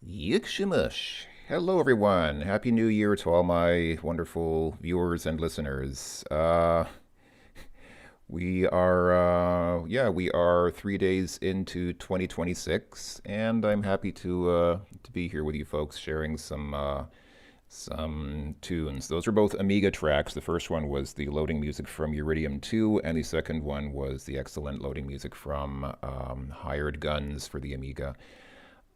Yikshimush. Hello, everyone. Happy New Year to all my wonderful viewers and listeners. We are 3 days into 2026, and I'm happy to be here with you folks, sharing some tunes. Those are both Amiga tracks. The first one was the loading music from Uridium 2, and the second one was the excellent loading music from Hired Guns for the Amiga.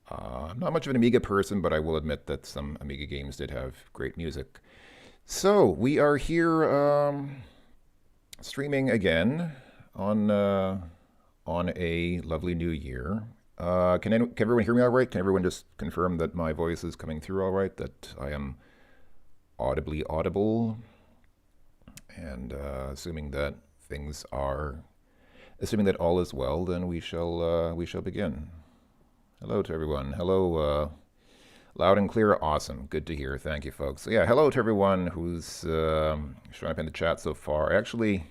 I'm not much of an Amiga person, but I will admit that some Amiga games did have great music. So we are here streaming again on uh, on a lovely new year. Can everyone hear me all right? Can everyone just confirm that my voice is coming through all right? That I am audibly audible, and assuming that all is well, then we shall begin. Hello to everyone. Hello, loud and clear. Awesome. Good to hear. Thank you, folks. So, yeah, hello to everyone who's showing up in the chat so far. Actually,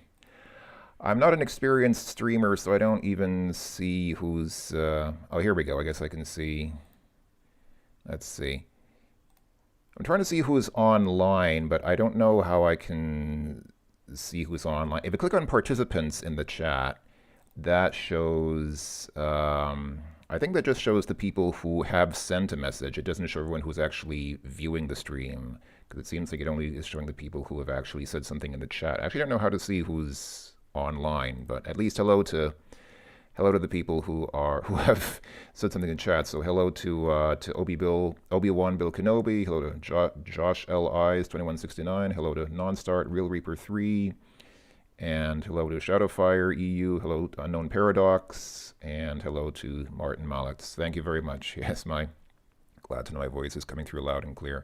I'm not an experienced streamer, so I don't even see who's. Oh, here we go. I guess I can see. Let's see. I'm trying to see who's online, but I don't know how I can see who's online. If I click on participants in the chat, that shows. I think that just shows the people who have sent a message. It doesn't show everyone who's actually viewing the stream, because it seems like it only is showing the people who have actually said something in the chat. I actually don't know how to see who's online, but at least hello to the people who have said something in chat. So hello to Obi-Wan Bill Kenobi. Hello to Josh L Eyes 2169. Hello to Nonstart Real Reaper 3. And hello to Shadowfire EU. Hello to Unknown Paradox. And hello to Martin Malitz. Thank you very much. Yes, glad to know my voice is coming through loud and clear.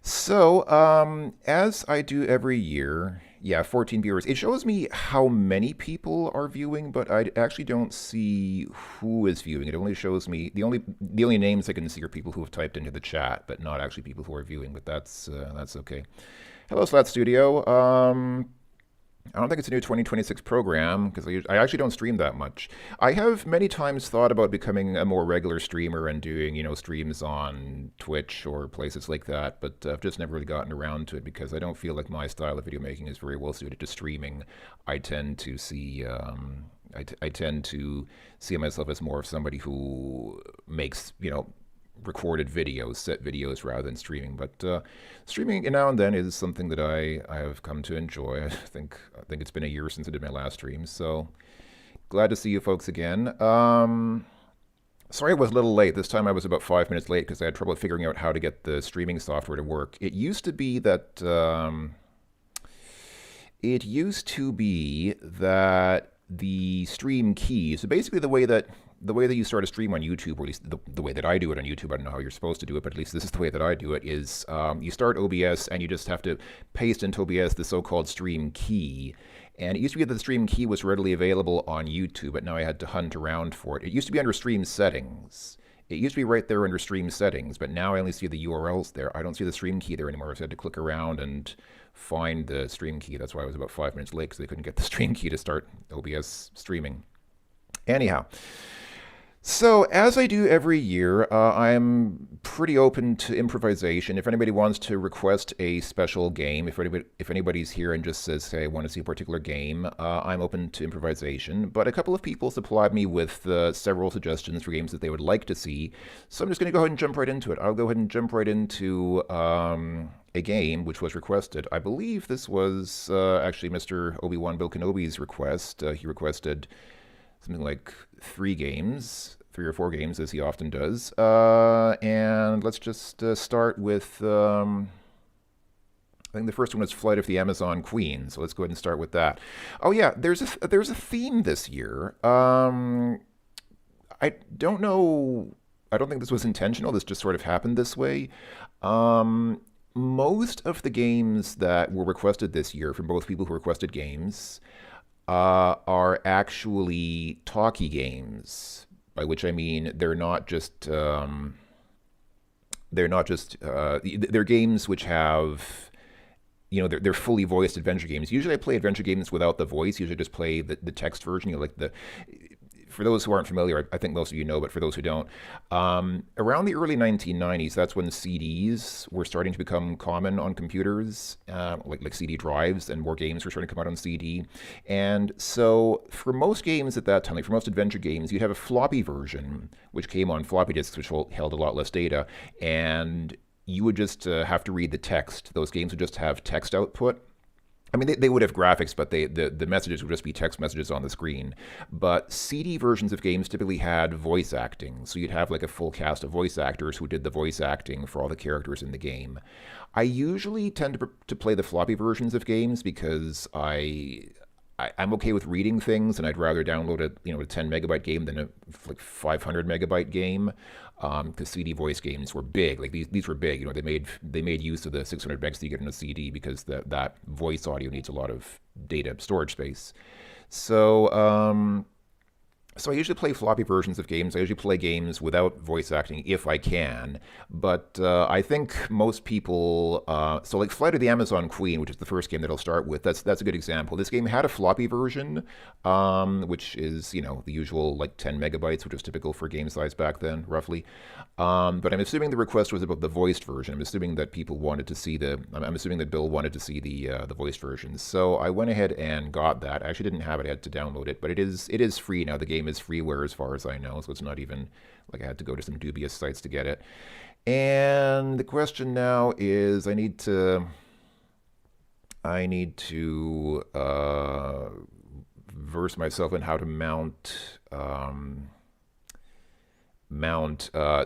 So, as I do every year, yeah, 14 viewers. It shows me how many people are viewing, but I actually don't see who is viewing. It only shows me the only names I can see are people who have typed into the chat, but not actually people who are viewing. But that's okay. Hello, Slat Studio. I don't think it's a new 2026 program because I actually don't stream that much. I have many times thought about becoming a more regular streamer and doing, streams on Twitch or places like that, but I've just never really gotten around to it because I don't feel like my style of video making is very well suited to streaming. I tend to see I tend to see myself as more of somebody who makes, recorded videos, set videos rather than streaming. But streaming now and then is something that I have come to enjoy. I think it's been a year since I did my last stream, so glad to see you folks again. Sorry I was a little late. This time I was about 5 minutes late because I had trouble figuring out how to get the streaming software to work. It used to be that the stream key. So basically, the way that you start a stream on YouTube, or at least the way that I do it on YouTube, I don't know how you're supposed to do it, but at least this is the way that I do it, is you start OBS and you just have to paste into OBS the so-called stream key. And it used to be that the stream key was readily available on YouTube, but now I had to hunt around for it. It used to be under stream settings. It used to be right there under stream settings, but now I only see the URLs there. I don't see the stream key there anymore, so I had to click around and find the stream key. That's why I was about 5 minutes late, because they couldn't get the stream key to start OBS streaming. Anyhow, so, as I do every year, I'm pretty open to improvisation. If anybody wants to request a special game, if anybody's here and just says, "Hey, I want to see a particular game," I'm open to improvisation. But a couple of people supplied me with several suggestions for games that they would like to see, so I'm just going to go ahead and jump right into it. I'll go ahead and jump right into a game which was requested. I believe this was actually Mr. Obi-Wan Bill Kenobi's request. He requested something like three or four games, as he often does. And let's just start with. I think the first one was Flight of the Amazon Queen, so let's go ahead and start with that. Oh yeah, there's a theme this year. I don't know. I don't think this was intentional. This just sort of happened this way. Most of the games that were requested this year from both people who requested games are actually talkie games, by which I mean they're games which have, they're fully voiced adventure games. Usually I play adventure games without the voice. Usually I just play the text version, like for those who aren't familiar, I think most of you know, but for those who don't, around the early 1990s, that's when CDs were starting to become common on computers, like CD drives, and more games were starting to come out on CD. And so for most games at that time, like for most adventure games, you'd have a floppy version, which came on floppy disks, which held a lot less data, and you would just have to read the text. Those games would just have text output. I mean, they would have graphics, but the messages would just be text messages on the screen. But CD versions of games typically had voice acting. So you'd have like a full cast of voice actors who did the voice acting for all the characters in the game. I usually tend to play the floppy versions of games because I'm okay with reading things, and I'd rather download a 10 megabyte game than a like 500 megabyte game. Because CD voice games were big, like these were big. They made use of the 600 megs that you get in a CD because that voice audio needs a lot of data storage space. So I usually play floppy versions of games. I usually play games without voice acting if I can. But I think most people, so like Flight of the Amazon Queen, which is the first game that I'll start with, that's a good example. This game had a floppy version, which is, the usual like 10 megabytes, which was typical for game size back then, roughly. But I'm assuming the request was about the voiced version. I'm assuming that Bill wanted to see the voiced version. So I went ahead and got that. I actually didn't have it. I had to download it, but it is free now. The game is freeware as far as I know, so it's not even like I had to go to some dubious sites to get it. And the question now is I need to verse myself in how to mount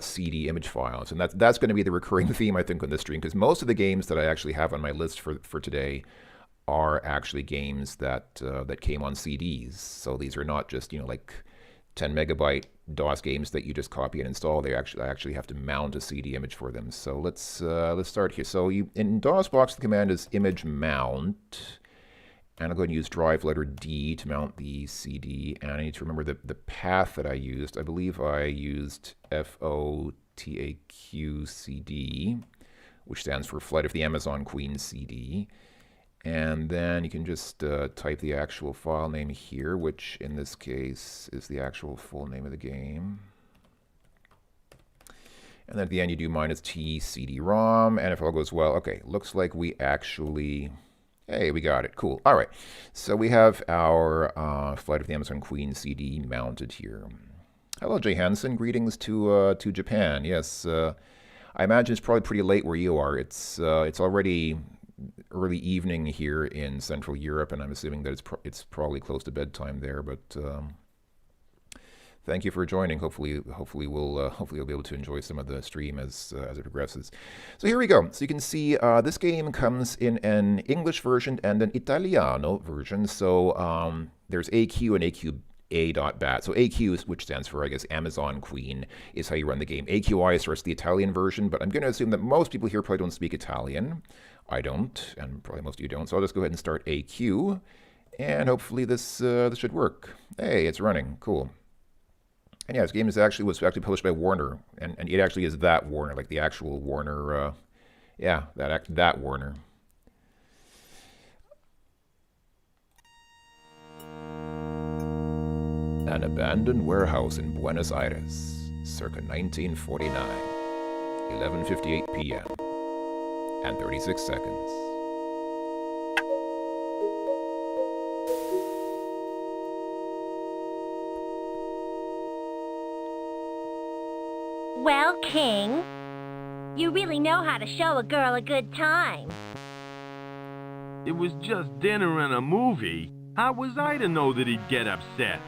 CD image files, and that's going to be the recurring theme, I think, on this stream, because most of the games that I actually have on my list for today are actually games that came on CDs. So these are not just like 10 megabyte DOS games that you just copy and install. I actually have to mount a CD image for them. So let's start here. So in DOSBox, the command is image mount. And I'll go ahead and use drive letter D to mount the CD. And I need to remember the path that I used. I believe I used FOTAQ CD, which stands for Flight of the Amazon Queen CD. And then you can just type the actual file name here, which in this case is the actual full name of the game. And then at the end you do -T CD-ROM. And if all goes well, okay, looks like we actually... Hey, we got it. Cool. All right. So we have our Flight of the Amazon Queen CD mounted here. Hello, Jay Hansen. Greetings to Japan. Yes, I imagine it's probably pretty late where you are. It's already early evening here in Central Europe, and I'm assuming that it's probably close to bedtime there. But thank you for joining. Hopefully you'll be able to enjoy some of the stream as it progresses. So here we go. So you can see this game comes in an English version and an Italiano version. So there's AQ and AQA.bat. So AQ, which stands for, I guess, Amazon Queen, is how you run the game. AQI is, of course, the Italian version, but I'm going to assume that most people here probably don't speak Italian. I don't, and probably most of you don't. So I'll just go ahead and start AQ, and hopefully this should work. Hey, it's running. Cool. And yeah, this game was actually published by Warner, and it actually is that Warner, like the actual Warner. Yeah, that Warner. An abandoned warehouse in Buenos Aires, circa 1949, 11:58 p.m. and 36 seconds. Well, King, you really know how to show a girl a good time. It was just dinner and a movie. How was I to know that he'd get upset?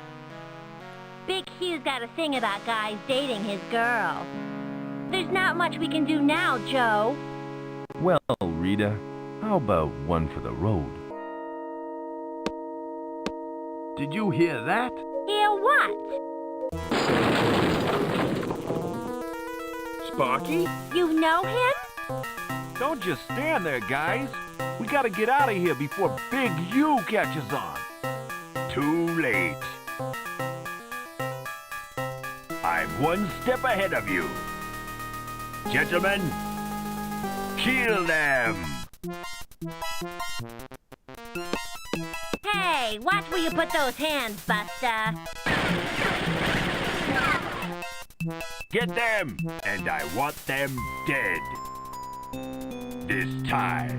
Big Hugh's got a thing about guys dating his girl. There's not much we can do now, Joe. Well, Rita, how about one for the road? Did you hear that? Hear what? Sparky? You know him? Don't just stand there, guys. We gotta get out of here before Big Hugh catches on. Too late. I'm one step ahead of you. Gentlemen, kill them! Hey, watch where you put those hands, Buster. Get them, and I want them dead. This time.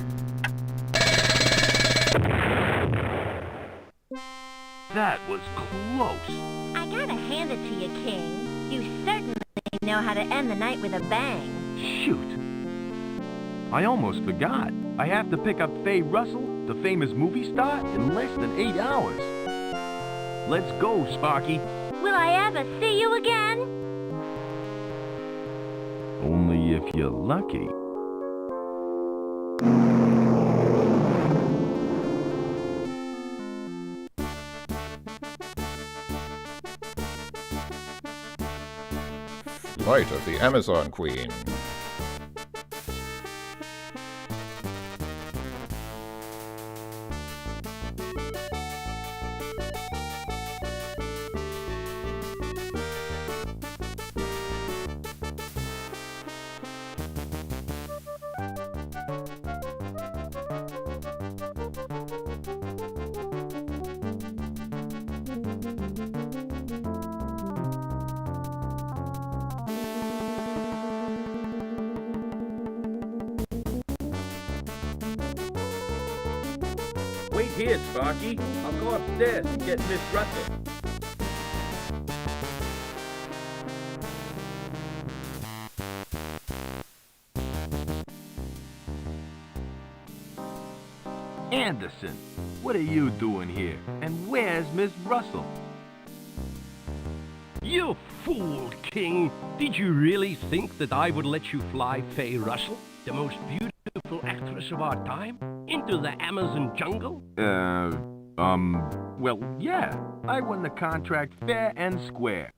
That was close. I gotta hand it to you, King. You certainly know how to end the night with a bang. Shoot. I almost forgot. I have to pick up Faye Russell, the famous movie star, in less than 8 hours. Let's go, Sparky. Will I ever see you again? Only if you're lucky. Flight of the Amazon Queen. Wait here, Sparky. I'll go upstairs and get Miss Russell. Anderson, what are you doing here? And where's Miss Russell? You fool, King! Did you really think that I would let you fly Faye Russell, the most beautiful actress of our time, into the Amazon jungle? Well, yeah. I won the contract fair and square.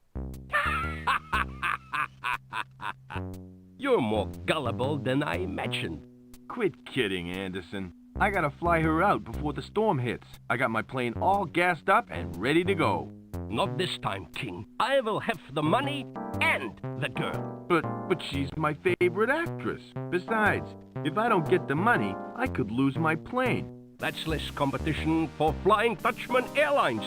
You're more gullible than I imagined. Quit kidding, Anderson. I gotta fly her out before the storm hits. I got my plane all gassed up and ready to go. Not this time, King. I will have the money and the girl. But she's my favorite actress. Besides, if I don't get the money, I could lose my plane. That's less competition for Flying Dutchman Airlines.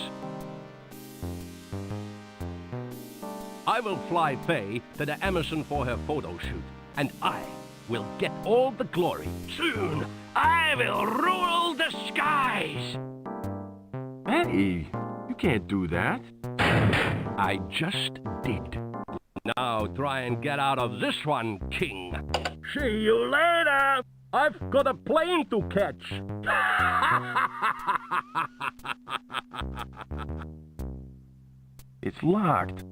I will fly Faye to the Amazon for her photo shoot, and I will get all the glory. Soon, I will rule the skies. Hey, you can't do that. I just did. Now try and get out of this one, King. See you later. I've got a plane to catch. It's locked.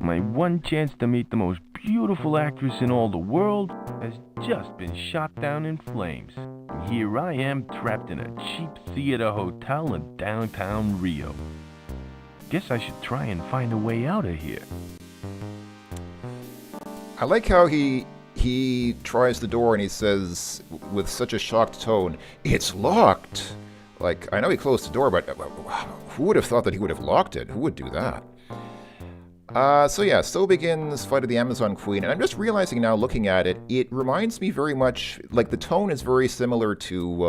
My one chance to meet the most beautiful actress in all the world has just been shot down in flames. And here I am trapped in a cheap theater hotel in downtown Rio. Guess I should try and find a way out of here. I like how he tries the door and he says with such a shocked tone, "It's locked." Like, I know he closed the door, but who would have thought that he would have locked it? Who would do that? So begins Flight of the Amazon Queen, and I'm just realizing now, looking at it, it reminds me very much, like the tone is very similar to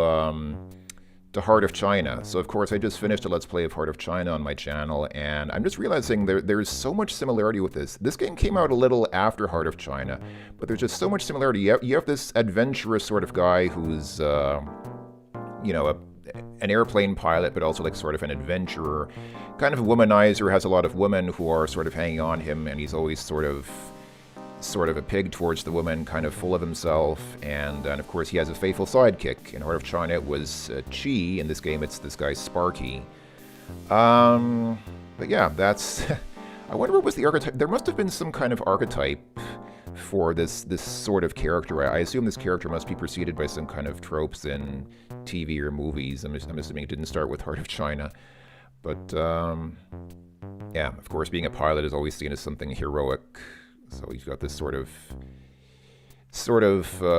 Heart of China. So of course I just finished a Let's Play of Heart of China on my channel, and I'm just realizing there's so much similarity with this. This game came out a little after Heart of China, but there's just so much similarity. You have this adventurous sort of guy who's, an airplane pilot, but also like sort of an adventurer, kind of a womanizer, has a lot of women who are sort of hanging on him, and he's always sort of a pig towards the woman, kind of full of himself, and of course he has a faithful sidekick. In Heart of China it was Chi, in this game it's this guy Sparky. But yeah, that's... I wonder what was the archetype. There must have been some kind of archetype for this sort of character. I assume this character must be preceded by some kind of tropes in TV or movies. I'm assuming it didn't start with Heart of China. But, yeah, of course, being a pilot is always seen as something heroic. So he's got this sort of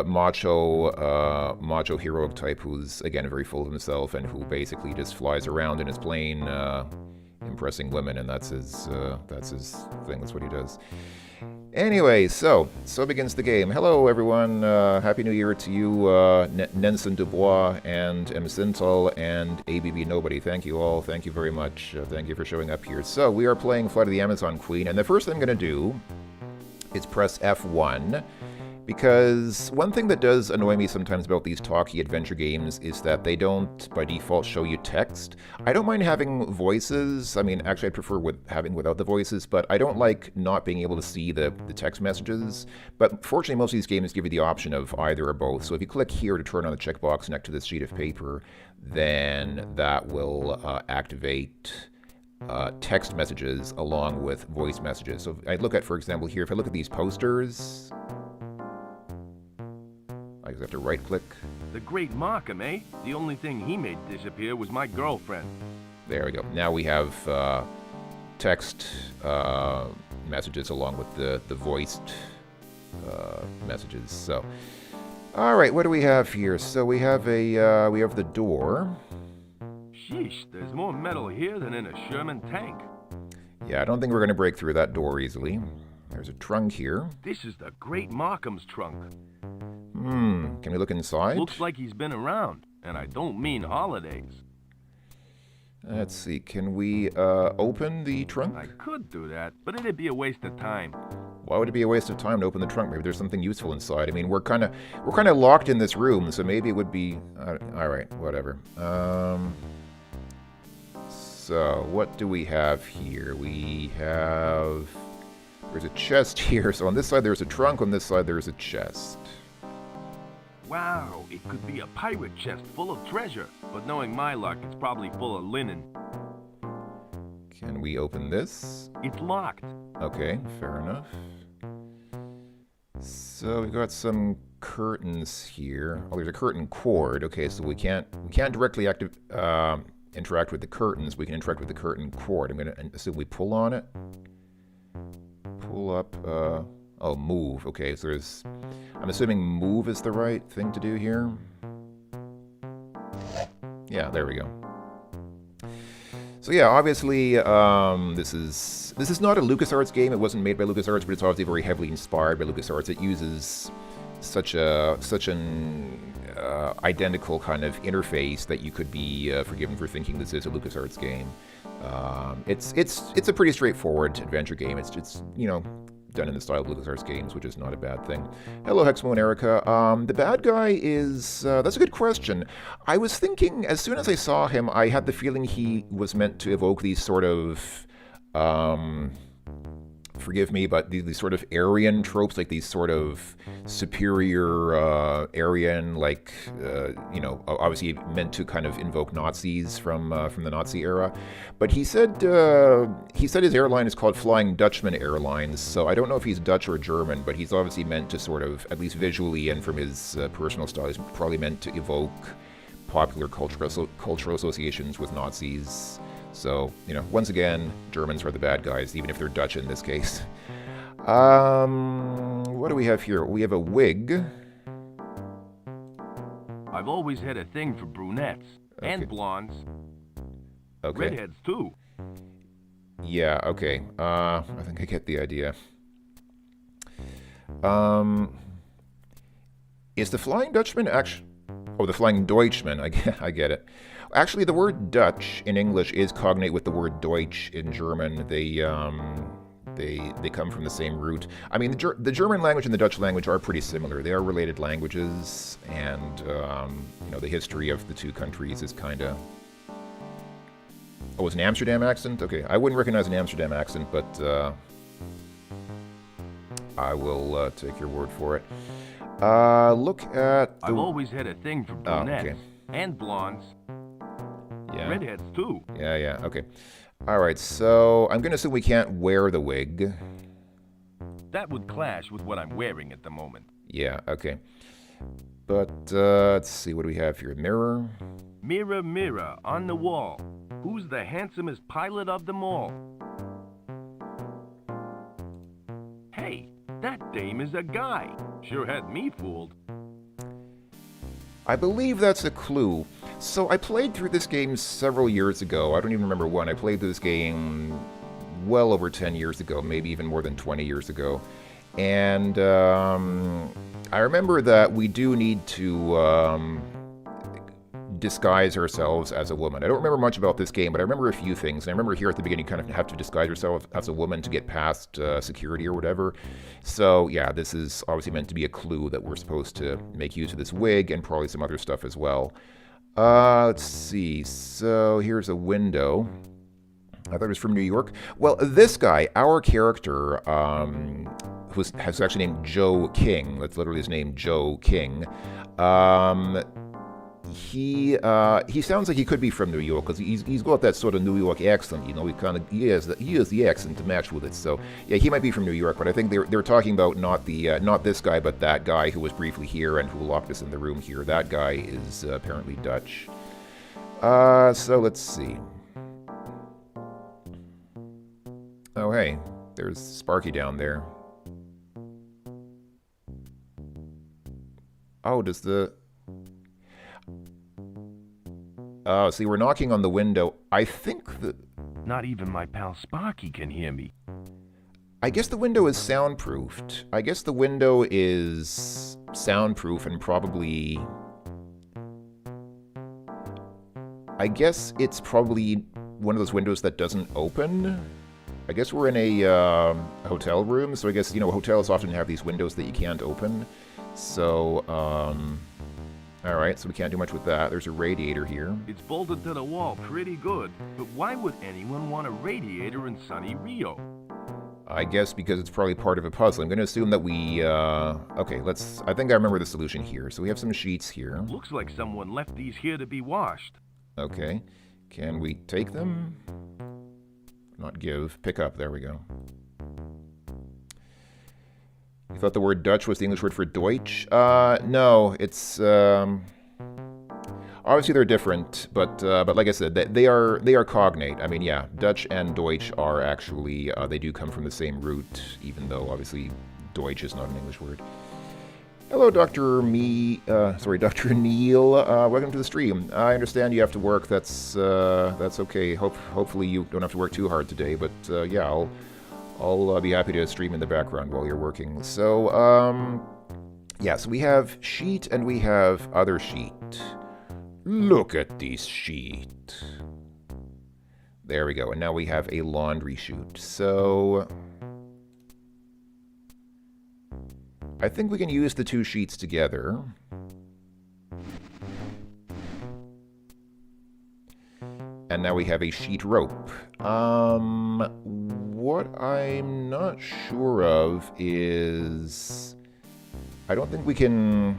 macho heroic type who's, again, very full of himself and who basically just flies around in his plane impressing women, and that's his thing. That's what he does. Anyway, so begins the game. Hello, everyone. Happy New Year to you, Nenson Dubois and M. Sintal and ABB Nobody. Thank you all. Thank you very much. Thank you for showing up here. So we are playing Flight of the Amazon Queen, and the first thing I'm going to do is press F1. Because one thing that does annoy me sometimes about these talkie adventure games is that they don't, by default, show you text. I don't mind having voices. I mean, actually, I prefer having without the voices, but I don't like not being able to see the text messages. But fortunately, most of these games give you the option of either or both. So if you click here to turn on the checkbox next to this sheet of paper, then that will activate text messages along with voice messages. So I look at, for example, here, if I look at these posters, I just have to right-click. The great Markham, eh? The only thing he made disappear was my girlfriend. There we go. Now we have text messages along with the voiced messages. So, all right, what do we have here? So we have the door. Sheesh, there's more metal here than in a Sherman tank. Yeah, I don't think we're going to break through that door easily. There's a trunk here. This is the great Markham's trunk. Can we look inside? Looks like he's been around, and I don't mean holidays. Let's see, can we open the trunk? I could do that, but it'd be a waste of time. Why would it be a waste of time to open the trunk? Maybe there's something useful inside. I mean, we're kind of locked in this room, so maybe it would be all right, whatever. So what do we have here? There's a chest here. So on this side there's a trunk, on this side there's a chest. Wow, it could be a pirate chest full of treasure, but knowing my luck, it's probably full of linen. Can we open this? It's locked. Okay, fair enough. So we've got some curtains here. Oh, there's a curtain cord. Okay, so we can't directly interact with the curtains. We can interact with the curtain cord. I'm gonna assume we pull on it. Pull up. Oh, move. Okay, so I'm assuming move is the right thing to do here. Yeah, there we go. So yeah, obviously, this is not a LucasArts game. It wasn't made by LucasArts, but it's obviously very heavily inspired by LucasArts. It uses such an identical kind of interface that you could be forgiven for thinking this is a LucasArts game. It's a pretty straightforward adventure game. It's done in the style of LucasArts games, which is not a bad thing. Hello, Hexmo and Erica. The bad guy is... that's a good question. I was thinking, as soon as I saw him, I had the feeling he was meant to evoke these sort of... forgive me, but these sort of Aryan tropes, like these sort of superior Aryan, like, obviously meant to kind of invoke Nazis from the Nazi era. But he said his airline is called Flying Dutchman Airlines, so I don't know if he's Dutch or German, but he's obviously meant to sort of, at least visually and from his personal style, he's probably meant to evoke popular cultural associations with Nazis. So, once again, Germans are the bad guys, even if they're Dutch in this case. What do we have here? We have a wig. I've always had a thing for brunettes. Okay. And blondes. Okay. Redheads, too. Yeah, okay. I think I get the idea. Is the Flying Dutchman actually... Oh, the Flying Deutschman. I get it. Actually, the word Dutch in English is cognate with the word Deutsch in German. They come from the same root. I mean, the German language and the Dutch language are pretty similar. They are related languages, and the history of the two countries is kind of... Oh, it's an Amsterdam accent? Okay, I wouldn't recognize an Amsterdam accent, but I will take your word for it. Look at... I've always had a thing for brunettes. okay. And blondes. Yeah. Redheads, too. Yeah, okay. Alright, so I'm going to assume we can't wear the wig. That would clash with what I'm wearing at the moment. Yeah, okay. But, let's see, what do we have here? Mirror? Mirror, mirror, on the wall. Who's the handsomest pilot of them all? Hey, that dame is a guy. Sure had me fooled. I believe that's a clue. So I played through this game several years ago. I don't even remember when. I played through this game well over 10 years ago, maybe even more than 20 years ago. And I remember that we do need to disguise ourselves as a woman. I don't remember much about this game, but I remember a few things. And I remember here at the beginning you kind of have to disguise yourself as a woman to get past security or whatever. So yeah, this is obviously meant to be a clue that we're supposed to make use of this wig and probably some other stuff as well. Let's see. So here's a window. I thought it was from New York. Well, this guy, our character, who's actually named Joe King. That's literally his name, Joe King. He sounds like he could be from New York because he's got that sort of New York accent. You know, he has the accent to match with it. So yeah, he might be from New York, but I think they're talking about not this guy, but that guy who was briefly here and who locked us in the room here. That guy is apparently Dutch. So let's see. Oh hey, there's Sparky down there. Oh, does the... Oh, see, we're knocking on the window. I think that... Not even my pal Sparky can hear me. I guess the window is soundproofed. I guess the window is soundproof and probably... I guess it's probably one of those windows that doesn't open. I guess we're in a hotel room, so I guess, you know, hotels often have these windows that you can't open. So, alright, so we can't do much with that. There's a radiator here. It's bolted to the wall pretty good, but why would anyone want a radiator in sunny Rio? I guess because it's probably part of a puzzle. I'm going to assume that we, okay, I think I remember the solution here. So we have some sheets here. Looks like someone left these here to be washed. Okay. Can we take them? Not give. Pick up. There we go. You thought the word Dutch was the English word for Deutsch? No, it's, obviously they're different, but like I said, they are cognate. I mean, yeah, Dutch and Deutsch are actually, they do come from the same root, even though obviously Deutsch is not an English word. Hello, Dr. Neil. Welcome to the stream. I understand you have to work. That's okay. Hopefully you don't have to work too hard today, but yeah, I'll be happy to stream in the background while you're working. So, yeah, so we have sheet and we have other sheet. Look at this sheet. There we go. And now we have a laundry chute. So I think we can use the two sheets together. And now we have a sheet rope. What I'm not sure of is... I don't think we can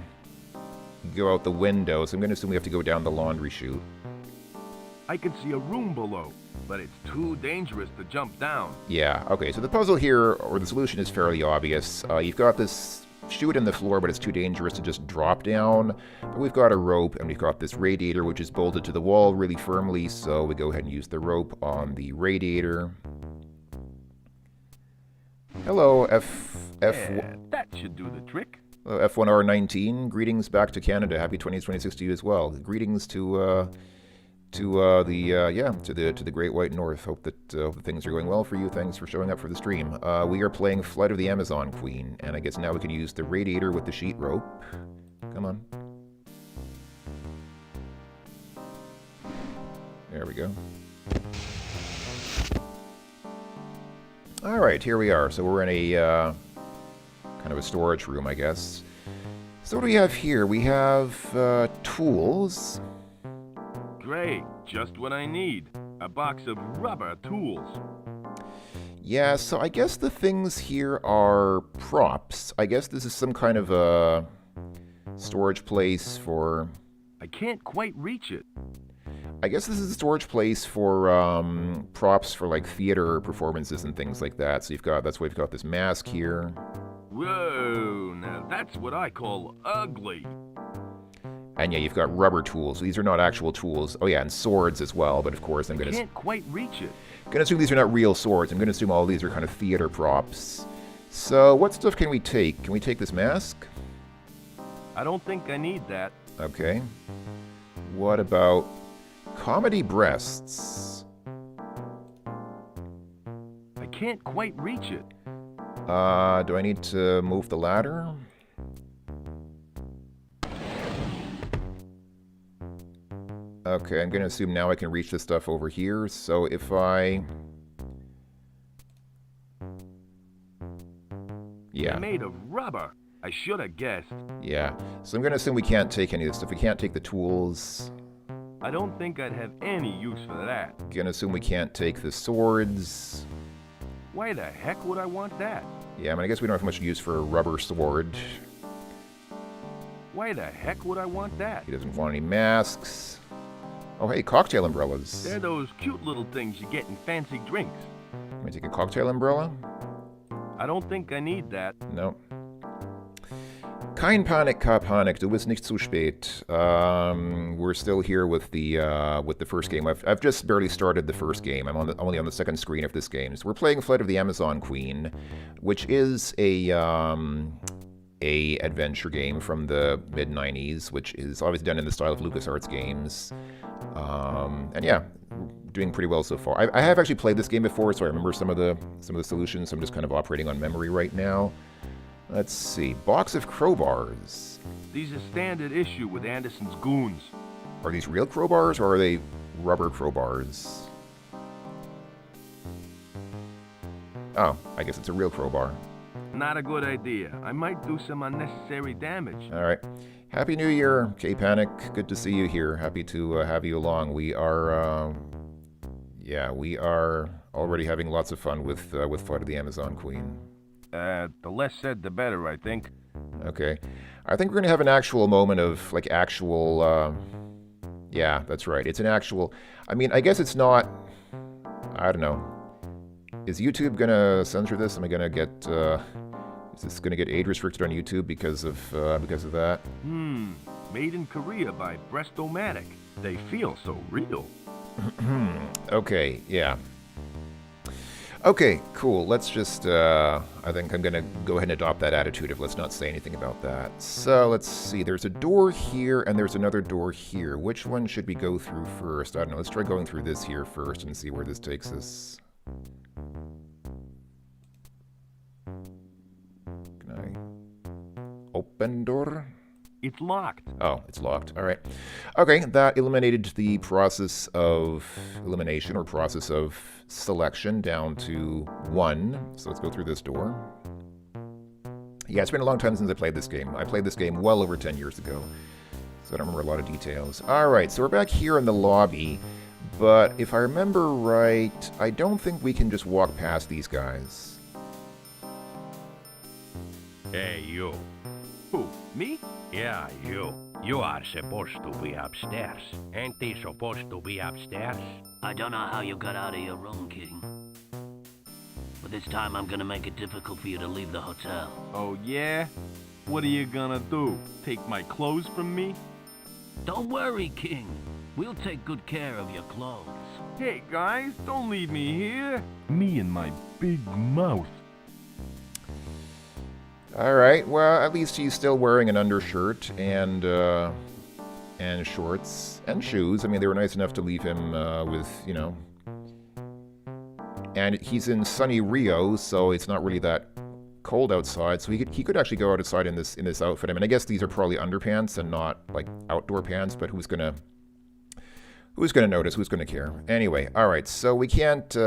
go out the window, so I'm going to assume we have to go down the laundry chute. I can see a room below, but it's too dangerous to jump down. Yeah, okay, so the puzzle here, or the solution is fairly obvious. You've got this chute in the floor, but it's too dangerous to just drop down. But we've got a rope, and we've got this radiator, which is bolted to the wall really firmly, so we go ahead and use the rope on the radiator. Hello, Yeah, that should do the trick. F1R19, greetings back to Canada. Happy 2026 to you as well. Greetings to the Great White North. Hope that things are going well for you. Thanks for showing up for the stream. We are playing Flight of the Amazon Queen, and I guess now we can use the radiator with the sheet rope. Come on. There we go. Alright, here we are. So we're in a kind of a storage room, I guess. So what do we have here? We have tools. Great, just what I need. A box of rubber tools. Yeah, so I guess the things here are props. I guess this is some kind of a storage place for... I can't quite reach it. I guess this is a storage place for props for like theater performances and things like that. So that's why we've got this mask here. Whoa, now that's what I call ugly. And yeah, you've got rubber tools. These are not actual tools. Oh yeah, and swords as well, but of course I'm I can't quite reach it. gonna assume these are not real swords. I'm gonna assume all these are kind of theater props. So what stuff can we take? Can we take this mask? I don't think I need that. Okay. What about comedy breasts? I can't quite reach it. Do I need to move the ladder? Okay, I'm gonna assume now I can reach this stuff over here, so if I... They're Yeah, made of rubber. I should have guessed. yeah. So I'm gonna assume we can't take any of this stuff. We can't take the tools. I don't think I'd have any use for that. Gonna assume we can't take the swords. Why the heck would I want that? Yeah, I mean, I guess we don't have much use for a rubber sword. Why the heck would I want that? He doesn't want any masks. Oh, hey, cocktail umbrellas. They're those cute little things you get in fancy drinks. Can we take a cocktail umbrella? I don't think I need that. No. Kein Panik, Ka Panik, du bist nicht zu spät. We're still here with the first game. I've just barely started the first game. I'm only on the second screen of this game. So we're playing Flight of the Amazon Queen, which is a adventure game from the mid '90s, which is obviously done in the style of LucasArts games. And yeah, doing pretty well so far. I have actually played this game before, so I remember some of the solutions. So I'm just kind of operating on memory right now. Let's see. Box of crowbars. These are standard issue with Anderson's goons. Are these real crowbars or are they rubber crowbars? Oh, I guess it's a real crowbar. Not a good idea. I might do some unnecessary damage. All right. Happy New Year, K-Panic. Good to see you here. Happy to have you along. We are, we are already having lots of fun with Flight of the Amazon Queen. The less said, the better, I think. Okay. I think we're going to have an actual moment of, like, actual, yeah, that's right. It's an actual, I mean, I guess it's not, I don't know. Is YouTube going to censor this? Am I going to get, is this going to get age restricted on YouTube because of that? Made in Korea by Breast-O-Matic. They feel so real. Okay, yeah. Okay, cool. Let's just, I think I'm going to go ahead and adopt that attitude of let's not say anything about that. So, let's see. There's a door here, and there's another door here. Which one should we go through first? I don't know. Let's try going through this here first and see where this takes us. Can I open door? It's locked. Oh, it's locked. All right. Okay, that eliminated the process of elimination or process of selection down to 1. So let's go through this door. Yeah, it's been a long time since I played this game. I played this game well over 10 years ago, so I don't remember a lot of details. All right, so we're back here in the lobby, but if I remember right, I don't think we can just walk past these guys. Hey, you. Who? Me? Yeah, you. You are supposed to be upstairs. Ain't they supposed to be upstairs? I don't know how you got out of your room, King. But this time I'm gonna make it difficult for you to leave the hotel. Oh, yeah? What are you gonna do? Take my clothes from me? Don't worry, King. We'll take good care of your clothes. Hey, guys, don't leave me here. Me and my big mouth. All right. Well, at least he's still wearing an undershirt and shorts and shoes. I mean, they were nice enough to leave him with, you know. And he's in sunny Rio, so it's not really that cold outside. So he could actually go outside in this outfit. I mean, I guess these are probably underpants and not like outdoor pants. But who's gonna notice? Who's gonna care? Anyway, all right. So we can't.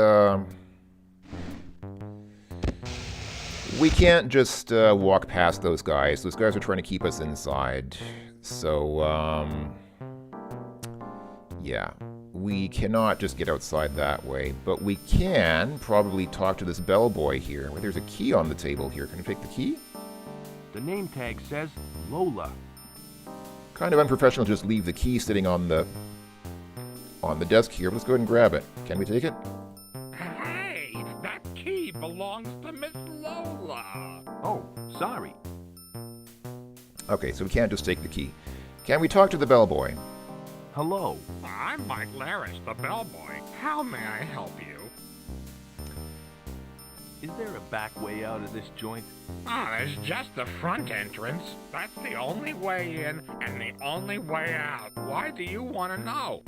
We can't just walk past those guys. Those guys are trying to keep us inside. So, yeah. We cannot just get outside that way. But we can probably talk to this bellboy here. Well, there's a key on the table here. Can I take the key? The name tag says Lola. Kind of unprofessional to just leave the key sitting on the desk here. Let's go ahead and grab it. Can we take it? Hey, that key belongs to Miss Lola. Oh, sorry. Okay, so we can't just take the key. Can we talk to the bellboy? Hello. I'm Mike Laris, the bellboy. How may I help you? Is there a back way out of this joint? Oh, there's just the front entrance. That's the only way in and the only way out. Why do you want to know?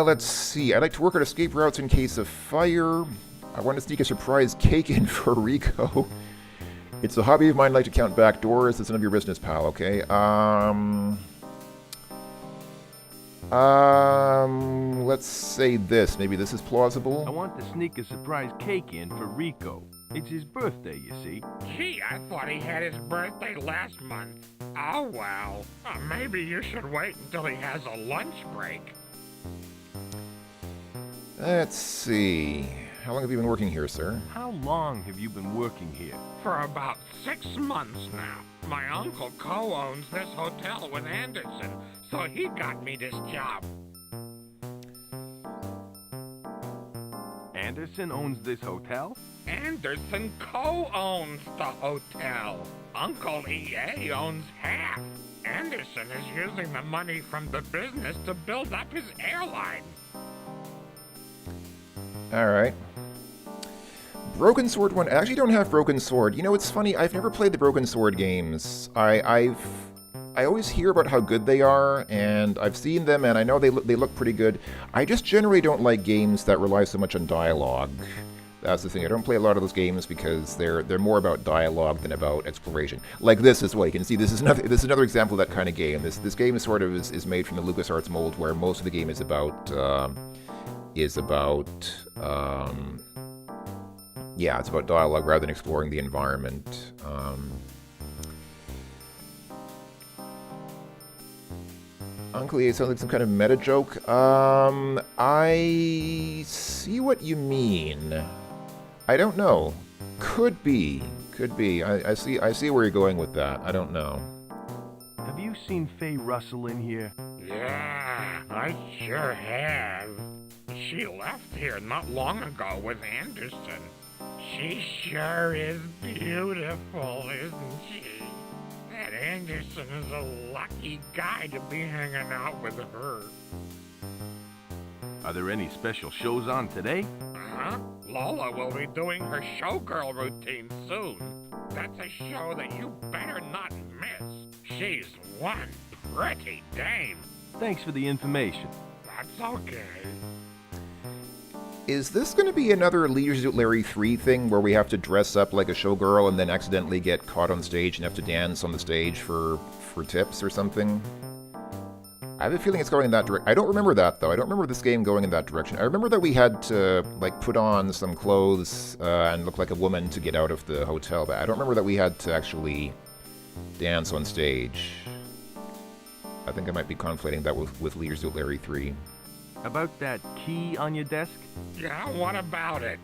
Let's see. I'd like to work out escape routes in case of fire. I want to sneak a surprise cake in for Rico. It's a hobby of mine. I like to count back doors. It's none of your business, pal, okay? Let's say this. Maybe this is I plausible. want to sneak a surprise cake in for Rico. It's his birthday, you see. Gee, I thought he had his birthday last month. Oh, well. Maybe you should wait until he has a lunch break. Let's see. How long have you been working here, sir? How long have you been working here? For about 6 months now. My uncle co-owns this hotel with Anderson, so he got me this job. Anderson owns this hotel? Anderson co-owns the hotel. Uncle EA owns half. Anderson is using the money from the business to build up his airline. Alright. Broken Sword 1. I actually don't have Broken Sword. You know, it's funny, I've never played the Broken Sword games. I always hear about how good they are, and I've seen them, and I know they look pretty good. I just generally don't like games that rely so much on dialogue. That's the thing. I don't play a lot of those games because they're more about dialogue than about exploration. Like this as well. You can see this is another example of that kind of game. This game is sort of is made from the LucasArts mold, where most of the game is about yeah, it's about dialogue rather than exploring the environment. Uncle E sounds like some kind of meta joke. I see what you mean. I don't know. Could be. Could be. I see where you're going with that. I don't know. Have you seen Faye Russell in here? Yeah, I sure have. She left here not long ago with Anderson. She sure is beautiful, isn't she? That Anderson is a lucky guy to be hanging out with her. Are there any special shows on today? Uh-huh. Lola will be doing her showgirl routine soon. That's a show that you better not miss. She's one pretty dame. Thanks for the information. That's okay. Is this going to be another Leisure Suit Larry 3 thing where we have to dress up like a showgirl and then accidentally get caught on stage and have to dance on the stage for tips or something? I have a feeling it's going in that direction. I don't remember that, though. I don't remember this game going in that direction. I remember that we had to, like, put on some clothes and look like a woman to get out of the hotel, but I don't remember that we had to actually dance on stage. I think I might be conflating that with Leisure Suit Larry 3. About that key on your desk? Yeah, what about it?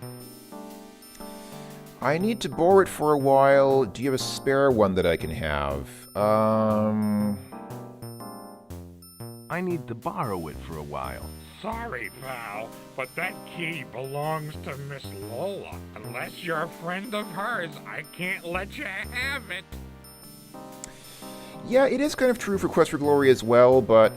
I need to borrow it for a while. Do you have a spare one that I can have? I need to borrow it for a while. Sorry, pal, but that key belongs to Miss Lola. Unless you're a friend of hers, I can't let you have it. Yeah, it is kind of true for Quest for Glory as well, but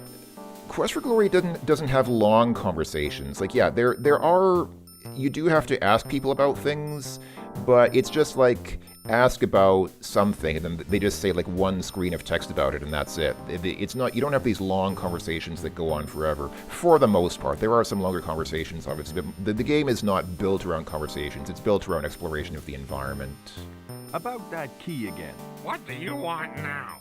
Quest for Glory doesn't have long conversations. Like, yeah, there are... You do have to ask people about things, but it's just like, ask about something, and then they just say like one screen of text about it, and that's it. It's not... You don't have these long conversations that go on forever. For the most part. There are some longer conversations, obviously, but the game is not built around conversations. It's built around exploration of the environment. About that key again. What do you want now?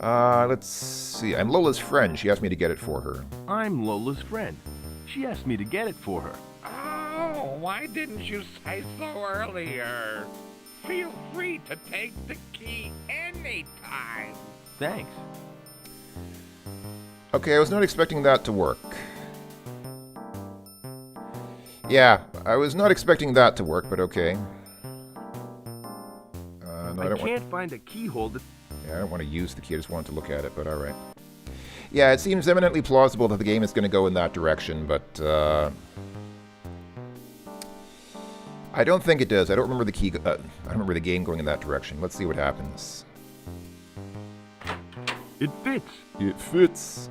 Let's see. I'm Lola's friend. She asked me to get it for her. I'm Lola's friend. She asked me to get it for her. Oh, why didn't you say so earlier? Feel free to take the key anytime. Thanks. Okay, I was not expecting that to work. Yeah, I was not expecting that to work, but okay. No, I can't find a key holder. Yeah, I don't want to use the key, I just want to look at it, but alright. Yeah, it seems eminently plausible that the game is going to go in that direction, but, I don't think it does. I don't remember the key, I don't remember the game going in that direction. Let's see what happens. It fits. It fits.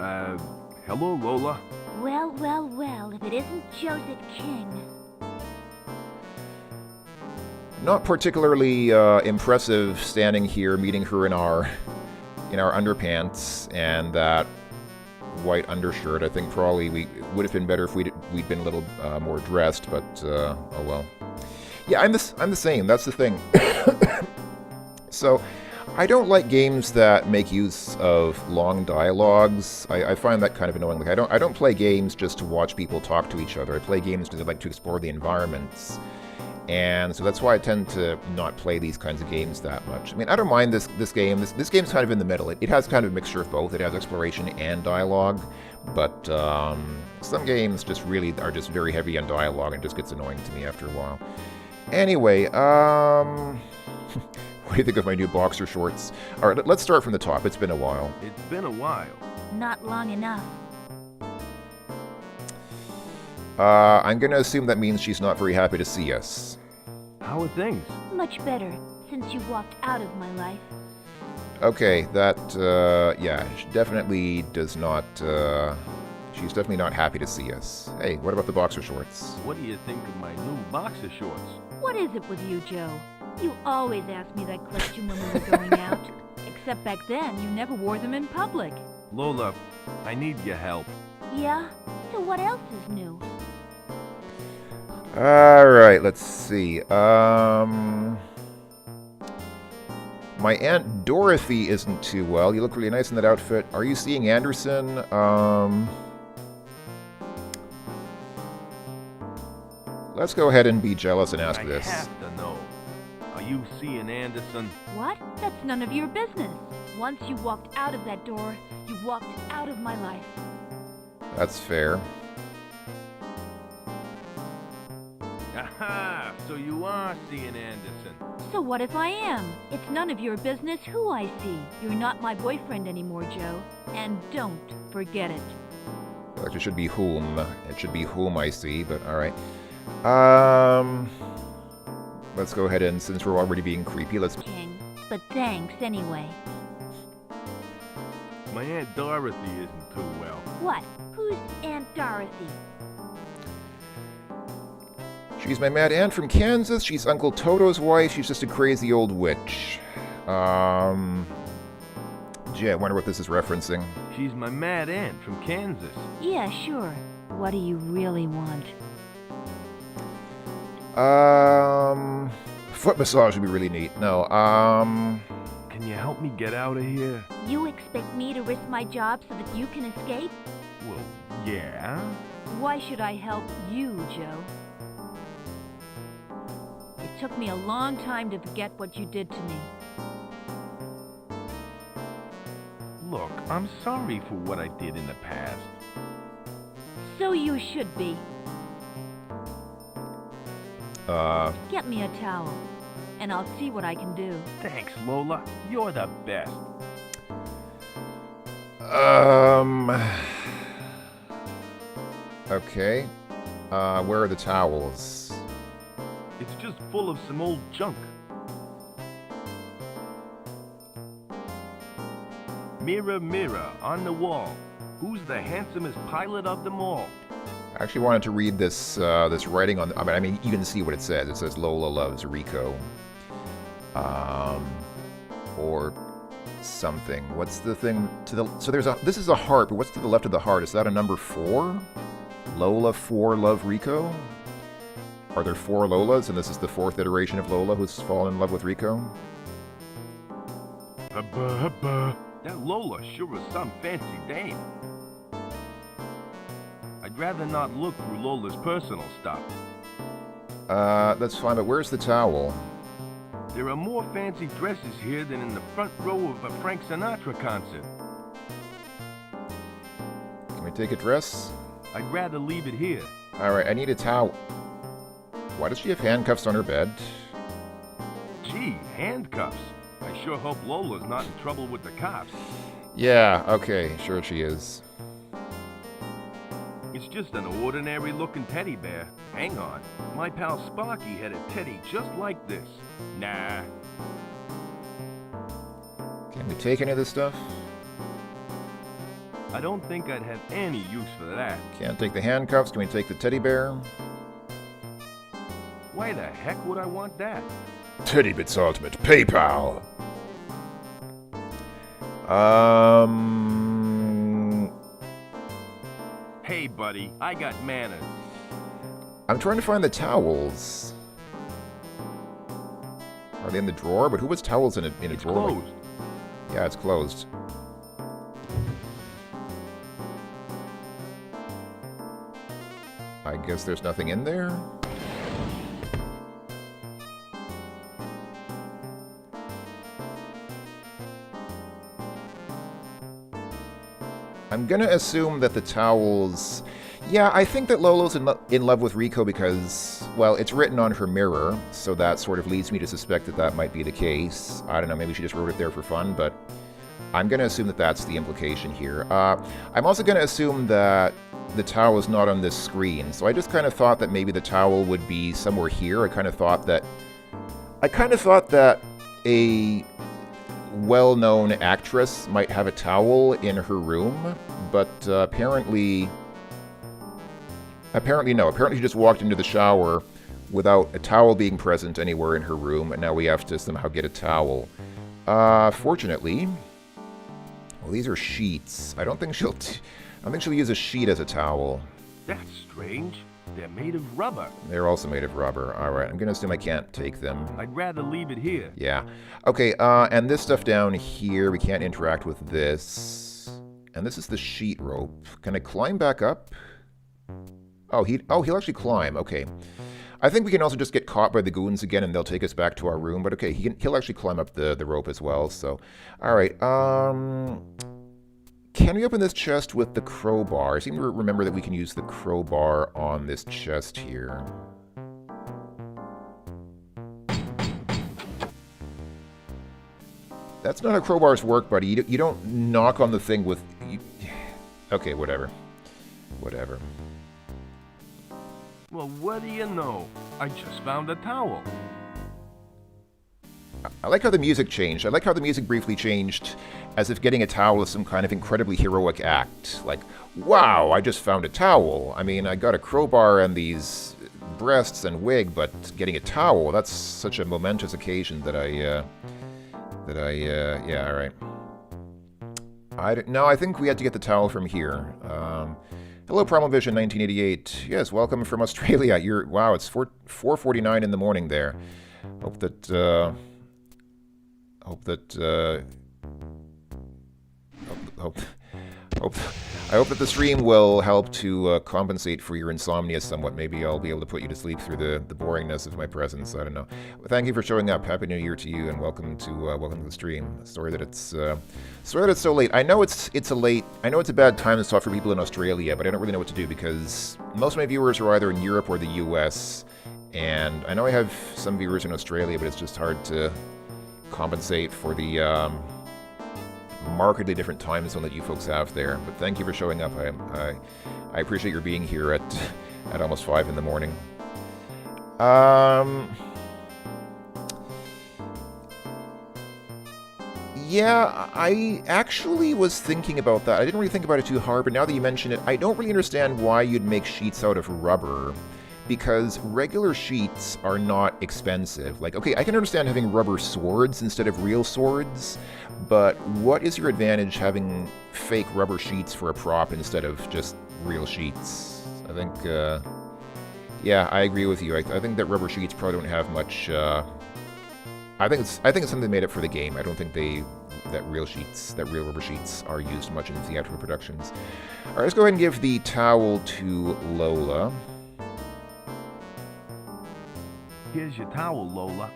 Hello, Lola. Well, well, well, if it isn't Joseph King. Not particularly impressive standing here meeting her in our underpants and that white undershirt. I think probably it would have been better if we'd been a little more dressed, but oh well. Yeah, I'm the same. That's the thing. So, I don't like games that make use of long dialogues. I find that kind of annoying. Like I don't play games just to watch people talk to each other. I play games because I like to explore the environments. And so that's why I tend to not play these kinds of games that much. I mean, I don't mind this game. This game's kind of in the middle. It has kind of a mixture of both. It has exploration and dialogue. But some games just really are just very heavy on dialogue and it just gets annoying to me after a while. Anyway, what do you think of my new boxer shorts? All right, let's start from the top. It's been a while. It's been a while. Not long enough. I'm going to assume that means she's not very happy to see us. How are things? Much better since you walked out of my life. Okay, that, yeah, she definitely does not, she's definitely not happy to see us. Hey, what about the boxer shorts? What do you think of my new boxer shorts? What is it with you, Joe? You always ask me that question when we were going out. Except back then, you never wore them in public. Lola, I need your help. Yeah? So what else is new? Alright, let's see. My Aunt Dorothy isn't too well. You look really nice in that outfit. Are you seeing Anderson? Let's go ahead and be jealous and ask I this. have to know. Are you seeing Anderson? What? That's none of your business. Once you walked out of that door, you walked out of my life. That's fair. Aha! So you are seeing Anderson. So what if I am? It's none of your business who I see. You're not my boyfriend anymore, Joe. And don't forget it. Actually, it should be whom. It should be whom I see, but alright. Let's go ahead and, since we're already being creepy, let's... King. But thanks anyway. My Aunt Dorothy isn't too well. What? Who's Aunt Dorothy? She's my mad aunt from Kansas. She's Uncle Toto's wife. She's just a crazy old witch. Gee, I wonder what this is referencing. She's my mad aunt from Kansas. Yeah, sure. What do you really want? Foot massage would be really neat. No, Can you help me get out of here? You expect me to risk my job so that you can escape? Well, yeah. Why should I help you, Joe? It took me a long time to forget what you did to me. Look, I'm sorry for what I did in the past. So you should be. Get me a towel, and I'll see what I can do. Thanks, Lola. You're the best. Okay. Where are the towels? It's just full of some old junk. Mirror, mirror, on the wall, who's the handsomest pilot of them all? I actually wanted to read this this writing on. I mean, you can see what it says. It says Lola loves Rico, or something. What's the thing to the? So there's a. This is a heart, but what's to the left of the heart? Is that a number 4? Lola 4 love Rico. Are there 4 Lolas, and this is the 4th iteration of Lola who's fallen in love with Rico? Hubba, hubba. That Lola sure is some fancy dame. I'd rather not look through Lola's personal stuff. That's fine, but where's the towel? There are more fancy dresses here than in the front row of a Frank Sinatra concert. Can we take a dress? I'd rather leave it here. Alright, I need a towel. Why does she have handcuffs on her bed? Gee, handcuffs. I sure hope Lola's not in trouble with the cops. Yeah, okay, sure she is. It's just an ordinary looking teddy bear. Hang on. My pal Sparky had a teddy just like this. Nah. Can we take any of this stuff? I don't think I'd have any use for that. Can't take the handcuffs. Can we take the teddy bear? Why the heck would I want that? Teddy Bits Ultimate PayPal. Hey, buddy, I got manners. I'm trying to find the towels. Are they in the drawer? But who puts towels in a It's drawer? closed. Yeah, it's closed. I guess there's nothing in there? I'm gonna assume that the towels... Yeah, I think that Lolo's in love with Rico because, well, it's written on her mirror, so that sort of leads me to suspect that that might be the case. I don't know, maybe she just wrote it there for fun, but I'm gonna assume that that's the implication here. I'm also gonna assume that the towel is not on this screen, so I just kind of thought that maybe the towel would be somewhere here. I kind of thought that a well-known actress might have a towel in her room, but apparently no. Apparently she just walked into the shower without a towel being present anywhere in her room, and now we have to somehow get a towel. Fortunately, well, these are sheets. I don't think she'll use a sheet as a towel. That's strange. They're made of rubber. They're also made of rubber. All right, I'm gonna assume I can't take them. I'd rather leave it here. Yeah. Okay, and this stuff down here, we can't interact with this. And this is the sheet rope. Can I climb back up? Oh, he'll actually climb. Okay. I think we can also just get caught by the goons again and they'll take us back to our room. But okay, he'll actually climb up the rope as well. So, all right. Can we open this chest with the crowbar? I seem to remember that we can use the crowbar on this chest here. That's not how crowbars work, buddy. You don't knock on the thing with... Okay, whatever. Whatever. Well, what do you know? I just found a towel. I like how the music changed. I like how the music briefly changed as if getting a towel is some kind of incredibly heroic act. Like, wow, I just found a towel. I mean, I got a crowbar and these breasts and wig, but getting a towel, that's such a momentous occasion that yeah, all right. No, I think we had to get the towel from here. Hello, Primalvision 1988. Yes, welcome from Australia. Wow, it's 4:49 in the morning there. Hope that I hope that the stream will help to compensate for your insomnia somewhat. Maybe I'll be able to put you to sleep through the boringness of my presence. I don't know. Well, thank you for showing up. Happy New Year to you, and welcome to the stream. Sorry that it's so late. I know it's a bad time to talk for people in Australia, but I don't really know what to do because most of my viewers are either in Europe or the U.S. And I know I have some viewers in Australia, but it's just hard to compensate for the markedly different time zone that you folks have there. But thank you for showing up. I appreciate your being here at almost 5 in the morning. Yeah, I actually was thinking about that. I didn't really think about it too hard, but now that you mention it, I don't really understand why you'd make sheets out of rubber. Because regular sheets are not expensive. Like, okay, I can understand having rubber swords instead of real swords, but what is your advantage having fake rubber sheets for a prop instead of just real sheets? I think, yeah, I agree with you. I think that rubber sheets probably don't have much, I think it's something they made up for the game. I don't think that real rubber sheets are used much in theatrical productions. All right, let's go ahead and give the towel to Lola. Here's your towel, Lola.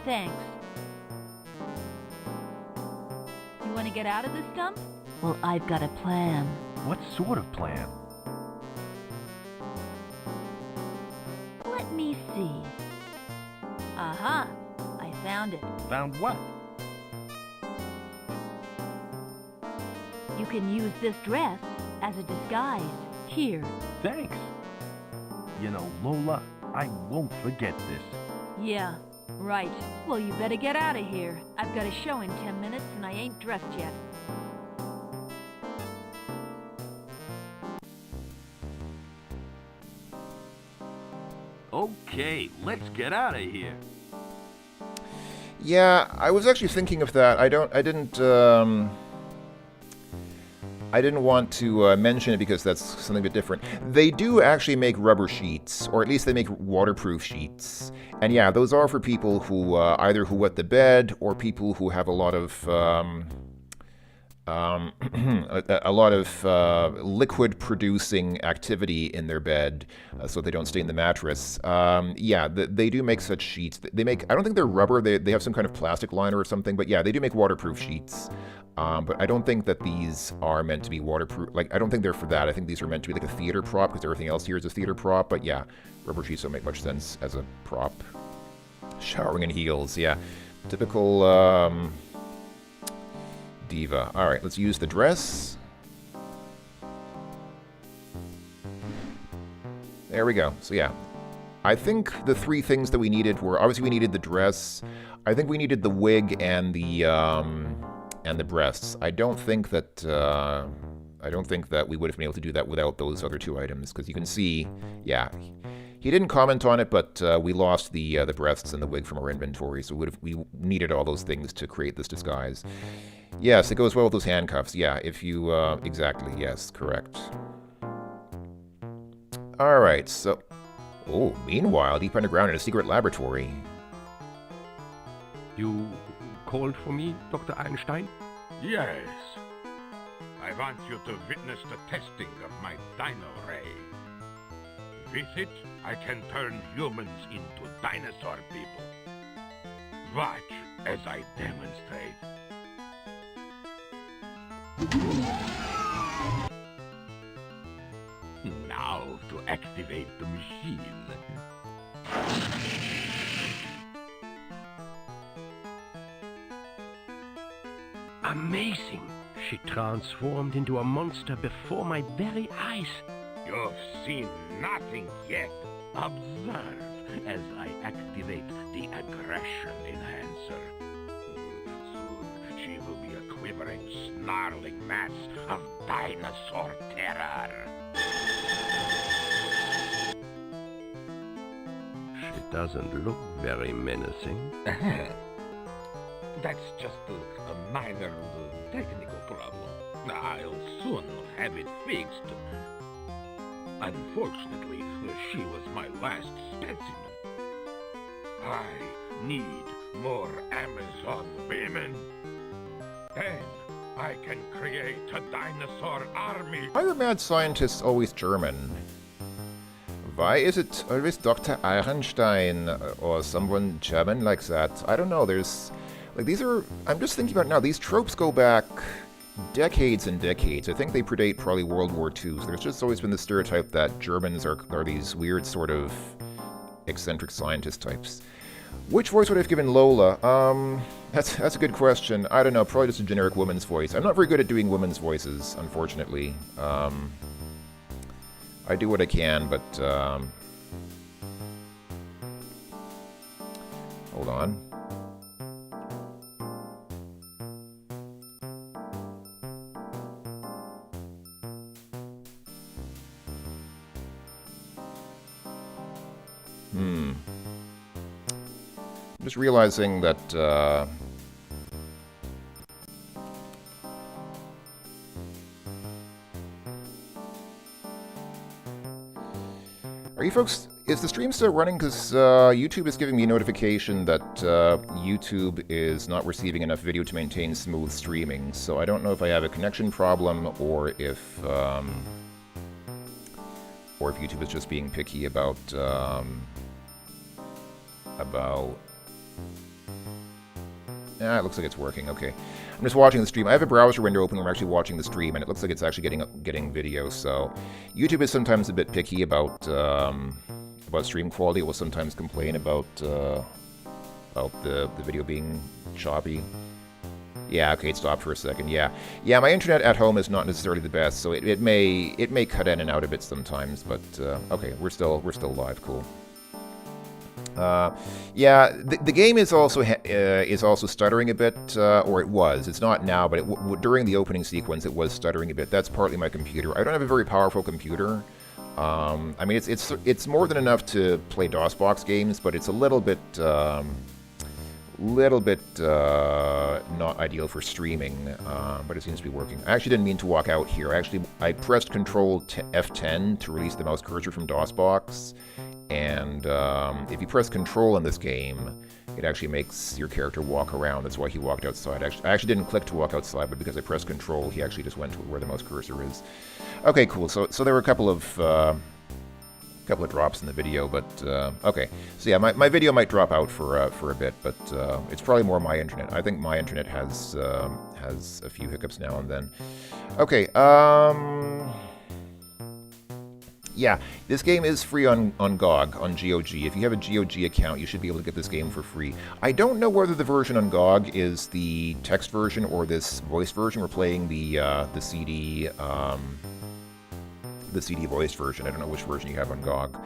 Thanks. You want to get out of this dump? Well, I've got a plan. What sort of plan? Let me see. Aha! I found it. Found what? You can use this dress as a disguise. Here. Thanks. You know, Lola, I won't forget this. Yeah, Right. Well, you better get out of here. I've got a show in 10 minutes and I ain't dressed yet. Okay, let's get out of here. Yeah, I was actually thinking of that. I didn't want to mention it because that's something a bit different. They do actually make rubber sheets, or at least they make waterproof sheets. And yeah, those are for people who either who wet the bed or people who have a lot of liquid producing activity in their bed, so they don't stain the mattress. Yeah, they do make such sheets. They make, I don't think they're rubber, they have some kind of plastic liner or something, but yeah, they do make waterproof sheets. But I don't think that these are meant to be waterproof. Like, I don't think they're for that. I think these are meant to be like a theater prop, because everything else here is a theater prop. But yeah, rubber sheets don't make much sense as a prop. Showering in heels, yeah. Typical, diva. Alright, let's use the dress. There we go. So yeah, I think the three things that we needed were, obviously we needed the dress, I think we needed the wig and the breasts. I don't think that we would have been able to do that without those other two items, because you can see, yeah, he didn't comment on it, but we lost the breasts and the wig from our inventory, so we needed all those things to create this disguise. Yes, it goes well with those handcuffs. Yeah, if you exactly, yes, correct. All right, so, oh, meanwhile, deep underground in a secret laboratory. You called for me, Dr. Einstein? Yes. I want you to witness the testing of my Dino Ray. With it, I can turn humans into dinosaur people. Watch as I demonstrate. Now to activate the machine. Amazing! She transformed into a monster before my very eyes. You've seen nothing yet. Observe as I activate the aggression enhancer. Soon she will be a quivering, snarling mass of dinosaur terror. She doesn't look very menacing. That's just a minor technical problem. I'll soon have it fixed. Unfortunately, she was my last specimen. I need more Amazon women. Then I can create a dinosaur army. Why are mad scientists always German? Why is it always Dr. Einstein or someone German like that? I don't know, there's... Like, these are... I'm just thinking about it now, these tropes go back decades and decades. I think they predate probably World War II. So there's just always been the stereotype that Germans are these weird sort of eccentric scientist types. Which voice would I have given Lola? That's a good question. I don't know, probably just a generic woman's voice. I'm not very good at doing women's voices, unfortunately. I do what I can, but... Hold on. I'm just realizing that, are you folks... Is the stream still running? Because YouTube is giving me a notification that YouTube is not receiving enough video to maintain smooth streaming. So I don't know if I have a connection problem or if YouTube is just being picky about yeah, it looks like it's working. Okay, I'm just watching the stream. I have a browser window open. I'm actually watching the stream, and it looks like it's actually getting video. So YouTube is sometimes a bit picky about stream quality. It will sometimes complain about the video being choppy. Yeah, okay, it stopped for a second. Yeah, my internet at home is not necessarily the best, so it may cut in and out a bit sometimes. But okay, we're still live. Cool. Yeah, the game is also stuttering a bit, or it was. It's not now, but during the opening sequence, it was stuttering a bit. That's partly my computer. I don't have a very powerful computer. I mean, it's more than enough to play DOSBox games, but it's a little bit not ideal for streaming. But it seems to be working. I actually didn't mean to walk out here. I pressed Control F10 to release the mouse cursor from DOSBox. And if you press Control in this game, it actually makes your character walk around. That's why he walked outside. I actually didn't click to walk outside, but because I pressed Control, he actually just went to where the mouse cursor is. Okay, cool. So there were a couple of drops in the video, but okay. So yeah, my video might drop out for a bit, but it's probably more my internet. I think my internet has a few hiccups now and then. Okay. Yeah, this game is free on GOG, on GOG. If you have a GOG account, you should be able to get this game for free. I don't know whether the version on GOG is the text version or this voice version. We're playing the CD voice version. I don't know which version you have on GOG.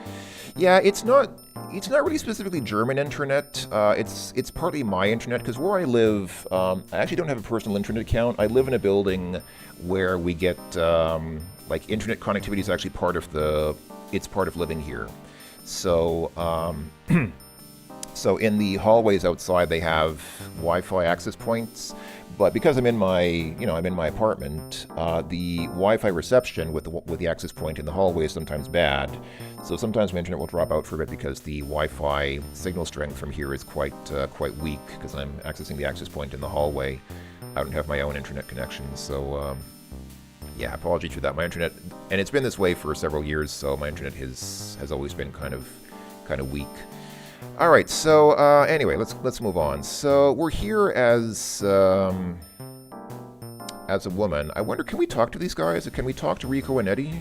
Yeah, it's not really specifically German internet. It's partly my internet, because where I live, I actually don't have a personal internet account. I live in a building where we get like internet connectivity is actually part of living here. So so in the hallways outside they have Wi-Fi access points, but because I'm in my apartment, the Wi-Fi reception with the access point in the hallway is sometimes bad. So sometimes my internet will drop out for a bit because the Wi-Fi signal strength from here is quite weak, because I'm accessing the access point in the hallway. I don't have my own internet connection, so yeah, apologies for that. My internet, and it's been this way for several years, so my internet has always been kind of weak. All right, so anyway, let's move on. So we're here as a woman. I wonder, can we talk to these guys? Can we talk to Rico and Eddie?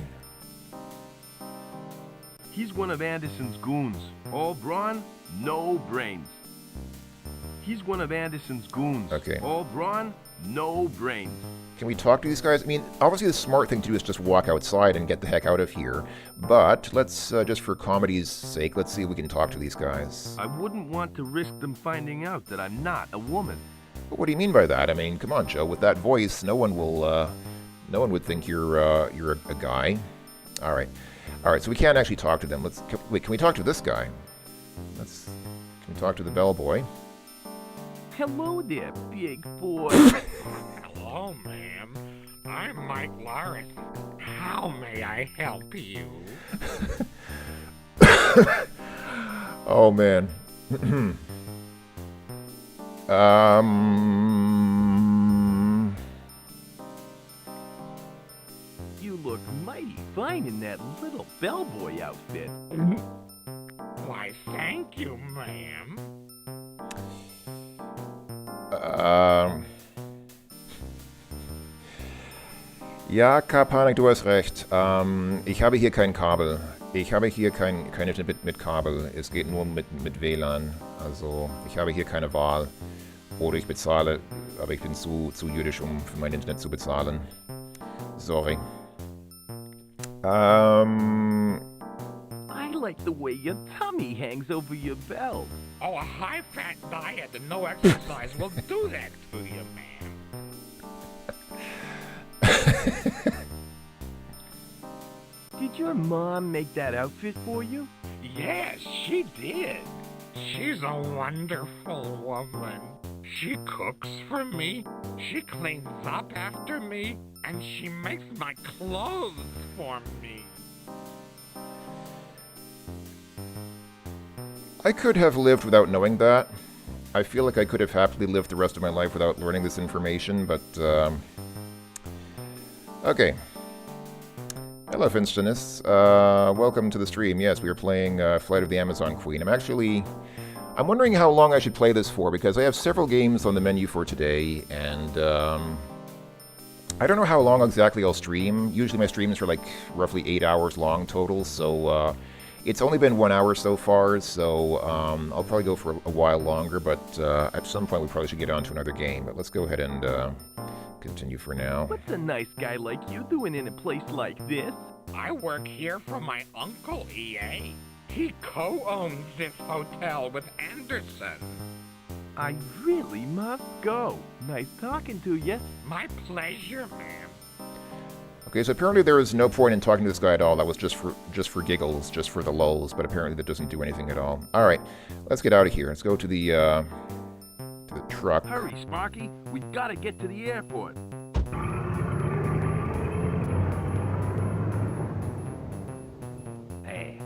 He's one of Anderson's goons. All brawn, no brains. He's one of Anderson's goons. Okay. All brawn, no brains. Can we talk to these guys? I mean, obviously the smart thing to do is just walk outside and get the heck out of here. But let's, just for comedy's sake, let's see if we can talk to these guys. I wouldn't want to risk them finding out that I'm not a woman. But what do you mean by that? I mean, come on, Joe. With that voice, no one would think you're a guy. All right. So we can't actually talk to them. Wait, can we talk to this guy? Can we talk to the bellboy? Hello there, big boy. Hello, ma'am. I'm Mike Lawrence. How may I help you? Oh, man. You look mighty fine in that little bellboy outfit. Why, thank you, ma'am. Ja, Karpanik, du hast recht. Ich habe hier kein Kabel. Ich habe hier kein Internet mit Kabel. Es geht nur mit WLAN. Also, ich habe hier keine Wahl. Oder ich bezahle, aber ich bin zu jüdisch, um für mein Internet zu bezahlen. Sorry. I like the way your tummy hangs over your belt. Oh, a high-fat diet and no exercise will do that to you, ma'am. Did your mom make that outfit for you? Yes, she did. She's a wonderful woman. She cooks for me, she cleans up after me, and she makes my clothes for me. I could have lived without knowing that. I feel like I could have happily lived the rest of my life without learning this information, but, okay. Hello, Finsternis. Welcome to the stream. Yes, we are playing Flight of the Amazon Queen. I'm wondering how long I should play this for, because I have several games on the menu for today, and I don't know how long exactly I'll stream. Usually my streams are like roughly 8 hours long total, so it's only been 1 hour so far, so I'll probably go for a while longer, but at some point we probably should get on to another game. But let's go ahead and continue for now. What's a nice guy like you doing in a place like this? I work here for my uncle, EA. He co-owns this hotel with Anderson. I really must go. Nice talking to you. My pleasure, man. Okay, so apparently there is no point in talking to this guy at all. That was just for giggles, just for the lulz. But apparently that doesn't do anything at all. All right, let's get out of here. Let's go to the truck. Hurry, Sparky. We gotta get to the airport. Hey,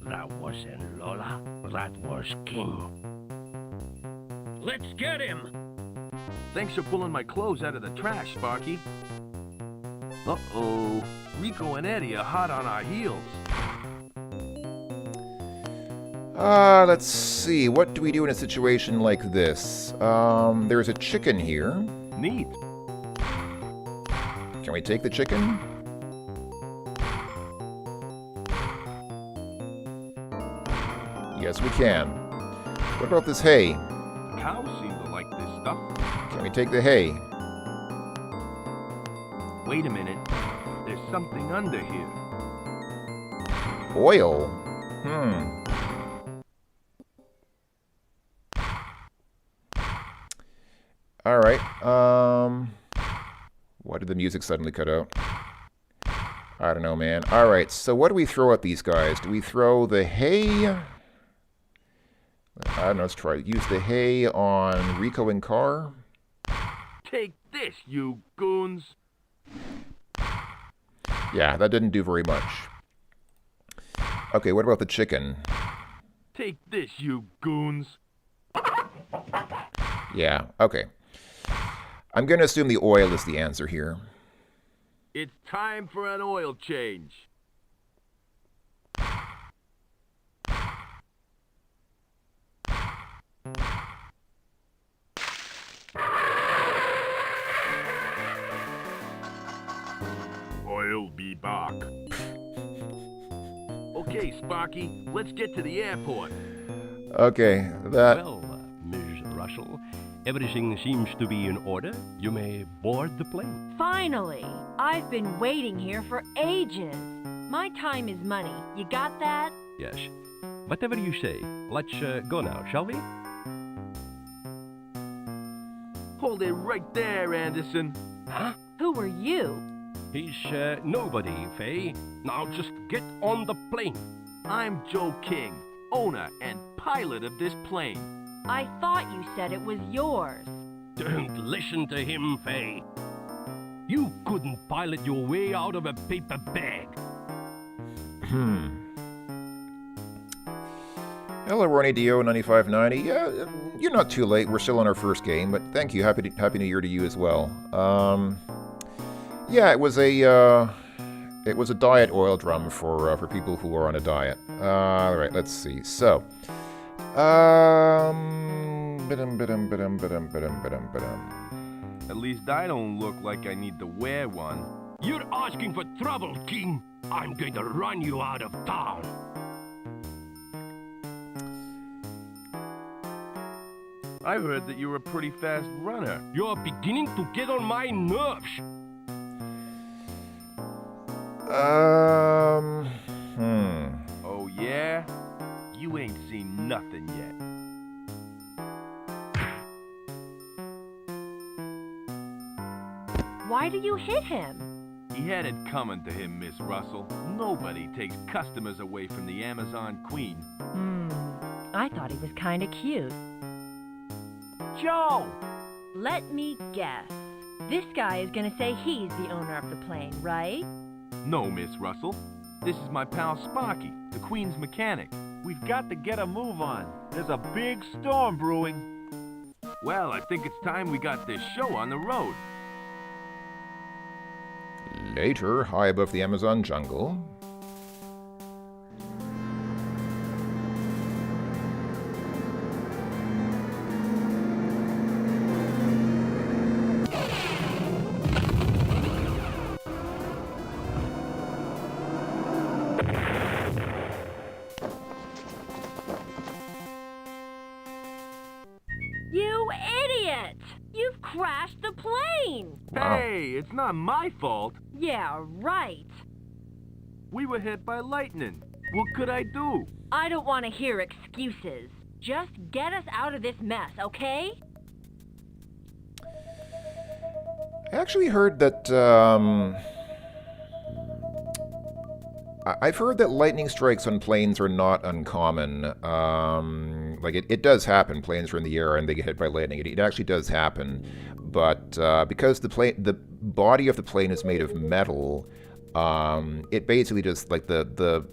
that wasn't Lola. That was King. Let's get him! Thanks for pulling my clothes out of the trash, Sparky. Uh-oh. Rico and Eddie are hot on our heels. Let's see. What do we do in a situation like this? There's a chicken here. Neat. Can we take the chicken? Yes, we can. What about this hay? Cows seem to like this stuff. Can we take the hay? Wait a minute. There's something under here. Oil? Alright, why did the music suddenly cut out? I don't know, man. Alright, so what do we throw at these guys? Do we throw the hay? I don't know, let's try it. Use the hay on Rico and Carr? Take this, you goons. Yeah, that didn't do very much. Okay, what about the chicken? Take this, you goons. Yeah, okay. I'm going to assume the oil is the answer here. It's time for an oil change. Oil be back. Okay, Sparky, let's get to the airport. Okay, that... Well, Ms. Russell, everything seems to be in order. You may board the plane. Finally! I've been waiting here for ages. My time is money. You got that? Yes. Whatever you say. Let's go now, shall we? Hold it right there, Anderson. Huh? Who are you? He's nobody, Faye. Now just get on the plane. I'm Joe King, owner and pilot of this plane. I thought you said it was yours. Don't listen to him, Faye. You couldn't pilot your way out of a paper bag. Hello, Ronnie Dio 9590. Yeah, you're not too late. We're still on our first game, but thank you. Happy New Year to you as well. Yeah, it was a diet oil drum for people who are on a diet. All right, let's see. So, At least I don't look like I need to wear one. You're asking for trouble, King. I'm going to run you out of town. I heard that you were a pretty fast runner. You're beginning to get on my nerves. Oh yeah? You ain't seen nothing yet. Why do you hit him? He had it coming to him, Miss Russell. Nobody takes customers away from the Amazon Queen. I thought he was kinda cute. Joe! Let me guess. This guy is gonna say he's the owner of the plane, right? No, Miss Russell. This is my pal Sparky, the Queen's mechanic. We've got to get a move on. There's a big storm brewing. Well, I think it's time we got this show on the road. later, high above the Amazon jungle. You idiot! You've crashed the plane! Wow. Hey, it's not my fault. Yeah, right. We were hit by lightning. What could I do? I don't want to hear excuses. Just get us out of this mess, okay? I actually heard that, I've heard that lightning strikes on planes are not uncommon. Like, it does happen. Planes are in the air and they get hit by lightning. It actually does happen. But because the body of the plane is made of metal, it basically just, like, the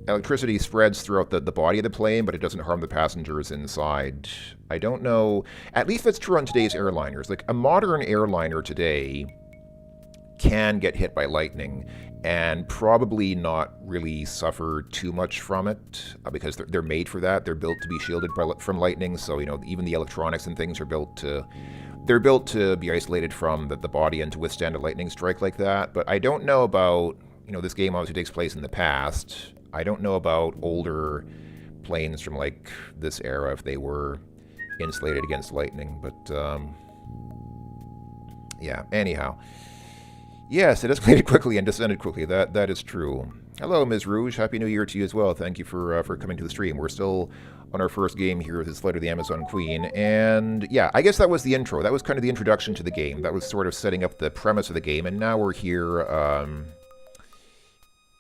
electricity spreads throughout the body of the plane, but it doesn't harm the passengers inside. I don't know. At least that's true on today's airliners. Like, a modern airliner today can get hit by lightning and probably not really suffer too much from it because they're made for that. They're built to be shielded from lightning. So, you know, even the electronics and things are built to be isolated from the body and to withstand a lightning strike like that. But I don't know about, you know, this game obviously takes place in the past. I don't know about older planes from, like, this era, if they were insulated against lightning. But, yeah, anyhow. Yes, it escalated quickly and descended quickly. That is true. Hello, Ms. Rouge. Happy New Year to you as well. Thank you for coming to the stream. We're still on our first game here with Flight of the Amazon Queen. And, yeah, I guess that was the intro. That was kind of the introduction to the game. That was sort of setting up the premise of the game. And now we're here,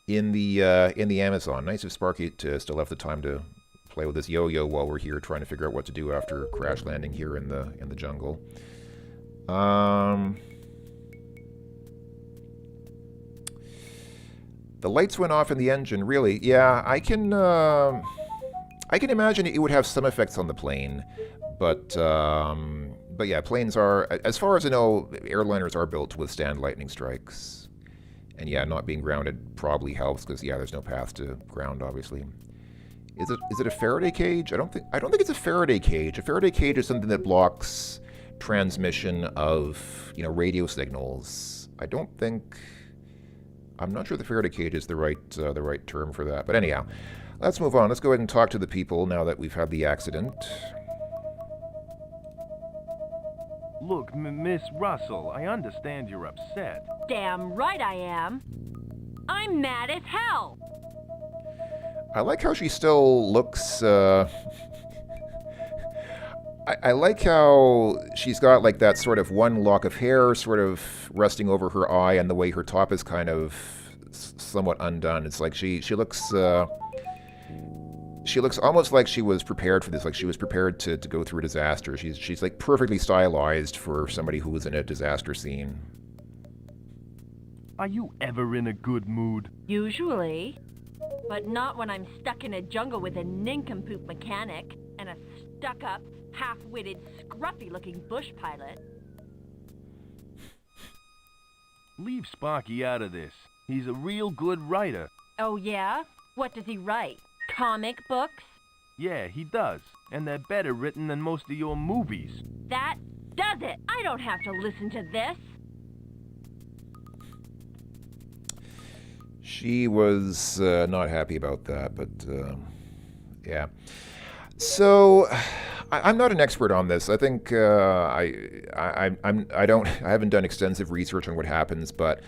in the Amazon. Nice of Sparky to still have the time to play with this yo-yo while we're here trying to figure out what to do after crash landing here in the jungle. The lights went off in the engine. Really? Yeah, I can imagine it would have some effects on the plane, but yeah, planes are, as far as I know, airliners are built to withstand lightning strikes. And yeah, not being grounded probably helps because yeah, there's no path to ground, obviously. Is it a Faraday cage? I don't think it's a Faraday cage. A Faraday cage is something that blocks transmission of, you know, radio signals. I'm not sure the Faraday cage is the right term for that. But anyhow, let's move on. Let's go ahead and talk to the people now that we've had the accident. Look, Miss Russell, I understand you're upset. Damn right I am. I'm mad as hell. I like how she still looks, I like how she's got like that sort of one lock of hair sort of resting over her eye and the way her top is kind of somewhat undone. It's like she looks almost like she was prepared for this, like she was prepared to go through a disaster. She's like perfectly stylized for somebody who was in a disaster scene. Are you ever in a good mood? Usually. But not when I'm stuck in a jungle with a nincompoop mechanic and a stuck-up, half-witted, scruffy-looking bush pilot. Leave Sparky out of this. He's a real good writer. Oh yeah? What does he write? Comic books? Yeah, he does. And they're better written than most of your movies. That does it! I don't have to listen to this! She was not happy about that, but yeah. So I'm not an expert on this. I think I haven't done extensive research on what happens, but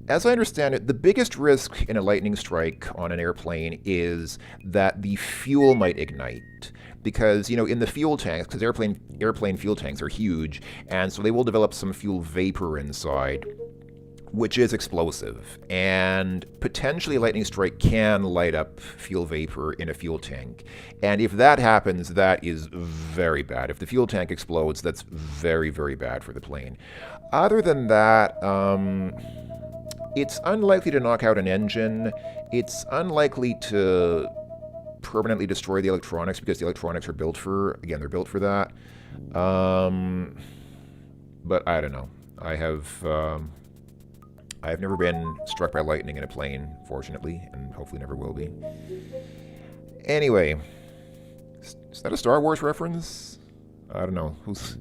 as I understand it, the biggest risk in a lightning strike on an airplane is that the fuel might ignite. Because, you know, in the fuel tanks, because airplane fuel tanks are huge, and so they will develop some fuel vapor inside, which is explosive. And potentially a lightning strike can light up fuel vapor in a fuel tank. And if that happens, that is very bad. If the fuel tank explodes, that's very, very bad for the plane. Other than that, it's unlikely to knock out an engine. It's unlikely to permanently destroy the electronics because the electronics are built for, again, they're built for that. But I don't know. I've never been struck by lightning in a plane, fortunately, and hopefully never will be. Anyway, is that a Star Wars reference? I don't know. Who's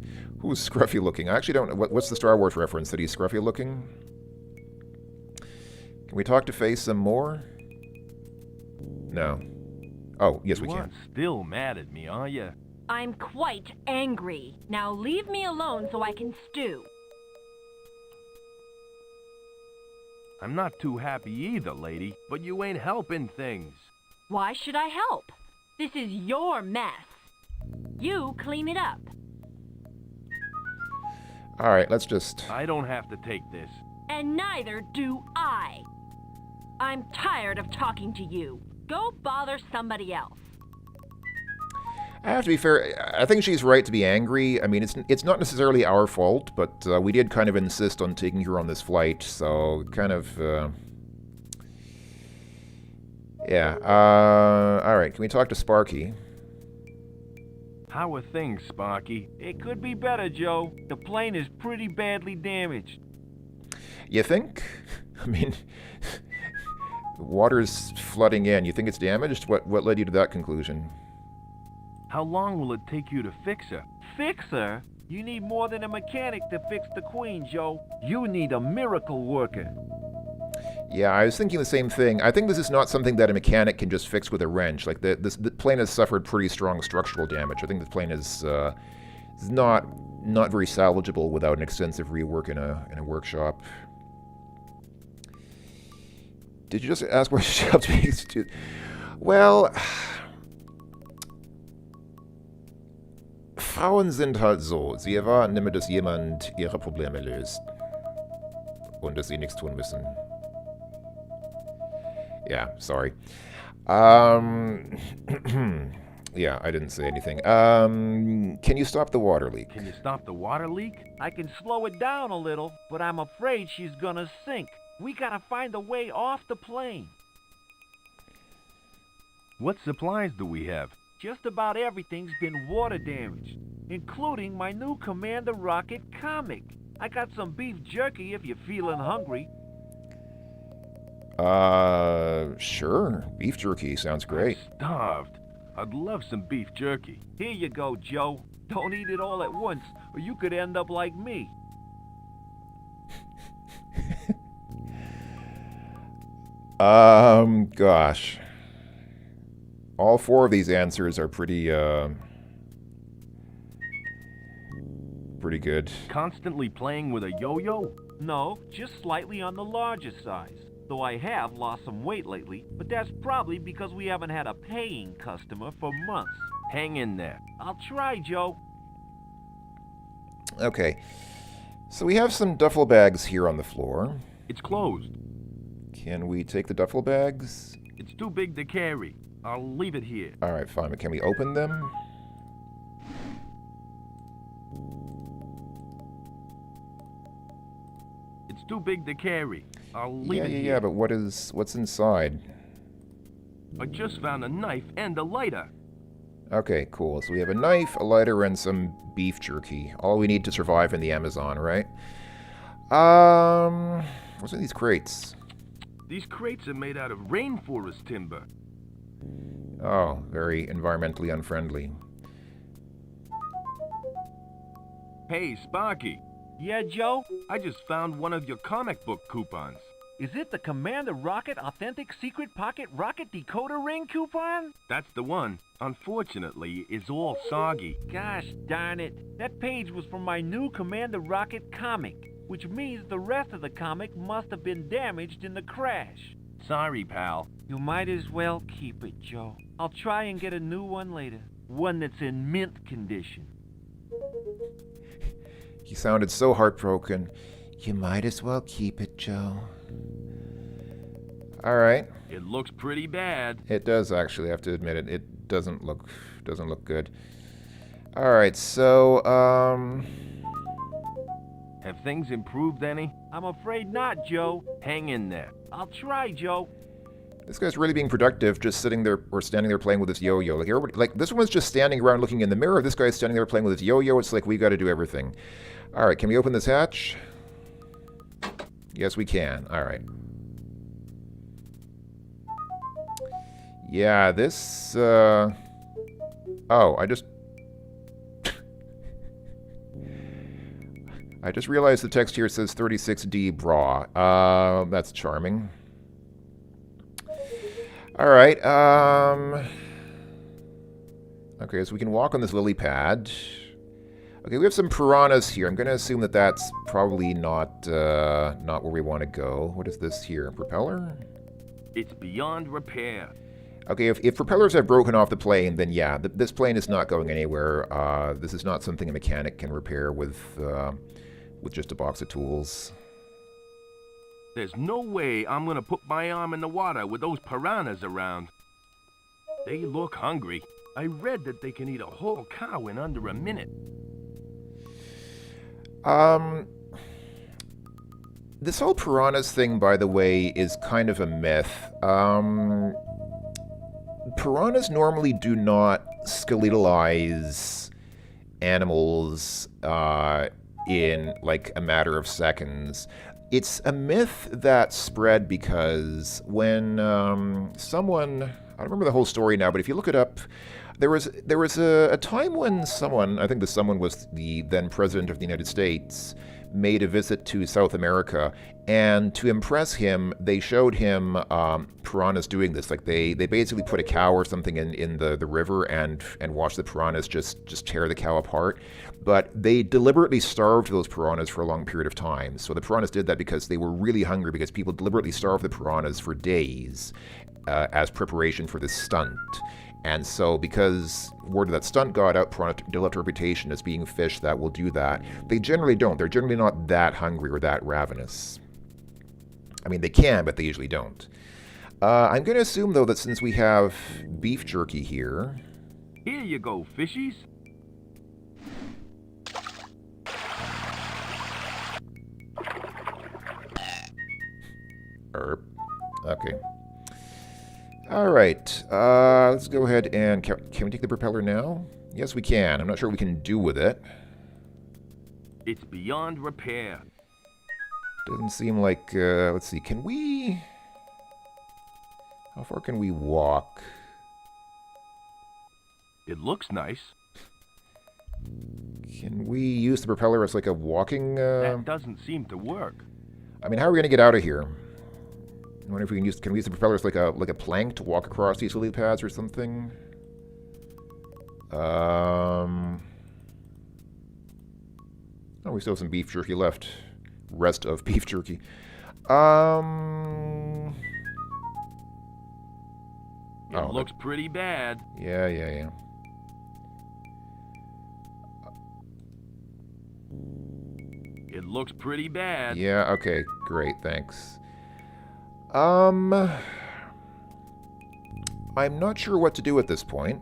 scruffy looking? I actually don't know. What's the Star Wars reference? That he's scruffy looking? Can we talk to Faye some more? No. Oh, yes, we can. You aren't still mad at me, are you? I'm quite angry. Now leave me alone so I can stew. I'm not too happy either, lady, but you ain't helping things. Why should I help? This is your mess. You clean it up. All right, let's just... I don't have to take this. And neither do I. I'm tired of talking to you. Go bother somebody else. I have to be fair, I think she's right to be angry. I mean, it's not necessarily our fault, but we did kind of insist on taking her on this flight, so kind of... yeah, alright, can we talk to Sparky? How are things, Sparky? It could be better, Joe. The plane is pretty badly damaged. You think? I mean, water's flooding in. You think it's damaged? What led you to that conclusion? How long will it take you to fix her? Fix her? You need more than a mechanic to fix the Queen, Joe. You need a miracle worker. Yeah, I was thinking the same thing. I think this is not something that a mechanic can just fix with a wrench. Like, the plane has suffered pretty strong structural damage. I think the plane is not very salvageable without an extensive rework in a workshop. Did you just ask where she helped me? Well... Frauen sind halt so. Sie erwarten immer, dass jemand ihre Probleme löst. Und dass sie nichts tun müssen. Yeah, sorry. Yeah, I didn't say anything. Can you stop the water leak? Can you stop the water leak? I can slow it down a little, but I'm afraid she's gonna sink. We gotta find a way off the plane. What supplies do we have? Just about everything's been water damaged, including my new Commander Rocket comic. I got some beef jerky if you're feeling hungry. Sure. Beef jerky sounds great. I'm starved. I'd love some beef jerky. Here you go, Joe. Don't eat it all at once, or you could end up like me. Gosh. All four of these answers are pretty good. Constantly playing with a yo-yo? No, just slightly on the larger size. Though I have lost some weight lately, but that's probably because we haven't had a paying customer for months. Hang in there. I'll try, Joe. Okay. So we have some duffel bags here on the floor. It's closed. Can we take the duffel bags? It's too big to carry. I'll leave it here. Alright, fine, but can we open them? It's too big to carry. I'll leave it here. Yeah, but what's inside? I just found a knife and a lighter. Okay, cool. So we have a knife, a lighter, and some beef jerky. All we need to survive in the Amazon, right? What's in these crates? These crates are made out of rainforest timber. Oh, very environmentally unfriendly. Hey, Sparky. Yeah, Joe? I just found one of your comic book coupons. Is it the Commander Rocket Authentic Secret Pocket Rocket Decoder Ring coupon? That's the one. Unfortunately, it's all soggy. Gosh darn it. That page was from my new Commander Rocket comic, which means the rest of the comic must have been damaged in the crash. Sorry, pal. You might as well keep it, Joe. I'll try and get a new one later. One that's in mint condition. He sounded so heartbroken. You might as well keep it, Joe. Alright. It looks pretty bad. It does, actually, I have to admit it. It doesn't look good. Alright, so, Have things improved any? I'm afraid not, Joe. Hang in there. I'll try, Joe. This guy's really being productive, just sitting there or standing there playing with his yo-yo. Like, everybody, like this one's just standing around looking in the mirror. This guy's standing there playing with his yo-yo. It's like we got to do everything. All right, can we open this hatch? Yes, we can. All right. Yeah, this. Oh, I just realized the text here says 36D bra. That's charming. Alright, okay, so we can walk on this lily pad. Okay, we have some piranhas here. I'm going to assume that that's probably not where we want to go. What is this here? Propeller? It's beyond repair. Okay, if propellers have broken off the plane, then yeah, this plane is not going anywhere. This is not something a mechanic can repair with just a box of tools. There's no way I'm gonna put my arm in the water with those piranhas around. They look hungry. I read that they can eat a whole cow in under a minute. This whole piranhas thing, by the way, is kind of a myth. Piranhas normally do not skeletalize animals in like a matter of seconds. It's a myth that spread because when someone, I don't remember the whole story now, but if you look it up, there was a time when someone, I think the someone was the then president of the United States, made a visit to South America, and to impress him, they showed him piranhas doing this. Like they basically put a cow or something in the river and watched the piranhas just tear the cow apart. But they deliberately starved those piranhas for a long period of time. So the piranhas did that because they were really hungry, because people deliberately starved the piranhas for days as preparation for this stunt. And so because word of that stunt got out, piranha developed a reputation as being fish that will do that. They generally don't. They're generally not that hungry or that ravenous. I mean, they can, but they usually don't. I'm going to assume, though, that since we have beef jerky here... Here you go, fishies. Okay. All right, let's go ahead and... Can we take the propeller now? Yes, we can. I'm not sure what we can do with it. It's beyond repair. Doesn't seem like... let's see, can we... How far can we walk? It looks nice. Can we use the propeller as like a walking... That doesn't seem to work. I mean, how are we going to get out of here? I wonder if we can use... Can we use the propeller as like a plank to walk across these lily pads or something? Oh, we still have some beef jerky left. Rest of beef jerky. It looks pretty bad. Yeah. It looks pretty bad. Yeah, okay, great, thanks. I'm not sure what to do at this point.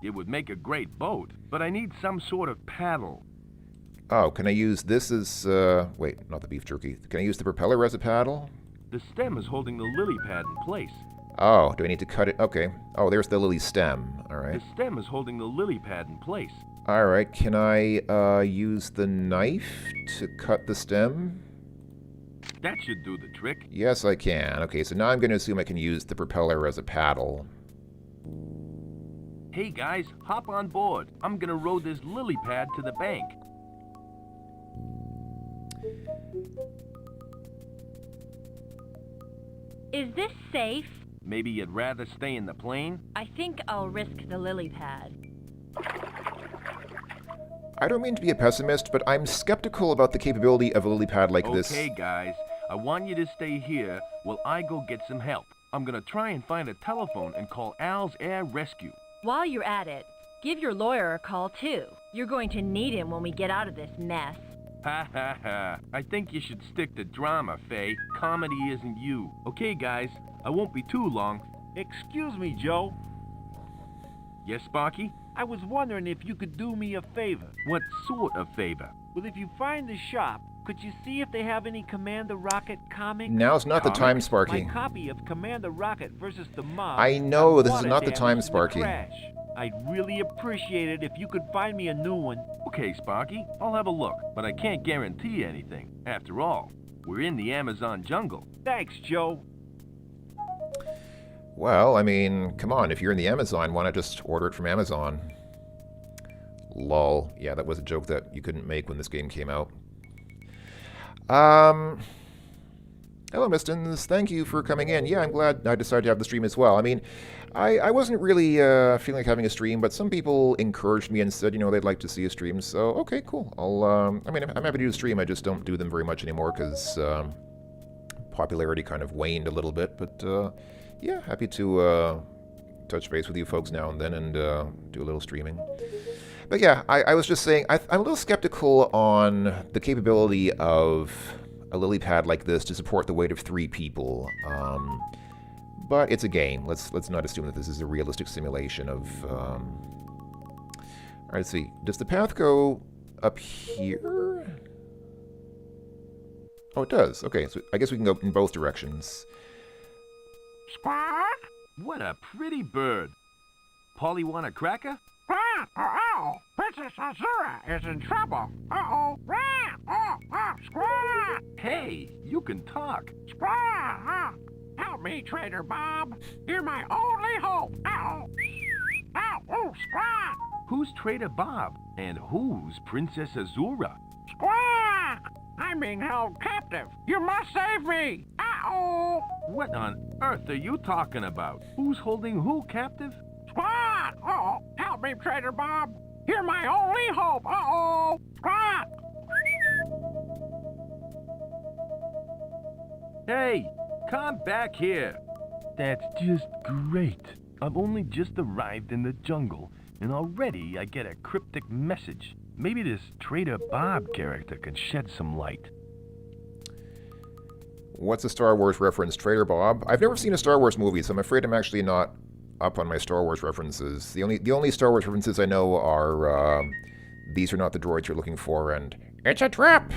It would make a great boat, but I need some sort of paddle. Oh, can I use this as, wait, not the beef jerky. Can I use the propeller as a paddle? The stem is holding the lily pad in place. Oh, do I need to cut it? Okay. Oh, there's the lily stem. All right. The stem is holding the lily pad in place. All right, can I use the knife to cut the stem? That should do the trick. Yes, I can. Okay, so now I'm going to assume I can use the propeller as a paddle. Hey guys, hop on board. I'm gonna row this lily pad to the bank. Is this safe? Maybe you'd rather stay in the plane? I think I'll risk the lily pad. I don't mean to be a pessimist, but I'm skeptical about the capability of a lily pad like this. Okay, guys. I want you to stay here while I go get some help. I'm gonna try and find a telephone and call Al's Air Rescue. While you're at it, give your lawyer a call, too. You're going to need him when we get out of this mess. Ha ha ha. I think you should stick to drama, Faye. Comedy isn't you. Okay, guys. I won't be too long. Excuse me, Joe. Yes, Sparky? I was wondering if you could do me a favor. What sort of favor? Well, if you find the shop, could you see if they have any Commander Rocket comics? Now's not the time, Sparky. My copy of Commander Rocket versus the Mob. I know, this is water not the damage time, in the Sparky. crash. I'd really appreciate it if you could find me a new one. Okay, Sparky. I'll have a look, but I can't guarantee anything. After all, we're in the Amazon jungle. Thanks, Joe. Well, I mean, come on, if you're in the Amazon, why not just order it from Amazon? Lol. Yeah, that was a joke that you couldn't make when this game came out. Hello, Mistons. Thank you for coming in. Yeah, I'm glad I decided to have the stream as well. I mean, I wasn't really feeling like having a stream, but some people encouraged me and said, they'd like to see a stream. So, okay, cool. I mean, I'm happy to do a stream. I just don't do them very much anymore because popularity kind of waned a little bit. But, yeah, happy to touch base with you folks now and then and do a little streaming. But yeah, I was just saying, I'm a little skeptical on the capability of a lily pad like this to support the weight of 3 people. But it's a game. Let's not assume that this is a realistic simulation of... Alright, let's see. Does the path go up here? Oh, it does. Okay, so I guess we can go in both directions. Squawk! What a pretty bird. Polly want a cracker? Squawk! Uh-oh! Princess Azura is in trouble! Uh-oh! Squawk! Hey, you can talk. Squawk! Help me, Trader Bob! You're my only hope! Uh-oh! Ow! Oh, Squawk! Who's Trader Bob? And who's Princess Azura? Squawk! I'm being held captive! You must save me! Uh-oh! What on earth are you talking about? Who's holding who captive? Squawk! Uh-oh! Help me, Trader Bob! You're my only hope! Uh-oh! Squawk! Hey, come back here. That's just great. I've only just arrived in the jungle, and already I get a cryptic message. Maybe this Trader Bob character can shed some light. What's a Star Wars reference? Trader Bob? I've never seen a Star Wars movie, so I'm afraid I'm actually not up on my Star Wars references. The only Star Wars references I know are these are not the droids you're looking for, and it's a trap.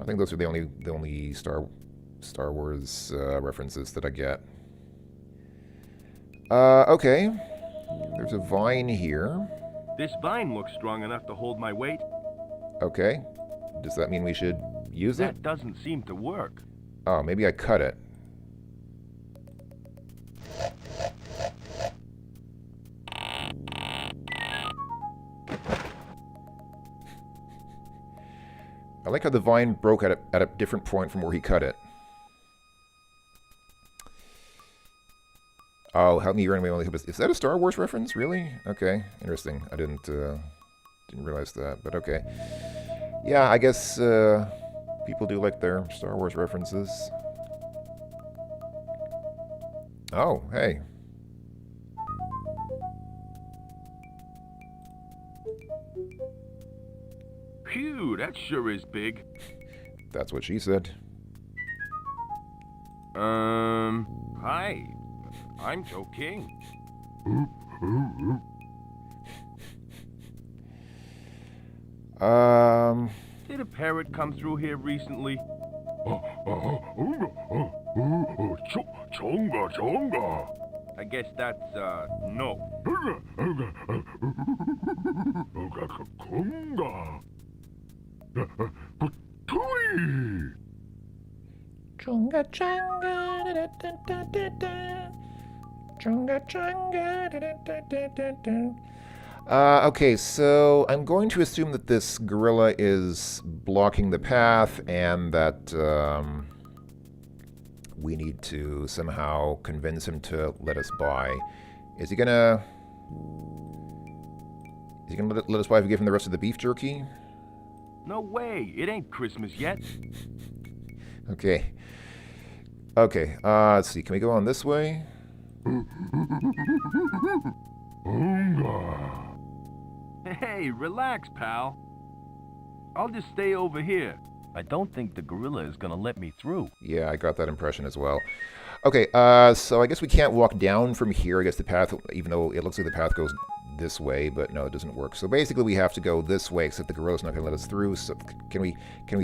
I think those are the only Star Wars references that I get. Okay. There's a vine here. This vine looks strong enough to hold my weight. Okay. Does that mean we should use it? That doesn't seem to work. Oh, maybe I cut it. I like how the vine broke at a different point from where he cut it. Oh, help me, you're only hope. Is that a Star Wars reference? Really? Okay, interesting. I didn't realize that, but okay. Yeah, I guess people do like their Star Wars references. Oh, hey. Phew, that sure is big. That's what she said. Hi. I'm Joe King. Did a parrot come through here recently? Chonga. I guess that's, no. Chunga chunga da da da da da da. Chunga chunga da da da da da da. Okay, so I'm going to assume that this gorilla is blocking the path and that we need to somehow convince him to let us by. Is he gonna let us by if we give him the rest of the beef jerky? No way, it ain't Christmas yet. Okay. Okay, let's see, can we go on this way? Hey, relax, pal. I'll just stay over here. I don't think the gorilla is gonna let me through. Yeah, I got that impression as well. Okay, so I guess we can't walk down from here. I guess the path, even though it looks like the path goes this way, but no, it doesn't work. So basically we have to go this way, except the gorilla's not gonna let us through. So can we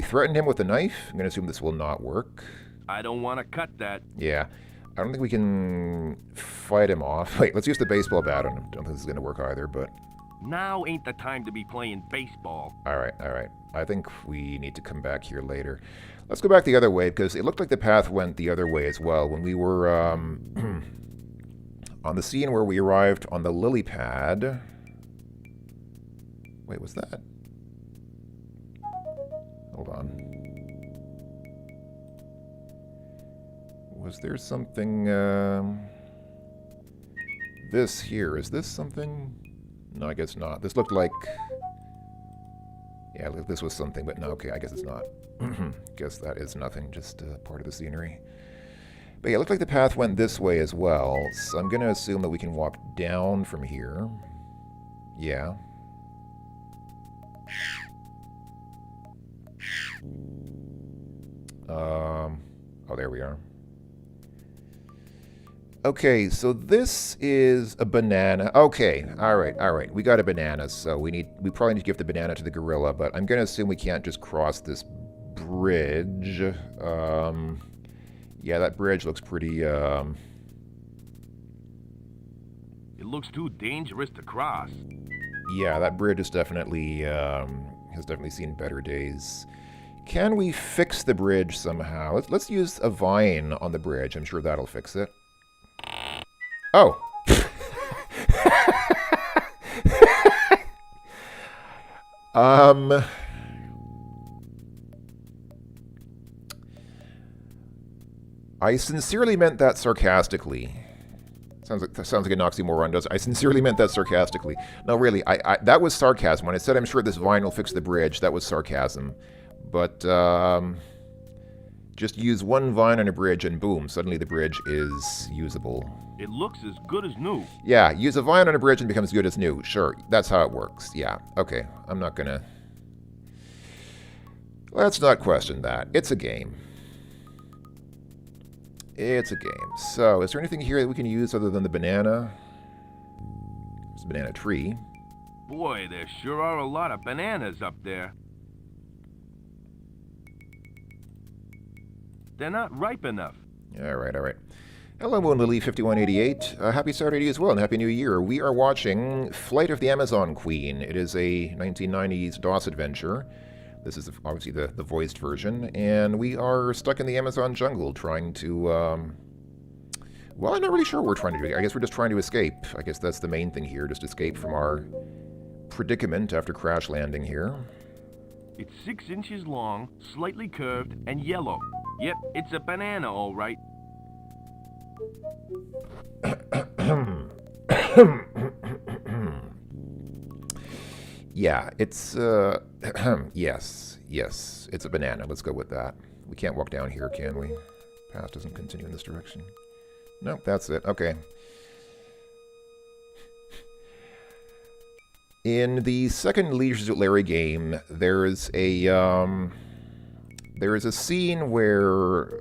threaten him with a knife? I'm gonna assume this will not work. I don't want to cut that. Yeah. I don't think we can fight him off. Wait, let's use the baseball bat on him. Don't think this is gonna work either, but... Now ain't the time to be playing baseball. Alright. I think we need to come back here later. Let's go back the other way, because it looked like the path went the other way as well. When we were, on the scene where we arrived on the lily pad... Wait, what's that? Hold on. Was there something, this here, is this something? No, I guess not. This looked like... Yeah, this was something, but no, okay, I guess it's not. Guess that is nothing, just part of the scenery. But yeah, it looked like the path went this way as well, so I'm gonna assume that we can walk down from here. Yeah. Oh, there we are. Okay, so this is a banana. Okay, all right. We got a banana, so we probably need to give the banana to the gorilla, but I'm gonna assume we can't just cross this bridge. Yeah, that bridge looks pretty, It looks too dangerous to cross. Yeah, that bridge is definitely, has definitely seen better days. Can we fix the bridge somehow? Let's use a vine on the bridge. I'm sure that'll fix it. Oh. I sincerely meant that sarcastically. Sounds like an oxymoron, does it? I sincerely meant that sarcastically. No, really, that was sarcasm. When I said I'm sure this vine will fix the bridge, that was sarcasm. But, just use one vine on a bridge and boom, suddenly the bridge is usable. It looks as good as new. Yeah, use a vine on a bridge and it becomes good as new. Sure, that's how it works. Yeah, okay. I'm not gonna... Let's not question that. It's a game. It's a game. So, is there anything here that we can use other than the banana? There's a banana tree. Boy, there sure are a lot of bananas up there. They're not ripe enough. All right. Hello, Moonlily5188. Happy Saturday as well, and Happy New Year. We are watching Flight of the Amazon Queen. It is a 1990s DOS adventure. This is obviously the voiced version, and we are stuck in the Amazon jungle trying to, well, I'm not really sure what we're trying to do. I guess we're just trying to escape. I guess that's the main thing here, just escape from our predicament after crash landing here. It's 6 inches long, slightly curved, and yellow. Yep, it's a banana, all right. Yeah, it's, yes, it's a banana. Let's go with that. We can't walk down here, can we? Path doesn't continue in this direction. Nope, that's it. Okay. In the second Leisure Suit Larry game, there is a scene where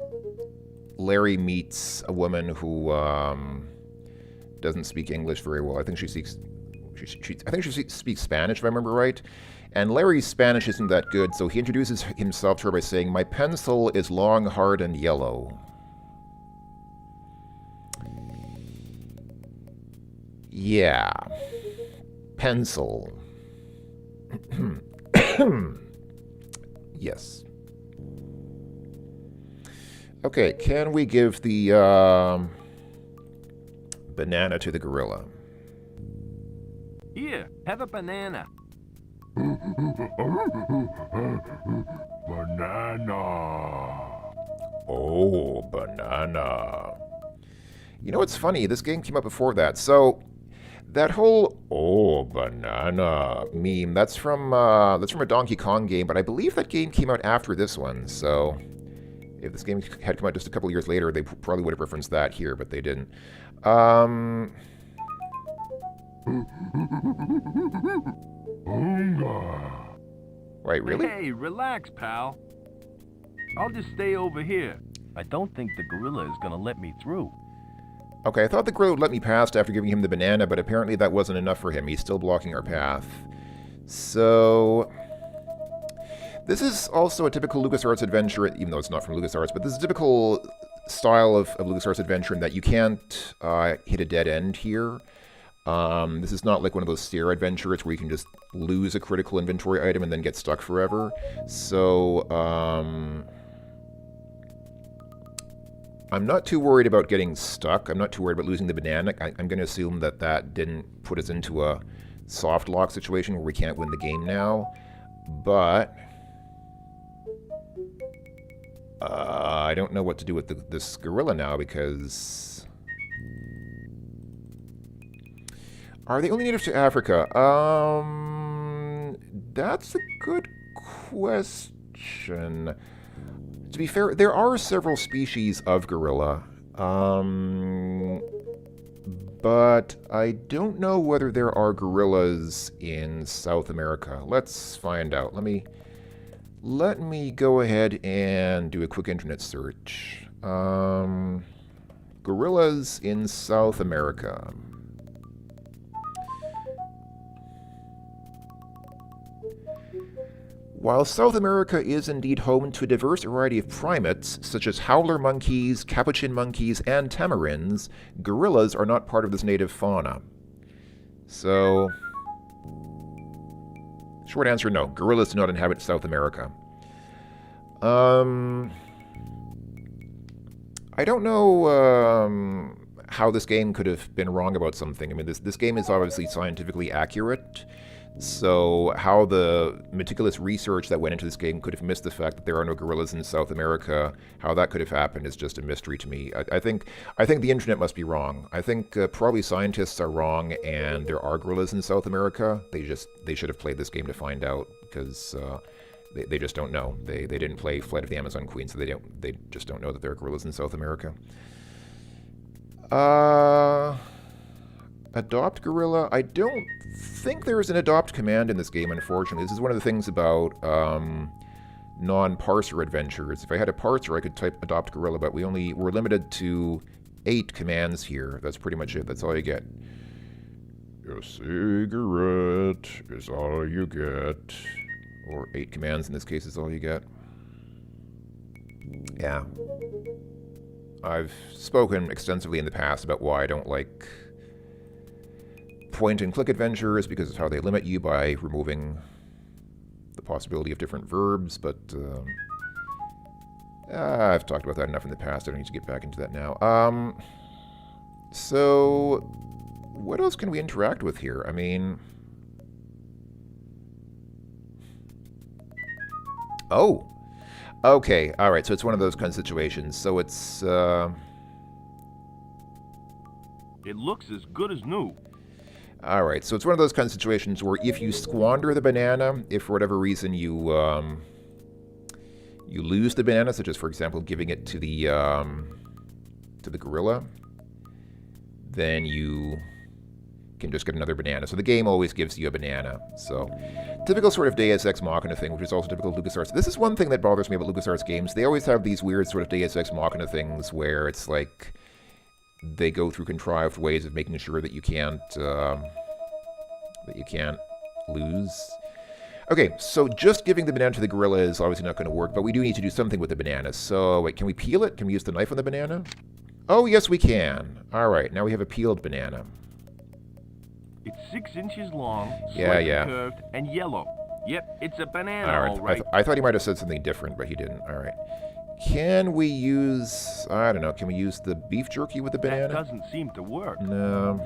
Larry meets a woman who doesn't speak English very well. I think she speaks Spanish, if I remember right. And Larry's Spanish isn't that good, so he introduces himself to her by saying, "My pencil is long, hard, and yellow." Yeah. Pencil. Yes. Okay, can we give the banana to the gorilla? Here, have a banana. Banana. Oh, banana. You know what's funny? This game came out before that. So, that whole "oh, banana" meme, that's from a Donkey Kong game, but I believe that game came out after this one. So, if this game had come out just a couple years later, they probably would have referenced that here, but they didn't. Wait, really? Hey, relax, pal. I'll just stay over here. I don't think the gorilla is gonna let me through. Okay, I thought the gorilla would let me past after giving him the banana, but apparently that wasn't enough for him. He's still blocking our path. So... this is also a typical LucasArts adventure, even though it's not from LucasArts, but this is a typical style of LucasArts adventure in that you can't hit a dead end here. This is not like one of those stair adventures where you can just lose a critical inventory item and then get stuck forever. So, I'm not too worried about getting stuck. I'm not too worried about losing the banana. I'm going to assume that that didn't put us into a soft lock situation where we can't win the game now. But... I don't know what to do with this gorilla now because... Are they only native to Africa? That's a good question. To be fair, there are several species of gorilla. But I don't know whether there are gorillas in South America. Let's find out. Let me go ahead and do a quick internet search. Gorillas in South America. While South America is indeed home to a diverse variety of primates, such as howler monkeys, capuchin monkeys, and tamarins, gorillas are not part of this native fauna. So, short answer, no. Gorillas do not inhabit South America. I don't know how this game could have been wrong about something. I mean, this game is obviously scientifically accurate. So how the meticulous research that went into this game could have missed the fact that there are no gorillas in South America, how that could have happened is just a mystery to me. I think the internet must be wrong. I think probably scientists are wrong, and there are gorillas in South America. They should have played this game to find out, because they just don't know. They didn't play Flight of the Amazon Queen, so they just don't know that there are gorillas in South America. Adopt gorilla? I don't think there is an adopt command in this game, unfortunately. This is one of the things about non-parser adventures. If I had a parser, I could type adopt gorilla, but we're limited to 8 commands here. That's pretty much it. That's all you get. A cigarette is all you get. Or 8 commands in this case is all you get. Yeah. I've spoken extensively in the past about why I don't like point-and-click adventures, because of how they limit you by removing the possibility of different verbs, but I've talked about that enough in the past. I don't need to get back into that now. So, what else can we interact with here? I mean... Oh! Okay, alright, so it's one of those kind of situations. So it's, It looks as good as new. Alright, so it's one of those kind of situations where if you squander the banana, if for whatever reason you lose the banana, such as, for example, giving it to the gorilla, then you can just get another banana. So the game always gives you a banana. So, typical sort of Deus Ex Machina thing, which is also typical of LucasArts. This is one thing that bothers me about LucasArts games. They always have these weird sort of Deus Ex Machina things where it's like they go through contrived ways of making sure that you can't lose. Okay, so just giving the banana to the gorilla is obviously not going to work, but we do need to do something with the banana. So, wait, can we peel it? Can we use the knife on the banana? Oh, yes, we can. All right, now we have a peeled banana. It's 6 inches long, Yeah, slightly yeah. curved, and yellow. Yep, it's a banana, All right, I thought he might have said something different, but he didn't. All right. Can we use... I don't know. Can we use the beef jerky with the banana? That doesn't seem to work. No.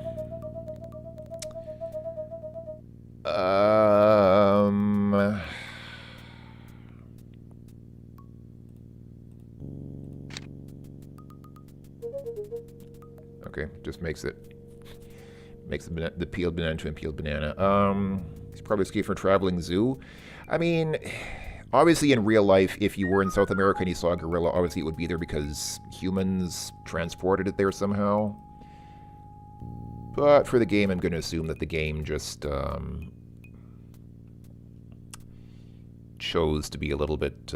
Okay, just makes the peeled banana into a peeled banana. He's probably escaped from a traveling zoo. I mean, obviously in real life, if you were in South America and you saw a gorilla, obviously it would be there because humans transported it there somehow. But for the game, I'm going to assume that the game just chose to be a little bit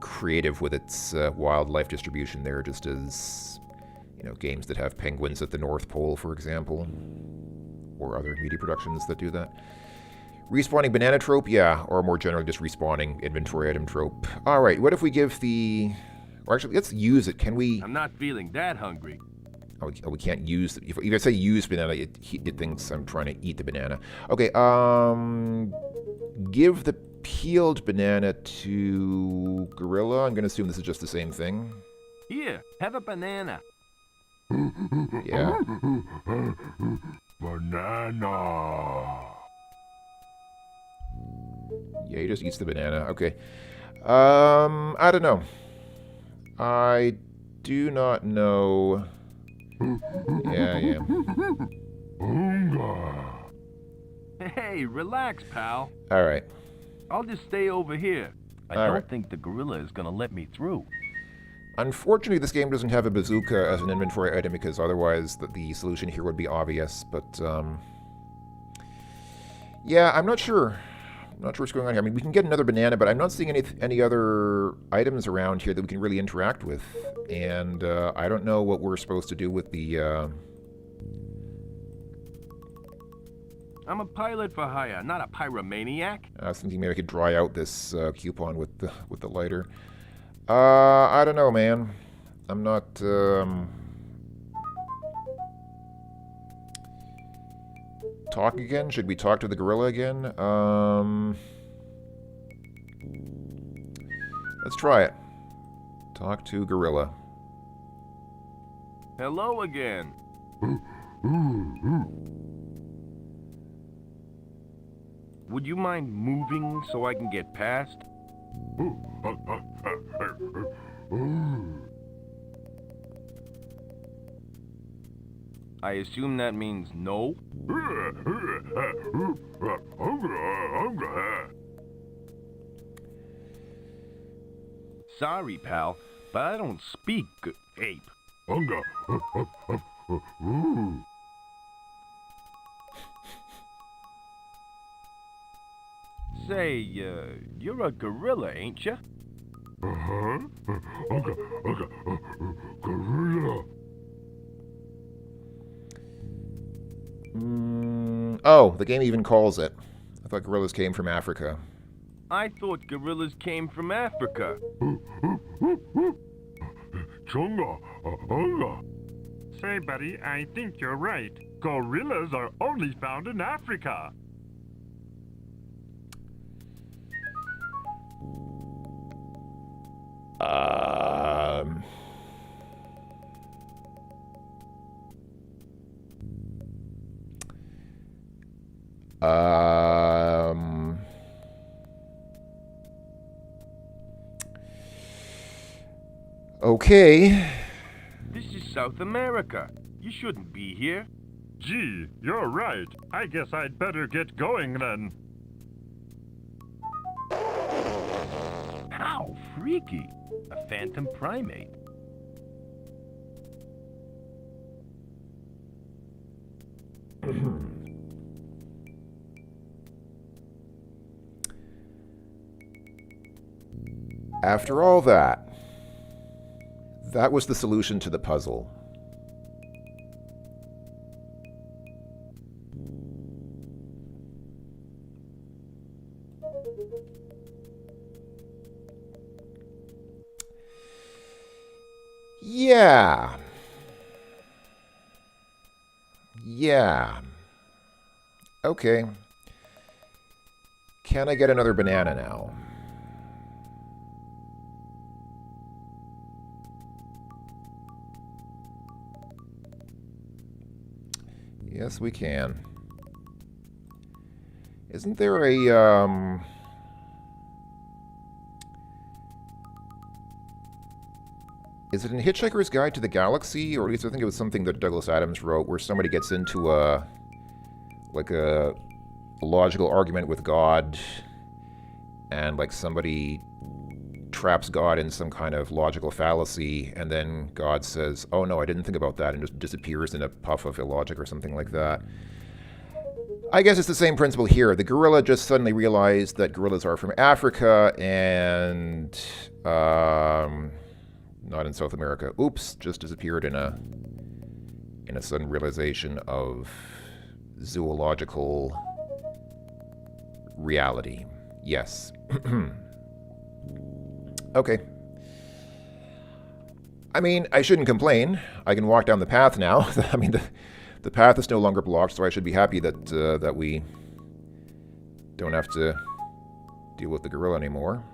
creative with its wildlife distribution there, just as, you know, games that have penguins at the North Pole, for example, or other media productions that do that. Respawning banana trope, yeah, or more generally just respawning inventory item trope. All right, what if we give the... Or actually, let's use it. Can we... I'm not feeling that hungry. Oh, we can't use... If I say use banana, it thinks I'm trying to eat the banana. Okay, give the peeled banana to gorilla. I'm going to assume this is just the same thing. Here, have a banana. Yeah. Banana. Yeah, he just eats the banana. Okay. I don't know. I do not know. Yeah. Hey, relax, pal. All right. I'll just stay over here. I All don't right. think the gorilla is gonna let me through. Unfortunately, this game doesn't have a bazooka as an inventory item because otherwise the solution here would be obvious. But, yeah, I'm not sure. I'm not sure what's going on here. I mean, we can get another banana, but I'm not seeing any other items around here that we can really interact with. And I don't know what we're supposed to do with the... I'm a pilot for hire, not a pyromaniac. I was thinking maybe I could dry out this coupon with the lighter. I don't know, man. I'm not. Talk again? Should we talk to the gorilla again? Let's try it. Talk to gorilla. Hello again. Would you mind moving so I can get past? I assume that means no? Sorry, pal, but I don't speak ape. Say, you're a gorilla, ain't ya? Oh, the game even calls it. I thought gorillas came from Africa. I thought gorillas came from Africa. Say, buddy, I think you're right. Gorillas are only found in Africa. Um... Okay. This is South America. You shouldn't be here. Gee, you're right. I guess I'd better get going then. How freaky. A phantom primate. After all that was the solution to the puzzle. Yeah. Yeah. Okay. Can I get another banana now? Yes, we can. Isn't there a, Is it in Hitchhiker's Guide to the Galaxy? Or at least I think it was something that Douglas Adams wrote where somebody gets into a logical argument with God and like somebody traps God in some kind of logical fallacy and then God says, oh no, I didn't think about that, and just disappears in a puff of illogic or something like that. I guess it's the same principle here. The gorilla just suddenly realized that gorillas are from Africa and not in South America. Oops, just disappeared in a sudden realization of zoological reality. Yes. Okay. I mean, I shouldn't complain. I can walk down the path now. I mean, the path is no longer blocked, so I should be happy that that we don't have to deal with the gorilla anymore.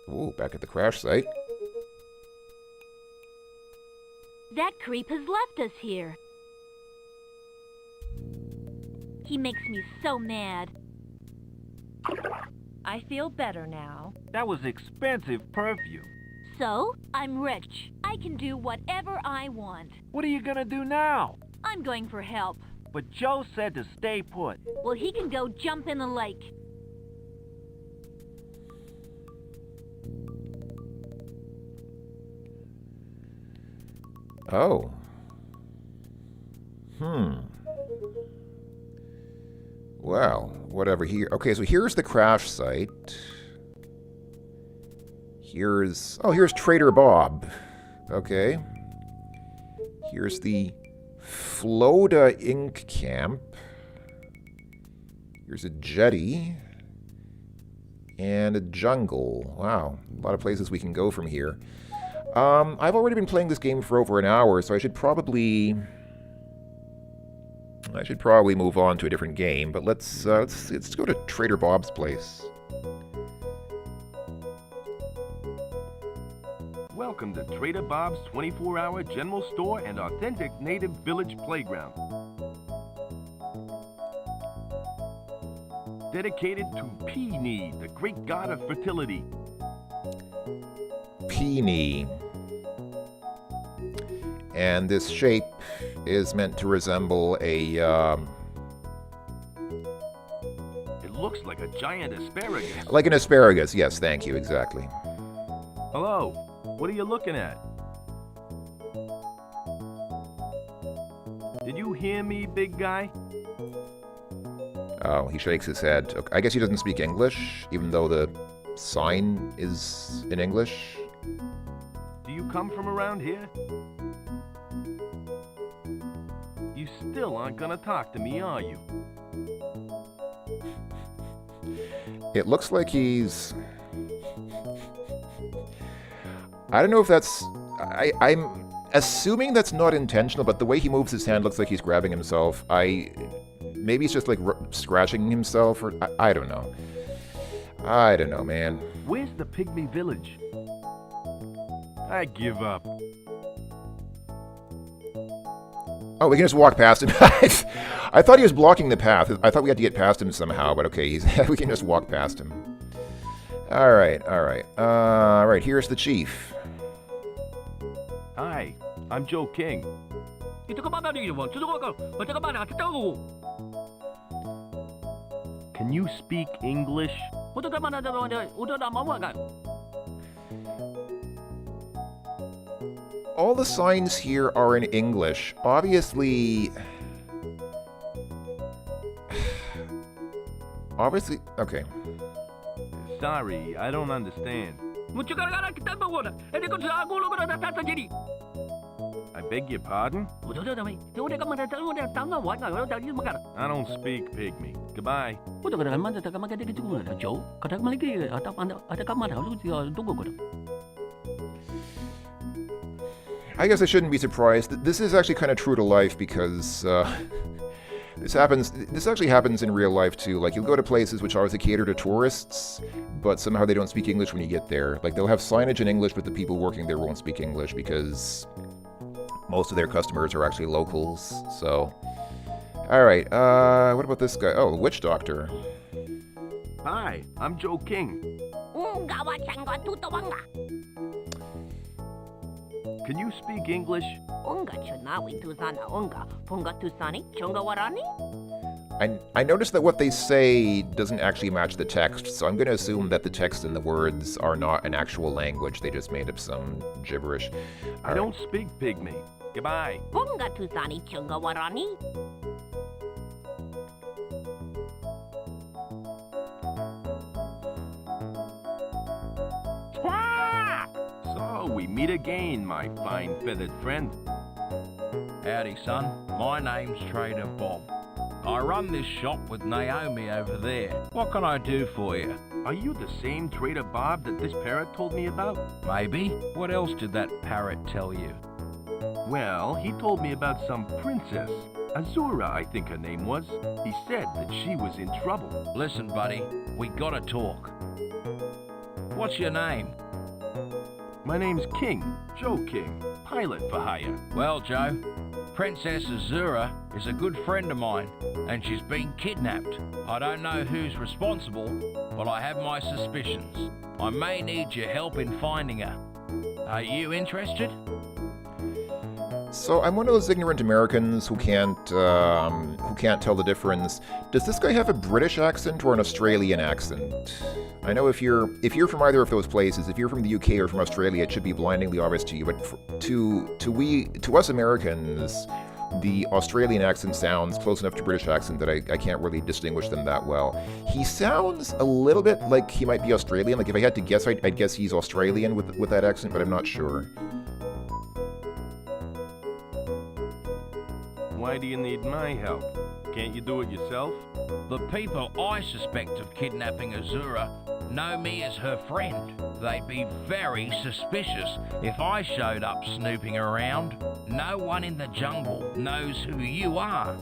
Ooh, back at the crash site. That creep has left us here. He makes me so mad. I feel better now. That was expensive perfume. So, I'm rich. I can do whatever I want. What are you gonna do now? I'm going for help. But Joe said to stay put. Well, he can go jump in the lake. Oh. Well, whatever. Here. Okay, so here's the crash site. Here's Trader Bob. Okay. Here's the Floda Ink Camp. Here's a jetty. And a jungle. Wow, a lot of places we can go from here. I've already been playing this game for over an hour, so I should probably move on to a different game. But let's go to Trader Bob's place. Welcome to Trader Bob's 24-hour general store and authentic native village playground. Dedicated to Peony, the great god of fertility. Peony. And this shape is meant to resemble a, It looks like a giant asparagus. like an asparagus. Yes, thank you, exactly. Hello, what are you looking at? Did you hear me, big guy? Oh, he shakes his head. Okay, I guess he doesn't speak English, even though the sign is in English. Do you come from around here? You still aren't gonna talk to me, are you? It looks like he's... I don't know if that's... I'm assuming that's not intentional, but the way he moves his hand looks like he's grabbing himself. Maybe he's just like scratching himself, or I don't know. I don't know, man. Where's the pygmy village? I give up. Oh, we can just walk past him. I thought he was blocking the path. I thought we had to get past him somehow, but okay, we can just walk past him. Alright. Alright, here's the chief. Hi, I'm Joe King. Can you speak English? All the signs here are in English. Obviously, okay. Sorry, I don't understand. I beg your pardon? I don't speak pygmy. Goodbye. I guess I shouldn't be surprised. This is actually kind of true to life because this actually happens in real life too. Like, you'll go to places which obviously cater to tourists, but somehow they don't speak English when you get there. Like, they'll have signage in English, but the people working there won't speak English because most of their customers are actually locals. So, alright, what about this guy? Oh, the witch doctor. Hi, I'm Joe King. Can you speak English? I noticed that what they say doesn't actually match the text, so I'm going to assume that the text and the words are not an actual language. They just made up some gibberish. I don't speak pygmy. Goodbye. So we meet again, my fine feathered friend. Howdy, son. My name's Trader Bob. I run this shop with Naomi over there. What can I do for you? Are you the same Trader Bob that this parrot told me about? Maybe. What else did that parrot tell you? Well, he told me about some princess. Azura, I think her name was. He said that she was in trouble. Listen, buddy, we gotta talk. What's your name? My name's King, Joe King, pilot for hire. Well, Joe, Princess Azura is a good friend of mine, and she's been kidnapped. I don't know who's responsible, but I have my suspicions. I may need your help in finding her. Are you interested? So I'm one of those ignorant Americans who can't tell the difference. Does this guy have a British accent or an Australian accent? I know if you're from either of those places, if you're from the UK or from Australia, it should be blindingly obvious to you. But to us Americans, the Australian accent sounds close enough to British accent that I can't really distinguish them that well. He sounds a little bit like he might be Australian. Like if I had to guess, I'd guess he's Australian with that accent, but I'm not sure. Why do you need my help? Can't you do it yourself? The people I suspect of kidnapping Azura know me as her friend. They'd be very suspicious if I showed up snooping around. No one in the jungle knows who you are.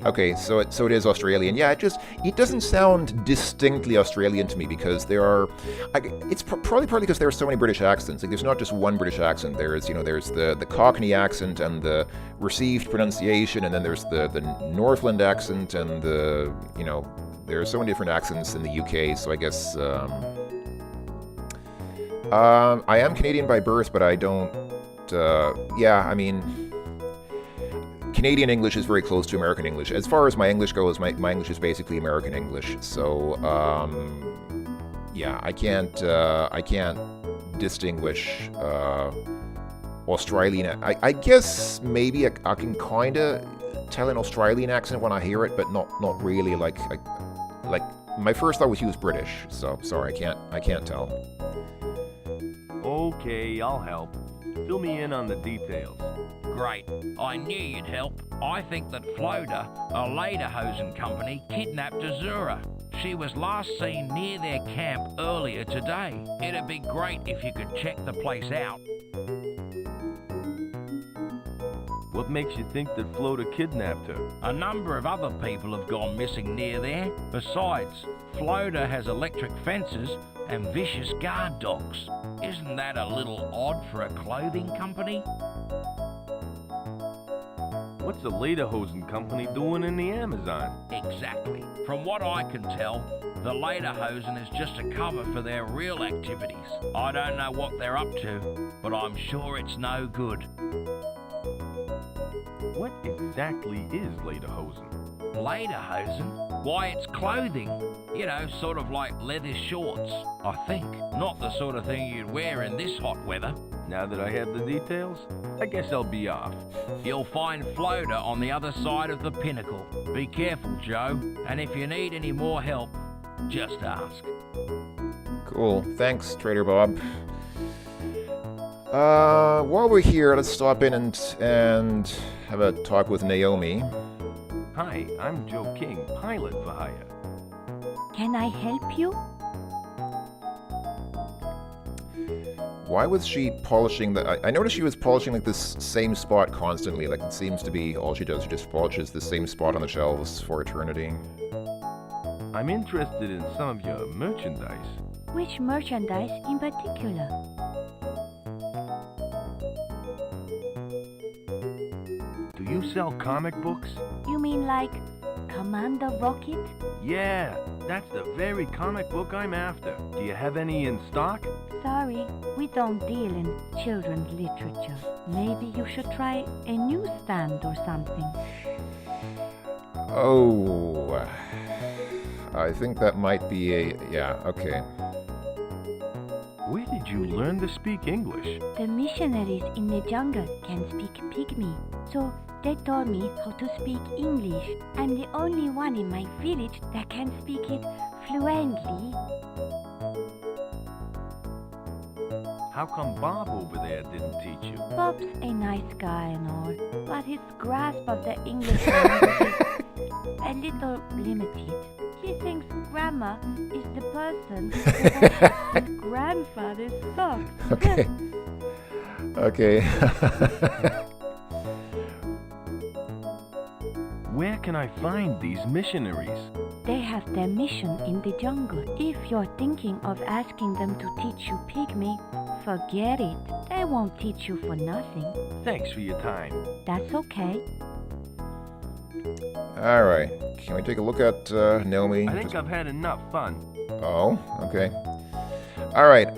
Okay, so it is Australian. Yeah, it doesn't sound distinctly Australian to me because it's probably partly because there are so many British accents. Like there's not just one British accent. There's the Cockney accent and the received pronunciation, and then there's the Northland accent and there are so many different accents in the UK. So I guess I am Canadian by birth, but I don't. Canadian English is very close to American English. As far as my English goes, my English is basically American English. So, I can't distinguish Australian. I guess maybe I can kind of tell an Australian accent when I hear it, but not really. Like my first thought was he was British. So sorry, I can't tell. Okay, I'll help. Fill me in on the details. Great. I knew you'd help. I think that Floda, a Lederhosen company, kidnapped Azura. She was last seen near their camp earlier today. It'd be great if you could check the place out. What makes you think that Floda kidnapped her? A number of other people have gone missing near there. Besides, Floda has electric fences and vicious guard dogs. Isn't that a little odd for a clothing company? What's the Lederhosen company doing in the Amazon? Exactly. From what I can tell, the Lederhosen is just a cover for their real activities. I don't know what they're up to, but I'm sure it's no good. What exactly is Lederhosen? Lederhosen? Why, it's clothing. You know, sort of like leather shorts, I think. Not the sort of thing you'd wear in this hot weather. Now that I have the details, I guess I'll be off. You'll find Floda on the other side of the pinnacle. Be careful, Joe, and if you need any more help, just ask. Cool. Thanks, Trader Bob. While we're here, let's stop in and have a talk with Naomi. Hi, I'm Joe King, pilot for hire. Can I help you? Why was she polishing the... I noticed she was polishing like this same spot constantly. Like it seems to be all she does. She just polishes the same spot on the shelves for eternity. I'm interested in some of your merchandise. Which merchandise in particular? Do you sell comic books? You mean like Commander Rocket? Yeah, that's the very comic book I'm after. Do you have any in stock? Sorry, we don't deal in children's literature. Maybe you should try a newsstand or something. Oh, I think that might be a... Yeah, okay. Where did you learn to speak English? The missionaries in the jungle can speak Pygmy, so they taught me how to speak English. I'm the only one in my village that can speak it fluently. How come Bob over there didn't teach you? Bob's a nice guy and all, but his grasp of the English language is a little limited. He thinks grandma is the person who washes his grandfather's socks. Okay. Okay. where can I find these missionaries? They have their mission in the jungle. If you're thinking of asking them to teach you pygmy, forget it. They won't teach you for nothing. Thanks for your time. That's okay. All right. Can we take a look at Naomi? I think I've had enough fun. Oh, okay. All right.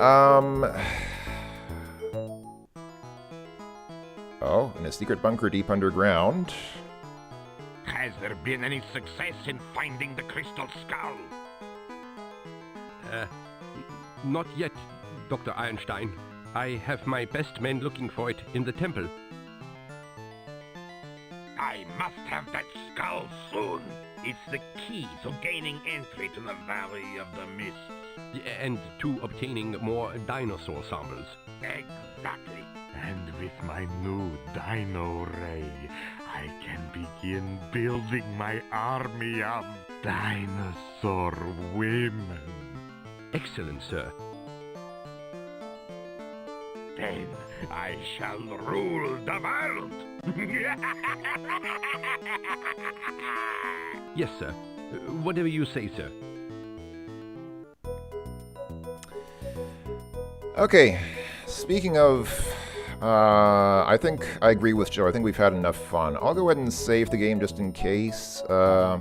Oh, in a secret bunker deep underground. Has there been any success in finding the crystal skull? Not yet, Dr. Einstein. I have my best men looking for it in the temple. I must have that skull soon. It's the key to gaining entry to the Valley of the Mists. And to obtaining more dinosaur samples. Exactly. And with my new Dino Ray, I can begin building my army of dinosaur women. Excellent, sir. Then I shall rule the world. Yes, sir. Whatever you say, sir. Okay. Speaking of, I think I agree with Joe. I think we've had enough fun. I'll go ahead and save the game just in case. Oh.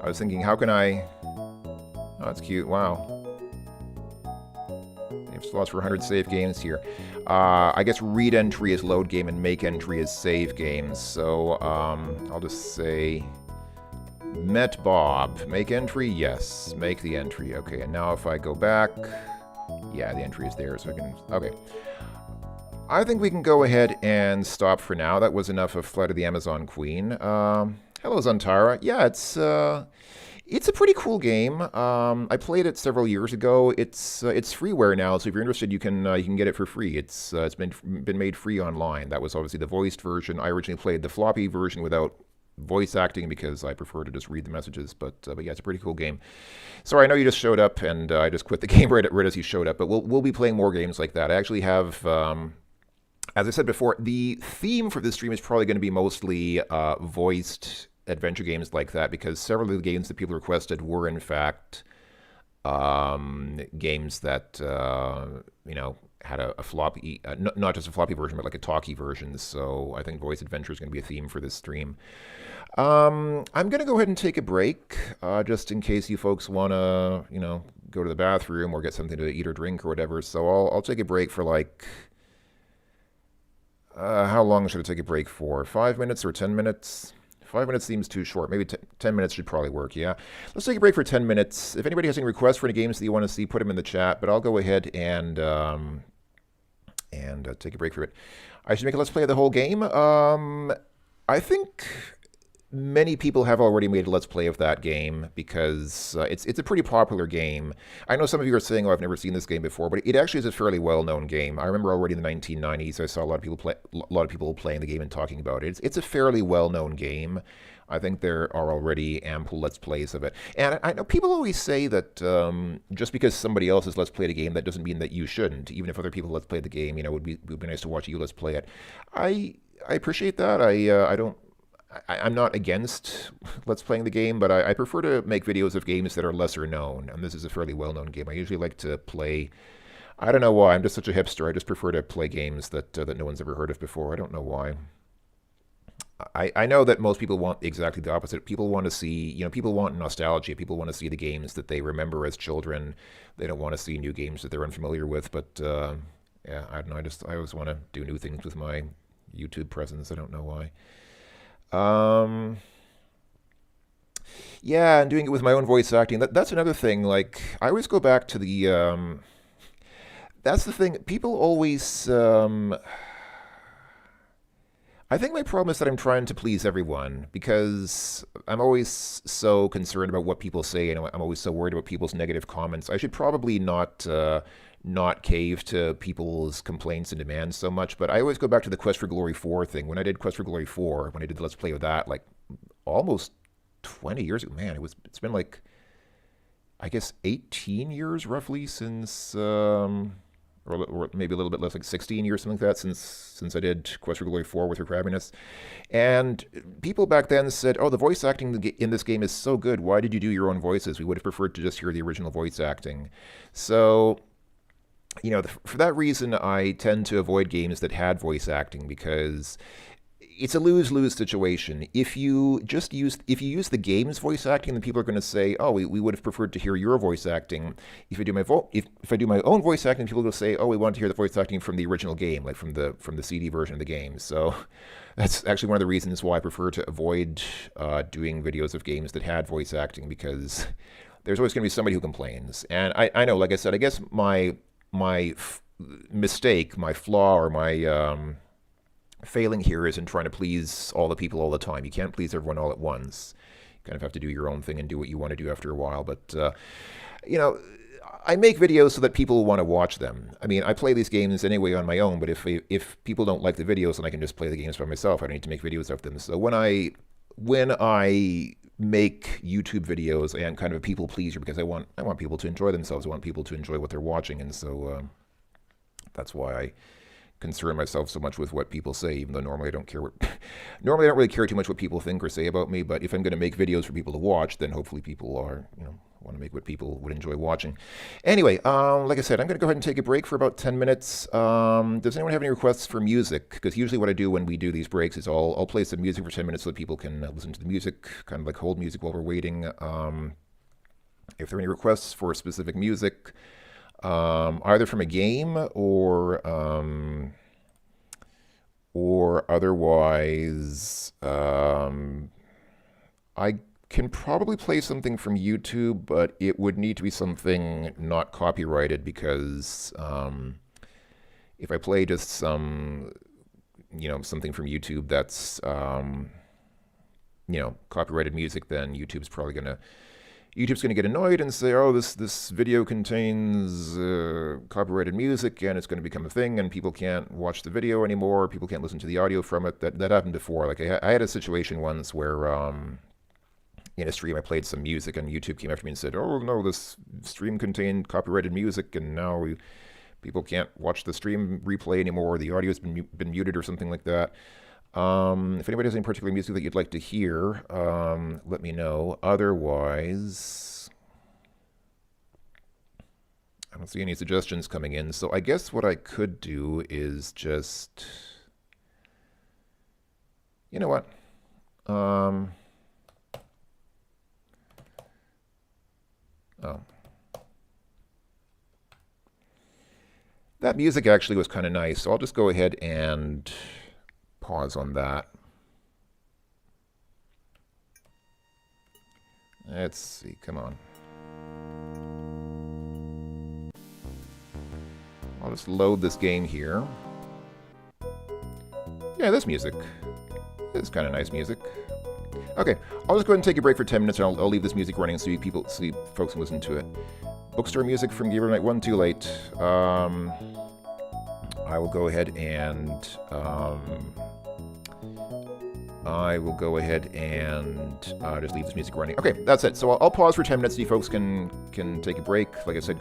I was thinking, how can I... Oh, that's cute. Wow. Save slots for 100 save games here. I guess read entry is load game and make entry is save games. So, I'll just say... Met Bob. Make entry? Yes. Make the entry. Okay, and now if I go back... Yeah, the entry is there, so I can... Okay. I think we can go ahead and stop for now. That was enough of Flight of the Amazon Queen. Hello, Zantara. Yeah, it's a pretty cool game. I played it several years ago. It's freeware now, so if you're interested, you can get it for free. It's been made free online. That was obviously the voiced version. I originally played the floppy version without voice acting because I prefer to just read the messages. But yeah, it's a pretty cool game. Sorry, I know you just showed up, and I just quit the game right as you showed up. But we'll be playing more games like that. I actually have. As I said before, the theme for this stream is probably going to be mostly voiced adventure games like that, because several of the games that people requested were, in fact, games that, had a floppy, not just a floppy version, but like a talkie version. So I think voice adventure is going to be a theme for this stream. I'm going to go ahead and take a break, just in case you folks want to, go to the bathroom or get something to eat or drink or whatever. So I'll take a break for like... how long should I take a break for? 5 minutes or 10 minutes? 5 minutes seems too short. Maybe 10 minutes should probably work, yeah. Let's take a break for 10 minutes. If anybody has any requests for any games that you want to see, put them in the chat. But I'll go ahead and take a break for it. I should make a Let's Play of the whole game. I think many people have already made a Let's Play of that game because it's a pretty popular game. I know some of you are saying, oh, I've never seen this game before, but it actually is a fairly well-known game. I remember already in the 1990s, I saw a lot of people playing the game and talking about it. It's a fairly well-known game. I think there are already ample Let's Plays of it. And I know people always say that just because somebody else has Let's Played a game, that doesn't mean that you shouldn't. Even if other people Let's Play the game, it would be nice to watch you Let's Play it. I appreciate that. I'm not against Let's Playing the game, but I prefer to make videos of games that are lesser known, and this is a fairly well-known game. I usually like to play... I don't know why, I'm just such a hipster. I just prefer to play games that no one's ever heard of before. I don't know why. I know that most people want exactly the opposite. People want to see, people want nostalgia. People want to see the games that they remember as children. They don't want to see new games that they're unfamiliar with, but yeah, I don't know. I always want to do new things with my YouTube presence. I don't know why. Yeah, and doing it with my own voice acting. That's another thing. Like, I always go back to the, that's the thing. People always, I think my problem is that I'm trying to please everyone because I'm always so concerned about what people say, and I'm always so worried about people's negative comments. I should probably not cave to people's complaints and demands so much, but I always go back to the Quest for Glory 4 thing. When I did Quest for Glory 4, when I did the Let's Play of that, like almost 20 years ago, man, it's been like, I guess 18 years roughly since, or or maybe a little bit less, like 16 years, something like that, since I did Quest for Glory 4 with Her Crabbiness. And people back then said, oh, the voice acting in this game is so good. Why did you do your own voices? We would have preferred to just hear the original voice acting. So, you know, for that reason, I tend to avoid games that had voice acting, because it's a lose-lose situation. If you use the game's voice acting, then people are going to say, "Oh, we would have preferred to hear your voice acting." If I do my own voice acting, people will say, "Oh, we want to hear the voice acting from the original game, like from the CD version of the game." So that's actually one of the reasons why I prefer to avoid doing videos of games that had voice acting, because there's always going to be somebody who complains. And I know, like I said, I guess my mistake, my flaw, or my failing here is in trying to please all the people all the time. You can't please everyone all at once. You kind of have to do your own thing and do what you want to do after a while. But, you know, I make videos so that people want to watch them. I mean, I play these games anyway on my own, but if people don't like the videos, then I can just play the games by myself. I don't need to make videos of them. So when I make YouTube videos, I am kind of a people pleaser, because I want people to enjoy themselves. I want people to enjoy what they're watching. And so that's why I concern myself so much with what people say, even though normally I don't really care too much what people think or say about me. But if I'm going to make videos for people to watch, then hopefully people are, want to make what people would enjoy watching. Anyway, like I said, I'm going to go ahead and take a break for about 10 minutes. Does anyone have any requests for music? Because usually what I do when we do these breaks is I'll play some music for 10 minutes so that people can listen to the music, kind of like hold music while we're waiting. If there are any requests for specific music, either from a game or otherwise, I can probably play something from YouTube, but it would need to be something not copyrighted, because if I play just something from YouTube that's copyrighted music, then YouTube's going to get annoyed and say, oh, this video contains copyrighted music, and it's going to become a thing, and people can't watch the video anymore, people can't listen to the audio from it. That happened before. Like I had a situation once where in a stream I played some music, and YouTube came after me and said, oh no, this stream contained copyrighted music, and now people can't watch the stream replay anymore, or the audio's been muted or something like that. If anybody has any particular music that you'd like to hear, let me know. Otherwise, I don't see any suggestions coming in. So I guess what I could do is just, you know what? Oh. That music actually was kind of nice, so I'll just go ahead and pause on that. Let's see, come on. I'll just load this game here. Yeah, this music. This is kind of nice music. Okay, I'll just go ahead and take a break for 10 minutes, and I'll leave this music running so folks can listen to it. Bookstore music from Gamer Night 1 Too Late. I will go ahead and just leave this music running. Okay, that's it. So I'll pause for 10 minutes so you folks can take a break. Like I said.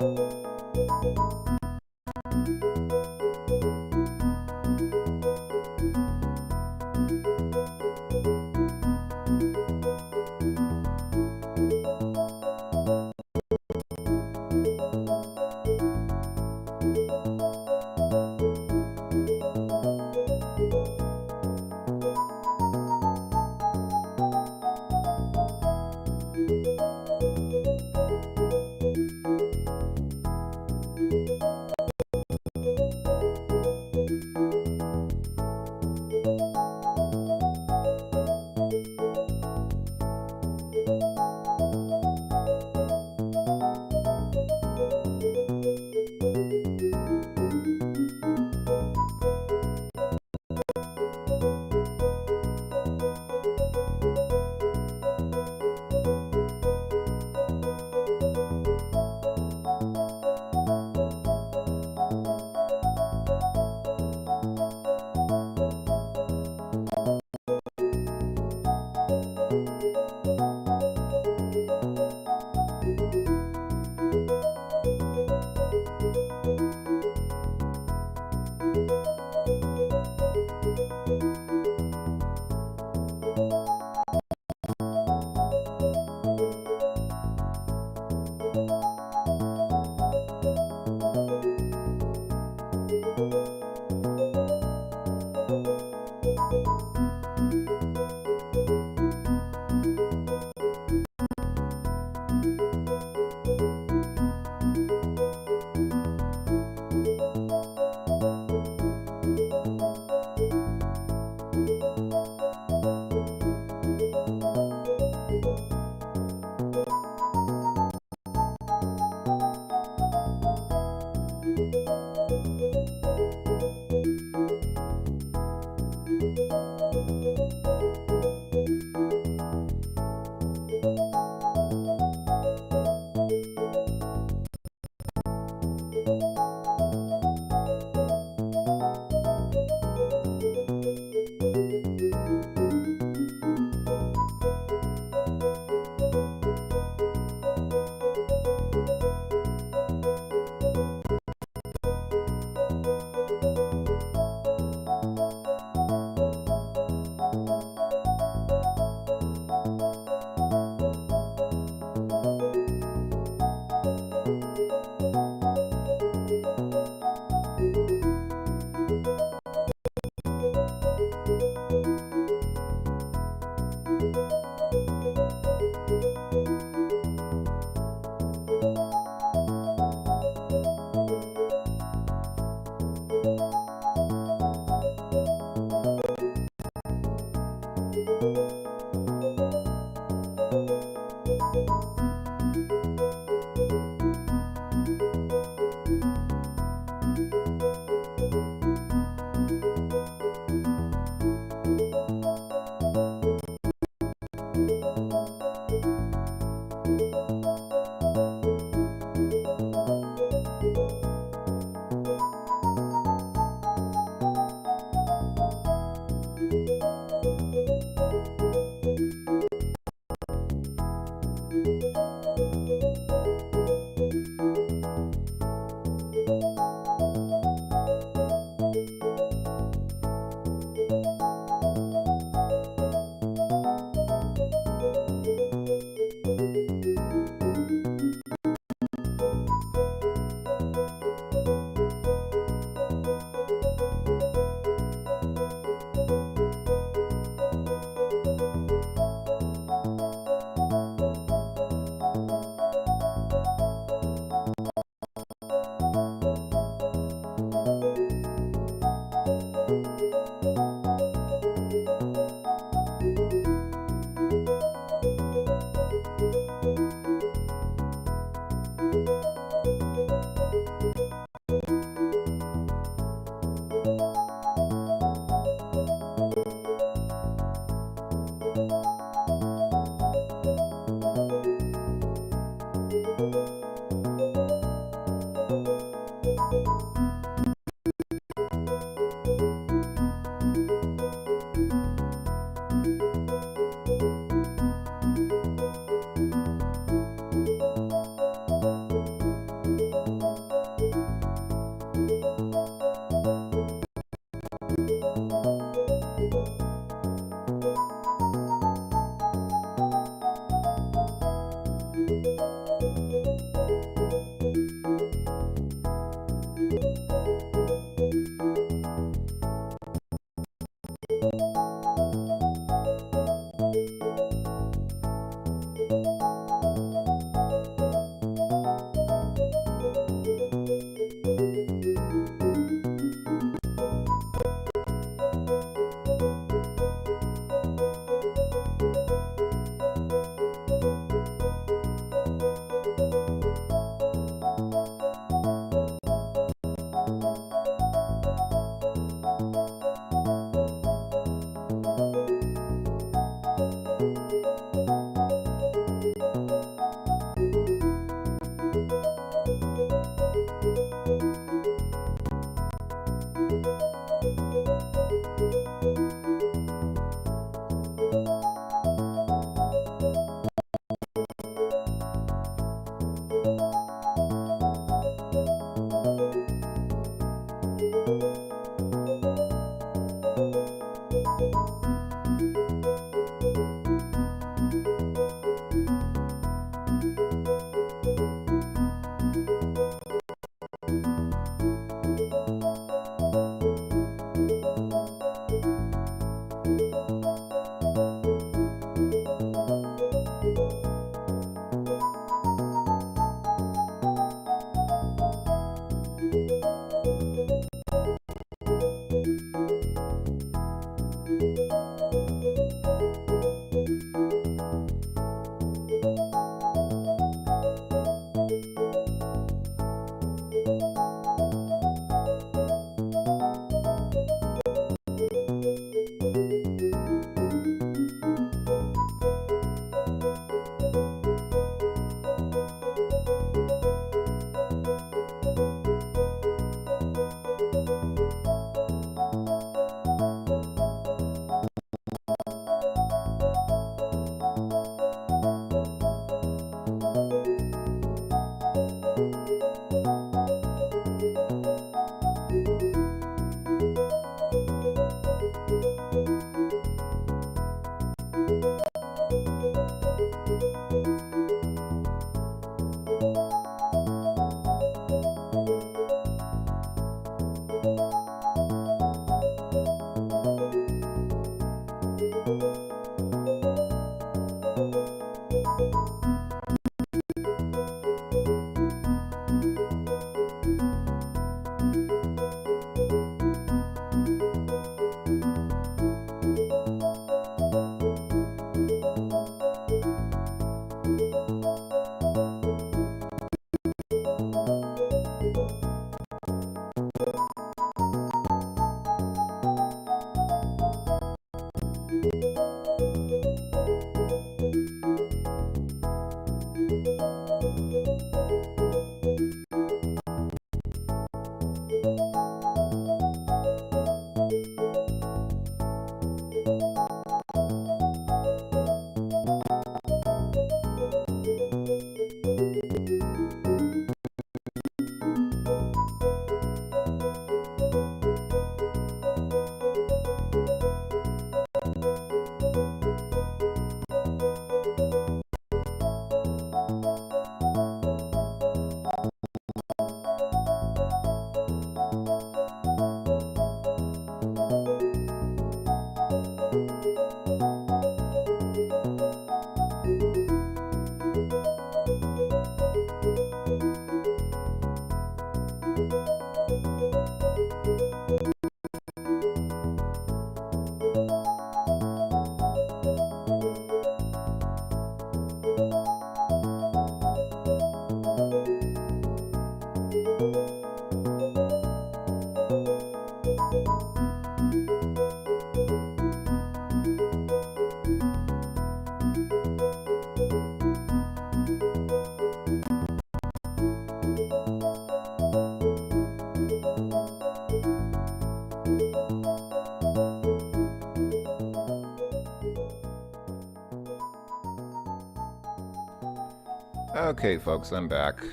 Okay, folks, I'm back.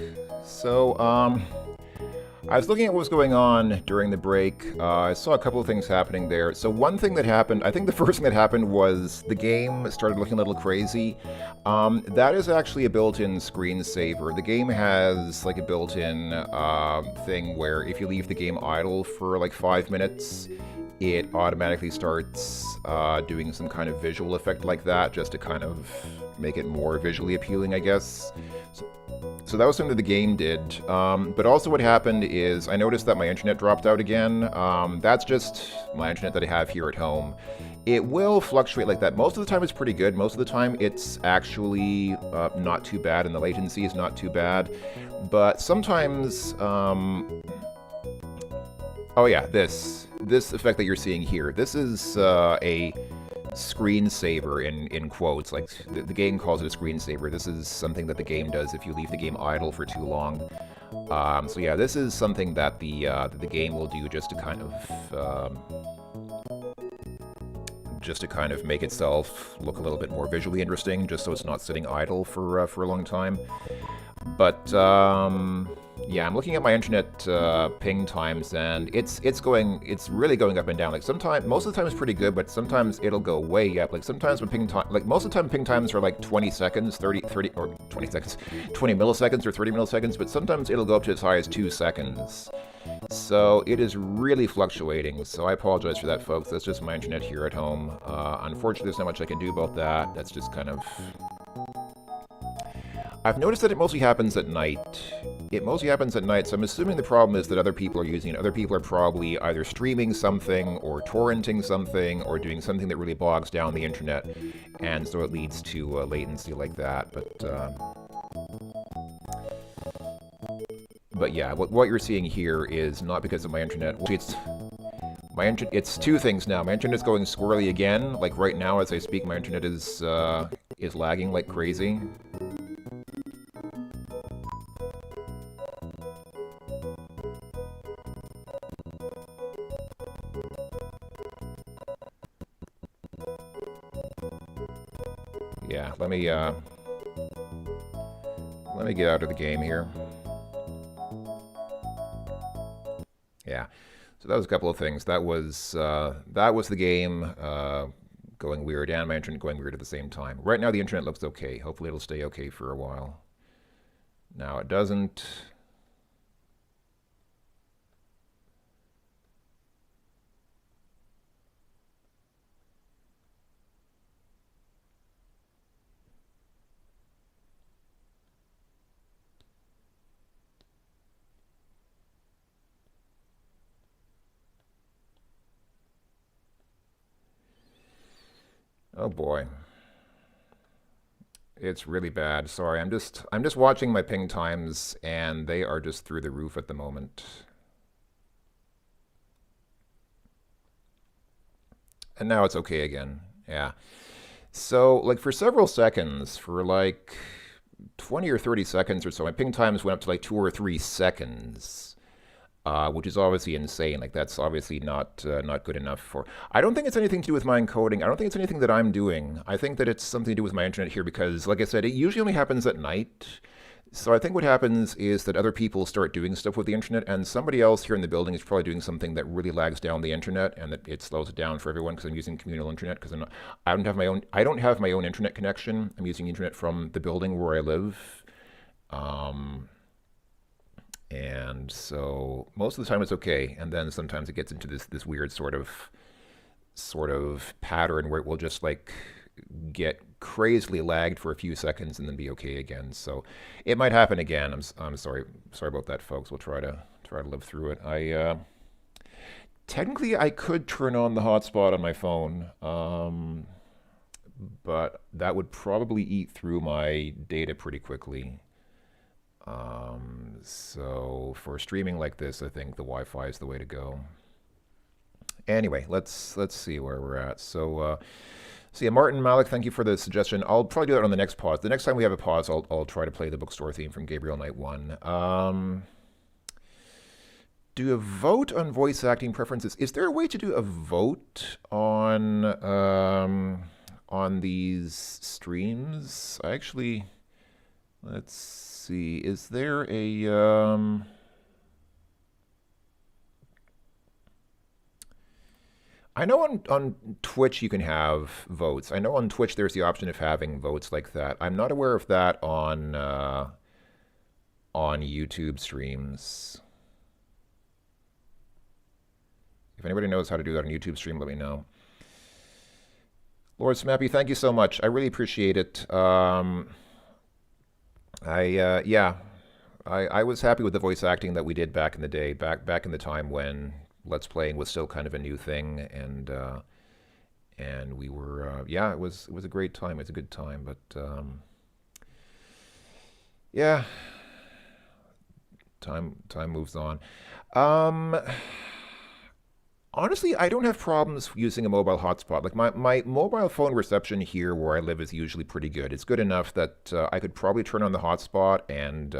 So, I was looking at what was going on during the break. I saw a couple of things happening there. So one thing that happened, I think the first thing that happened was the game started looking a little crazy. That is actually a built-in screensaver. The game has like a built-in thing where if you leave the game idle for like 5 minutes, it automatically starts doing some kind of visual effect like that, just to kind of make it more visually appealing, I guess. So that was something the game did. But also what happened is I noticed that my internet dropped out again. That's just my internet that I have here at home. It will fluctuate like that. Most of the time it's pretty good. Most of the time it's actually not too bad, and the latency is not too bad. But sometimes... oh yeah, this effect that you're seeing here. This is a screensaver in quotes. Like the game calls it a screensaver. This is something that the game does if you leave the game idle for too long. So yeah, this is something that the game will do just to kind of make itself look a little bit more visually interesting, just so it's not sitting idle for a long time. But yeah, I'm looking at my internet ping times, and it's really going up and down. Like most of the time it's pretty good, but sometimes it'll go way up. Like sometimes when most of the time ping times are like 20 seconds, 30 or 20 seconds, 20 milliseconds or 30 milliseconds, but sometimes it'll go up to as high as 2 seconds. So it is really fluctuating. So I apologize for that, folks. That's just my internet here at home. Unfortunately, there's not much I can do about that. That's just kind of... I've noticed that it mostly happens at night. It mostly happens at night, so I'm assuming the problem is that other people are using it. Other people are probably either streaming something, or torrenting something, or doing something that really bogs down the internet, and so it leads to latency like that. But yeah, what you're seeing here is not because of my internet. It's two things now. My internet's going squirrely again. Like right now, as I speak, my internet is lagging like crazy. Yeah, let me get out of the game here. Yeah, so that was a couple of things. That was the game going weird and my internet going weird at the same time. Right now the internet looks okay. Hopefully it'll stay okay for a while. Now it doesn't. Oh boy. It's really bad. Sorry, I'm just watching my ping times, and they are just through the roof at the moment. And now it's okay again. Yeah. So, like, for several seconds, for like 20 or 30 seconds or so, my ping times went up to like 2 or 3 seconds. Which is obviously insane. Like, that's obviously not good enough for... I don't think it's anything to do with my encoding. I don't think it's anything that I'm doing. I think that it's something to do with my internet here because, like I said, it usually only happens at night. So I think what happens is that other people start doing stuff with the internet, and somebody else here in the building is probably doing something that really lags down the internet, and that it slows it down for everyone because I'm using communal internet because I don't have my own internet connection. I'm using internet from the building where I live. And so most of the time it's okay, and then sometimes it gets into this weird sort of pattern where it will just like get crazily lagged for a few seconds and then be okay again. So it might happen again. I'm sorry about that, folks. We'll try to live through it. Technically I could turn on the hotspot on my phone, but that would probably eat through my data pretty quickly. So for streaming like this, I think the Wi-Fi is the way to go. Anyway, let's see where we're at. So yeah, Martin Malik, thank you for the suggestion. I'll probably do that on the next pause. The next time we have a pause, I'll try to play the bookstore theme from Gabriel Knight 1. Do a vote on voice acting preferences. Is there a way to do a vote on these streams? Let's see. Is there a I know on Twitch you can have votes. I know on Twitch there's the option of having votes like that. I'm not aware of that on YouTube streams. If anybody knows how to do that on YouTube stream, let me know. Lord Smappy, thank you so much. I really appreciate it. Yeah, I was happy with the voice acting that we did back in the day, back in the time when Let's Playing was still kind of a new thing, and we were yeah, it was a great time. It's a good time, but yeah, time moves on. Honestly, I don't have problems using a mobile hotspot. Like my mobile phone reception here where I live is usually pretty good. It's good enough that I could probably turn on the hotspot and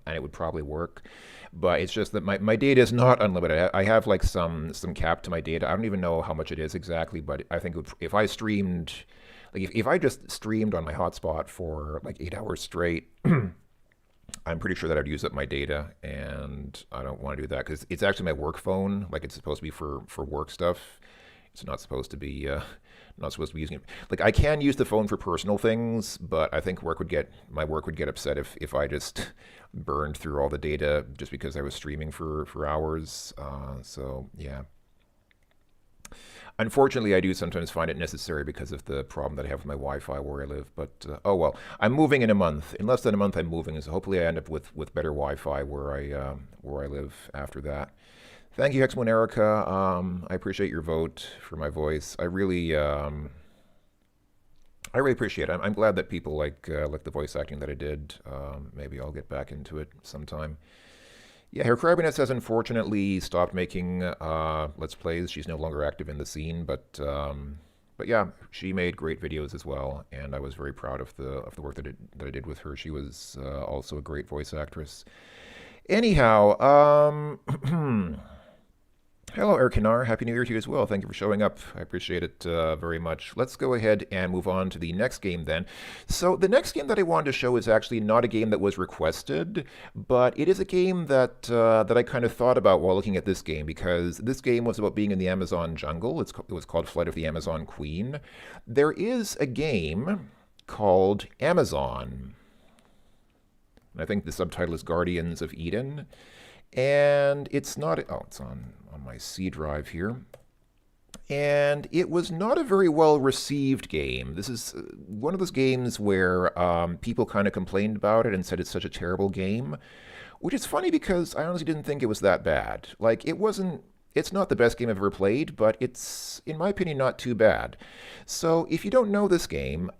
it would probably work. But it's just that my data is not unlimited. I have like some cap to my data. I don't even know how much it is exactly, but I think if I streamed, like if I just streamed on my hotspot for like 8 hours straight, I'm pretty sure that I'd use up my data, and I don't want to do that because it's actually my work phone. Like it's supposed to be for work stuff. It's not supposed to be using it. Like I can use the phone for personal things, but I think my work would get upset if I just burned through all the data just because I was streaming for hours. So yeah. Unfortunately, I do sometimes find it necessary because of the problem that I have with my Wi-Fi where I live. But oh well, I'm moving in a month. In less than a month, I'm moving, so hopefully I end up with better Wi-Fi where I live after that. Thank you, Hexmoon Erica. I appreciate your vote for my voice. I really appreciate it. I'm glad that people like the voice acting that I did. Maybe I'll get back into it sometime. Yeah, Her Crabbiness has unfortunately stopped making Let's Plays. She's no longer active in the scene, but yeah, she made great videos as well, and I was very proud of the work that I did with her. She was also a great voice actress. Anyhow, hello, Erkinar. Happy New Year to you as well. Thank you for showing up. I appreciate it very much. Let's go ahead and move on to the next game then. So the next game that I wanted to show is actually not a game that was requested, but it is a game that I kind of thought about while looking at this game, because this game was about being in the Amazon jungle. It was called Flight of the Amazon Queen. There is a game called Amazon. And I think the subtitle is Guardians of Eden. And it's not, it's on my C drive here. And it was not a very well received game. This is one of those games where people kind of complained about it and said it's such a terrible game, which is funny because I honestly didn't think it was that bad. Like it's not the best game I've ever played, but it's, in my opinion, not too bad. So if you don't know this game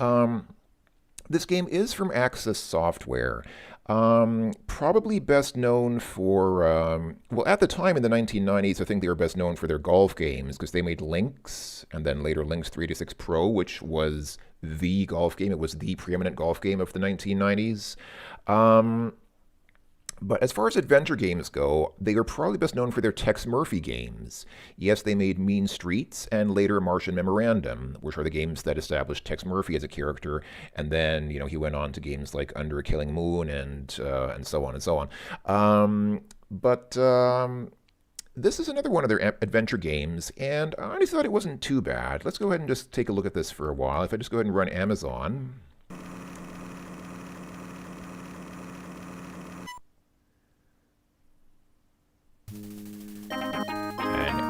is from Axis Software. Probably best known for, well, at the time in the 1990s, I think they were best known for their golf games because they made Lynx and then later Lynx 386 Pro, which was the golf game. It was the preeminent golf game of the 1990s. But as far as adventure games go, they are probably best known for their Tex Murphy games. Yes, they made Mean Streets and later Martian Memorandum, which are the games that established Tex Murphy as a character. And then, he went on to games like Under a Killing Moon and so on and so on. This is another one of their adventure games, and I honestly thought it wasn't too bad. Let's go ahead and just take a look at this for a while. If I just go ahead and run Amazon.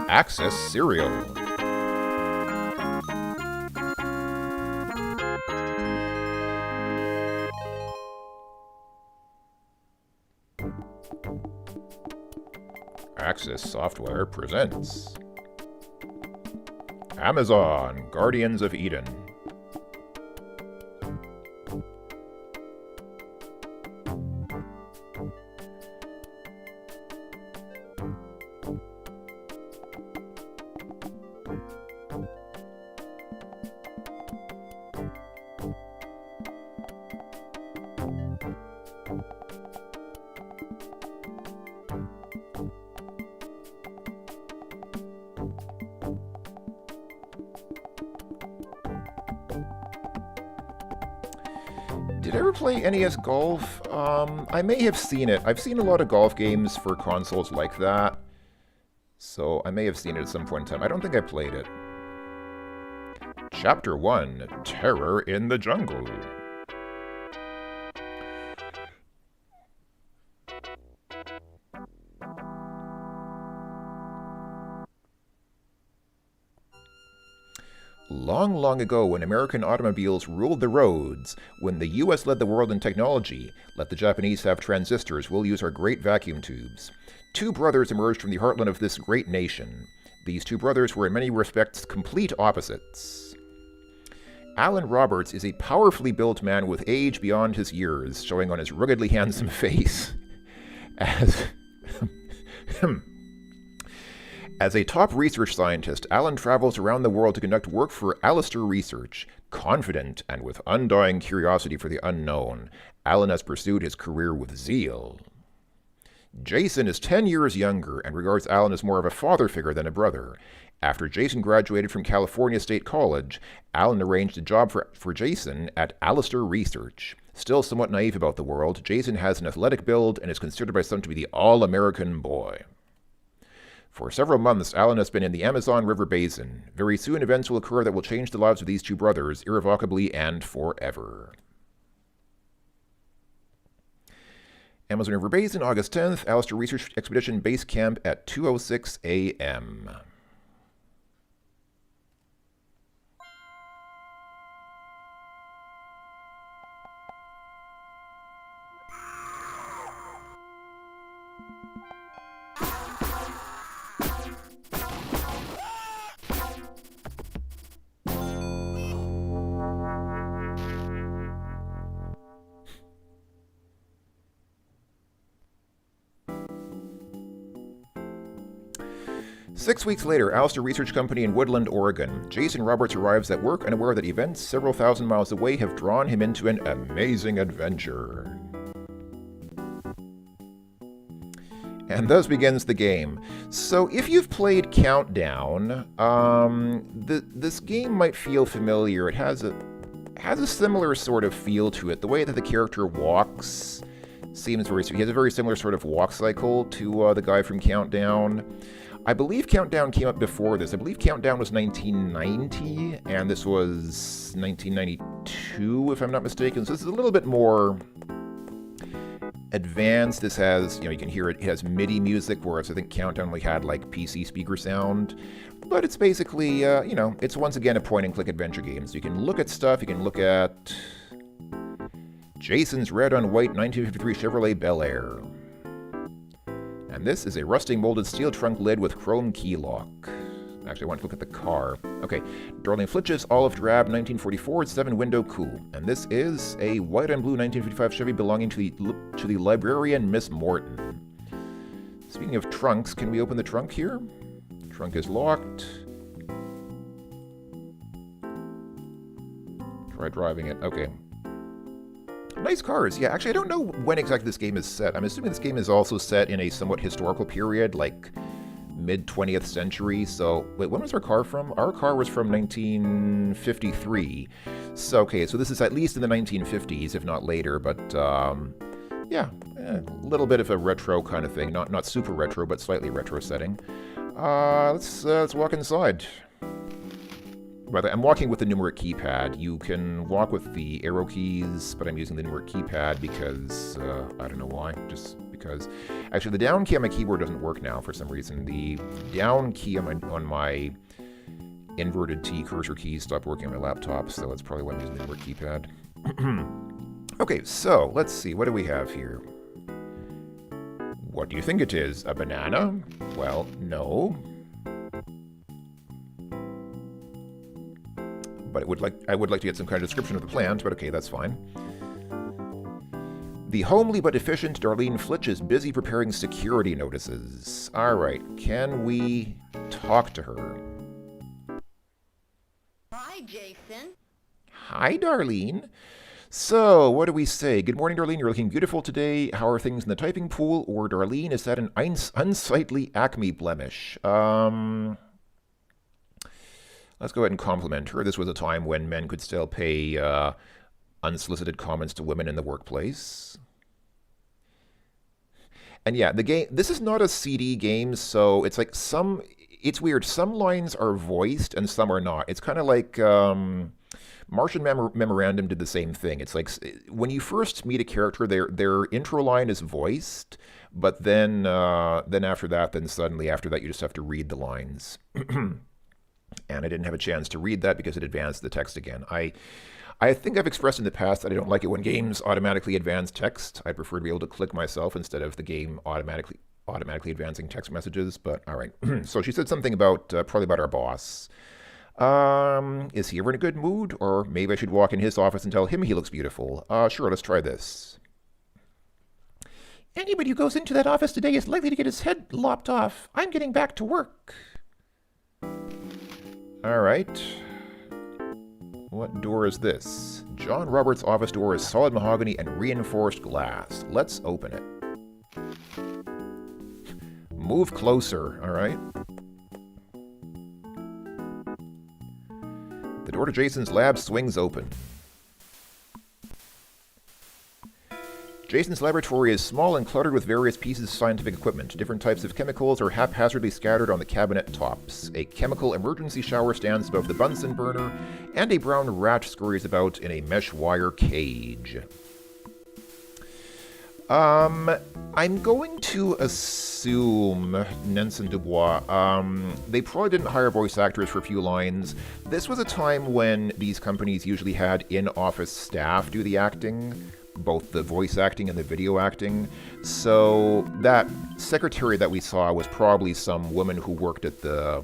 Access Serial. Axis Software presents Amazon Guardians of Eden. Did I ever play NES Golf? I may have seen it. I've seen a lot of golf games for consoles like that. So I may have seen it at some point in time. I don't think I played it. Chapter 1, Terror in the Jungle. Long, long ago, when American automobiles ruled the roads, when the US led the world in technology, let the Japanese have transistors, we'll use our great vacuum tubes. Two brothers emerged from the heartland of this great nation. These two brothers were in many respects complete opposites. Alan Roberts is a powerfully built man with age beyond his years, showing on his ruggedly handsome face. As a top research scientist, Alan travels around the world to conduct work for Alistair Research. Confident and with undying curiosity for the unknown, Alan has pursued his career with zeal. Jason is 10 years younger and regards Alan as more of a father figure than a brother. After Jason graduated from California State College, Alan arranged a job for Jason at Alistair Research. Still somewhat naive about the world, Jason has an athletic build and is considered by some to be the all-American boy. For several months, Alan has been in the Amazon River Basin. Very soon, events will occur that will change the lives of these two brothers, irrevocably and forever. Amazon River Basin, August 10th, Alistair Research Expedition Base Camp at 2:06 a.m. 6 weeks later, Alistair Research Company in Woodland, Oregon. Jason Roberts arrives at work unaware that events several thousand miles away have drawn him into an amazing adventure. And thus begins the game. So if you've played Countdown, this game might feel familiar. It has a similar sort of feel to it. The way that the character walks seems very... He has a very similar sort of walk cycle to the guy from Countdown. I believe Countdown came up before this. I believe Countdown was 1990, and this was 1992, if I'm not mistaken. So this is a little bit more advanced. This has, you can hear it has MIDI music, whereas I think Countdown only had like PC speaker sound. But it's basically, it's once again a point-and-click adventure game. So you can look at stuff, you can look at Jason's red on white 1953 Chevrolet Bel Air. And this is a rusting molded steel trunk lid with chrome key lock. Actually, I want to look at the car. Okay, Darlene Flitch's olive drab 1944 7-window coupe. And this is a white and blue 1955 Chevy belonging to the librarian Miss Morton. Speaking of trunks, can we open the trunk here? Trunk is locked. Try driving it. Okay. Nice cars. Yeah, actually, I don't know when exactly this game is set. I'm assuming this game is also set in a somewhat historical period, like mid-20th century. So, wait, when was our car from? Our car was from 1953. So, okay, so this is at least in the 1950s, if not later. But, yeah, a little bit of a retro kind of thing. Not super retro, but slightly retro setting. Let's walk inside. By the way, I'm walking with the numeric keypad. You can walk with the arrow keys, but I'm using the numeric keypad because, I don't know why, just because. Actually, the down key on my keyboard doesn't work now for some reason. The down key on my inverted T cursor keys stopped working on my laptop, so that's probably why I'm using the numeric keypad. Okay, so, let's see, what do we have here? What do you think it is? A banana? Well, no. But I would like to get some kind of description of the plant, but okay, that's fine. The homely but efficient Darlene Flitch is busy preparing security notices. Alright, can we talk to her? Hi, Jason. Hi, Darlene. So, what do we say? Good morning, Darlene. You're looking beautiful today. How are things in the typing pool? Or, Darlene, is that an unsightly acne blemish? Let's go ahead and compliment her. This was a time when men could still pay unsolicited comments to women in the workplace. And yeah, the game, this is not a CD game, so it's like it's weird. Some lines are voiced and some are not. It's kind of like Martian Memorandum did the same thing. It's like when you first meet a character, their intro line is voiced, but then after that, suddenly after that, you just have to read the lines. And I didn't have a chance to read that because it advanced the text again. I think I've expressed in the past that I don't like it when games automatically advance text. I prefer to be able to click myself instead of the game automatically advancing text messages, but all right. So she said something about, probably about our boss. Is he ever in a good mood? Or maybe I should walk in his office and tell him he looks beautiful. Sure, let's try this. Anybody who goes into that office today is likely to get his head lopped off. I'm getting back to work. All right. What door is this? John Roberts' office door is solid mahogany and reinforced glass. Let's open it. Move closer, all right? The door to Jason's lab swings open. Jason's laboratory is small and cluttered with various pieces of scientific equipment. Different types of chemicals are haphazardly scattered on the cabinet tops. A chemical emergency shower stands above the Bunsen burner, and a brown rat scurries about in a mesh wire cage. I'm going to assume Nelson Dubois. They probably didn't hire voice actors for a few lines. This was a time when these companies usually had in-office staff do the acting, both the voice acting and the video acting. So that secretary that we saw was probably some woman who worked at the,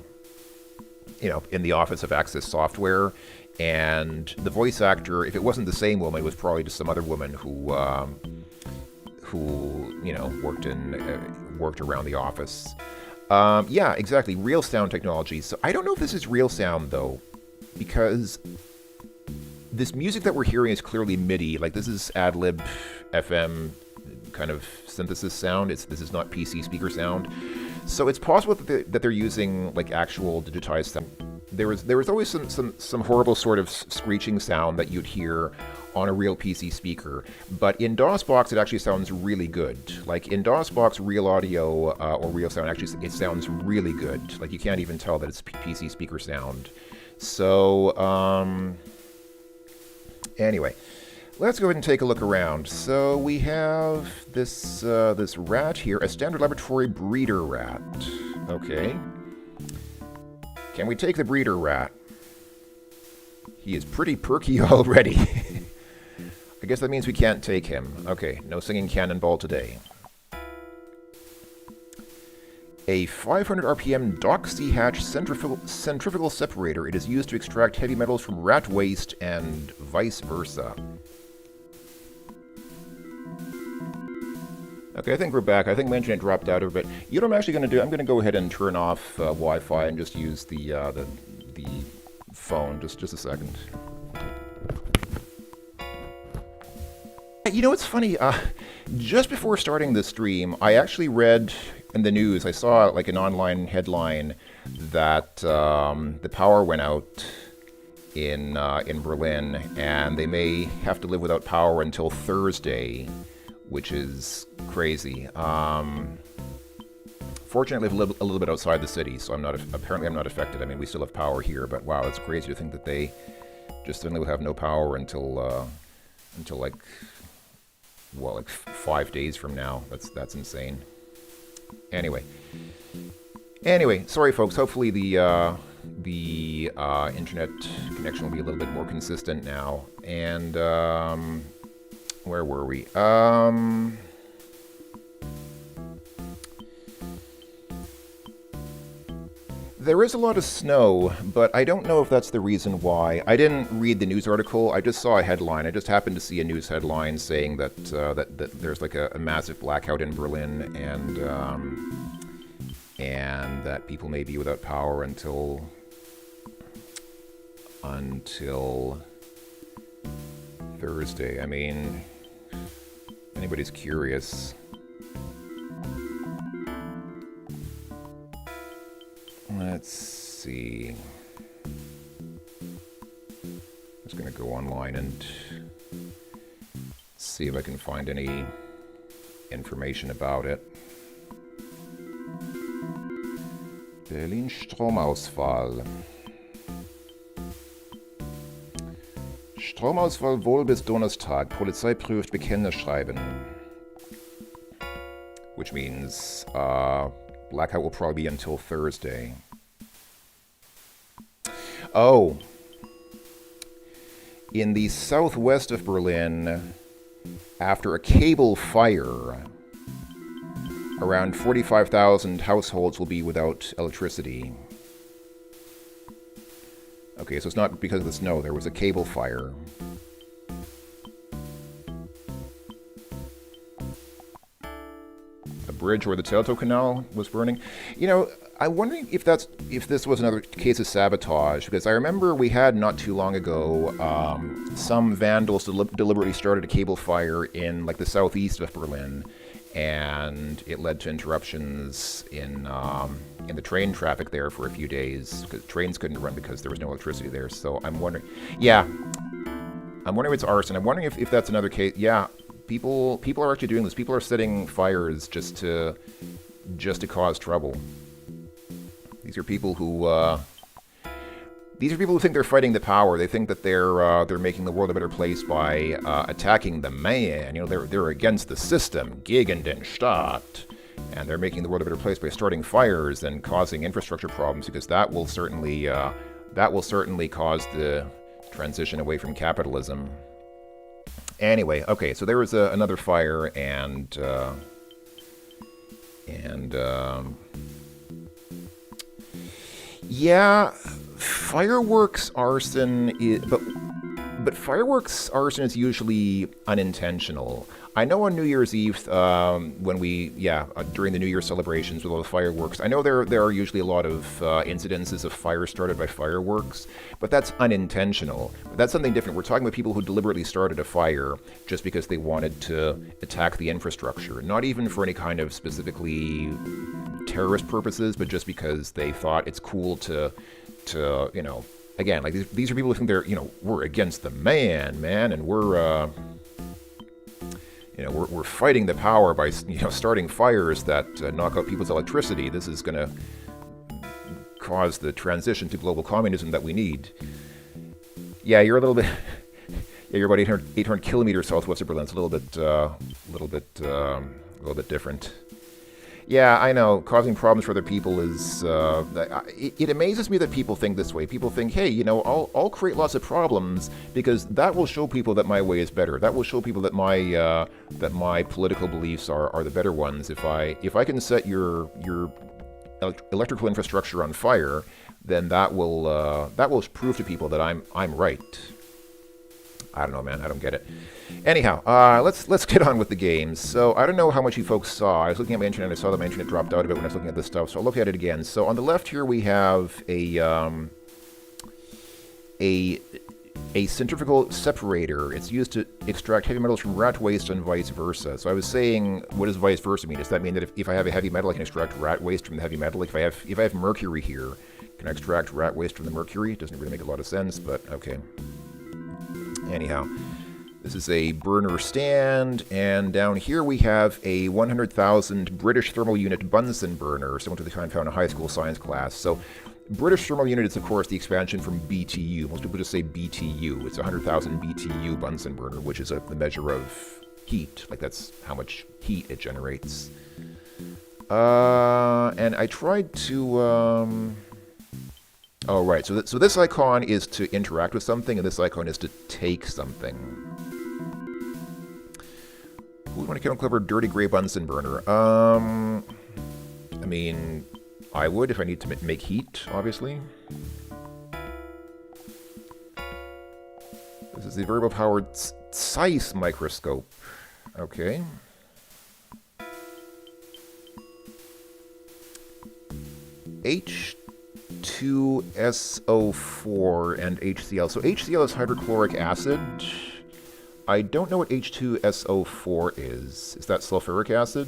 in the office of Access Software. And the voice actor, if it wasn't the same woman, it was probably just some other woman who worked around the office. Yeah, exactly. Real sound technology. So I don't know if this is real sound though, because this music that we're hearing is clearly MIDI. Like this is ad-lib FM kind of synthesis sound. This is not PC speaker sound. So it's possible that they're using like actual digitized sound. There was always some horrible sort of screeching sound that you'd hear on a real PC speaker, but in DOSBox it actually sounds really good. Like in DOSBox real audio or real sound, actually it sounds really good. Like you can't even tell that it's PC speaker sound. So anyway, let's go ahead and take a look around. So we have this rat here, a standard laboratory breeder rat. Okay. Can we take the breeder rat? He is pretty perky already. I guess that means we can't take him. Okay, no singing cannonball today. A 500 RPM Doxy Hatch centrifugal separator. It is used to extract heavy metals from rat waste and vice versa. Okay, I think we're back. I think my internet dropped out a bit. You know what I'm actually going to do? I'm going to go ahead and turn off Wi-Fi and just use the phone. Just a second. You know what's funny? Just before starting the stream, I actually read in the news, I saw like an online headline that the power went out in Berlin, and they may have to live without power until Thursday, which is crazy. Fortunately, I live a little bit outside the city, so I'm not affected. I mean, we still have power here, but wow, it's crazy to think that they just suddenly will have no power until like 5 days from now. That's insane. Anyway, sorry folks. Hopefully the internet connection will be a little bit more consistent now. And where were we? There is a lot of snow, but I don't know if that's the reason why. I didn't read the news article. I just saw a headline. I just happened to see a news headline saying that that there's like a massive blackout in Berlin, and that people may be without power until Thursday. I mean, if anybody's curious. Let's see. I'm just going to go online and see if I can find any information about it. Berlin Stromausfall. Stromausfall wohl bis Donnerstag. Polizei prüft Bekennerschreiben. Which means blackout will probably be until Thursday. Oh. In the southwest of Berlin, after a cable fire, around 45,000 households will be without electricity. Okay, so it's not because of the snow, there was a cable fire. A bridge where the Teltow Canal was burning. You know, I'm wondering if this was another case of sabotage, because I remember we had not too long ago some vandals deliberately started a cable fire in like the southeast of Berlin, and it led to interruptions in the train traffic there for a few days because trains couldn't run because there was no electricity there. So I'm wondering, I'm wondering if it's arson. I'm wondering if that's another case. Yeah, people are actually doing this. People are setting fires just to cause trouble. These are people who think they're fighting the power. They think that they're making the world a better place by attacking the man. You know, they're against the system, gegen den Staat, and they're making the world a better place by starting fires and causing infrastructure problems, because that will certainly cause the transition away from capitalism. Anyway, okay, so there was another fire, and yeah, fireworks arson but fireworks arson is usually unintentional. I know on New Year's Eve, when during the New Year celebrations with all the fireworks, I know there are usually a lot of incidences of fire started by fireworks, but that's unintentional. But that's something different. We're talking about people who deliberately started a fire just because they wanted to attack the infrastructure, not even for any kind of specifically terrorist purposes, but just because they thought it's cool to you know, again, like these are people who think they're, you know, we're against the man, and we're we're fighting the power by, you know, starting fires that knock out people's electricity. This is going to cause the transition to global communism that we need. Yeah, you're a little bit. Yeah, you're about 800 kilometers southwest of Berlin. It's a little bit different. Yeah, I know. Causing problems for other people is... it amazes me that people think this way. People think, hey, you know, I'll create lots of problems because that will show people that my way is better. That will show people that my political beliefs are the better ones. If I can set your electrical infrastructure on fire, then that will prove to people that I'm right. I don't know, man. I don't get it. Anyhow, let's get on with the games. So I don't know how much you folks saw. I was looking at my internet. I saw that my internet dropped out of it when I was looking at this stuff. So I'll look at it again. So on the left here we have a centrifugal separator. It's used to extract heavy metals from rat waste and vice versa. So I was saying, what does vice versa mean? Does that mean that if I have a heavy metal, I can extract rat waste from the heavy metal? Like if I have mercury here, can I extract rat waste from the mercury? It doesn't really make a lot of sense, but okay. Anyhow, this is a burner stand, and down here we have a 100,000 British thermal unit Bunsen burner, similar to the kind found in a high school science class. So British thermal unit is, of course, the expansion from BTU. Most people just say BTU. It's a 100,000 BTU Bunsen burner, which is the measure of heat. Like, that's how much heat it generates. And I tried to... Oh, right. So this icon is to interact with something, and this icon is to take something. Who would want to kill a clever, dirty gray Bunsen burner? I mean, I would if I need to make heat, obviously. This is the variable-powered Zeiss microscope. Okay. H2SO4 and HCl. So HCl is hydrochloric acid. I don't know what H2SO4 is. Is that sulfuric acid?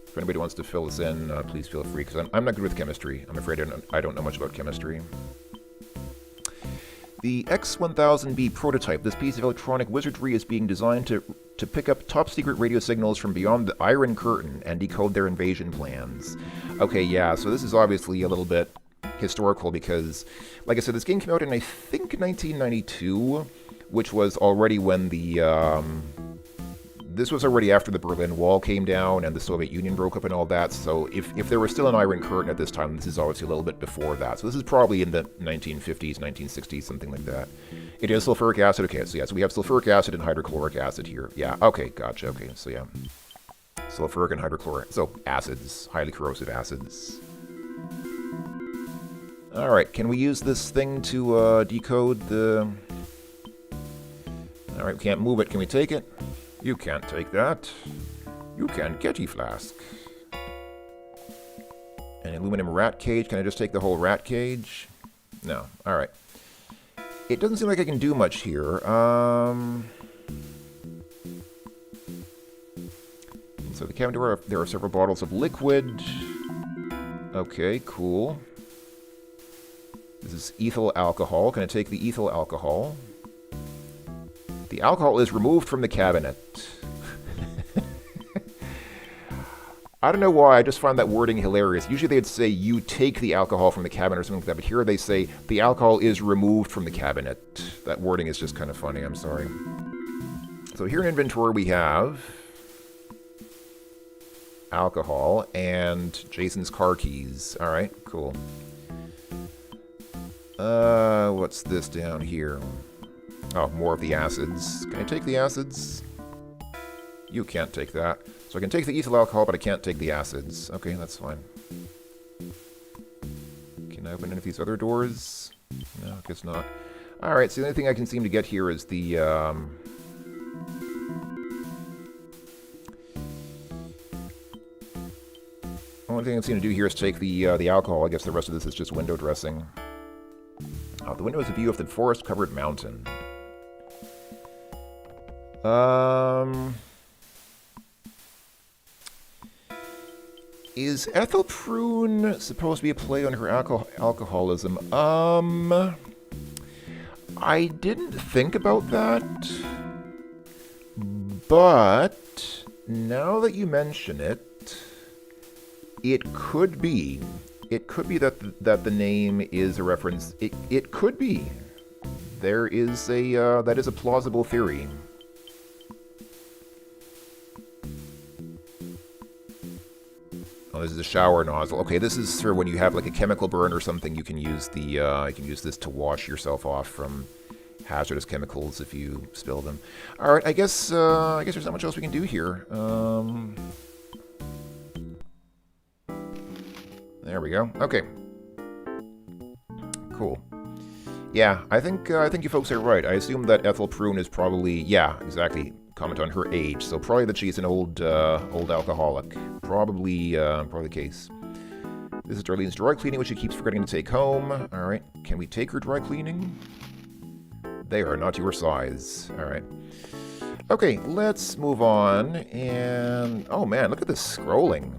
If anybody wants to fill this in, please feel free, because I'm not good with chemistry. I'm afraid I don't know much about chemistry. The X-1000B prototype. This piece of electronic wizardry is being designed to pick up top-secret radio signals from beyond the Iron Curtain and decode their invasion plans. Okay, yeah, so this is obviously a little bit historical because, like I said, this game came out in, I think, 1992, which was already when the, this was already after the Berlin Wall came down and the Soviet Union broke up and all that, so if there was still an Iron Curtain at this time, this is obviously a little bit before that. So this is probably in the 1950s, 1960s, something like that. It is sulfuric acid. Okay, so yeah, so we have sulfuric acid and hydrochloric acid here. Yeah, okay, gotcha, okay, so yeah. Sulfuric and hydrochloric, so acids, highly corrosive acids. Alright, can we use this thing to decode the... Alright, we can't move it. Can we take it? You can't take that. You can't Getty flask. An aluminum rat cage. Can I just take the whole rat cage? No. Alright. It doesn't seem like I can do much here. So the cabin door, there are several bottles of liquid. Okay, cool. This is ethyl alcohol. Can I take the ethyl alcohol? The alcohol is removed from the cabinet. I don't know why, I just find that wording hilarious. Usually they'd say, you take the alcohol from the cabinet or something like that, but here they say, the alcohol is removed from the cabinet. That wording is just kind of funny, I'm sorry. So here in inventory we have alcohol and Jason's car keys. Alright, cool. What's this down here? Oh, more of the acids. Can I take the acids? You can't take that. So I can take the ethyl alcohol, but I can't take the acids. Okay, that's fine. Can I open any of these other doors? No, I guess not. Alright, so the only thing I can seem to get here is the, only thing I seem to do here is take the alcohol. I guess the rest of this is just window dressing. Oh, the window is a view of the forest-covered mountain. Is Ethel Prune supposed to be a play on her alcoholism? I didn't think about that, but now that you mention it, it could be. It could be that the name is a reference. It could be. There is a that is a plausible theory. Oh, this is a shower nozzle. Okay, this is for when you have like a chemical burn or something. You can use the you can use this to wash yourself off from hazardous chemicals if you spill them. All right, I guess there's not much else we can do here. There we go. Okay. Cool. Yeah, I think you folks are right. I assume that Ethel Prune is probably, yeah, exactly. Comment on her age, so probably that she's an old alcoholic. Probably the case. This is Darlene's dry cleaning, which she keeps forgetting to take home. All right, can we take her dry cleaning? They are not your size. All right. Okay, let's move on. And oh man, look at this scrolling.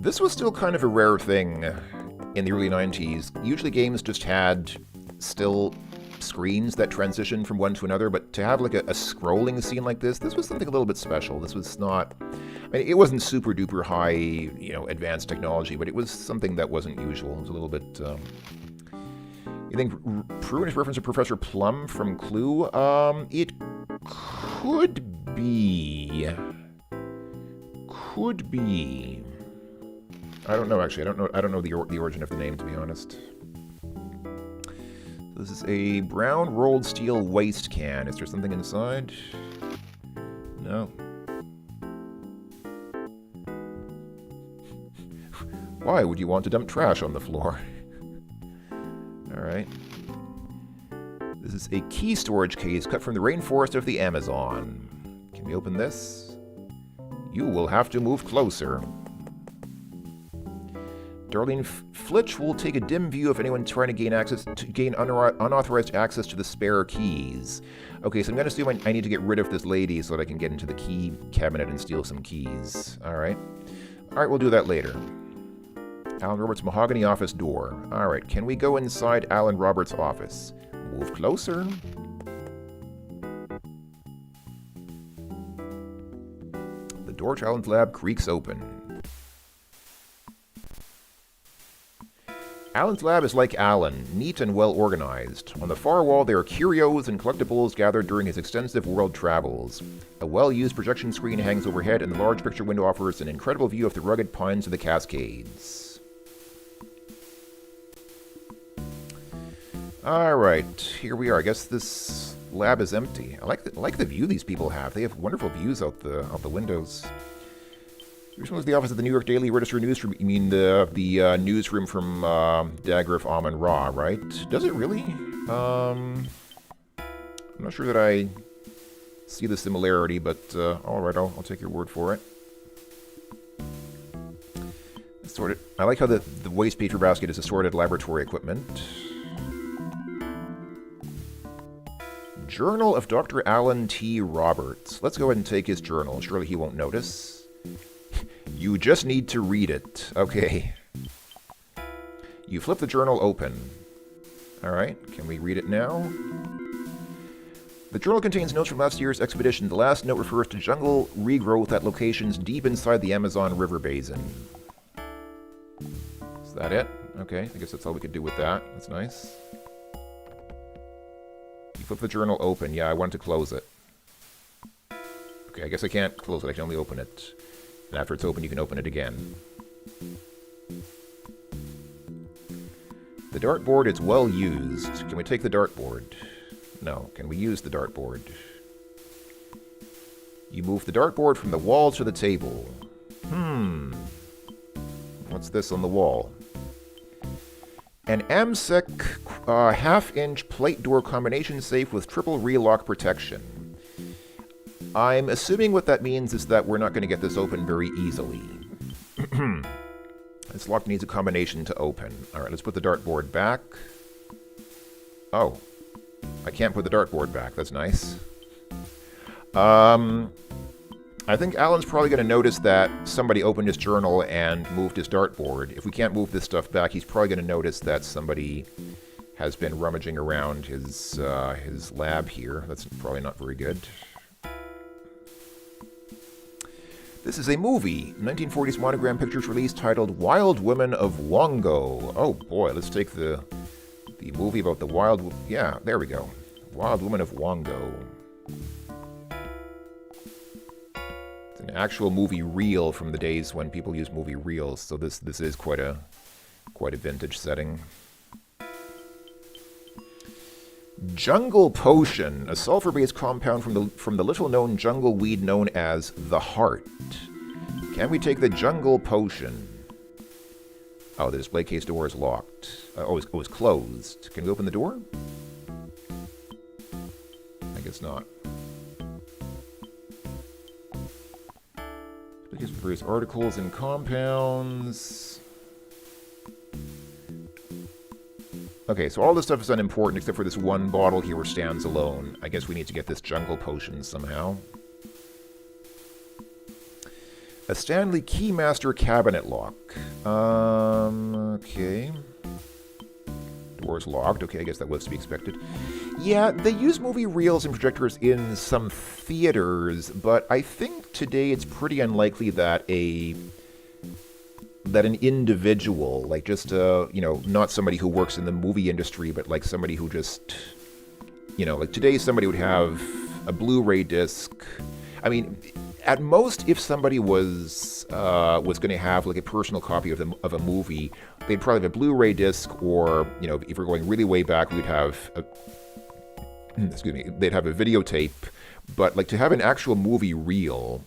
This was still kind of a rare thing in the early 90s. Usually games just had still screens that transitioned from one to another, but to have like a scrolling scene like this was something a little bit special. This was not, I mean, it wasn't super duper high, you know, advanced technology, but it was something that wasn't usual. It was a little bit, you think Prune is reference to Professor Plum from Clue? It could be. Could be. I don't know, actually. I don't know the origin of the name, to be honest. This is a brown rolled steel waste can. Is there something inside? No. Why would you want to dump trash on the floor? Alright. This is a key storage case cut from the rainforest of the Amazon. Can we open this? You will have to move closer. Darlene Flitch will take a dim view of anyone trying to gain unauthorized access to the spare keys. Okay, so I'm going to assume I need to get rid of this lady so that I can get into the key cabinet and steal some keys. Alright. Alright, we'll do that later. Alan Roberts' mahogany office door. Alright, can we go inside Alan Roberts' office? Move closer. The door to Alan's lab creaks open. Alan's lab is like Alan, neat and well organized. On the far wall there are curios and collectibles gathered during his extensive world travels. A well-used projection screen hangs overhead and the large picture window offers an incredible view of the rugged pines of the Cascades. Alright, here we are. I guess this lab is empty. I like the view these people have. They have wonderful views out the windows. This was the office of the New York Daily Register newsroom. You mean the newsroom from Daggriff, Amon Ra, right? Does it really? I'm not sure that I see the similarity, but alright, I'll take your word for it. Assorted. I like how the waste paper basket is assorted laboratory equipment. Journal of Dr. Alan T. Roberts. Let's go ahead and take his journal. Surely he won't notice. You just need to read it. Okay. You flip the journal open. Alright, can we read it now? The journal contains notes from last year's expedition. The last note refers to jungle regrowth at locations deep inside the Amazon River Basin. Is that it? Okay, I guess that's all we could do with that. That's nice. You flip the journal open. Yeah, I want to close it. Okay, I guess I can't close it. I can only open it. And after it's open, you can open it again. The dartboard is well used. Can we take the dartboard? No. Can we use the dartboard? You move the dartboard from the wall to the table. What's this on the wall? An AMSEC half-inch plate door combination safe with triple relock protection. I'm assuming what that means is that we're not going to get this open very easily. This lock needs a combination to open. Alright, let's put the dartboard back. Oh. I can't put the dartboard back. That's nice. I think Alan's probably going to notice that somebody opened his journal and moved his dartboard. If we can't move this stuff back, he's probably going to notice that somebody has been rummaging around his lab here. That's probably not very good. This is a movie, 1940s Monogram Pictures release titled Wild Women of Wongo. Oh boy, let's take the movie about the wild... Yeah, there we go. Wild Women of Wongo. It's an actual movie reel from the days when people used movie reels, so this is quite a vintage setting. Jungle Potion, a sulfur-based compound from the little-known jungle weed known as the heart. Can we take the Jungle Potion? Oh, the display case door is locked. It was closed. Can we open the door? I guess not. Display case with various articles and compounds. Okay, so all this stuff is unimportant except for this one bottle here where stands alone. I guess we need to get this Jungle Potion somehow. A Stanley Keymaster cabinet lock. Okay. Door's locked. Okay, I guess that was to be expected. Yeah, they use movie reels and projectors in some theaters, but I think today it's pretty unlikely that an individual, like just not somebody who works in the movie industry, but like somebody who just, like today somebody would have a Blu-ray disc. I mean, at most, if somebody was going to have like a personal copy of a movie, they'd probably have a Blu-ray disc, or if we're going really way back, we'd have they'd have a videotape. But like to have an actual movie reel,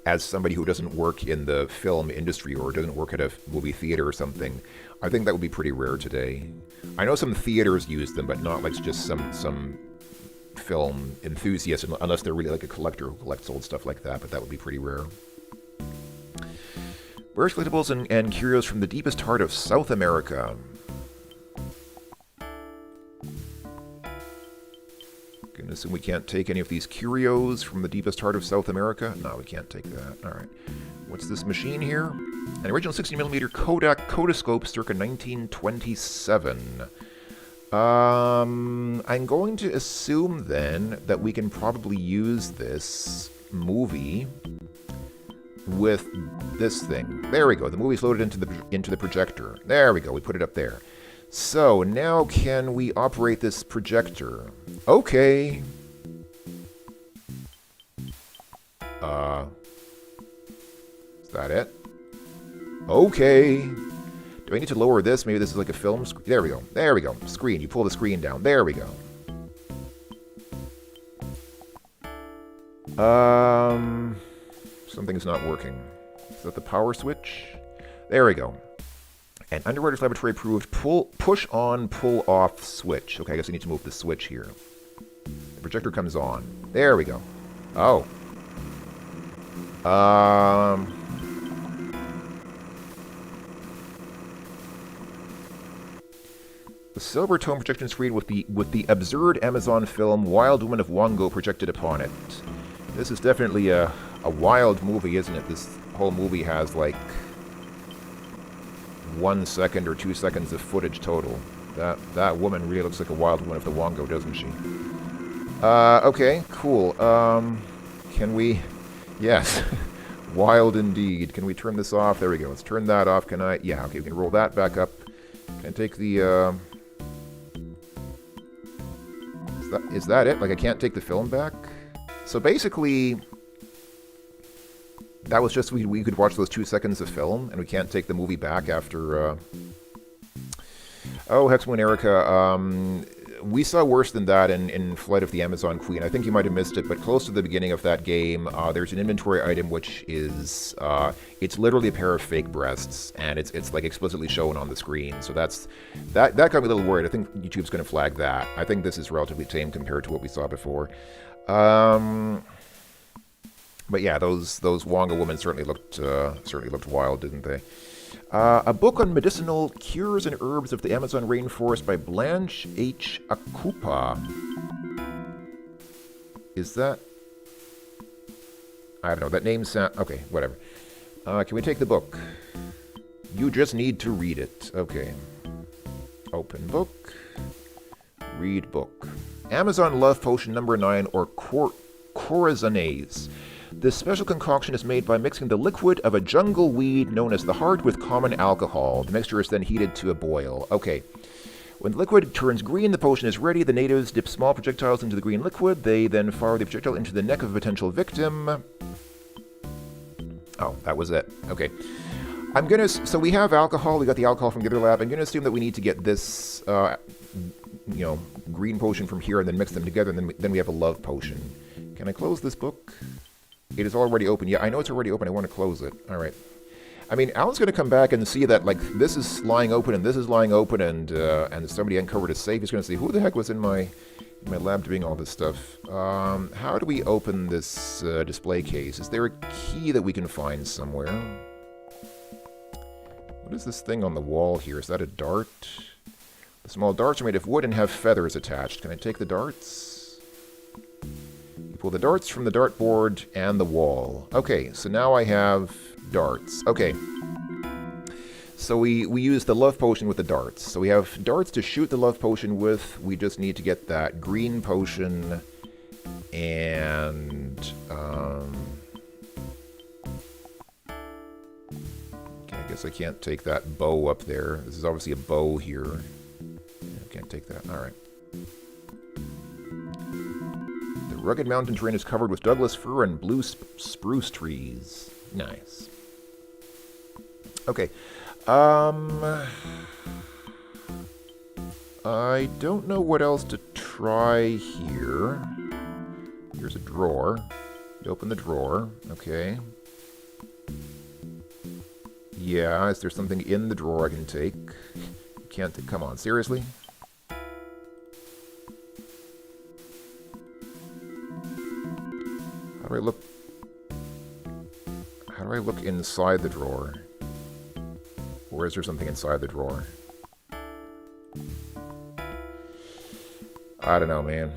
as somebody who doesn't work in the film industry or doesn't work at a movie theater or something, I think that would be pretty rare today. I know some theaters use them, but not like just some film enthusiasts, unless they're really like a collector who collects old stuff like that, but that would be pretty rare. Various collectibles and curios from the deepest heart of South America. Gonna assume we can't take any of these curios from the deepest heart of South America. No, we can't take that. Alright. What's this machine here? An original 16mm Kodak Kodascope circa 1927. I'm going to assume then that we can probably use this movie with this thing. There we go. The movie's loaded into the projector. There we go. We put it up there. So now can we operate this projector? Okay. Is that it? Okay. Do I need to lower this? Maybe this is like a film screen. There we go. There we go. Screen. You pull the screen down. There we go. Something's not working. Is that the power switch? There we go. An Underwriter's Laboratory approved push on, pull off switch. Okay, I guess I need to move the switch here. The projector comes on. There we go. Oh. The silver tone projection screen with the absurd Amazon film Wild Woman of Wongo projected upon it. This is definitely a wild movie, isn't it? This whole movie has like 1 second or 2 seconds of footage total. That woman really looks like a wild woman of the Wongo, doesn't she? Okay, cool. Can we... Yes. Wild indeed. Can we turn this off? There we go. Let's turn that off. Can I... Yeah, okay, we can roll that back up. Can I take the, Is that it? Like, I can't take the film back? So basically... That was just we could watch those 2 seconds of film, and we can't take the movie back after... Oh, Hexmo and Erica, we saw worse than that in Flight of the Amazon Queen. I think you might have missed it, but close to the beginning of that game, there's an inventory item which is... it's literally a pair of fake breasts, and it's like explicitly shown on the screen. So that got me a little worried. I think YouTube's going to flag that. I think this is relatively tame compared to what we saw before. But yeah, those Wongo women certainly looked wild, didn't they? A book on medicinal cures and herbs of the Amazon rainforest by Blanche H. Akupa. Is that... I don't know, that name sound... Okay, whatever. Can we take the book? You just need to read it. Okay. Open book. Read book. Amazon Love Potion number 9, or Corazonase. This special concoction is made by mixing the liquid of a jungle weed known as the heart with common alcohol. The mixture is then heated to a boil. Okay. When the liquid turns green, the potion is ready. The natives dip small projectiles into the green liquid. They then fire the projectile into the neck of a potential victim. Oh, that was it. Okay. So we have alcohol. We got the alcohol from the other lab. I'm gonna assume that we need to get this, green potion from here and then mix them together, and then we have a love potion. Can I close this book? It is already open. Yeah, I know it's already open. I want to close it. All right. I mean, Alan's going to come back and see that, like, this is lying open and this is lying open, and somebody uncovered a safe. He's going to see who the heck was in my lab doing all this stuff. How do we open this display case? Is there a key that we can find somewhere? What is this thing on the wall here? Is that a dart? The small darts are made of wood and have feathers attached. Can I take the darts? Pull the darts from the dartboard and the wall. Okay, so now I have darts. Okay. So we use the love potion with the darts. So we have darts to shoot the love potion with. We just need to get that green potion and... Okay, I guess I can't take that bow up there. This is obviously a bow here. I can't take that. Alright. Rugged mountain terrain is covered with Douglas fir and blue spruce trees. Nice. Okay. I don't know what else to try here. Here's a drawer. You open the drawer. Okay. Yeah, is there something in the drawer I can take? Can't... Come on, seriously? How do I look inside the drawer? Or is there something inside the drawer? I don't know, man.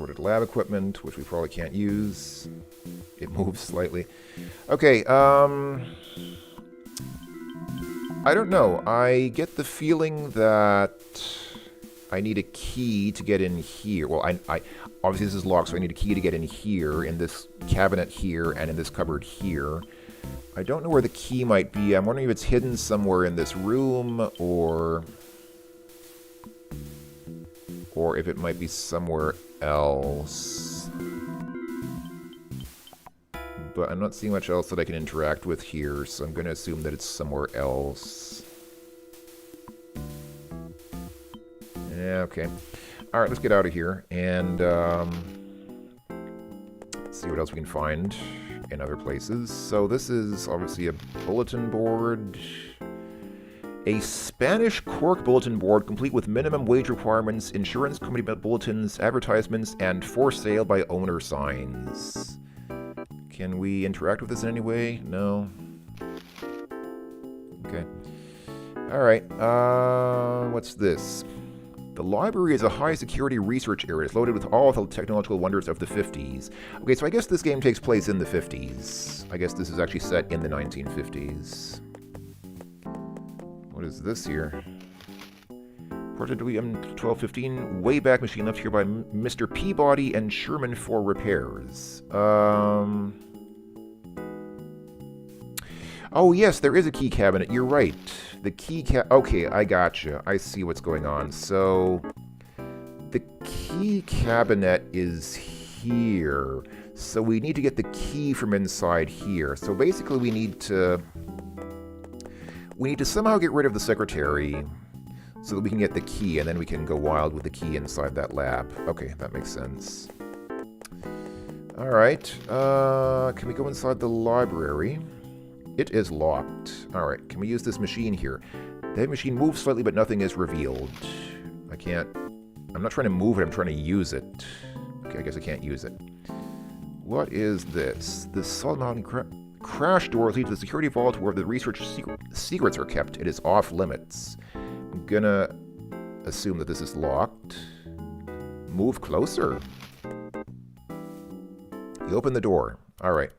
Sorted lab equipment, which we probably can't use. It moves slightly. Okay, I don't know. I get the feeling that I need a key to get in here. Well, I obviously this is locked, so I need a key to get in here, in this cabinet here, and in this cupboard here. I don't know where the key might be. I'm wondering if it's hidden somewhere in this room, or if it might be somewhere else. But I'm not seeing much else that I can interact with here, so I'm going to assume that it's somewhere else. Yeah, okay. Alright, let's get out of here, and see what else we can find in other places. So this is obviously a bulletin board. A Spanish cork bulletin board complete with minimum wage requirements, insurance company bulletins, advertisements, and for sale by owner signs. Can we interact with this in any way? No. Okay. Alright, what's this? The library is a high-security research area. It's loaded with all the technological wonders of the 50s. Okay, so I guess this game takes place in the 50s. I guess this is actually set in the 1950s. What is this here? Project WM1215, Wayback Machine left here by Mr. Peabody and Sherman for repairs. Oh yes, there is a key cabinet. You're right. The key okay, I gotcha. I see what's going on. So the key cabinet is here. So we need to get the key from inside here. So basically we need to somehow get rid of the secretary so that we can get the key, and then we can go wild with the key inside that lab. Okay, that makes sense. Alright, can we go inside the library? It is locked. Alright, can we use this machine here? That machine moves slightly, but nothing is revealed. I'm not trying to move it, I'm trying to use it. Okay, I guess I can't use it. What is this? The solid mountain crash doors lead to the security vault where the research secrets are kept. It is off limits. I'm gonna assume that this is locked. Move closer. You open the door. Alright.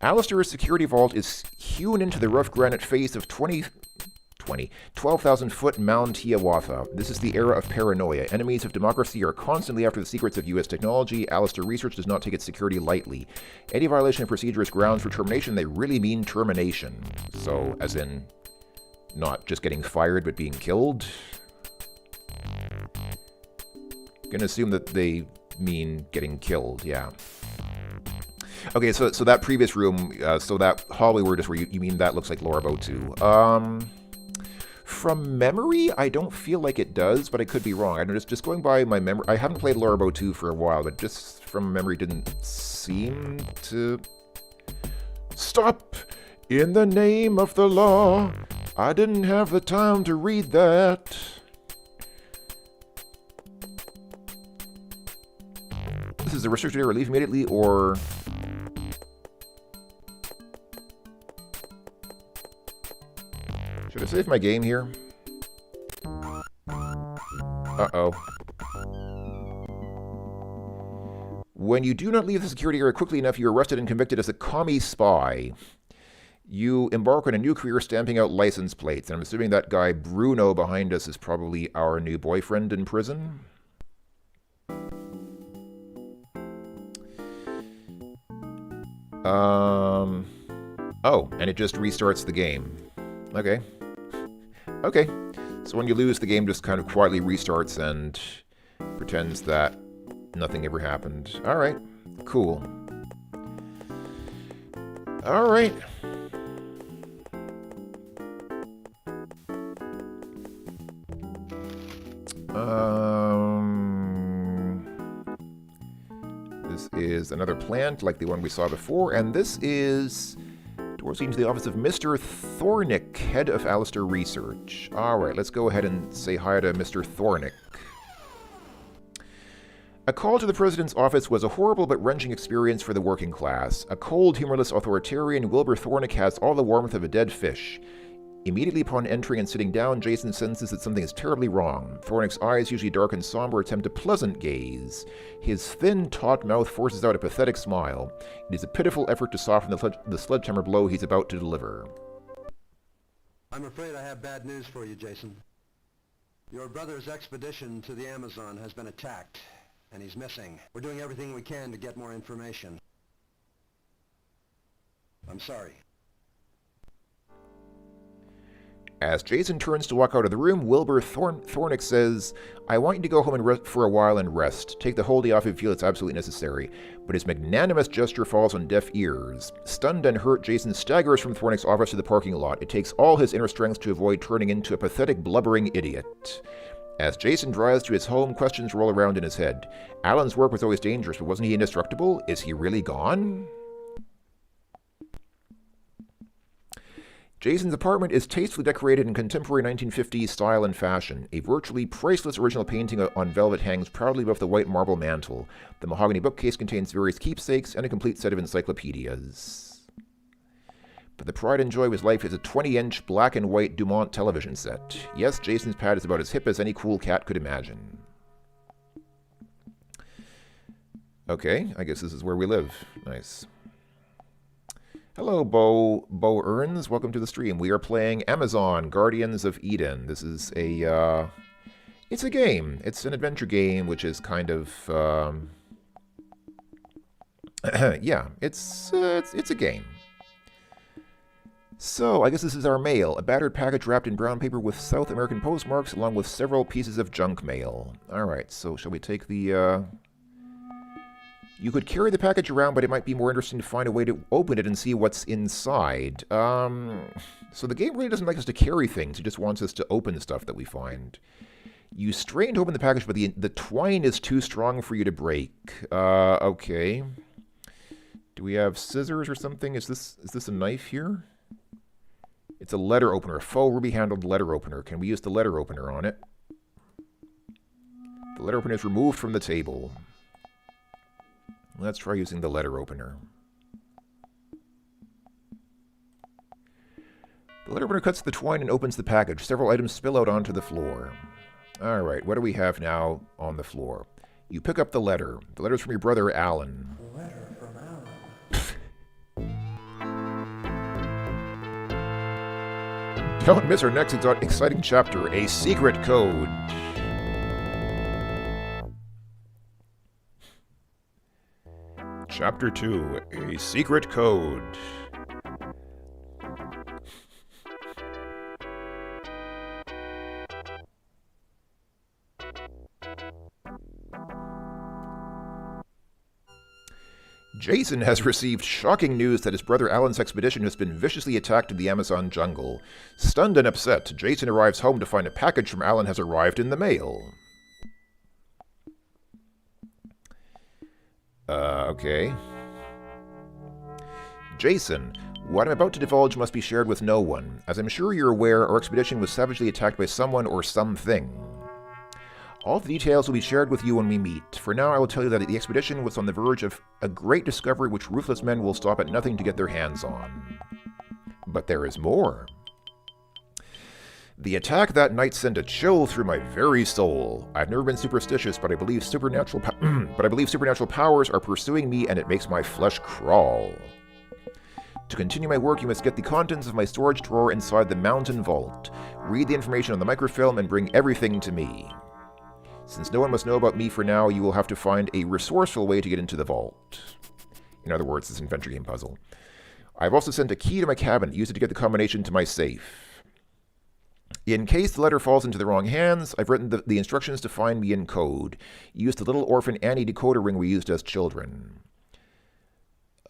Alistair's security vault is hewn into the rough granite face of 12,000-foot Mount Hiawatha. This is the era of paranoia. Enemies of democracy are constantly after the secrets of U.S. technology. Alistair Research does not take its security lightly. Any violation of procedure is grounds for termination. They really mean termination. So, as in, not just getting fired, but being killed? Gonna assume that they mean getting killed, yeah. Okay, so that previous room, so that hallway where you mean that looks like Lorabo 2. From memory, I don't feel like it does, but I could be wrong. I know just going by my memory, I haven't played Lorabo 2 for a while, but just from memory didn't seem to... Stop! In the name of the law, I didn't have the time to read that. This is a restricted area. Leave immediately, or... Should I save my game here? Uh-oh. When you do not leave the security area quickly enough, you're arrested and convicted as a commie spy. You embark on a new career stamping out license plates, and I'm assuming that guy Bruno behind us is probably our new boyfriend in prison. Oh, and it just restarts the game. Okay. Okay. So when you lose, the game just kind of quietly restarts and pretends that nothing ever happened. Alright. Cool. Alright. This is another plant like the one we saw before, and this is doors leading to the office of Mr. Thornick, head of Alistair Research. Alright, let's go ahead and say hi to Mr. Thornick. A call to the President's office was a horrible but wrenching experience for the working class. A cold, humorless authoritarian, Wilbur Thornick has all the warmth of a dead fish. Immediately upon entering and sitting down, Jason senses that something is terribly wrong. Thornick's eyes, usually dark and somber, attempt a pleasant gaze. His thin, taut mouth forces out a pathetic smile. It is a pitiful effort to soften the sledgehammer blow he's about to deliver. I'm afraid I have bad news for you, Jason. Your brother's expedition to the Amazon has been attacked, and he's missing. We're doing everything we can to get more information. I'm sorry. As Jason turns to walk out of the room, Wilbur Thornick says, I want you to go home and rest for a while and rest. Take the whole day off if you feel it's absolutely necessary. But his magnanimous gesture falls on deaf ears. Stunned and hurt, Jason staggers from Thornick's office to the parking lot. It takes all his inner strength to avoid turning into a pathetic, blubbering idiot. As Jason drives to his home, questions roll around in his head. Alan's work was always dangerous, but wasn't he indestructible? Is he really gone? Jason's apartment is tastefully decorated in contemporary 1950s style and fashion. A virtually priceless original painting on velvet hangs proudly above the white marble mantel. The mahogany bookcase contains various keepsakes and a complete set of encyclopedias. But the pride and joy of his life is a 20-inch black and white Dumont television set. Yes, Jason's pad is about as hip as any cool cat could imagine. Okay, I guess this is where we live. Nice. Hello, Bo Earns. Welcome to the stream. We are playing Amazon Guardians of Eden. This is a, it's a game. It's an adventure game, which is kind of, yeah, it's a game. So, I guess this is our mail. A battered package wrapped in brown paper with South American postmarks, along with several pieces of junk mail. Alright, so shall we take the, You could carry the package around, but it might be more interesting to find a way to open it and see what's inside. So the game really doesn't like us to carry things. It just wants us to open stuff that we find. You strain to open the package, but the twine is too strong for you to break. Okay. Do we have scissors or something? Is this a knife here? It's a letter opener, a faux ruby-handled letter opener. Can we use the letter opener on it? The letter opener is removed from the table. Let's try using the letter opener. The letter opener cuts the twine and opens the package. Several items spill out onto the floor. Alright, what do we have now on the floor? You pick up the letter. The letter's from your brother, Alan. A letter from Alan. Don't miss our next exciting chapter, A Secret Code. Chapter 2, A Secret Code. Jason has received shocking news that his brother Alan's expedition has been viciously attacked in the Amazon jungle. Stunned and upset, Jason arrives home to find a package from Alan has arrived in the mail. Okay. Jason, what I'm about to divulge must be shared with no one. As I'm sure you're aware, our expedition was savagely attacked by someone or something. All the details will be shared with you when we meet. For now, I will tell you that the expedition was on the verge of a great discovery which ruthless men will stop at nothing to get their hands on. But there is more. The attack that night sent a chill through my very soul. I've never been superstitious, but I believe supernatural powers are pursuing me, and it makes my flesh crawl. To continue my work, you must get the contents of my storage drawer inside the mountain vault. Read the information on the microfilm and bring everything to me. Since no one must know about me for now, you will have to find a resourceful way to get into the vault. In other words, this adventure game puzzle. I've also sent a key to my cabinet. Use it to get the combination to my safe. In case the letter falls into the wrong hands, I've written the instructions to find me in code. Use the little orphan Annie decoder ring we used as children.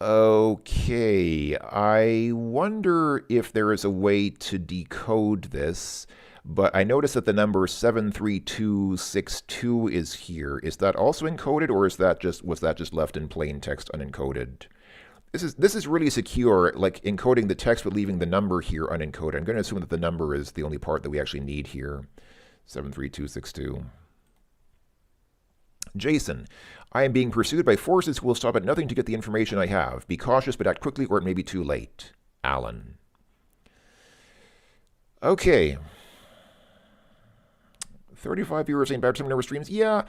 Okay, I wonder if there is a way to decode this, but I notice that the number 73262 is here. Is that also encoded, or was that just left in plain text unencoded? This is really secure, like encoding the text but leaving the number here unencoded. I'm going to assume that the number is the only part that we actually need here. 73262. Jason, I am being pursued by forces who will stop at nothing to get the information I have. Be cautious, but act quickly, or it may be too late. Alan. Okay. 35 viewers saying bad number streams. Yeah.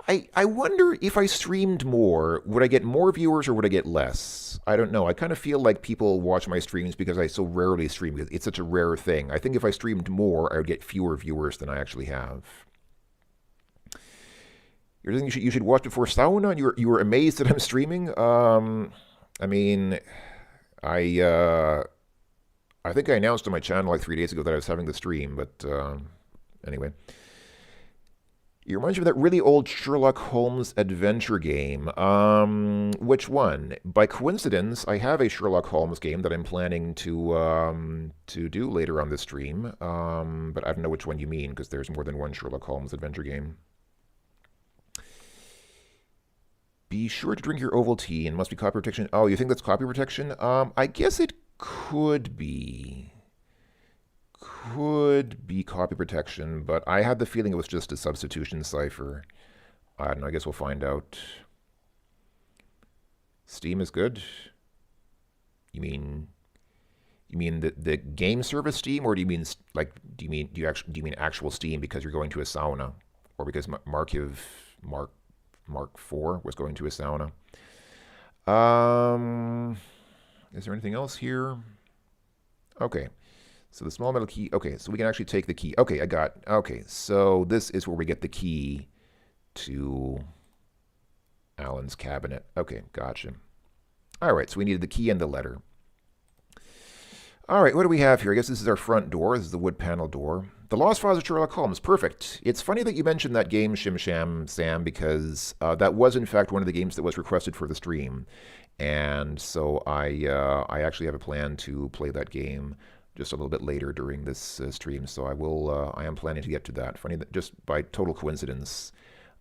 I wonder if I streamed more, would I get more viewers or would I get less? I don't know. I kind of feel like people watch my streams because I so rarely stream. It's such a rare thing. I think if I streamed more, I would get fewer viewers than I actually have. You're thinking you should watch before sauna, and you were amazed that I'm streaming? I mean, I think I announced on my channel like 3 days ago that I was having the stream, but anyway. You remind me of that really old Sherlock Holmes adventure game. Which one? By coincidence, I have a Sherlock Holmes game that I'm planning to do later on this stream. But I don't know which one you mean, because there's more than one Sherlock Holmes adventure game. Be sure to drink your Ovaltine and must be copy protection. Oh, you think that's copy protection? I guess it could be. Could be copy protection, but I had the feeling it was just a substitution cipher. I don't know, I guess we'll find out. Steam is good? You mean the game service Steam, or do you mean actual Steam because you're going to a sauna, or because Mark IV was going to a sauna? Is there anything else here? Okay. So the small metal key, okay, so we can actually take the key. Okay, okay, so this is where we get the key to Alan's cabinet. Okay, gotcha. All right, so we needed the key and the letter. All right, what do we have here? I guess this is our front door. This is the wood panel door. The Lost Files of Sherlock Holmes, perfect. It's funny that you mentioned that game, Shim Sham Sam, because that was in fact one of the games that was requested for the stream. And so I actually have a plan to play that game just a little bit later during this stream, so I am planning to get to that. Funny that just by total coincidence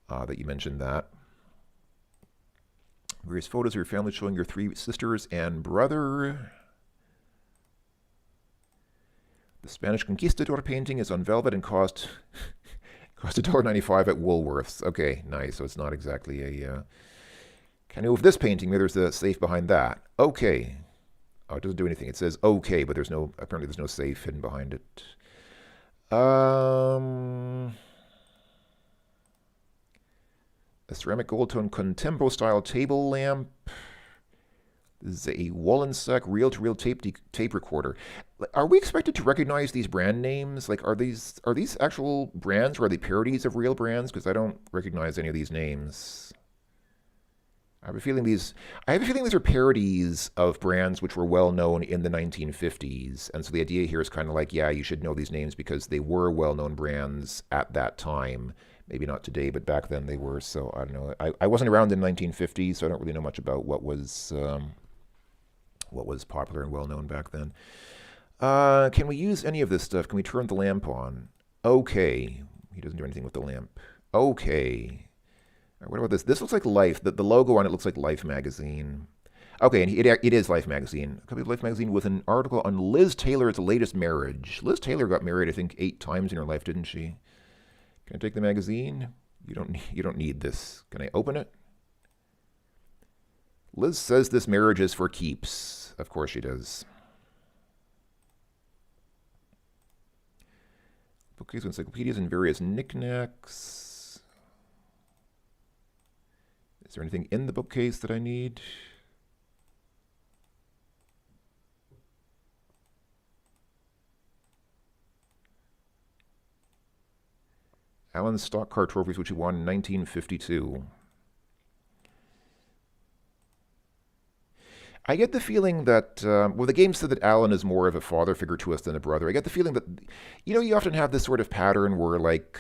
that you mentioned that. Various photos of your family showing your 3 sisters and brother. The Spanish Conquistador painting is on velvet and cost $1.95 at Woolworths. Okay, nice. So it's not exactly a. Can I move this painting? Maybe there's a safe behind that. Okay. Oh, it doesn't do anything. It says okay, but apparently there's no safe hidden behind it. A ceramic gold tone contempo style table lamp. This is a Wollensack reel-to-reel tape recorder. Are we expected to recognize these brand names? Like, are these actual brands, or are they parodies of real brands? Because I don't recognize any of these names. I have a feeling these are parodies of brands which were well known in the 1950s. And so the idea here is kind of like, yeah, you should know these names because they were well-known brands at that time. Maybe not today, but back then they were. So I don't know. I wasn't around in the 1950s, so I don't really know much about what was popular and well-known back then. Can we use any of this stuff? Can we turn the lamp on? Okay. He doesn't do anything with the lamp. Okay. What about this? This looks like Life. The logo on it looks like Life magazine. Okay, and it is Life magazine. A copy of Life magazine with an article on Liz Taylor's latest marriage. Liz Taylor got married, I think, 8 times in her life, didn't she? Can I take the magazine? You don't need this. Can I open it? Liz says this marriage is for keeps. Of course she does. Bookcase, encyclopedias, and various knickknacks. Is there anything in the bookcase that I need? Alan's stock car trophies, which he won in 1952. I get the feeling that, the game said that Alan is more of a father figure to us than a brother. I get the feeling that, you often have this sort of pattern where, like,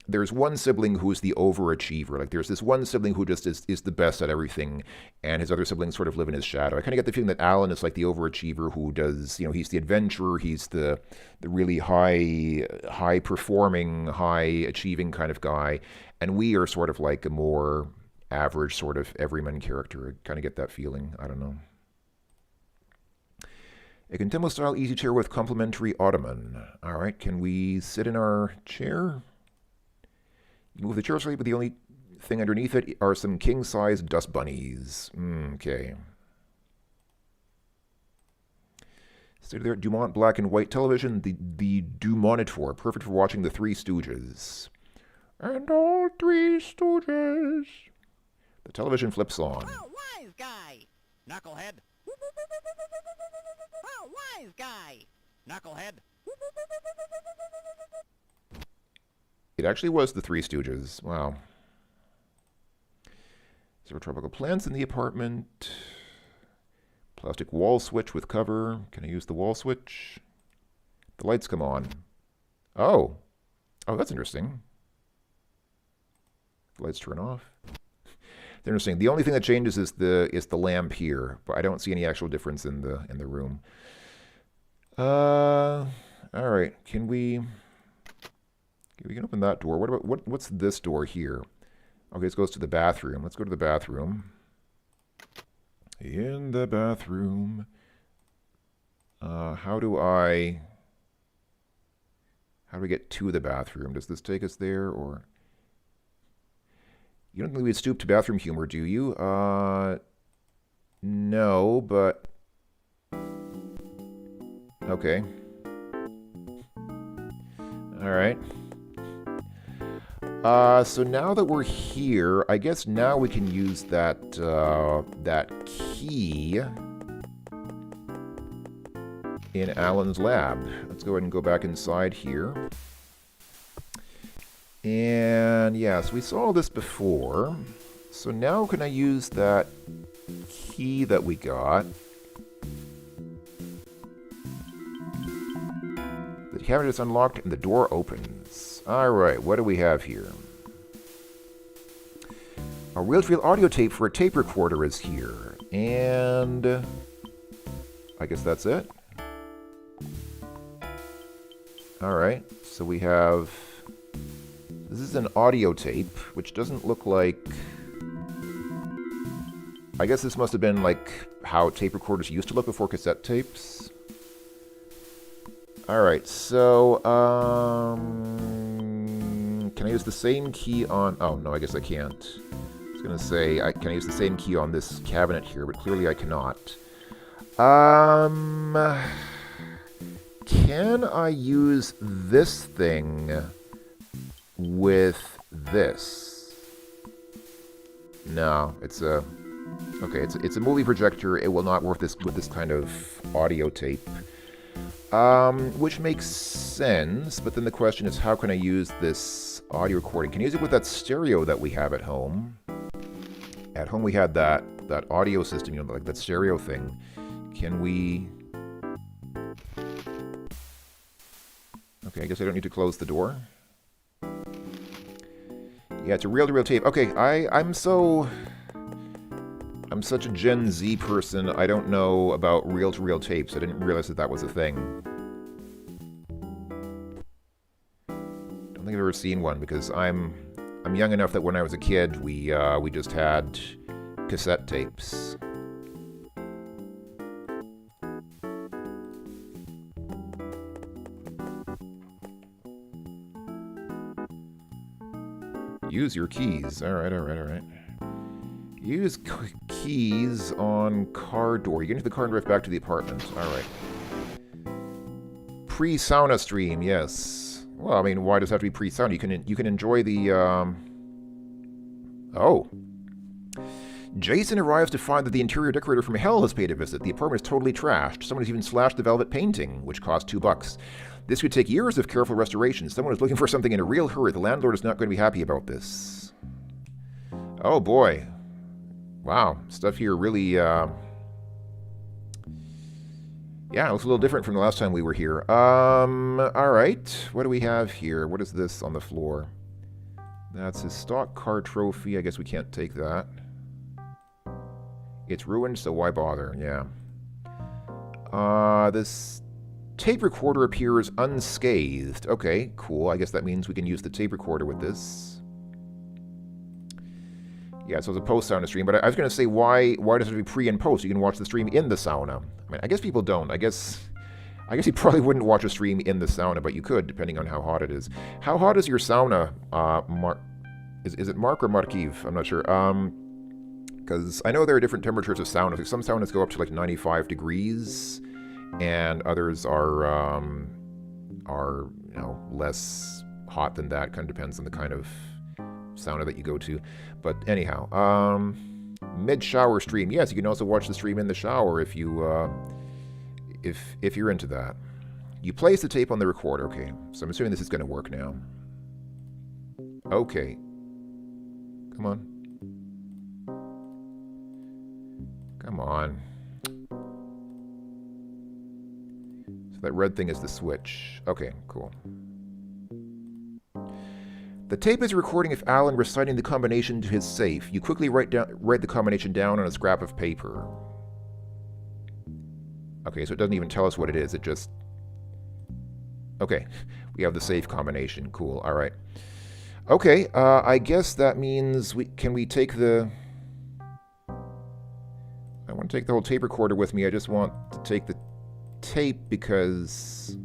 there's one sibling who's the overachiever. Like, there's this one sibling who just is the best at everything, and his other siblings sort of live in his shadow. I kind of get the feeling that Alan is like the overachiever who does, he's the adventurer, he's the really high performing, high achieving kind of guy, and we are sort of like a more average sort of everyman character. I kind of get that feeling. I don't know. A contempo-style easy chair with complimentary ottoman. All right, can we sit in our chair? You move the chair slightly, but the only thing underneath it are some king-size dust bunnies. Okay. Stay there. Dumont black and white television. The Dumonitor. Perfect for watching the Three Stooges. And all Three Stooges. The television flips on. Oh, wise guy! Knucklehead! Oh, wise guy! Knucklehead! It actually was the Three Stooges. Wow. There are tropical plants in the apartment. Plastic wall switch with cover. Can I use the wall switch? The lights come on. Oh. Oh, that's interesting. The lights turn off. It's interesting. The only thing that changes is the lamp here, but I don't see any actual difference in the room. All right. Can we open that door? What about what's this door here? Okay, this goes to the bathroom. Let's go to the bathroom. In the bathroom. How do we get to the bathroom? Does this take us there, or? You don't think we'd stoop to bathroom humor, do you? No, but... Okay. Alright. So now that we're here, I guess now we can use that key in Alan's lab. Let's go ahead and go back inside here. And yes, we saw this before. So now can I use that key that we got? The cabinet is unlocked and the door opens. Alright, what do we have here? A reel-to-reel audio tape for a tape recorder is here. And I guess that's it. Alright, so we have... This is an audio tape, which doesn't look like... I guess this must have been like how tape recorders used to look before cassette tapes. Alright, so, can I use the same key on... Oh, no, I guess I can't. I was gonna say, can I use the same key on this cabinet here, but clearly I cannot. Can I use this thing with this? No, it's a... Okay, it's a movie projector. It will not work with this kind of audio tape. Which makes sense, but then the question is, how can I use this audio recording? Can I use it with that stereo that we have at home? At home we had that audio system, you know, like that stereo thing. Can we... Okay, I guess I don't need to close the door. Yeah, it's a reel-to-reel tape. Okay, I'm such a Gen Z person, I don't know about reel-to-reel tapes. I didn't realize that was a thing. Don't think I've ever seen one, because I'm young enough that when I was a kid, we just had cassette tapes. Use your keys. Alright. Use keys on car door. You get into the car and drive back to the apartment. Alright. Pre-sauna stream, yes. Well, I mean, why does it have to be pre-sauna? You can enjoy the, Oh. Jason arrives to find that the interior decorator from hell has paid a visit. The apartment is totally trashed. Someone has even slashed the velvet painting, which cost $2. This could take years of careful restoration. Someone is looking for something in a real hurry. The landlord is not going to be happy about this. Oh boy. Wow, stuff here really, yeah, it looks a little different from the last time we were here. Alright, what do we have here? What is this on the floor? That's his stock car trophy. I guess we can't take that. It's ruined, so why bother? Yeah. This tape recorder appears unscathed. Okay, cool. I guess that means we can use the tape recorder with this. Yeah, so it's a post-sauna stream, but I was going to say, why does it have to be pre and post? You can watch the stream in the sauna. I mean, I guess people don't. I guess you probably wouldn't watch a stream in the sauna, but you could, depending on how hot it is. How hot is your sauna, Mark? Is it Mark or Markiv? I'm not sure. Because I know there are different temperatures of saunas. Some saunas go up to like 95 degrees, and others are less hot than that. Kind of depends on the kind of sauna that you go to. But anyhow, mid-shower stream. Yes, you can also watch the stream in the shower if you if you're into that. You place the tape on the recorder. Okay, so I'm assuming this is going to work now. Okay. Come on. Come on. So that red thing is the switch. Okay, cool. The tape is recording of Alan reciting the combination to his safe. You quickly write the combination down on a scrap of paper. Okay, so it doesn't even tell us what it is. It just... Okay, we have the safe combination. Cool, all right. Okay, I guess that means can we take the... I want to take the whole tape recorder with me. I just want to take the tape because...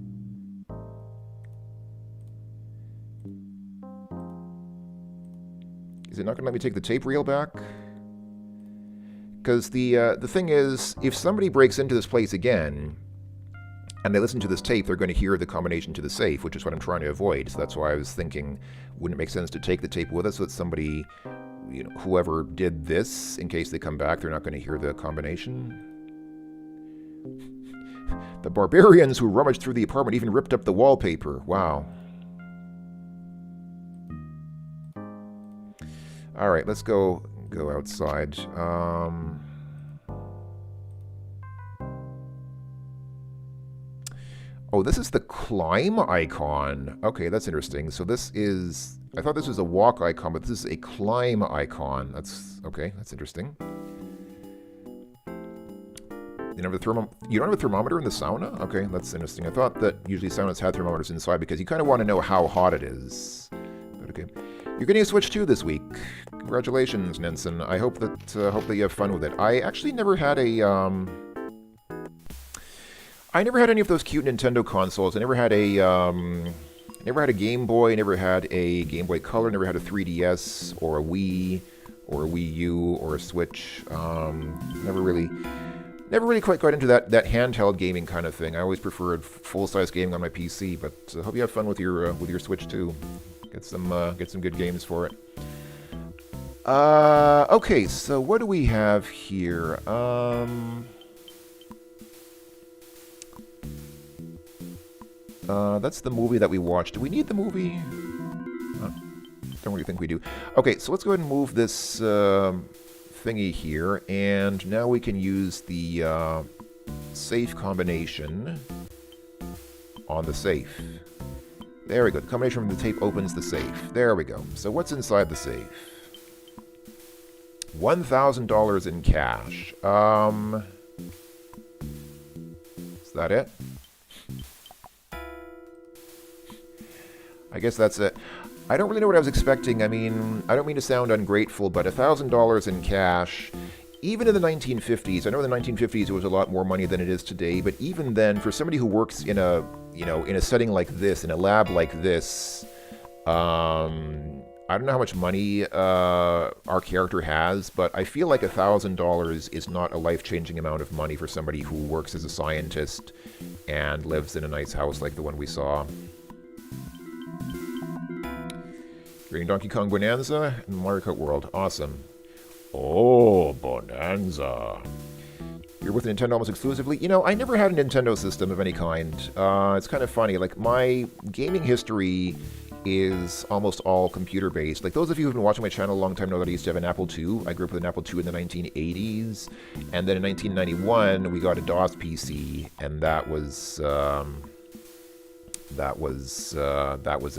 Is it not going to let me take the tape reel back? Because the thing is, if somebody breaks into this place again, and they listen to this tape, they're going to hear the combination to the safe, which is what I'm trying to avoid. So that's why I was thinking, wouldn't it make sense to take the tape with us so that somebody, whoever did this, in case they come back, they're not going to hear the combination? The barbarians who rummaged through the apartment even ripped up the wallpaper. Wow. All right, let's go outside. Oh, this is the climb icon. Okay, that's interesting. So this is... I thought this was a walk icon, but this is a climb icon. That's... Okay, that's interesting. You don't have a thermometer in the sauna? Okay, that's interesting. I thought that usually saunas had thermometers inside because you kind of want to know how hot it is. But okay. You're getting a Switch 2 this week. Congratulations, Nenson. I hope that you have fun with it. I actually never had a... I never had any of those cute Nintendo consoles. I never had a Game Boy, never had a Game Boy Color, never had a 3DS, or a Wii, or a Wii U, or a Switch. Never really quite got into that handheld gaming kind of thing. I always preferred full-size gaming on my PC, but I hope you have fun with your Switch too. Get some good games for it. Okay, so what do we have here? That's the movie that we watched. Do we need the movie? Don't really think we do. Okay, so let's go ahead and move this thingy here, and now we can use the safe combination on the safe. There we go. The combination from the tape opens the safe. There we go. So what's inside the safe? $1,000 in cash. Is that it? I guess that's it. I don't really know what I was expecting. I mean, I don't mean to sound ungrateful, but $1,000 in cash, even in the 1950s, I know in the 1950s it was a lot more money than it is today, but even then, for somebody who works in a, in a setting like this, in a lab like this, I don't know how much money our character has, but I feel like $1,000 is not a life-changing amount of money for somebody who works as a scientist and lives in a nice house like the one we saw. You're in Donkey Kong Bonanza and Mario Kart World. Awesome. Oh, Bonanza. You're with Nintendo almost exclusively? I never had a Nintendo system of any kind. It's kind of funny. Like, my gaming history is almost all computer-based. Like, those of you who've been watching my channel a long time know that I used to have an Apple II. I grew up with an Apple II in the 1980s. And then in 1991, we got a DOS PC, and that was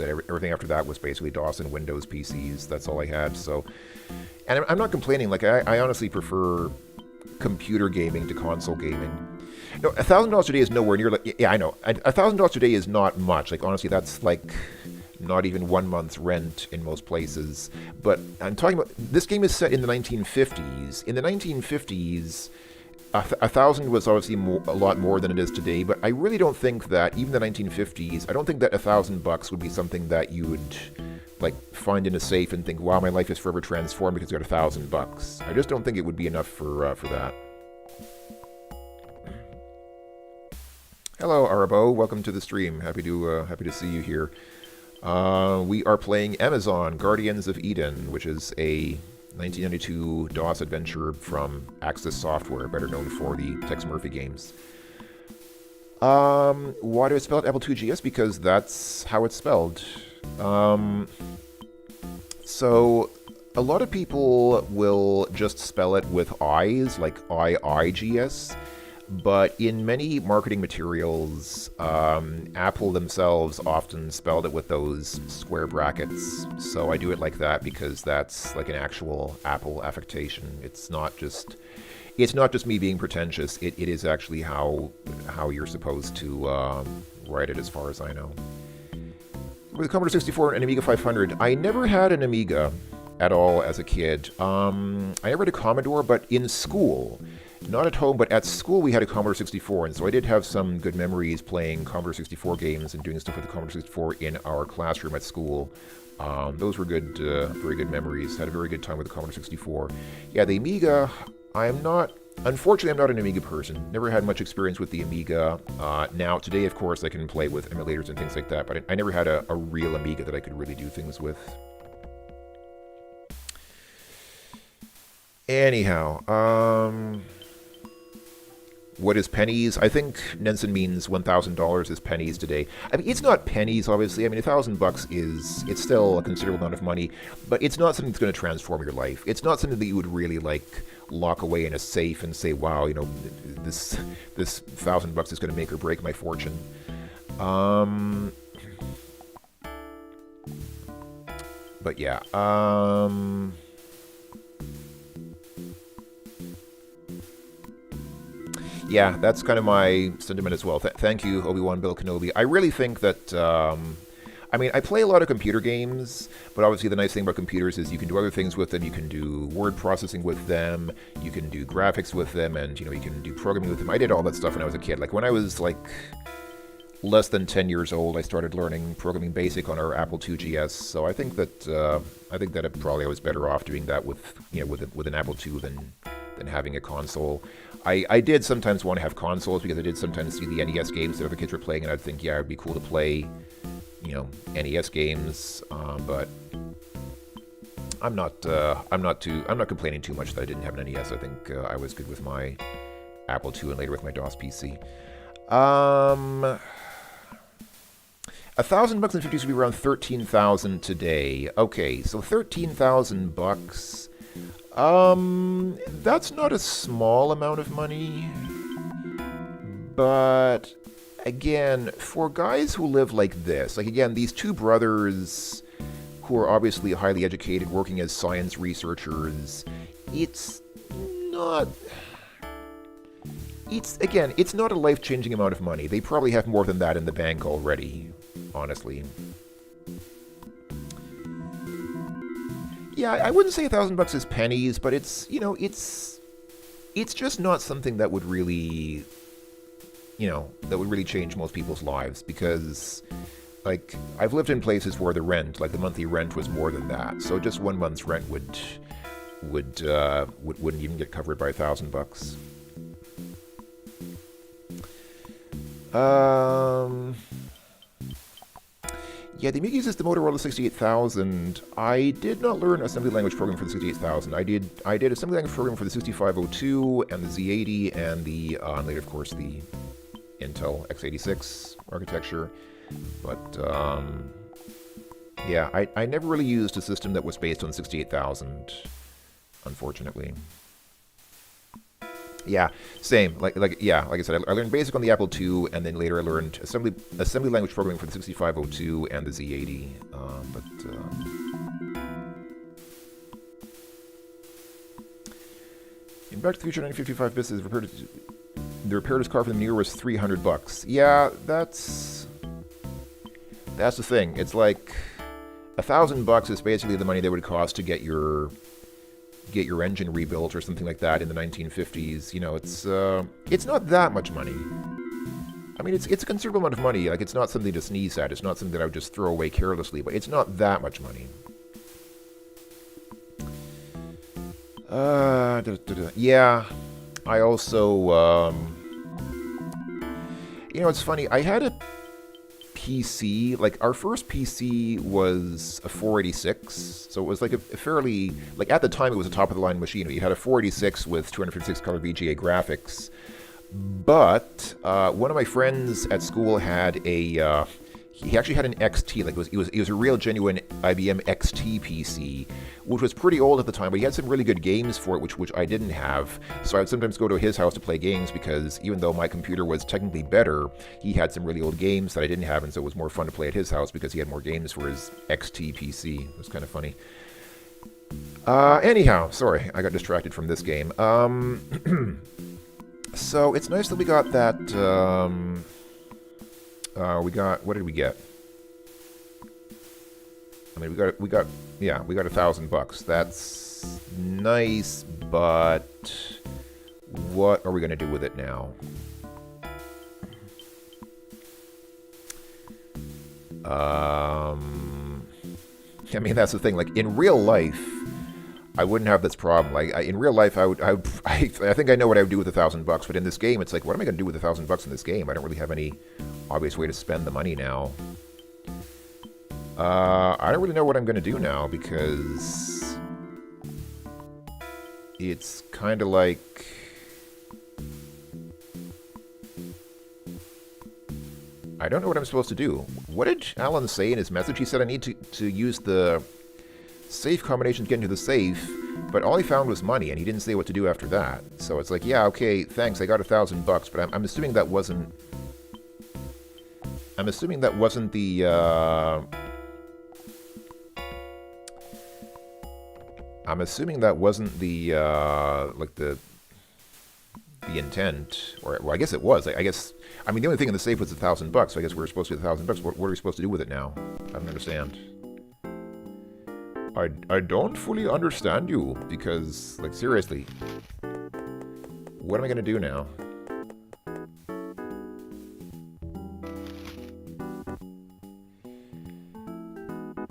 it. Everything after that was basically DOS and Windows PCs. That's all I had. So, and I'm not complaining. Like, I honestly prefer computer gaming to console gaming. No, $1,000 today is nowhere near. Like, yeah, I know. $1,000 today is not much. Like, honestly, that's like not even 1 month's rent in most places. But I'm talking about, this game is set in the 1950s. In the 1950s. 1,000 was obviously a lot more than it is today, but I really don't think that, even the 1950s, I don't think that $1,000 would be something that you would, like, find in a safe and think, wow, my life is forever transformed because I got $1,000. I just don't think it would be enough for that. Hello, Arabo. Welcome to the stream. Happy to see you here. We are playing Amazon: Guardians of Eden, which is a 1992 DOS adventure from Axis Software, better known for the Tex Murphy games. Why do I spell it Apple IIgs? Because that's how it's spelled. So a lot of people will just spell it with I's, like IIGS. But in many marketing materials, Apple themselves often spelled it with those square brackets. So I do it like that because that's like an actual Apple affectation. It's not just me being pretentious. It is actually how you're supposed to write it, as far as I know. With the Commodore 64 and Amiga 500, I never had an Amiga at all as a kid. I never had a Commodore, but in school. Not at home, but at school we had a Commodore 64, and so I did have some good memories playing Commodore 64 games and doing stuff with the Commodore 64 in our classroom at school. Those were good, very good memories. Had a very good time with the Commodore 64. Yeah, the Amiga, unfortunately I'm not an Amiga person. Never had much experience with the Amiga. Now, today, of course, I can play with emulators and things like that, but I never had a real Amiga that I could really do things with. Anyhow, what is pennies? I think Nenson means $1,000 is pennies today. I mean, it's not pennies, obviously. I mean, $1,000 it's still a considerable amount of money, but it's not something that's going to transform your life. It's not something that you would really, like, lock away in a safe and say, wow, you know, this $1,000 is going to make or break my fortune. But yeah, yeah, that's kind of my sentiment as well. Thank you, Obi-Wan Bill Kenobi. I really think that, I mean, I play a lot of computer games, but obviously the nice thing about computers is you can do other things with them. You can do word processing with them, you can do graphics with them, and, you know, you can do programming with them. I did all that stuff when I was a kid. Like, when I was, like, less than 10 years old, I started learning programming basic on our Apple IIgs, so I think that, I was better off doing that with, you know, with an Apple II than having a console. I did sometimes want to have consoles because I did sometimes see the NES games that other kids were playing, and I'd think, yeah, it'd be cool to play, you know, NES games. But I'm not complaining too much that I didn't have an NES. I think I was good with my Apple II and later with my DOS PC. $1,000 in 50s would be around 13,000 today. Okay, so 13,000 bucks. That's not a small amount of money, but again, for guys who live like this, like again, these two brothers who are obviously highly educated, working as science researchers, it's not a life-changing amount of money. They probably have more than that in the bank already, honestly. Yeah, I wouldn't say $1,000 is pennies, but it's, you know, it's just not something that would really, you know, that would really change most people's lives, because, like, I've lived in places where the monthly rent was more than that, so just 1 month's rent wouldn't even get covered by $1,000. Yeah, the Amiga uses the Motorola 68000. I did not learn assembly language programming for the 68000. I did assembly language programming for the 6502 and the Z80 and the later, of course, the Intel x86 architecture. But yeah, I never really used a system that was based on 68000, unfortunately. Yeah, same. Like I said, I learned basic on the Apple II, and then later I learned assembly language programming for the 6502 and the Z80. In Back to the Future 1955 bits is the repaired car from the New Year was $300. Yeah, that's the thing. It's like $1,000 is basically the money that would cost to get your engine rebuilt or something like that in the 1950s. You know, it's not that much money. I mean, it's a considerable amount of money. Like, it's not something to sneeze at. It's not something that I would just throw away carelessly, but it's not that much money. Yeah, I also, You know, it's funny. I had a PC. Like, our first PC was a 486. So it was like a fairly... Like, at the time, it was a top-of-the-line machine. You had a 486 with 256 color VGA graphics. But one of my friends at school had a... he actually had an XT, like it was a real genuine IBM XT PC, which was pretty old at the time, but he had some really good games for it, which I didn't have. So I would sometimes go to his house to play games because even though my computer was technically better, he had some really old games that I didn't have, and so it was more fun to play at his house because he had more games for his XT PC. It was kind of funny. Anyhow, sorry, I got distracted from this game. So it's nice that we got that. What did we get? I mean, we got $1,000. That's nice, but what are we gonna do with it now? I mean, that's the thing. Like, in real life, I wouldn't have this problem. Like, in real life, I think I know what I would do with $1,000, but in this game, it's like, what am I gonna do with $1,000 in this game? I don't really have any obvious way to spend the money now. I don't really know what I'm gonna do now because it's kind of like I don't know what I'm supposed to do. What did Alan say in his message? He said I need to use the safe combination to get into the safe, but all he found was money, and he didn't say what to do after that. So it's like, yeah, okay, thanks, I got $1,000, but I'm assuming that wasn't. I'm assuming that wasn't the. I'm assuming that wasn't the like the intent, or well, I guess it was. I guess. I mean, the only thing in the safe was $1,000, so I guess we were supposed to get $1,000. What are we supposed to do with it now? I don't understand. I don't fully understand you, because, like, seriously, what am I gonna do now?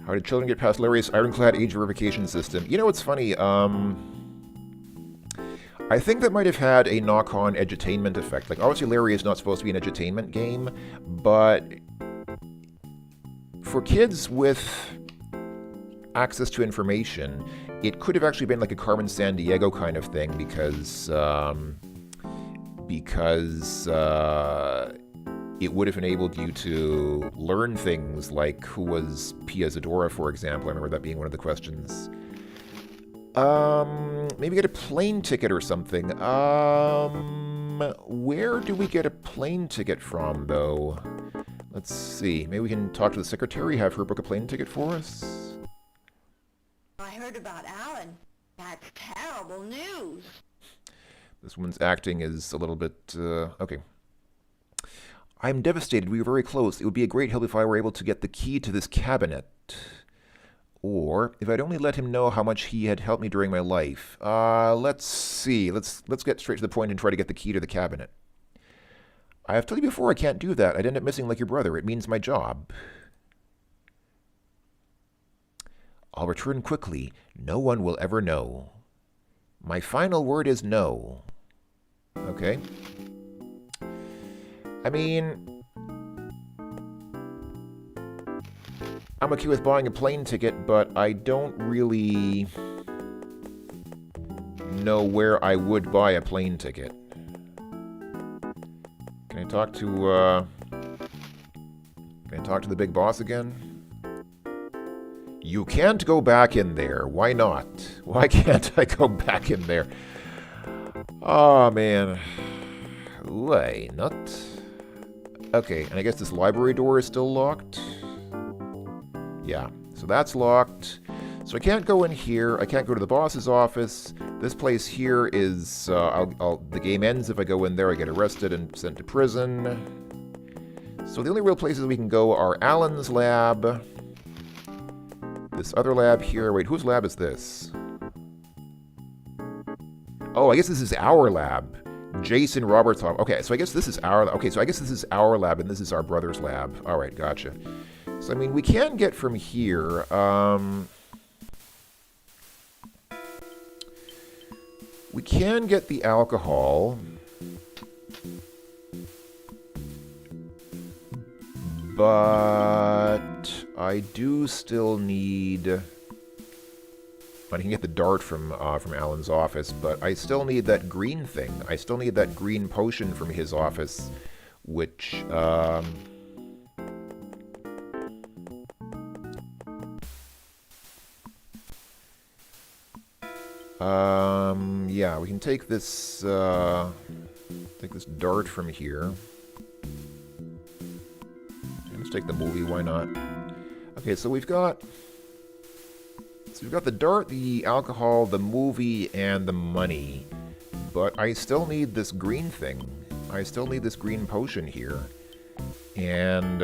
How did children get past Larry's ironclad age verification system? You know what's funny? I think that might have had a knock-on edutainment effect. Like, obviously Larry is not supposed to be an edutainment game, but for kids with access to information, it could have actually been like a Carmen Sandiego kind of thing because it would have enabled you to learn things like who was Pia Zadora, for example. I remember that being one of the questions. Maybe get a plane ticket or something. Where do we get a plane ticket from, though? Let's see. Maybe we can talk to the secretary, have her book a plane ticket for us? I heard about Alan. That's terrible news. This woman's acting is a little bit, okay. I'm devastated. We were very close. It would be a great help if I were able to get the key to this cabinet. Or if I'd only let him know how much he had helped me during my life. Let's see. Let's get straight to the point and try to get the key to the cabinet. I have told you before I can't do that. I'd end up missing like your brother. It means my job. I'll return quickly. No one will ever know. My final word is no. Okay. I mean, I'm okay with buying a plane ticket, but I don't really know where I would buy a plane ticket. Can I talk to the big boss again? You can't go back in there. Why not? Why can't I go back in there? Oh, man. Why not? Okay, and I guess this library door is still locked? Yeah, so that's locked. So I can't go in here. I can't go to the boss's office. This place here is... the game ends if I go in there. I get arrested and sent to prison. So the only real places we can go are Alan's lab. This other lab here. Wait, whose lab is this? Oh, I guess this is our lab. Jason Roberts' lab. Okay, so I guess this is our... Okay, so I guess this is our lab, and this is our brother's lab. All right, gotcha. So, I mean, we can get from here... we can get the alcohol. But I do still need... I can get the dart from Alan's office, but I still need that green thing. I still need that green potion from his office, which... yeah, we can take this dart from here. Let's take the movie, why not? Okay, so we've got the dart, the alcohol, the movie, and the money. But I still need this green thing. I still need this green potion here. And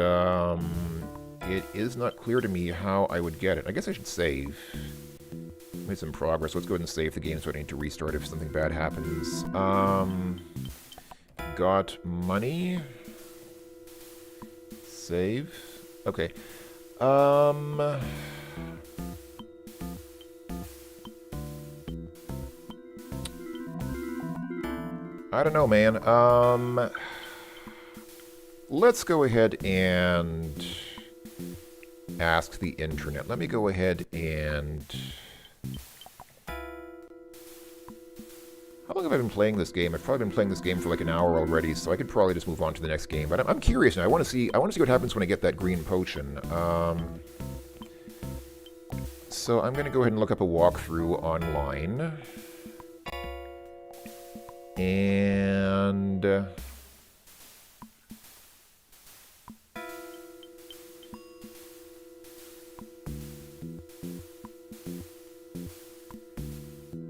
it is not clear to me how I would get it. I guess I should save. Made some progress. Let's go ahead and save the game so I don't need to restart if something bad happens. Got money. Save. Okay. I don't know, man. Let's go ahead and ask the internet. Let me go ahead and... How long have I been playing this game? I've probably been playing this game for like an hour already, so I could probably just move on to the next game. But I'm curious now. I want to see what happens when I get that green potion. So I'm going to go ahead and look up a walkthrough online. And...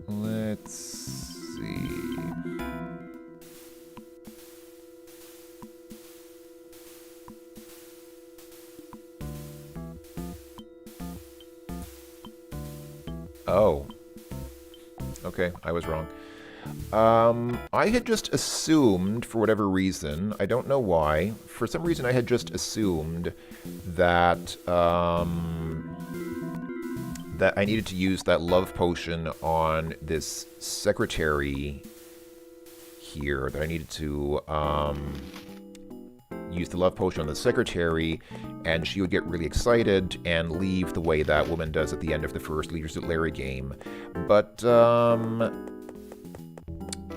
let's see. Oh. Okay, I was wrong. I had just assumed, for whatever reason, I don't know why, for some reason I had just assumed that, that I needed to use that love potion on this secretary here, that I needed to, use the love potion on the secretary, and she would get really excited and leave the way that woman does at the end of the first Leaders at Larry game. But,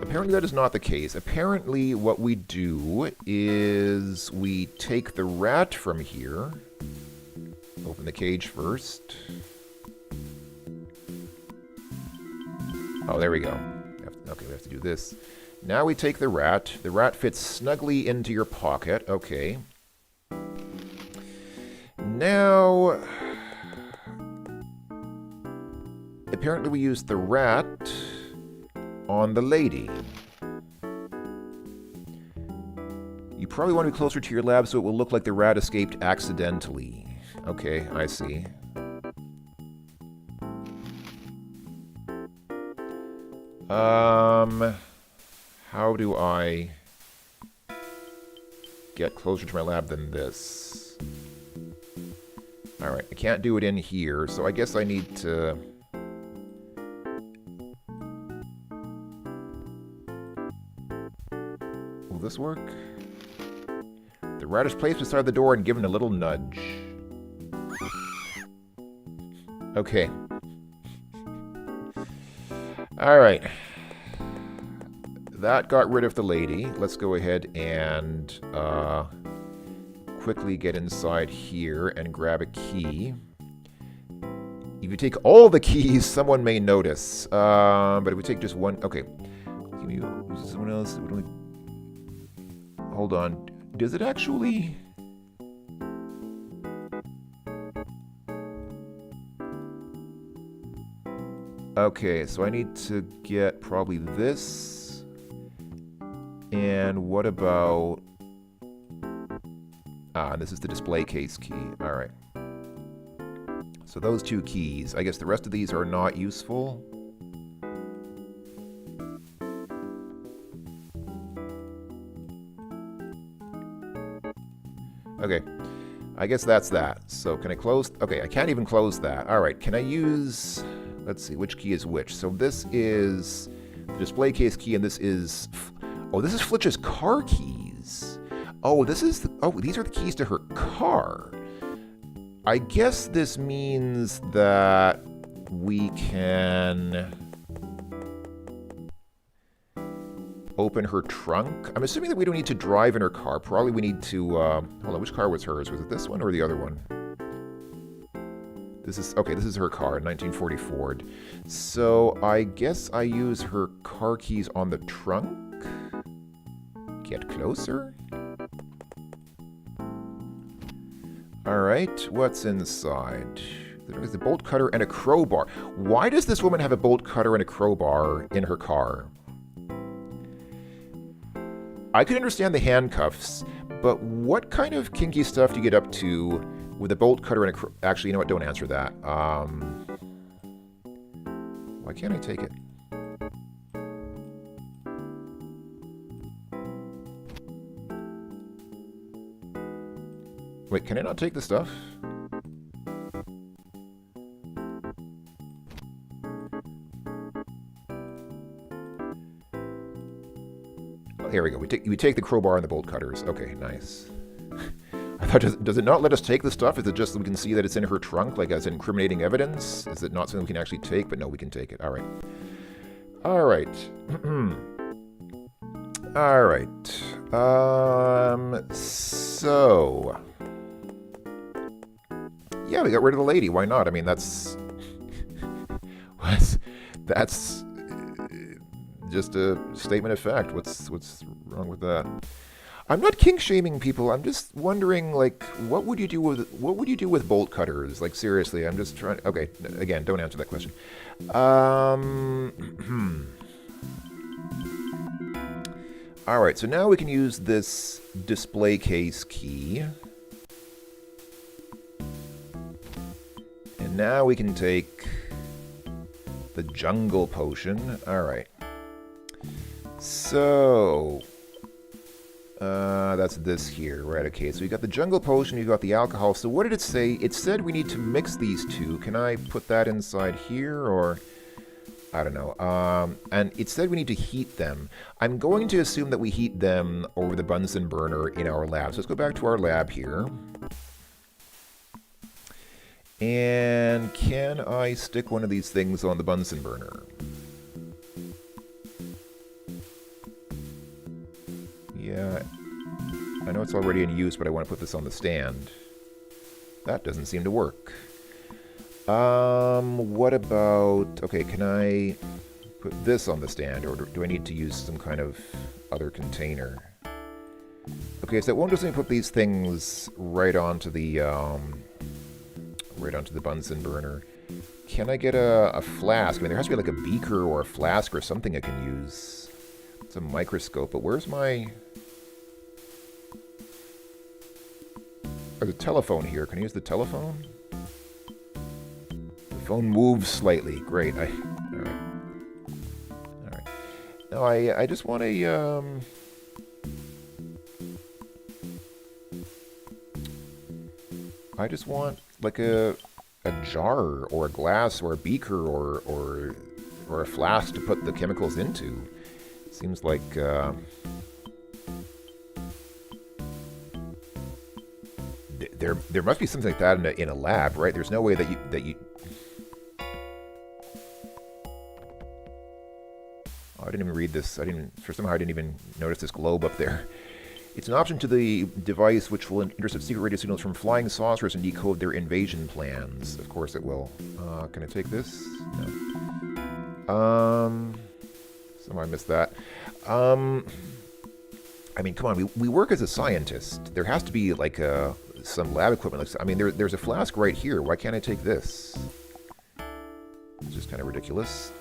apparently that is not the case. Apparently what we do is we take the rat from here, open the cage first. Oh, there we go. Okay, we have to do this. Now we take the rat. The rat fits snugly into your pocket. Okay. Now... apparently we use the rat on the lady. You probably want to be closer to your lab so it will look like the rat escaped accidentally. Okay, I see. How do I get closer to my lab than this? Alright, I can't do it in here, so I guess I need to... Will this work? The rat is placed beside the door and given a little nudge. Okay. Alright. That got rid of the lady. Let's go ahead and quickly get inside here and grab a key. If you take all the keys, someone may notice. But if we take just one... Okay. Can we use someone else? Hold on. Does it actually... Okay, so I need to get probably this. And what about... Ah, this is the display case key. Alright. So those two keys. I guess the rest of these are not useful. Okay. I guess that's that. So can I close... Okay, I can't even close that. Alright, can I use... Let's see, which key is which? So this is the display case key, and this is... Oh, this is Flitch's car keys. Oh, this is... Oh, these are the keys to her car. I guess this means that we can open her trunk. I'm assuming that we don't need to drive in her car. Probably we need to... hold on, which car was hers? Was it this one or the other one? This is... Okay, this is her car, 1940 Ford. So I guess I use her car keys on the trunk? Get closer? Alright, what's inside? There's a bolt cutter and a crowbar. Why does this woman have a bolt cutter and a crowbar in her car? I could understand the handcuffs, but what kind of kinky stuff do you get up to with a bolt cutter and a actually, you know what? Don't answer that. Why can't I take it? Wait, can I not take the stuff? Oh, here we go. We take the crowbar and the bolt cutters. Okay, nice. I thought, does it not let us take the stuff? Is it just so we can see that it's in her trunk, like as incriminating evidence? Is it not something we can actually take? But no, we can take it. All right. All right. All right. So... Yeah, we got rid of the lady. Why not? I mean, that's just a statement of fact. What's wrong with that? I'm not kink shaming people. I'm just wondering, like, what would you do with bolt cutters? Like, seriously, I'm just trying. Okay, again, don't answer that question. All right, so now we can use this display case key. And now we can take the jungle potion. All right. So, that's this here, right? Okay, so we got the jungle potion, you got the alcohol. So what did it say? It said we need to mix these two. Can I put that inside here, or I don't know. And it said we need to heat them. I'm going to assume that we heat them over the Bunsen burner in our lab. So let's go back to our lab here. And can I stick one of these things on the Bunsen burner? Yeah, I know it's already in use, but I want to put this on the stand. That doesn't seem to work. What about... Okay, can I put this on the stand, or do I need to use some kind of other container? Okay, so it won't just let me put these things right onto the Bunsen burner. Can I get a flask? I mean, there has to be like a beaker or a flask or something I can use. It's a microscope, but where's my... There's a telephone here. Can I use the telephone? The phone moves slightly. Great. Alright. Alright. No, I just want a, I just want, like, a jar, or a glass, or a beaker, or a flask to put the chemicals into. Seems like, there must be something like that in a lab, right? There's no way that you... Oh, I didn't even read this. For somehow I didn't even notice this globe up there. It's an option to the device which will intercept secret radio signals from flying saucers and decode their invasion plans. Of course it will. Can I take this? No. Somehow I missed that. I mean, come on. We work as a scientist. There has to be, like, some lab equipment. I mean, there's a flask right here. Why can't I take this? It's just kind of ridiculous.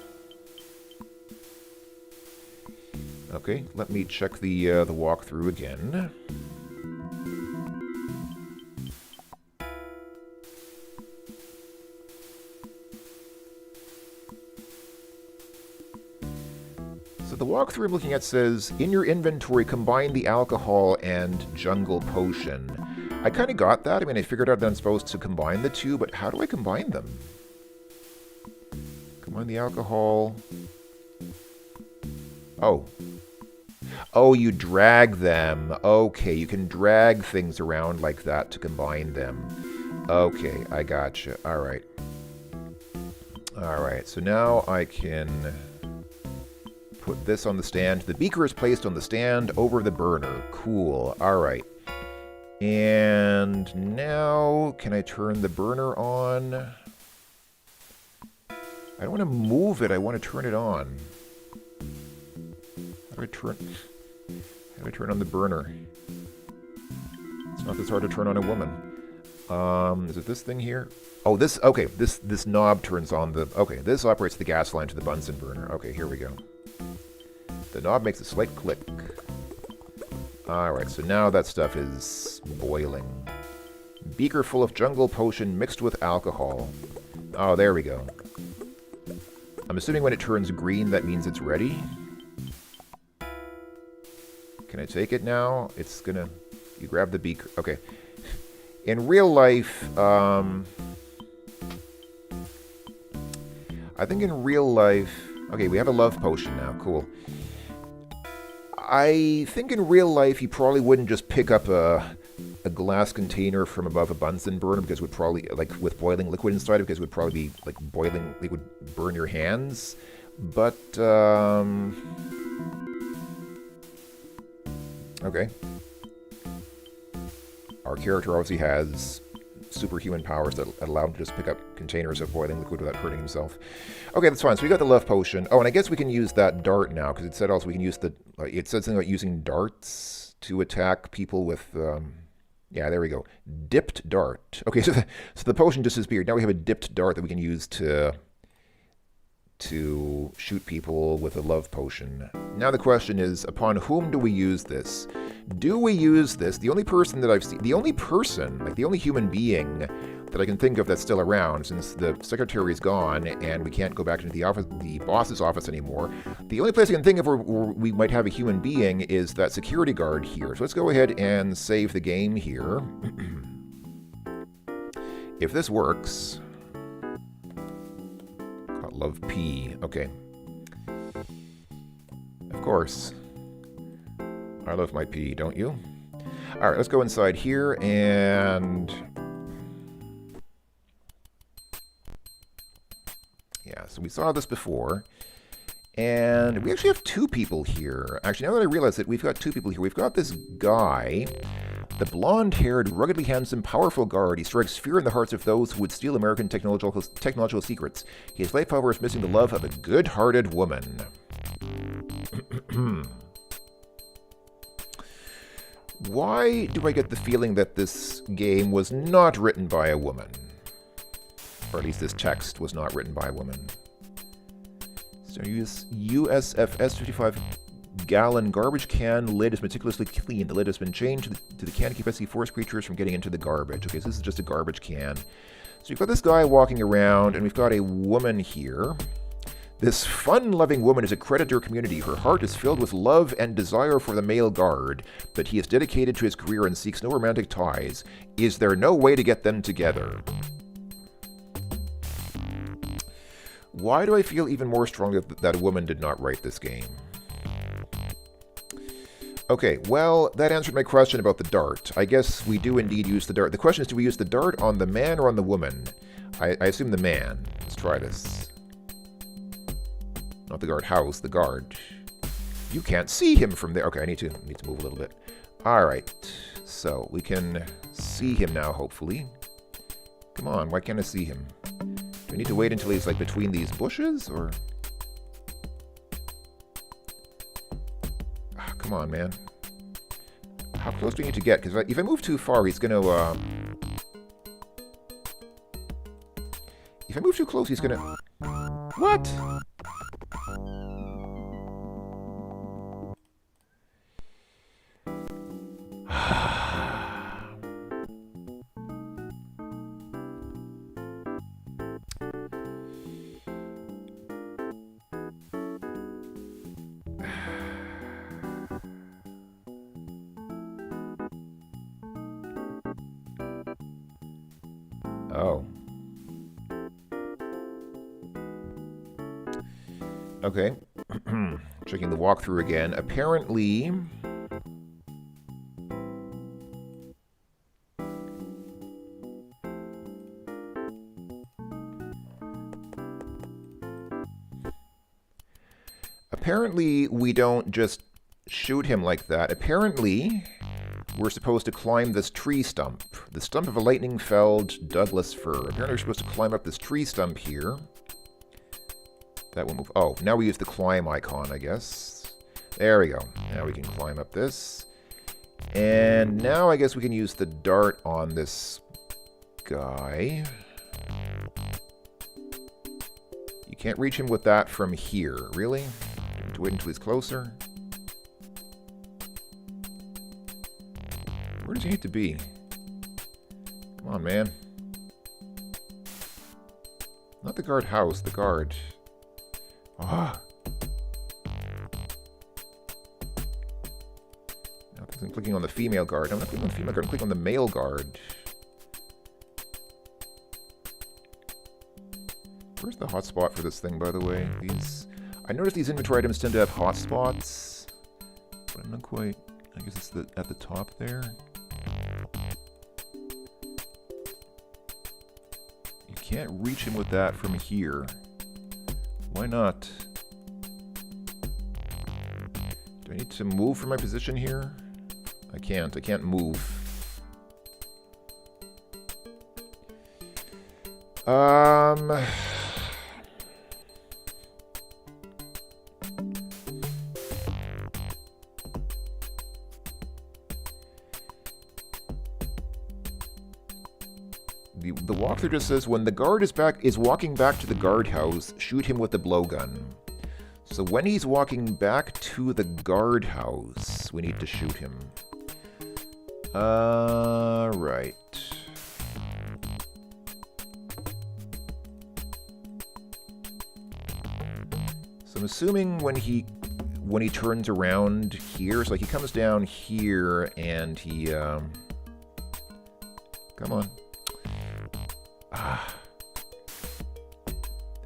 Okay, let me check the walkthrough again. So the walkthrough I'm looking at says, in your inventory, combine the alcohol and jungle potion. I kind of got that. I mean, I figured out that I'm supposed to combine the two, but how do I combine them? Combine the alcohol. Oh. Oh, you drag them. Okay, you can drag things around like that to combine them. Okay, I gotcha. Alright. Alright, so now I can put this on the stand. The beaker is placed on the stand over the burner. Cool. Alright. And now, can I turn the burner on? I don't want to move it, I want to turn it on. How do I turn on the burner? It's not this hard to turn on a woman. Is it this thing here? Oh, this, okay, this knob turns on the, okay, this operates the gas line to the Bunsen burner. Okay, here we go. The knob makes a slight click. Alright, so now that stuff is boiling. Beaker full of jungle potion mixed with alcohol. Oh, there we go. I'm assuming when it turns green, that means it's ready. Can I take it now? It's gonna... You grab the beaker. Okay. In real life, I think in real life... Okay, we have a love potion now. Cool. I think in real life, you probably wouldn't just pick up a glass container from above a Bunsen burner, because it would probably, like, with boiling liquid inside it, because it would probably be, like, boiling, it would burn your hands. But, okay. Our character obviously has superhuman powers that allow him to just pick up containers of boiling liquid without hurting himself. Okay, that's fine. So we got the love potion. Oh, and I guess we can use that dart now, because it said also we can use the... it said something about using darts to attack people with... yeah, there we go. Dipped dart. Okay, so the potion just disappeared. Now we have a dipped dart that we can use to shoot people with a love potion. Now the question is, upon whom do we use this? Do we use this? The only person that I've seen, the only person, like the only human being that I can think of that's still around, since the secretary's gone and we can't go back into the office, the boss's office anymore, the only place I can think of where we might have a human being is that security guard here. So let's go ahead and save the game here. If this works... Love P. Okay. Of course. I love my P, don't you? Alright, let's go inside here and... Yeah, so we saw this before. And we actually have two people here. Actually, now that I realize it, we've got two people here. We've got this guy, the blonde-haired, ruggedly handsome, powerful guard. He strikes fear in the hearts of those who would steal American technological secrets. His life, however, is missing the love of a good-hearted woman. Why do I get the feeling that this game was not written by a woman? Or at least this text was not written by a woman. So USFS 55-gallon garbage can lid is meticulously clean. The lid has been changed to the can to keep SC forest creatures from getting into the garbage. Okay, so this is just a garbage can. So you've got this guy walking around, and we've got a woman here. This fun-loving woman is a credit to her community. Her heart is filled with love and desire for the male guard, but he is dedicated to his career and seeks no romantic ties. Is there no way to get them together? Why do I feel even more strongly that a woman did not write this game? Okay, well, that answered my question about the dart. I guess we do indeed use the dart. The question is, do we use the dart on the man or on the woman? I assume the man. Let's try this. Not the guardhouse, the guard. You can't see him from there. Okay, I need to move a little bit. Alright, so we can see him now, hopefully. Come on, why can't I see him? Do I need to wait until he's, like, between these bushes, or...? Ah, come on, man. How close do I need to get? Because if I move too far, he's gonna, If I move too close, he's gonna... What? Oh. Okay. Checking the walkthrough again. Apparently... Apparently, we don't just shoot him like that. Apparently, we're supposed to climb this tree stump. The stump of a lightning-felled Douglas fir. Apparently, we're supposed to climb up this tree stump here. That will move. Oh, now we use the climb icon, I guess. There we go. Now we can climb up this. And now I guess we can use the dart on this guy. You can't reach him with that from here. Really? To wait until he's closer? Where does he need to be? Come on, man. Not the guard house, the guard. Ah. Now I'm clicking on the female guard. I'm not clicking on the female guard, I'm clicking on the male guard. Where's the hotspot for this thing, by the way? I noticed these inventory items tend to have hotspots, but I'm not quite... I guess it's at the top there. You can't reach him with that from here. Why not? Do I need to move from my position here? I can't move. The walkthrough just says when the guard is walking back to the guardhouse, shoot him with the blowgun. So when he's walking back to the guardhouse, we need to shoot him. Right. So I'm assuming when he turns around here, so like he comes down here and he come on.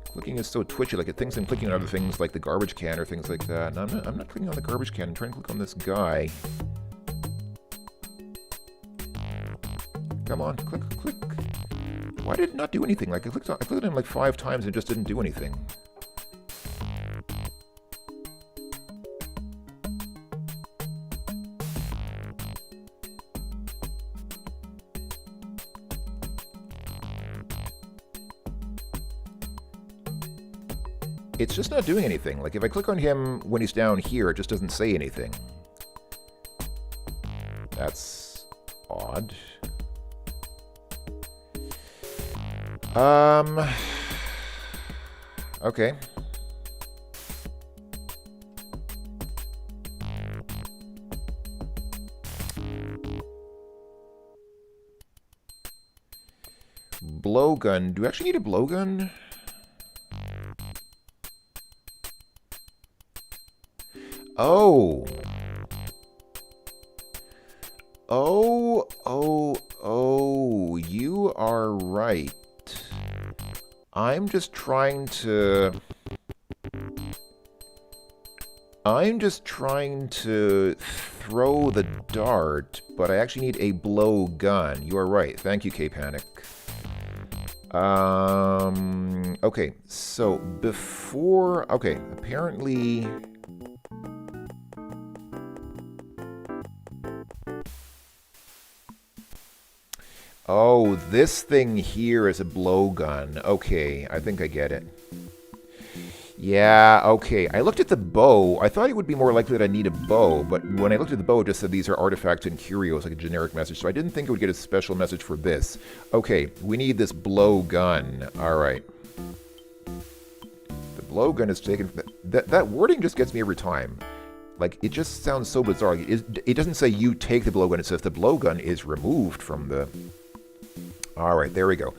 Clicking is so twitchy, like it thinks I'm clicking on other things like the garbage can or things like that. And I'm not clicking on the garbage can, I'm trying to click on this guy. Come on, click. Why did it not do anything? Like I clicked on him like 5 times and it just didn't do anything. It's just not doing anything. Like, if I click on him when he's down here, it just doesn't say anything. That's odd. Okay. Blowgun. Do we actually need a blowgun? Oh. Oh, you are right. I'm just trying to throw the dart, but I actually need a blowgun. You are right. Thank you, K-Panic. Okay, so before... Okay, apparently... Oh, this thing here is a blowgun. Okay, I think I get it. Yeah, okay. I looked at the bow. I thought it would be more likely that I need a bow, but when I looked at the bow, it just said these are artifacts and curios, like a generic message, so I didn't think it would get a special message for this. Okay, we need this blowgun. Alright. The blowgun is taken... That wording just gets me every time. Like, it just sounds so bizarre. It doesn't say you take the blowgun, it says the blowgun is removed from the... Alright, there we go.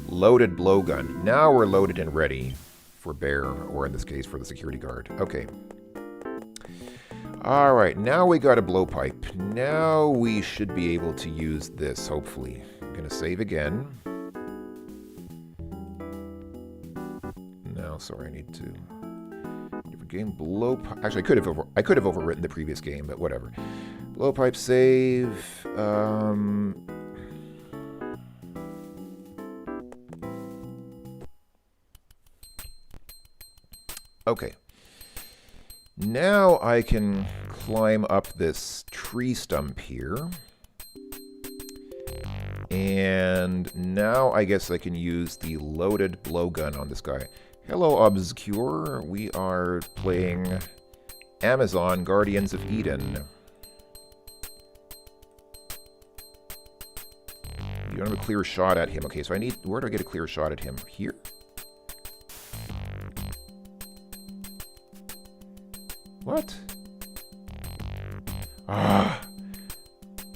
Loaded blowgun. Now we're loaded and ready for Bear, or in this case, for the security guard. Okay. Alright, now we got a blowpipe. Now we should be able to use this, hopefully. I'm gonna save again. No, sorry, I need to... game. Actually, I could have overwritten the previous game, but whatever. Blowpipe save. Okay. Now I can climb up this tree stump here. And now I guess I can use the loaded blowgun on this guy. Hello, Obscure. We are playing Amazon Guardians of Eden. You don't have a clear shot at him. Okay, so where do I get a clear shot at him? Here? What? Ah!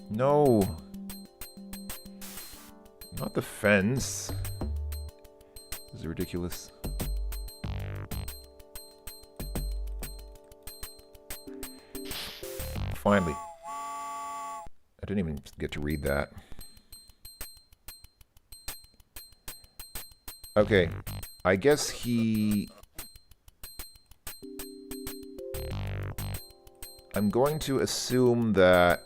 No! Not the fence. This is ridiculous. Finally. I didn't even get to read that. Okay. I guess I'm going to assume that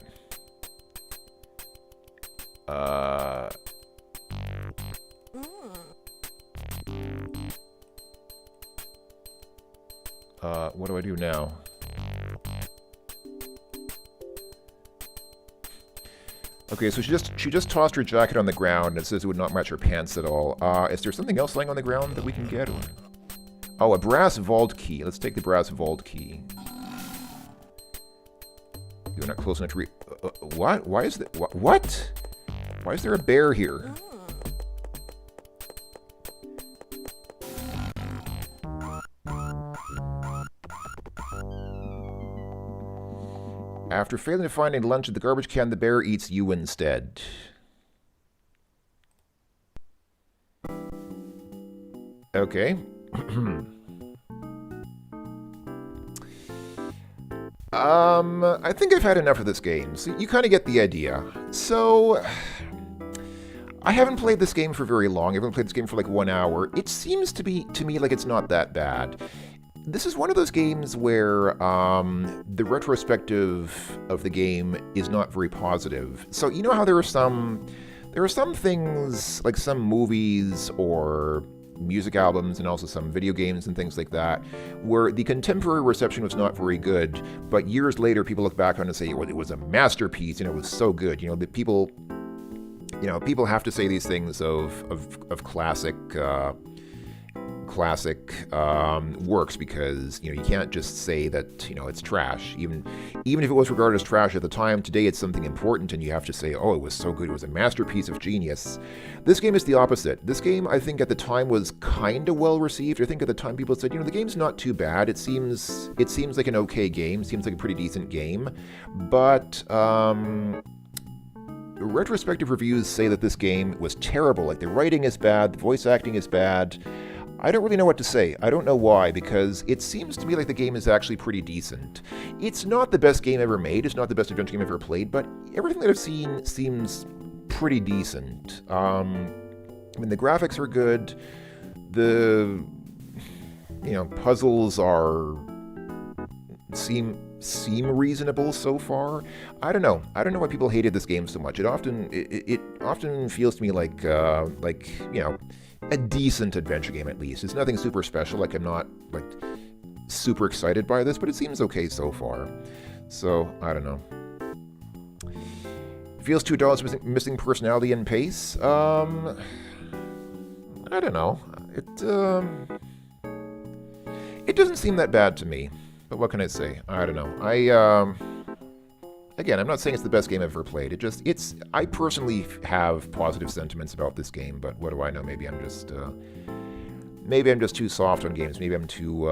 what do I do now? Okay, so she just tossed her jacket on the ground and it says it would not match her pants at all. Is there something else lying on the ground that we can get? Or... Oh, a brass vault key. Let's take the brass vault key. You're not close enough to read. What? Why is that? What? Why is there a bear here? After failing to find any lunch at the garbage can, the bear eats you instead. Okay. I think I've had enough of this game. So you kind of get the idea. So, I haven't played this game for very long. I haven't played this game for like 1 hour. It seems to me like it's not that bad. This is one of those games where the retrospective of the game is not very positive. So you know how there are some things, like some movies or music albums and also some video games and things like that, where the contemporary reception was not very good, but years later people look back on it and say, well, it was a masterpiece, it was so good. The people have to say these things of classic works because you can't just say that it's trash. Even if it was regarded as trash at the time, today it's something important and you have to say, oh, it was so good, it was a masterpiece of genius. This game is the opposite. This game, I think at the time was kind of well received. I think at the time people said, the game's not too bad. It seems like an okay game, seems like a pretty decent game, but retrospective reviews say that this game was terrible. Like, the writing is bad, the voice acting is bad. I don't really know what to say. I don't know why, because it seems to me like the game is actually pretty decent. It's not the best game ever made, it's not the best adventure game ever played, but everything that I've seen seems pretty decent. I mean, the graphics are good, the puzzles seem reasonable so far. I don't know why people hated this game so much. It often feels to me like a decent adventure game, at least. It's nothing super special. Like, I'm not super excited by this, but it seems okay so far. So I don't know. Feels $2 missing personality and pace. I don't know. It doesn't seem that bad to me. But what can I say? I don't know. Again, I'm not saying it's the best game I've ever played. I personally have positive sentiments about this game, but what do I know? Maybe I'm just too soft on games. Maybe I'm too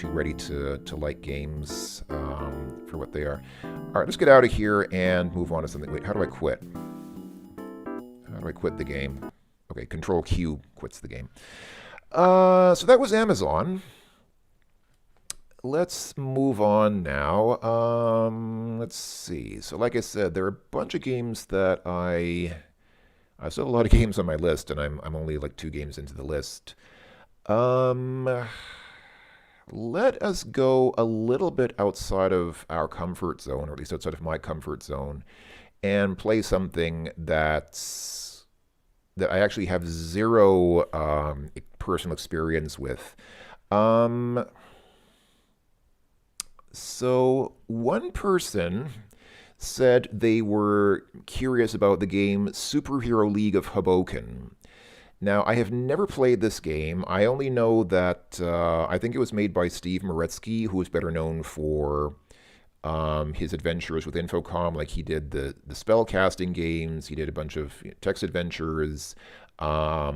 ready to like games for what they are. All right, let's get out of here and move on to something. Wait, how do I quit? How do I quit the game? Okay, Control Q quits the game. So that was Amazon. Let's move on now. Let's see. So like I said, there are a bunch of games that I still have a lot of games on my list, and I'm only like 2 games into the list. I let us go a little bit outside of our comfort zone, or at least outside of my comfort zone, and play something that I actually have zero personal experience with. So one person said they were curious about the game Superhero League of Hoboken. Now, I have never played this game. I only know that I think it was made by Steve Moretsky, who is better known for his adventures with Infocom. Like, he did the spellcasting games, he did a bunch of text adventures. I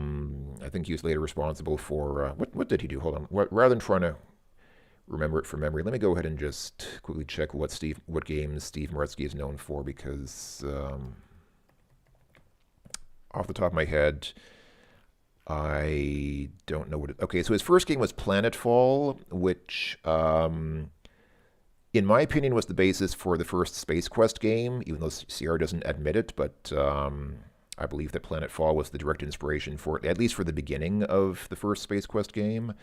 think he was later responsible for what did he do? Hold on. Rather than trying to remember it from memory, let me go ahead and just quickly check what games Steve Moretsky is known for, because off the top of my head, I don't know what it... Okay, so his first game was Planetfall, which, in my opinion, was the basis for the first Space Quest game, even though Sierra doesn't admit it, but I believe that Planetfall was the direct inspiration for it, at least for the beginning of the first Space Quest game.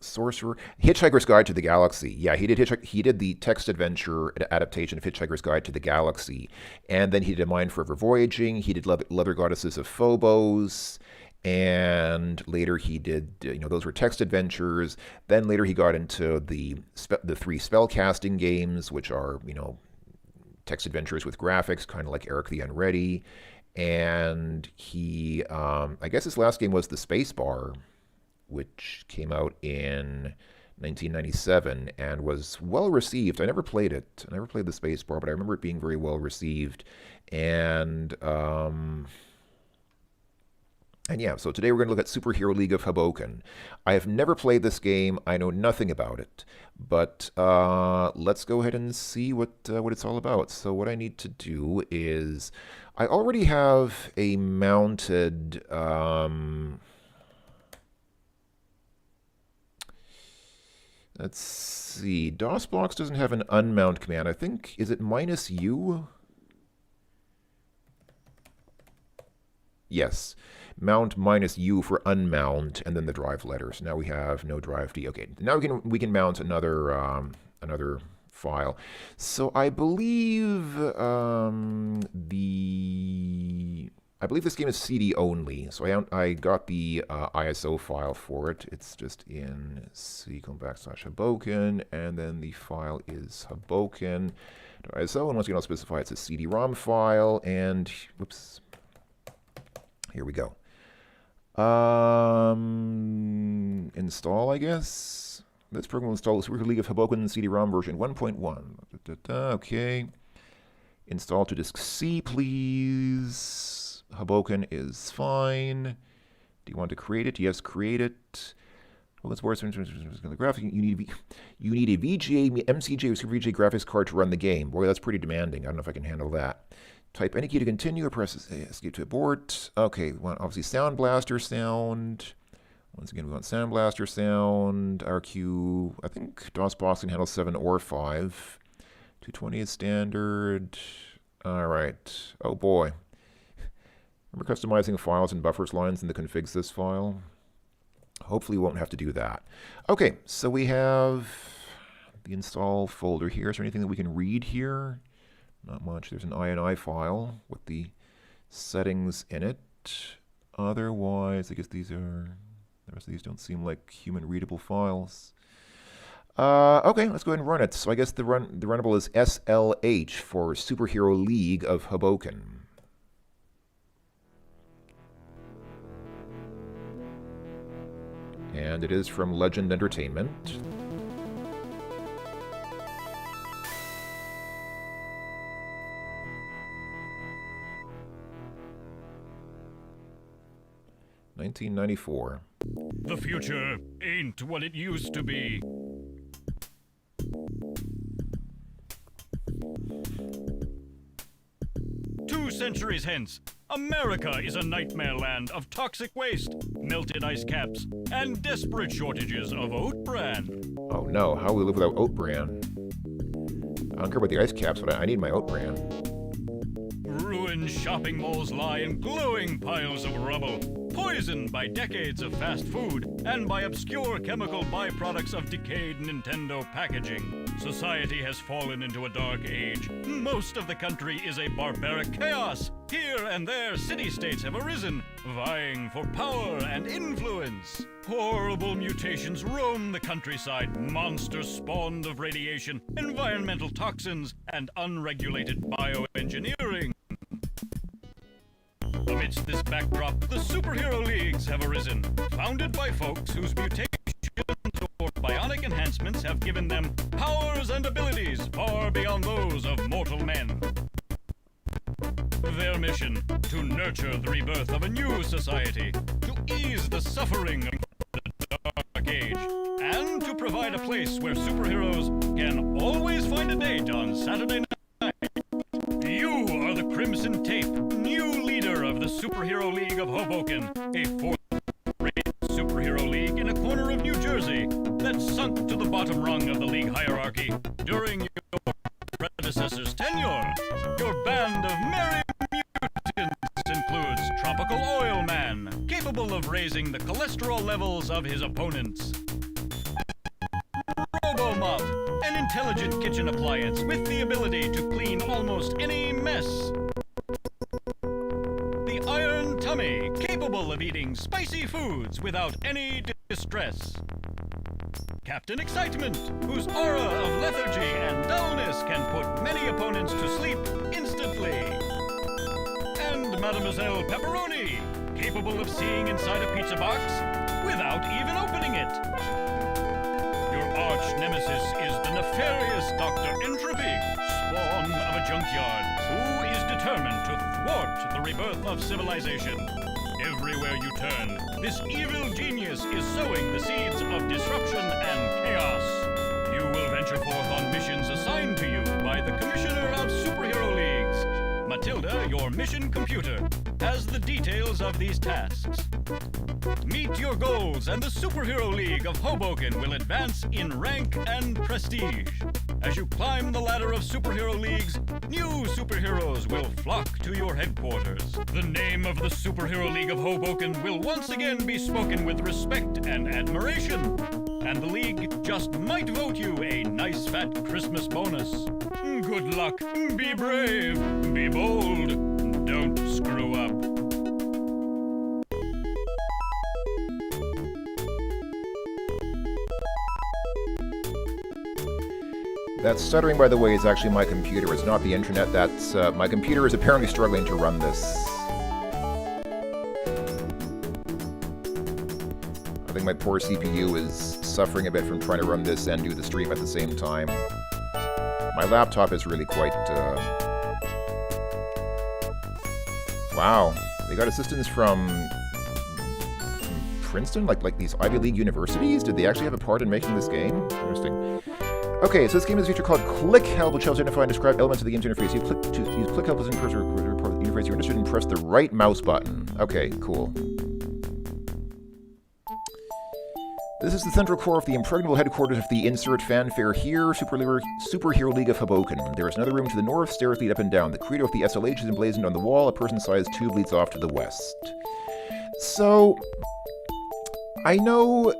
Sorcerer, Hitchhiker's Guide to the Galaxy. Yeah, he did the text adventure adaptation of Hitchhiker's Guide to the Galaxy, and then he did Mind Forever Voyaging. He did Leather Goddesses of Phobos, and later he did those were text adventures. Then later he got into the 3 spellcasting games, which are text adventures with graphics, kind of like Eric the Unready. And he, I guess his last game was the Spacebar, which came out in 1997 and was well received. I never played it. I never played the Spacebar, but I remember it being very well received. And yeah, so today we're going to look at Superhero League of Hoboken. I have never played this game. I know nothing about it. But let's go ahead and see what it's all about. So what I need to do is, I already have a mounted... let's see. DOSBox doesn't have an unmount command. I think, is it -U? Yes. Mount -U for unmount, and then the drive letters. Now we have no drive D. Okay, now we can mount another file. So I believe this game is CD only. So I got the ISO file for it. It's just in c:\Hoboken, and then the file is Hoboken.iso. And once again, I'll specify it's a CD-ROM file. And whoops, here we go. Install, I guess. This program will install the Superhero League of Hoboken CD-ROM version 1.1. Okay. Install to disk C, please. Hoboken is fine. Do you want to create it? Yes, create it. Well, let's work the graphic. You need a VGA, MCJ, or Super VGA graphics card to run the game. Boy, that's pretty demanding. I don't know if I can handle that. Type any key to continue or press escape to abort. Okay, we want obviously Sound Blaster sound. Once again, we want Sound Blaster sound. RQ, I think DOSBox can handle 7 or 5. 220 is standard. All right. Oh boy. Remember customizing files and buffers lines in the configs this file? Hopefully we won't have to do that. Okay, so we have the install folder here. Is there anything that we can read here? Not much. There's an INI file with the settings in it. Otherwise, I guess the rest of these don't seem like human readable files. Okay, let's go ahead and run it. So I guess the runnable is SLH for Superhero League of Hoboken. And it is from Legend Entertainment. $1994. The future ain't what it used to be. Two centuries hence, America is a nightmare land of toxic waste, melted ice caps, and desperate shortages of oat bran. Oh no, how will we live without oat bran? I don't care about the ice caps, but I need my oat bran. Ruined shopping malls lie in glowing piles of rubble. poisoned by decades of fast food and by obscure chemical byproducts of decayed Nintendo packaging. Society has fallen into a dark age. Most of the country is a barbaric chaos. Here and there, city-states have arisen, vying for power and influence. Horrible mutations roam the countryside, monsters spawned of radiation, environmental toxins, and unregulated bioengineering. Amidst this backdrop, the superhero leagues have arisen, founded by folks whose mutations or bionic enhancements have given them powers and abilities far beyond those of mortal men. Their mission, to nurture the rebirth of a new society, to ease the suffering of the dark age, and to provide a place where superheroes can always find a date on Saturday night. You are the Crimson Tape, new leader of the Superhero League of Hoboken, a fourth-rate superhero league in a corner of New Jersey that sunk to the bottom rung of the league hierarchy during your predecessor's tenure. Your band of merry mutants includes Tropical Oil Man, capable of raising the cholesterol levels of his opponents. RoboMop, an intelligent kitchen appliance with the ability to clean almost any mess. The Iron Tummy, capable of eating spicy foods without any distress. Captain Excitement, whose aura of lethargy and dullness can put many opponents to sleep instantly. And Mademoiselle Pepperoni, capable of seeing inside a pizza box without even opening it. Your arch nemesis is the nefarious Dr. Entropy, spawn of a junkyard, who is determined to thwart the rebirth of civilization. Everywhere you turn, this evil genius is sowing the seeds of disruption and chaos. You will venture forth on missions assigned to you by the Commissioner of Superhero Leagues. Matilda, your mission computer, has the details of these tasks. Meet your goals, and the Superhero League of Hoboken will advance in rank and prestige. As you climb the ladder of superhero leagues, new superheroes will flock to your headquarters. The name of the Superhero League of Hoboken will once again be spoken with respect and admiration. And the league just might vote you a nice fat Christmas bonus. Good luck, be brave, be bold, don't screw up. That stuttering, by the way, is actually my computer. It's not the internet. That's my computer is apparently struggling to run this. I think my poor CPU is suffering a bit from trying to run this and do the stream at the same time. My laptop is really quite... Wow. They got assistance from Princeton? Like these Ivy League universities? Did they actually have a part in making this game? Interesting. Okay, so this game is a feature called Click Help, which helps identify and describe elements of the game's interface. You use Click Help as an interface you're interested in, press the right mouse button. Okay, cool. This is the central core of the impregnable headquarters of the Insert Fanfare Here, Superhero League of Hoboken. There is another room to the north, stairs lead up and down. The credo of the SLH is emblazoned on the wall, a person-sized tube leads off to the west. So, I know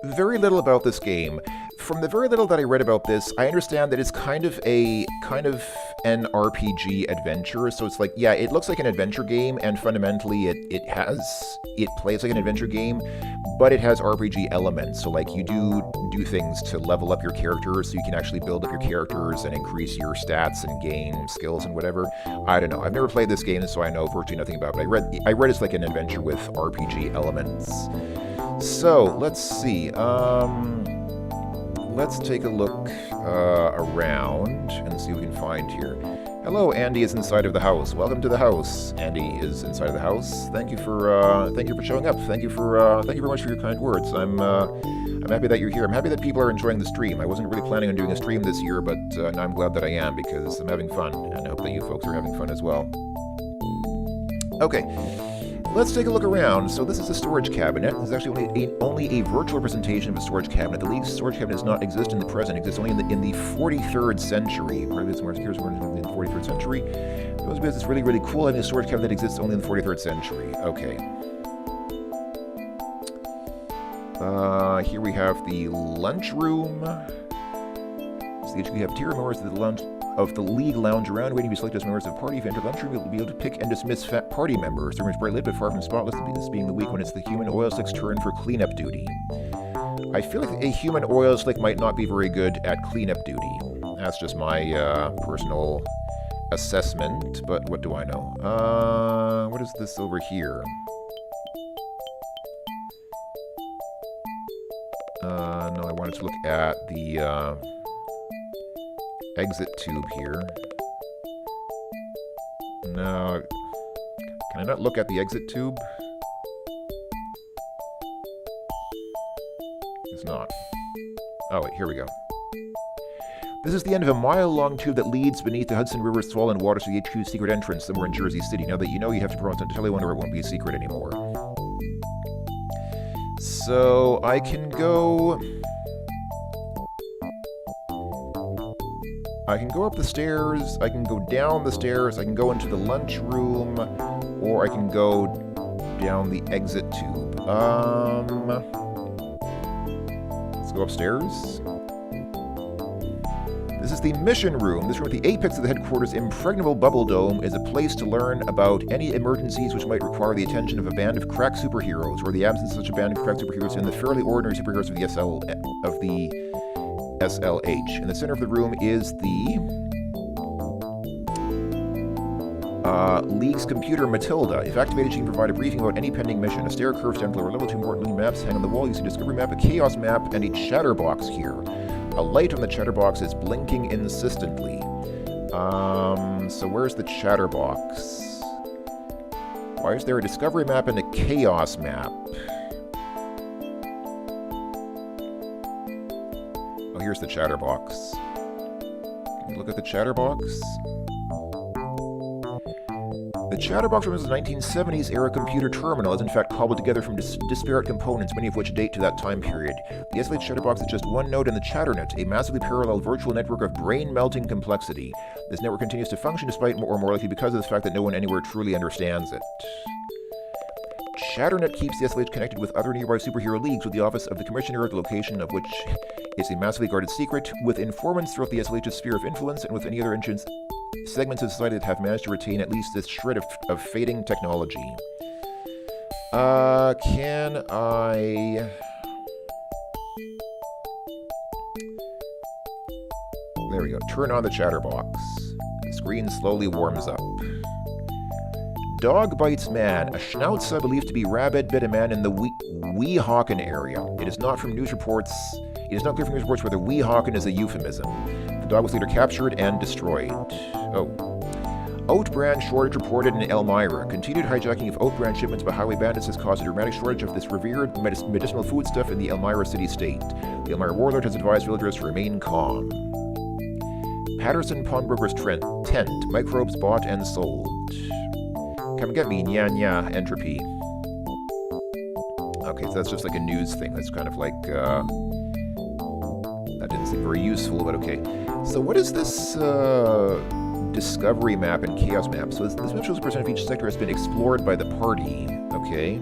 very little about this game. From the very little that I read about this, I understand that it's kind of an RPG adventure. So it's like, yeah, it looks like an adventure game, and fundamentally it plays like an adventure game, but it has RPG elements. So like you do things to level up your characters, so you can actually build up your characters and increase your stats and gain skills and whatever. I don't know. I've never played this game, so I know virtually nothing about it. I read it's like an adventure with RPG elements. So let's see. Let's take a look around and see what we can find here. Hello, Andy is inside of the house. Welcome to the house. Andy is inside of the house. Thank you for showing up. Thank you very much for your kind words. I'm happy that you're here. I'm happy that people are enjoying the stream. I wasn't really planning on doing a stream this year, but now I'm glad that I am because I'm having fun, and I hope that you folks are having fun as well. Okay. Let's take a look around. So this is a storage cabinet. This is actually only a virtual representation of a storage cabinet. The League's storage cabinet does not exist in the present. It exists only in the 43rd century. Here's one in the 43rd century. Those bits is really, really cool having a storage cabinet that exists only in the 43rd century. Okay. Here we have the lunchroom. So we have tier members of the League lounge around, waiting to be selected as members of the party. If you enter the lunchroom, you'll be able to pick and dismiss party members. The room is bright lit, but far from spotless, this being the week when it's the human oil slick's turn for cleanup duty. I feel like a human oil slick might not be very good at cleanup duty. That's just my personal assessment, but what do I know? What is this over here? No, I wanted to look at the exit tube here. No, can I not look at the exit tube? It's not. Oh wait, here we go. This is the end of a mile-long tube that leads beneath the Hudson River's swollen waters to the HQ's secret entrance somewhere in Jersey City. Now that you know, you have to promise not to tell anyone or it won't be a secret anymore. So I can go up the stairs, I can go down the stairs, I can go into the lunchroom, or I can go down the exit tube. Let's go upstairs. This is the mission room. This room at the apex of the headquarters' impregnable bubble dome is a place to learn about any emergencies which might require the attention of a band of crack superheroes, or the absence of such a band of crack superheroes in the fairly ordinary superheroes of the SLH. In the center of the room is the League's computer, Matilda. If activated, she can provide a briefing about any pending mission. A stair curves down to lower level. 2 important maps hang on the wall. You see a discovery map, a chaos map, and a chatterbox here. A light on the chatterbox is blinking insistently. So where's the chatterbox? Why is there a discovery map and a chaos map? Oh, here's the chatterbox. Can you look at the chatterbox? The chatterbox room is a 1970s era computer terminal, is in fact cobbled together from disparate components, many of which date to that time period. The SLH chatterbox is just one node in the ChatterNet, a massively parallel virtual network of brain-melting complexity. This network continues to function despite, or more likely because of the fact that no one anywhere truly understands it. ChatterNet keeps the SLH connected with other nearby superhero leagues, with the office of the Commissioner, the location of which is a massively guarded secret, with informants throughout the SLH's sphere of influence, and with any other segments of society that have managed to retain at least this shred of fading technology. Can I... There we go. Turn on the chatterbox. The screen slowly warms up. Dog bites man. A schnauzer believed to be rabid bit a man in the Weehawken area. It is not from news reports. It is not clear from news reports whether Weehawken is a euphemism. The dog was later captured and destroyed. Oh. Oat bran shortage reported in Elmira. Continued hijacking of oat bran shipments by highway bandits has caused a dramatic shortage of this revered medicinal foodstuff in the Elmira city-state. The Elmira warlord has advised villagers to remain calm. Patterson Pawnbroker's tent. Microbes bought and sold. Come get me, nya, entropy. Okay, so that's just like a news thing. That's kind of like, that didn't seem very useful, but okay. So what is this, discovery map and chaos map? So this map shows the percent of each sector has been explored by the party. Okay.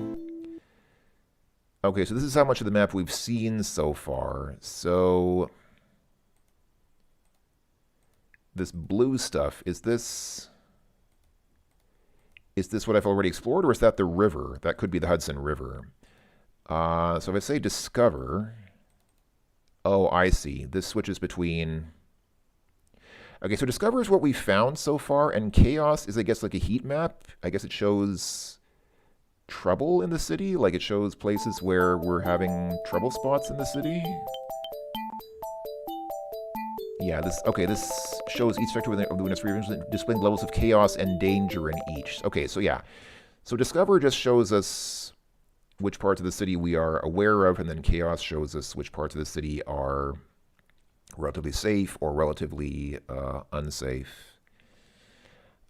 Okay, so this is how much of the map we've seen so far. So... this blue stuff, is this what I've already explored, or is that the river? That could be the Hudson River. So if I say discover... oh, I see. This switches between... okay, so discover is what we found so far, and chaos is, I guess, like a heat map. I guess it shows trouble in the city. Like, it shows places where we're having trouble spots in the city. Yeah, this shows each sector within the Luminous region, displaying levels of chaos and danger in each. Okay, so yeah. So discover just shows us which parts of the city we are aware of, and then chaos shows us which parts of the city are relatively safe or relatively unsafe.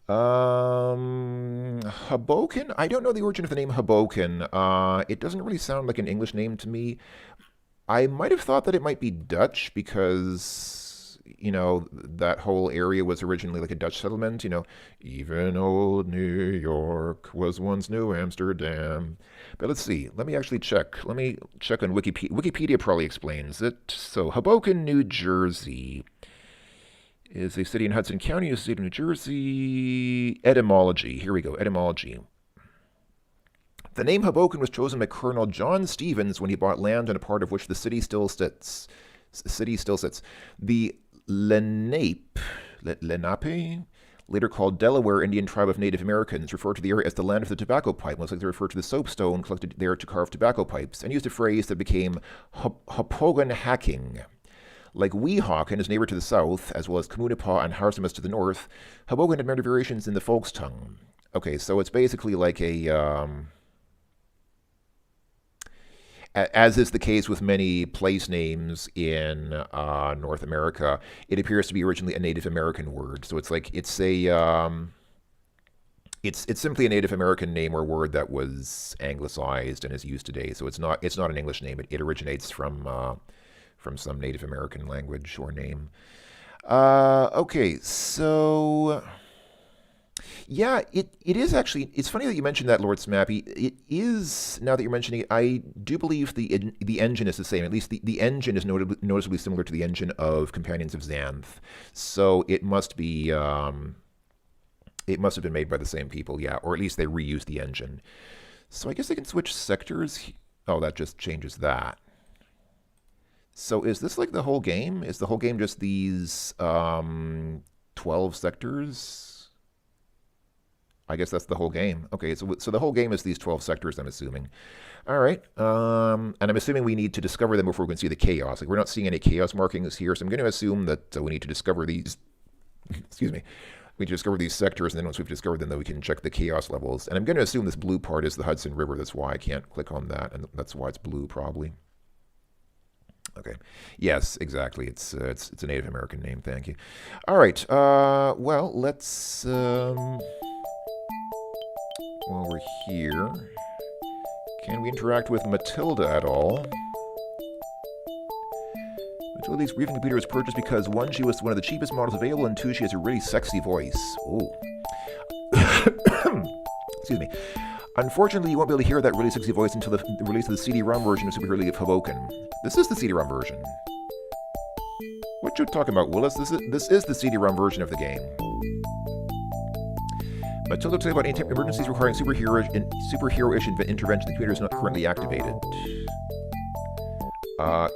Hoboken? I don't know the origin of the name Hoboken. It doesn't really sound like an English name to me. I might have thought that it might be Dutch because you know, that whole area was originally like a Dutch settlement, you know, even old New York was once New Amsterdam. But let's see, let me actually check. Let me check on Wikipedia. Wikipedia probably explains it. So Hoboken, New Jersey is a city in Hudson County, a state of New Jersey. Etymology, here we go, etymology. The name Hoboken was chosen by Colonel John Stevens when he bought land on a part of which the city still sits. The Lenape, later called Delaware Indian tribe of Native Americans, referred to the area as the land of the tobacco pipe, most like they referred to the soapstone collected there to carve tobacco pipes, and used a phrase that became Hopogan hacking. Like Weehawken, his neighbor to the south, as well as Communipaw and Harsimus to the north, Hoboken had many variations in the folks' tongue. Okay, so it's basically like a... as is the case with many place names in North America, it appears to be originally a Native American word. So it's like it's simply a Native American name or word that was anglicized and is used today. So it's not an English name. It originates from some Native American language or name. Okay, so. Yeah, it is actually, it's funny that you mentioned that, Lord Smappy. It is, now that you're mentioning it, I do believe the engine is the same. At least the engine is noticeably similar to the engine of Companions of Xanth. So it must be, it must have been made by the same people, yeah, or at least they reused the engine. So I guess I can switch sectors. Oh, that just changes that. So is this like the whole game? Is the whole game just these 12 sectors? I guess that's the whole game. Okay, so the whole game is these 12 sectors, I'm assuming. All right, and I'm assuming we need to discover them before we can see the chaos. Like, we're not seeing any chaos markings here, so I'm going to assume that we need to discover these, excuse me, we need to discover these sectors, and then once we've discovered them, then we can check the chaos levels. And I'm going to assume this blue part is the Hudson River. That's why I can't click on that, and that's why it's blue, probably. Okay. Yes, exactly. It's a Native American name. Thank you. All right. Well, let's... while we're here, can we interact with Matilda at all? Matilda's briefing computer was purchased because 1, she was one of the cheapest models available, and 2, she has a really sexy voice. Ooh. Excuse me. Unfortunately, you won't be able to hear that really sexy voice until the release of the CD-ROM version of Super Hero League of Hoboken. This is the CD-ROM version. What you talking about, Willis? This is the CD-ROM version of the game. Matilda, tell you about any emergencies requiring superhero-ish intervention. The computer is not currently activated.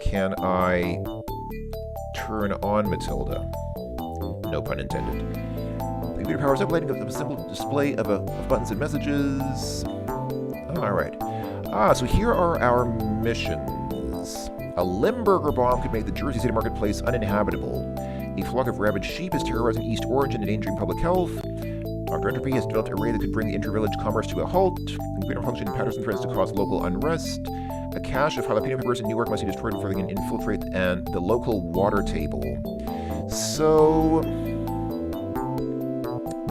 Can I turn on Matilda? No pun intended. The computer powers up, lighting up a simple display of buttons and messages. Alright. So here are our missions. A Limburger bomb could make the Jersey City marketplace uninhabitable. A flock of rabid sheep is terrorizing East Orange and endangering public health. Dr. Entropy has developed a ray that could bring the inter-village commerce to a halt. The computer function in Patterson threatens to cause local unrest. A cache of jalapeno peppers in Newark must be destroyed before they can infiltrate the local water table. So,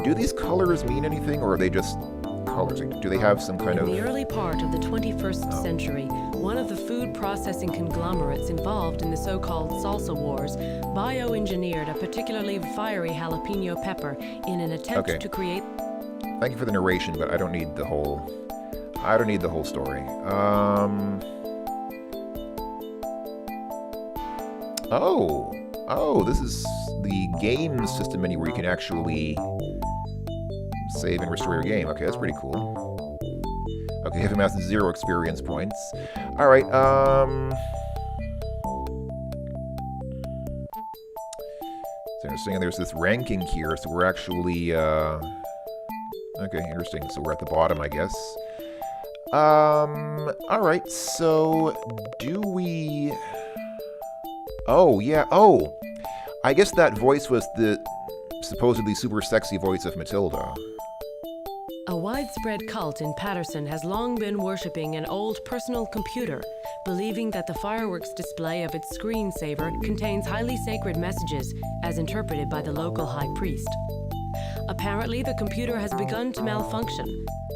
do these colors mean anything, or are they just colors? Do they have some kind of... In the early part of the 21st century, one of the food processing conglomerates involved in the so-called salsa wars bioengineered a particularly fiery jalapeno pepper in an attempt to create... Thank you for the narration, but I don't need the whole... story. Oh, this is the game system menu where you can actually save and restore your game. Okay, that's pretty cool. Okay, have amassed 0 experience points. Alright, it's interesting, there's this ranking here, so we're actually, okay, interesting, so we're at the bottom, I guess. Alright, so, do we... Oh, yeah, I guess that voice was the supposedly super sexy voice of Matilda. A widespread cult in Patterson has long been worshipping an old personal computer, believing that the fireworks display of its screensaver contains highly sacred messages, as interpreted by the local high priest. Apparently, the computer has begun to malfunction.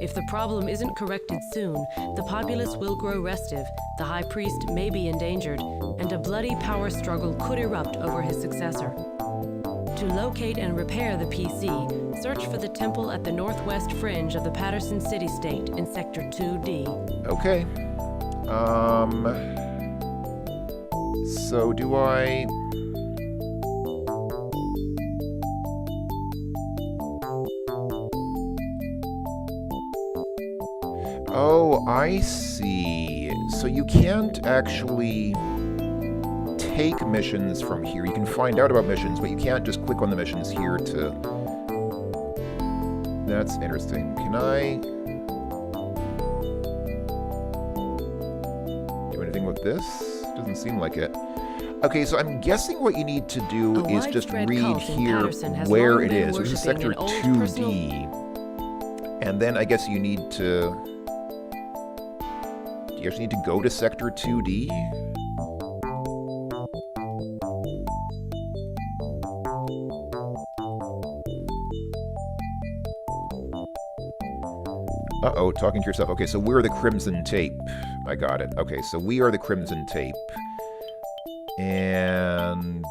If the problem isn't corrected soon, the populace will grow restive, the high priest may be endangered, and a bloody power struggle could erupt over his successor. To locate and repair the PC, search for the temple at the northwest fringe of the Patterson city-state in Sector 2D. Okay. So do I... Oh, I see. So you can't actually take missions from here. You can find out about missions, but you can't just click on the missions here to... That's interesting. Can I do anything with this? Doesn't seem like it. Okay, so I'm guessing what you need to do is just read here where it is. So this is Sector 2D. And then I guess you need to... Do you actually need to go to Sector 2D? Uh-oh, talking to yourself. Okay, so we're the Crimson Tape. I got it. Okay, so we are the Crimson Tape. And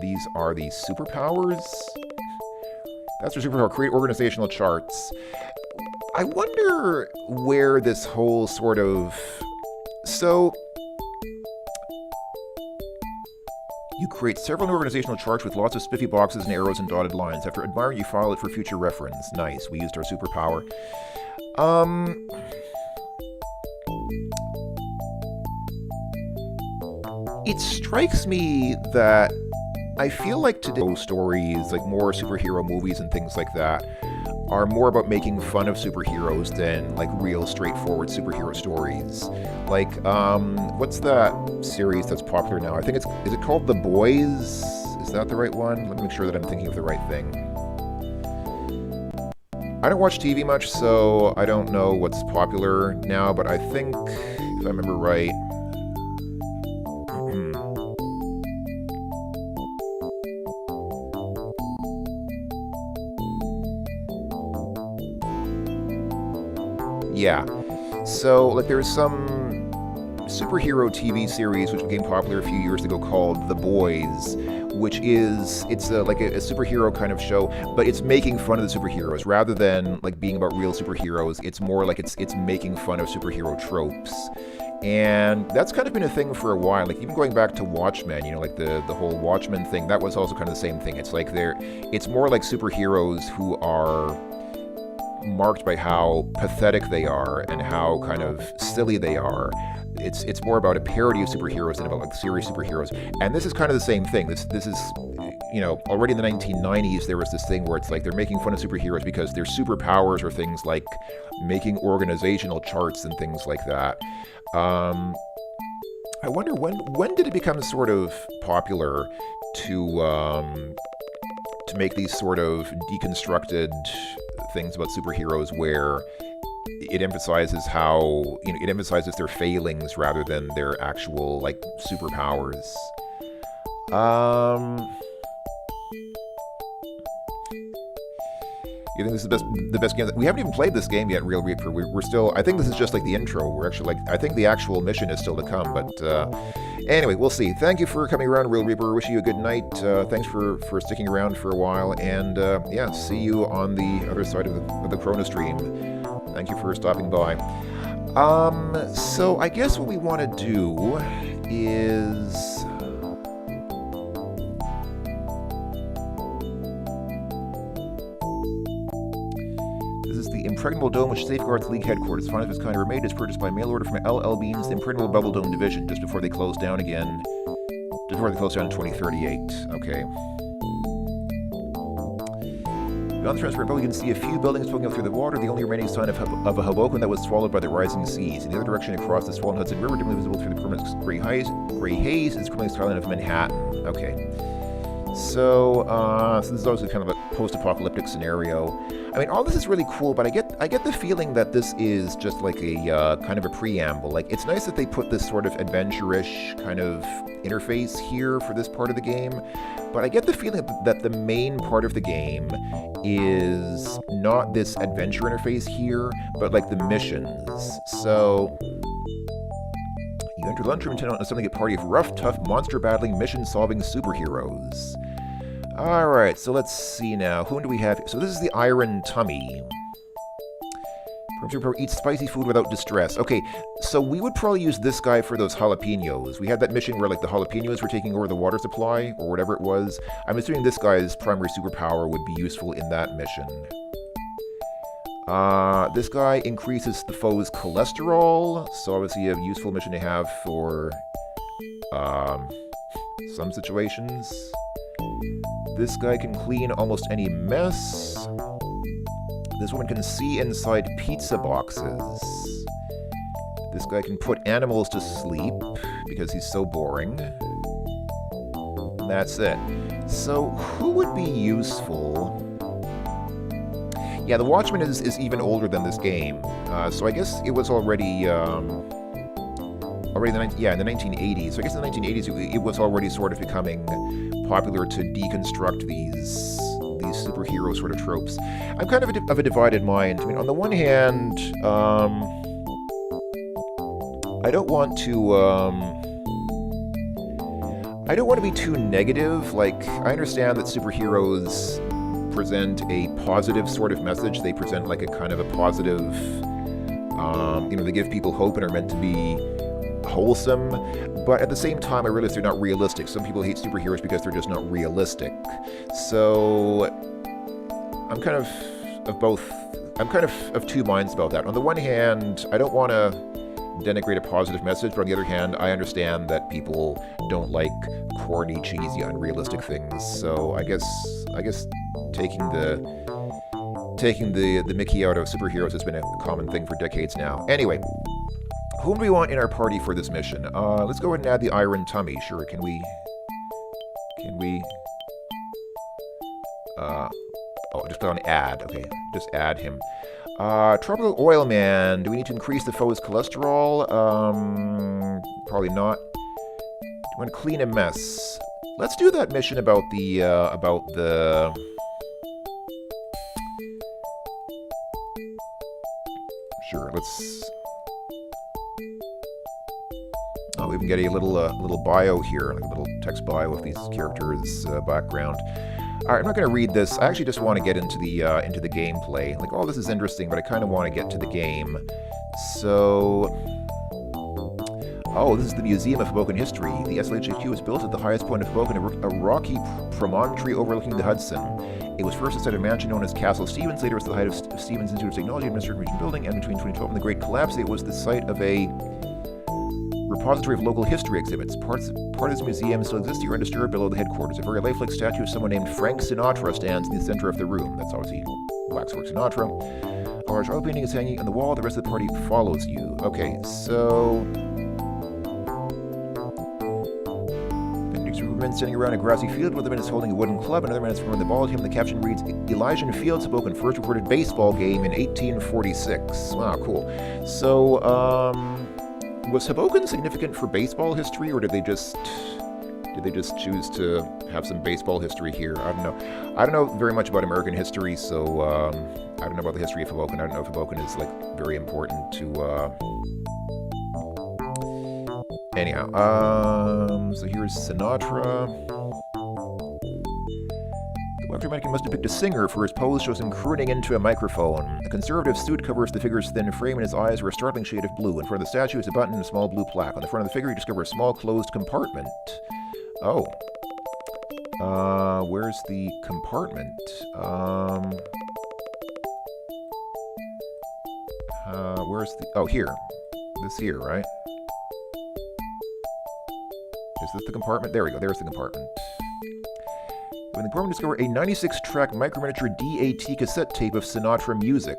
these are the superpowers? That's our superpower. Create organizational charts. I wonder where this whole sort of... So... You create several new organizational charts with lots of spiffy boxes and arrows and dotted lines. After admiring, you file it for future reference. Nice. We used our superpower. It strikes me that I feel like today's stories, like more superhero movies and things like that, are more about making fun of superheroes than like real straightforward superhero stories. Like, what's that series that's popular now? I think is it called The Boys? Is that the right one? Let me make sure that I'm thinking of the right thing. I don't watch TV much, so I don't know what's popular now, but I think, if I remember right, yeah. So, like, there's some superhero TV series which became popular a few years ago called The Boys, which is, it's like a superhero kind of show, but it's making fun of the superheroes. Rather than, like, being about real superheroes, it's more like it's making fun of superhero tropes. And that's kind of been a thing for a while, like even going back to Watchmen, you know, like the whole Watchmen thing, that was also kind of the same thing. It's like it's more like superheroes who are marked by how pathetic they are and how kind of silly they are. It's more about a parody of superheroes than about like serious superheroes. And this is kind of the same thing. This is, you know, already in the 1990s there was this thing where it's like they're making fun of superheroes because their superpowers are things like making organizational charts and things like that. I wonder when did it become sort of popular to make these sort of deconstructed things about superheroes where it emphasizes how, you know, it emphasizes their failings rather than their actual, like, superpowers. You think this is the best game? We haven't even played this game yet, Real Reaper. We're still, I think this is just like the intro. We're actually like, I think the actual mission is still to come, but anyway, we'll see. Thank you for coming around, Real Reaper. Wishing you a good night. Thanks for sticking around for a while, and yeah, see you on the other side of the Chrono stream. Thank you for stopping by. So I guess what we want to do is... The Impregnable Dome, which safeguards League headquarters. Finally, of its kind ever made, is purchased by mail order from L.L. Bean's The Impregnable Bubble Dome Division, just before they close down again. Just before they close down in 2038. Okay. Beyond the transparent bubble, you can see a few buildings poking up through the water, the only remaining sign of a Hoboken that was swallowed by the rising seas. In the other direction, across the swollen Hudson River, dimly visible through the permanent gray haze, is the crumbling skyline of Manhattan. Okay. So this is obviously kind of a post-apocalyptic scenario. I mean, all this is really cool, but I get the feeling that this is just like a kind of a preamble. Like, it's nice that they put this sort of adventure-ish kind of interface here for this part of the game, but I get the feeling that the main part of the game is not this adventure interface here, but like the missions. So, You enter lunchroom intended on assembling a party of rough, tough, monster-battling, mission-solving superheroes. Alright, so let's see now. Whom do we have? So this is the Iron Tummy. Eat spicy food without distress. Okay, so we would probably use this guy for those jalapenos. We had that mission where, like, the jalapenos were taking over the water supply, or whatever it was. I'm assuming this guy's primary superpower would be useful in that mission. This guy increases the foe's cholesterol, so obviously a useful mission to have for, some situations. This guy can clean almost any mess. This woman can see inside pizza boxes. This guy can put animals to sleep because he's so boring. And that's it. So, who would be useful? Yeah, the Watchman is even older than this game. So I guess it was already in the 1980s. So I guess in the 1980s it was already sort of becoming popular to deconstruct these superhero sort of tropes. I'm kind of a divided mind. I mean, on the one hand, I don't want to be too negative. Like, I understand that superheroes present a positive sort of message. They present like a kind of a positive, they give people hope and are meant to be wholesome, but at the same time I realize they're not realistic. Some people hate superheroes because they're just not realistic. So I'm kind of two minds about that. On the one hand, I don't want to denigrate a positive message, but on the other hand, I understand that people don't like corny, cheesy, unrealistic things. So I guess taking the Mickey out of superheroes has been a common thing for decades now. Anyway, whom do we want in our party for this mission? Let's go ahead and add the Iron Tummy. Sure, can we? Just click on add. Okay, just add him. Tropical Oil Man. Do we need to increase the foe's cholesterol? Probably not. Do you want to clean a mess? Let's do that mission about the, Sure, let's... Oh, we even get a little bio here, like a little text bio of these characters' background. Alright, I'm not going to read this. I actually just want to get into the gameplay. Like, oh, this is interesting, but I kind of want to get to the game. So... Oh, this is the Museum of Hoboken History. The SLHQ was built at the highest point of Hoboken, a rocky promontory overlooking the Hudson. It was first a site of mansion known as Castle Stevens. Later, it was the height of Stevens Institute of Technology Administrative Region Building, and between 2012 and the Great Collapse, it was the site of a repository of local history exhibits. Part of this museum still exists here undisturbed below the headquarters. A very lifelike statue of someone named Frank Sinatra stands in the center of the room. That's obviously Waxwork Sinatra. A large oil painting is hanging on the wall. The rest of the party follows you. Okay, so... men standing around a grassy field. One of the men is holding a wooden club. Another man is throwing the ball at him. The caption reads, Elijah Fields Hoboken first recorded baseball game in 1846. Wow, cool. So, was Hoboken significant for baseball history, or did they just choose to have some baseball history here? I don't know. I don't know very much about American history, so I don't know about the history of Hoboken. I don't know if Hoboken is like very important to anyhow, so here's Sinatra. The Webster mannequin must have picked a singer, for his pose shows him crooning into a microphone. A conservative suit covers the figure's thin frame, and his eyes are a startling shade of blue. In front of the statue is a button and a small blue plaque. On the front of the figure, you discover a small closed compartment. Oh. Where's the compartment? Where's the... Oh, here. This here, right? Is this the compartment? There we go. There's the compartment. In the compartment, discover a 96-track micro-miniature DAT cassette tape of Sinatra music.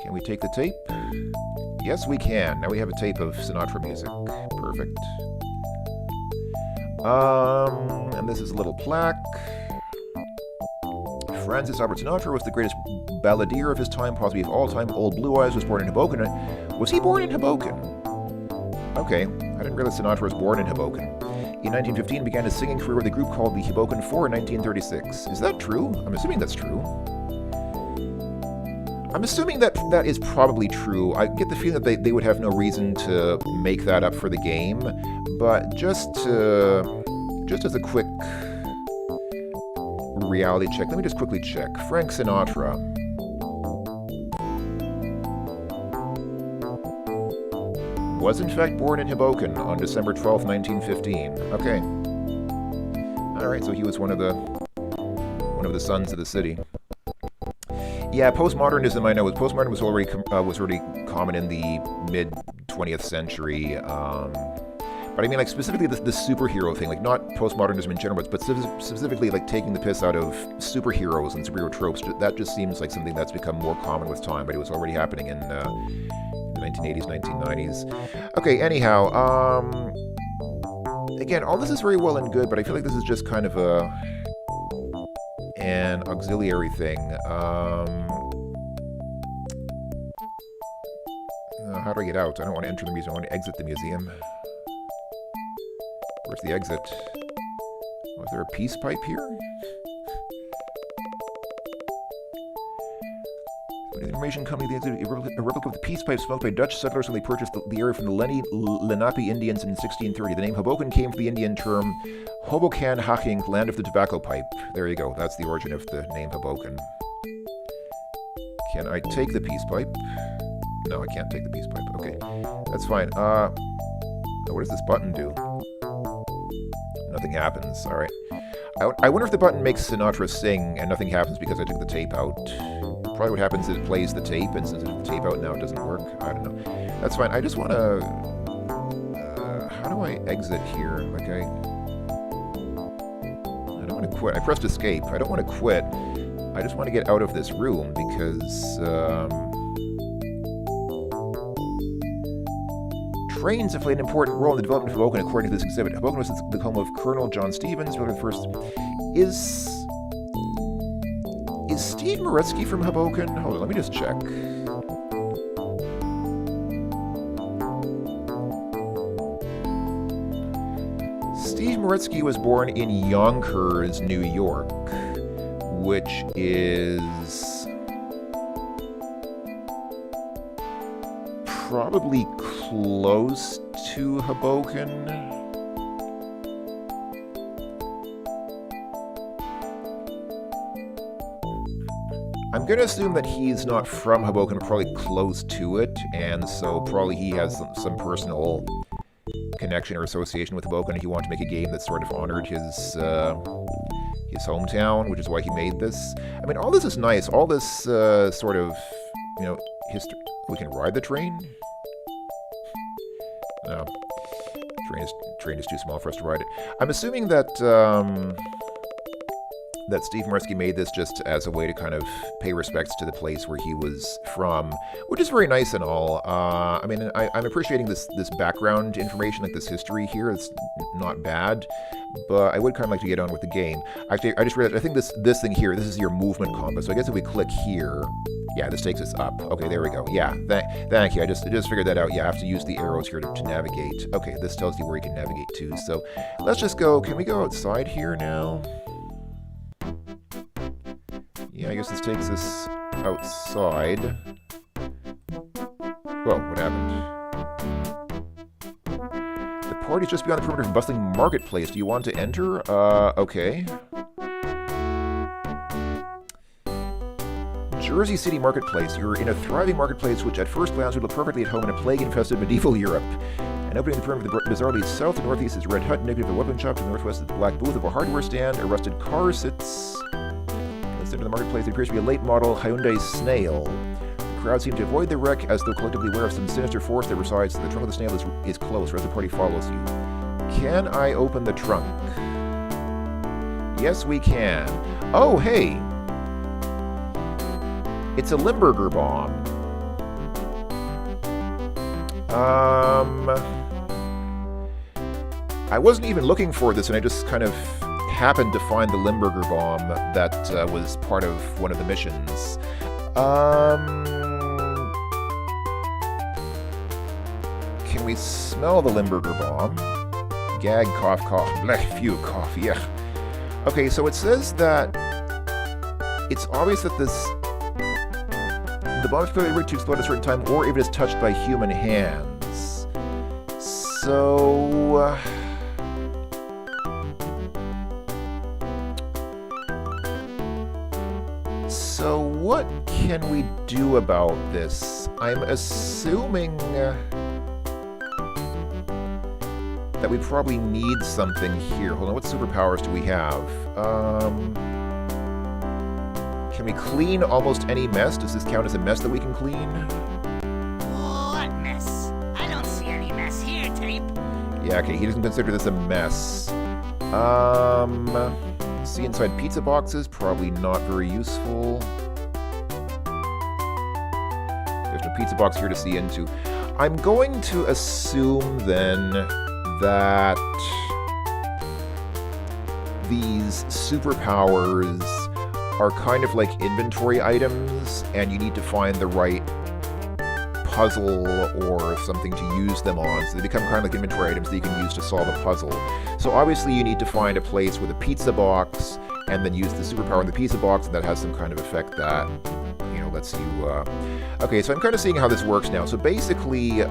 Can we take the tape? Yes, we can. Now we have a tape of Sinatra music. Perfect. And this is a little plaque. Francis Albert Sinatra was the greatest balladeer of his time, possibly of all time. Old Blue Eyes was born in Hoboken. Was he born in Hoboken? Okay. I didn't realize Sinatra was born in Hoboken. In 1915, began his singing career with a group called the Hoboken Four in 1936. Is that true? I'm assuming that's true. I'm assuming that that is probably true. I get the feeling that they would have no reason to make that up for the game, but just as a quick reality check, let me just quickly check. Frank Sinatra. Was in fact born in Hoboken on December 12th, 1915. Okay. Alright, so he was one of the sons of the city. Yeah, postmodernism. I know postmodernism was already common in the mid 20th century. But I mean, like specifically the superhero thing, like not postmodernism in general, but specifically like taking the piss out of superheroes and superhero tropes. That just seems like something that's become more common with time. But it was already happening in the 1980s, 1990s. Okay. Anyhow, again, all this is very well and good, but I feel like this is just kind of an auxiliary thing. How do I get out? I don't want to enter the museum. I want to exit the museum. Where's the exit? Was there a peace pipe here? The information company, the exit, a replica of the peace pipe smoked by Dutch settlers when they purchased the area from the Lenape Indians in 1630. The name Hoboken came from the Indian term Hoboken Haching, land of the tobacco pipe. There you go. That's the origin of the name Hoboken. Can I take the peace pipe? No, I can't take the peace pipe. Okay, that's fine. What does this button do? Nothing happens. All right. I wonder if the button makes Sinatra sing and nothing happens because I took the tape out. Probably what happens is it plays the tape, and since I took the tape out now it doesn't work. I don't know. That's fine. I just want to... how do I exit here? Like I don't want to quit. I pressed escape. I don't want to quit. I just want to get out of this room because... trains have played an important role in the development of Hoboken, according to this exhibit. Hoboken was the home of Colonel John Stevens, built the first. Is Steve Moretsky from Hoboken? Hold on, let me just check. Steve Moretsky was born in Yonkers, New York, which is probably close to Hoboken. I'm going to assume that he's not from Hoboken, but probably close to it, and so probably he has some personal connection or association with Hoboken, and he wanted to make a game that sort of honored his hometown, which is why he made this. I mean, all this is nice. All this sort of, history. We can ride the train? No. Train is too small for us to ride it. I'm assuming that that Steve Moretsky made this just as a way to kind of pay respects to the place where he was from, which is very nice and all. I mean, I'm appreciating this background information, like this history here. It's not bad, but I would kind of like to get on with the game. Actually, I just realized, I think this thing here, this is your movement combo. So I guess if we click here, yeah, this takes us up. Okay, there we go. Yeah, thank you. I just figured that out. Yeah, I have to use the arrows here to navigate. Okay, this tells you where you can navigate to. So let's just go. Can we go outside here now? Yeah, I guess this takes us outside. Whoa, what happened? The party's just beyond the perimeter of a bustling marketplace. Do you want to enter? Okay. Jersey City Marketplace. You're in a thriving marketplace which at first glance would look perfectly at home in a plague-infested medieval Europe. And opening the perimeter of the bizarrely south and northeast is Red Hut, negative of a weapon shop. To the northwest is the black booth of a hardware stand. A rusted car sits... Instead of the marketplace, there appears to be a late model Hyundai Snail. The crowd seem to avoid the wreck as though collectively aware of some sinister force that resides. The trunk of the Snail is closed, as the party follows you. Can I open the trunk? Yes, we can. Oh, hey! It's a Limburger bomb. I wasn't even looking for this, and I just kind of happened to find the Limburger bomb that was part of one of the missions. Can we smell the Limburger bomb? Gag, cough, cough, blech, phew, cough, yeah. Okay, so it says that it's obvious that this The bomb is clearly rigged to explode at a certain time, or if it is touched by human hands. So... So what can we do about this? I'm assuming that we probably need something here. Hold on, what superpowers do we have? Can we clean almost any mess? Does this count as a mess that we can clean? What mess? I don't see any mess here, Tape. Yeah, okay, he doesn't consider this a mess. See inside pizza boxes, probably not very useful. There's no pizza box here to see into. I'm going to assume then that these superpowers are kind of like inventory items, and you need to find the right puzzle or something to use them on, so they become kind of like inventory items that you can use to solve a puzzle. So obviously you need to find a place with a pizza box, and then use the superpower in the pizza box, and that has some kind of effect that, you know, lets you... Okay, so I'm kind of seeing how this works now. So basically,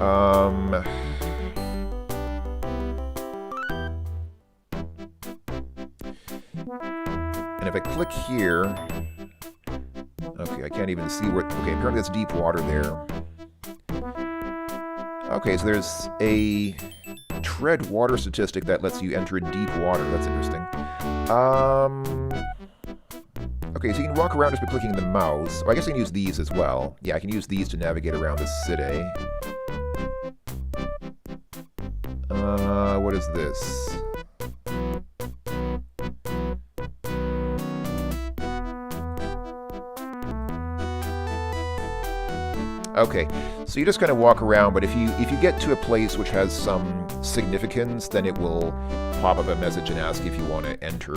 and if I click here... Okay, I can't even see where... Okay, apparently that's deep water there. Okay, so there's a tread water statistic that lets you enter deep water. That's interesting. Okay, so you can walk around just by clicking the mouse. Oh, I guess I can use these as well. Yeah, I can use these to navigate around the city. What is this? Okay, so you just kind of walk around, but if you get to a place which has some significance, then it will pop up a message and ask if you want to enter.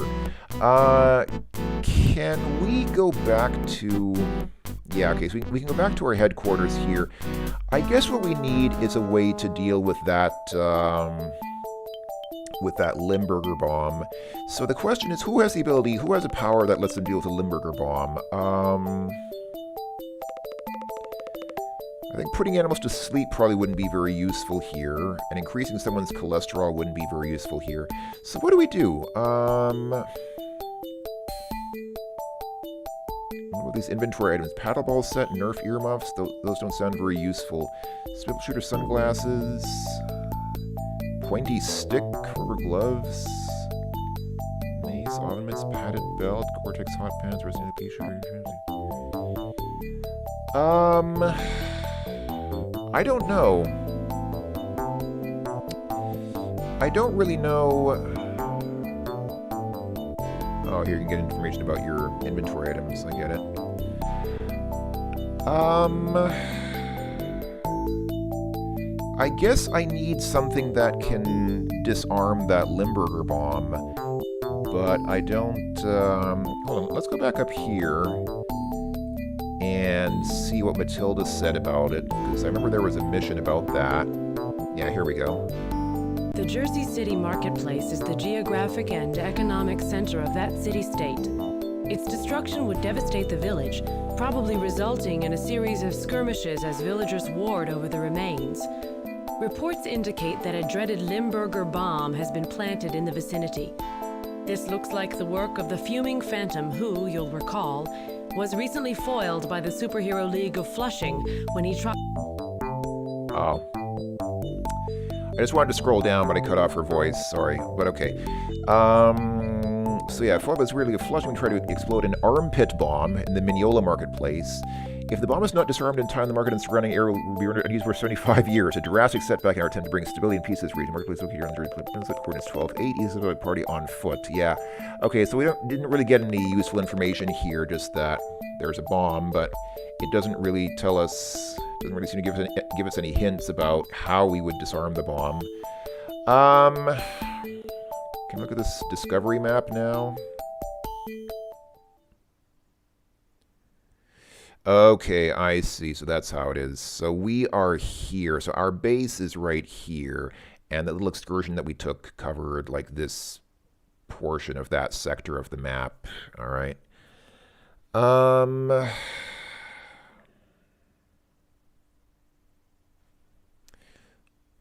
Can we go back to... Yeah, okay, so we can go back to our headquarters here. I guess what we need is a way to deal with that Limburger bomb. So the question is, who has the ability, who has a power that lets them deal with a Limburger bomb? I think putting animals to sleep probably wouldn't be very useful here, and increasing someone's cholesterol wouldn't be very useful here. So what do we do? What are these inventory items? Paddleball set, Nerf earmuffs, those don't sound very useful. Swivel shooter sunglasses, pointy stick, rubber gloves, mace, ornaments, padded belt, Cortex hot pants, Resident Evil shooter. I don't know. I don't really know... Oh, here you can get information about your inventory items. I get it. I guess I need something that can disarm that Limburger bomb. But I don't... hold on, let's go back up here and see what Matilda said about it, because I remember there was a mission about that. Yeah, here we go. The Jersey City Marketplace is the geographic and economic center of that city-state. Its destruction would devastate the village, probably resulting in a series of skirmishes as villagers warred over the remains. Reports indicate that a dreaded Limburger bomb has been planted in the vicinity. This looks like the work of the Fuming Phantom who, you'll recall, was recently foiled by the Superhero League of Flushing when he tried... Oh. I just wanted to scroll down, but I cut off her voice. Sorry, but okay. So yeah, foiled by the Superhero League of Flushing when he tried to explode an armpit bomb in the Mignolo Marketplace. If the bomb is not disarmed in time, the market and surrounding area will be unused for 75 years. A drastic setback in our attempt to bring stability and peace to this region. Marketplace located on the coordinates 12-8. East of the party on foot. Yeah. Okay, so we didn't really get any useful information here. Just that there's a bomb, but it doesn't really tell us. Doesn't really seem to give us any hints about how we would disarm the bomb. Can we look at this discovery map now? Okay, I see. So that's how it is. So we are here. So our base is right here. And the little excursion that we took covered like this portion of that sector of the map. All right.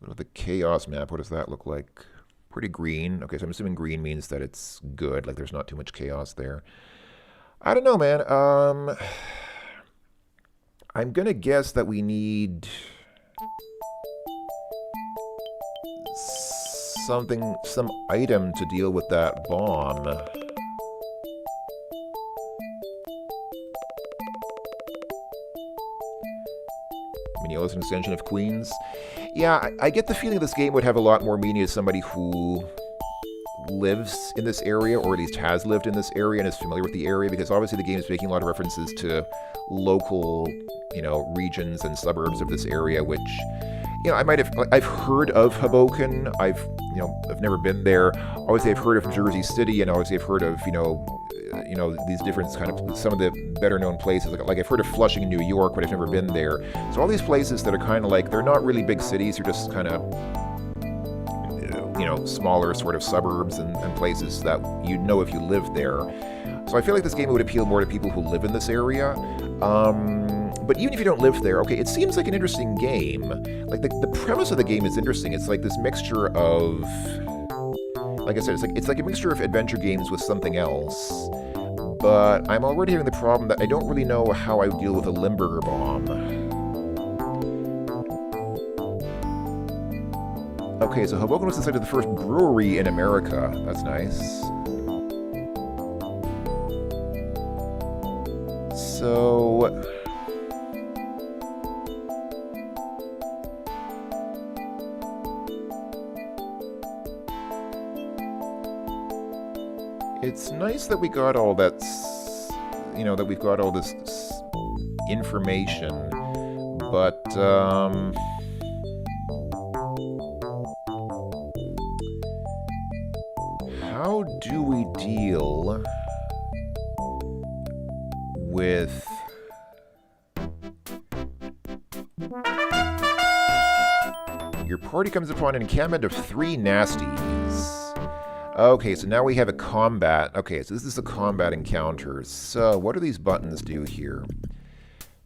What about the chaos map? What does that look like? Pretty green. Okay, so I'm assuming green means that it's good, like there's not too much chaos there. I don't know, man. I'm gonna guess that we need something, some item to deal with that bomb. Menial is an extension of Queens. Yeah, I get the feeling this game would have a lot more meaning as somebody who lives in this area, or at least has lived in this area and is familiar with the area, because obviously the game is making a lot of references to local, you know, regions and suburbs of this area, which, you know, I've heard of Hoboken. I've never been there. Obviously, I've heard of Jersey City, and obviously I've heard of, you know, these different kind of, some of the better known places. Like I've heard of Flushing, New York, but I've never been there. So all these places that are kind of like, they're not really big cities, they're just kind of, you know, smaller sort of suburbs and places that you'd know if you lived there. So I feel like this game would appeal more to people who live in this area. But even if you don't live there, okay, it seems like an interesting game. Like the premise of the game is interesting. It's like this mixture of, like I said, it's like a mixture of adventure games with something else. But I'm already having the problem that I don't really know how I would deal with a Limburger bomb. Okay, so Hoboken was the site of the first brewery in America. That's nice. So... it's nice that we got all that, you know, that we've got all this information, but, how do we deal with your party comes upon an encampment of 3 nasties. Okay, so now we have a combat. Okay, so this is a combat encounter. So what do these buttons do here?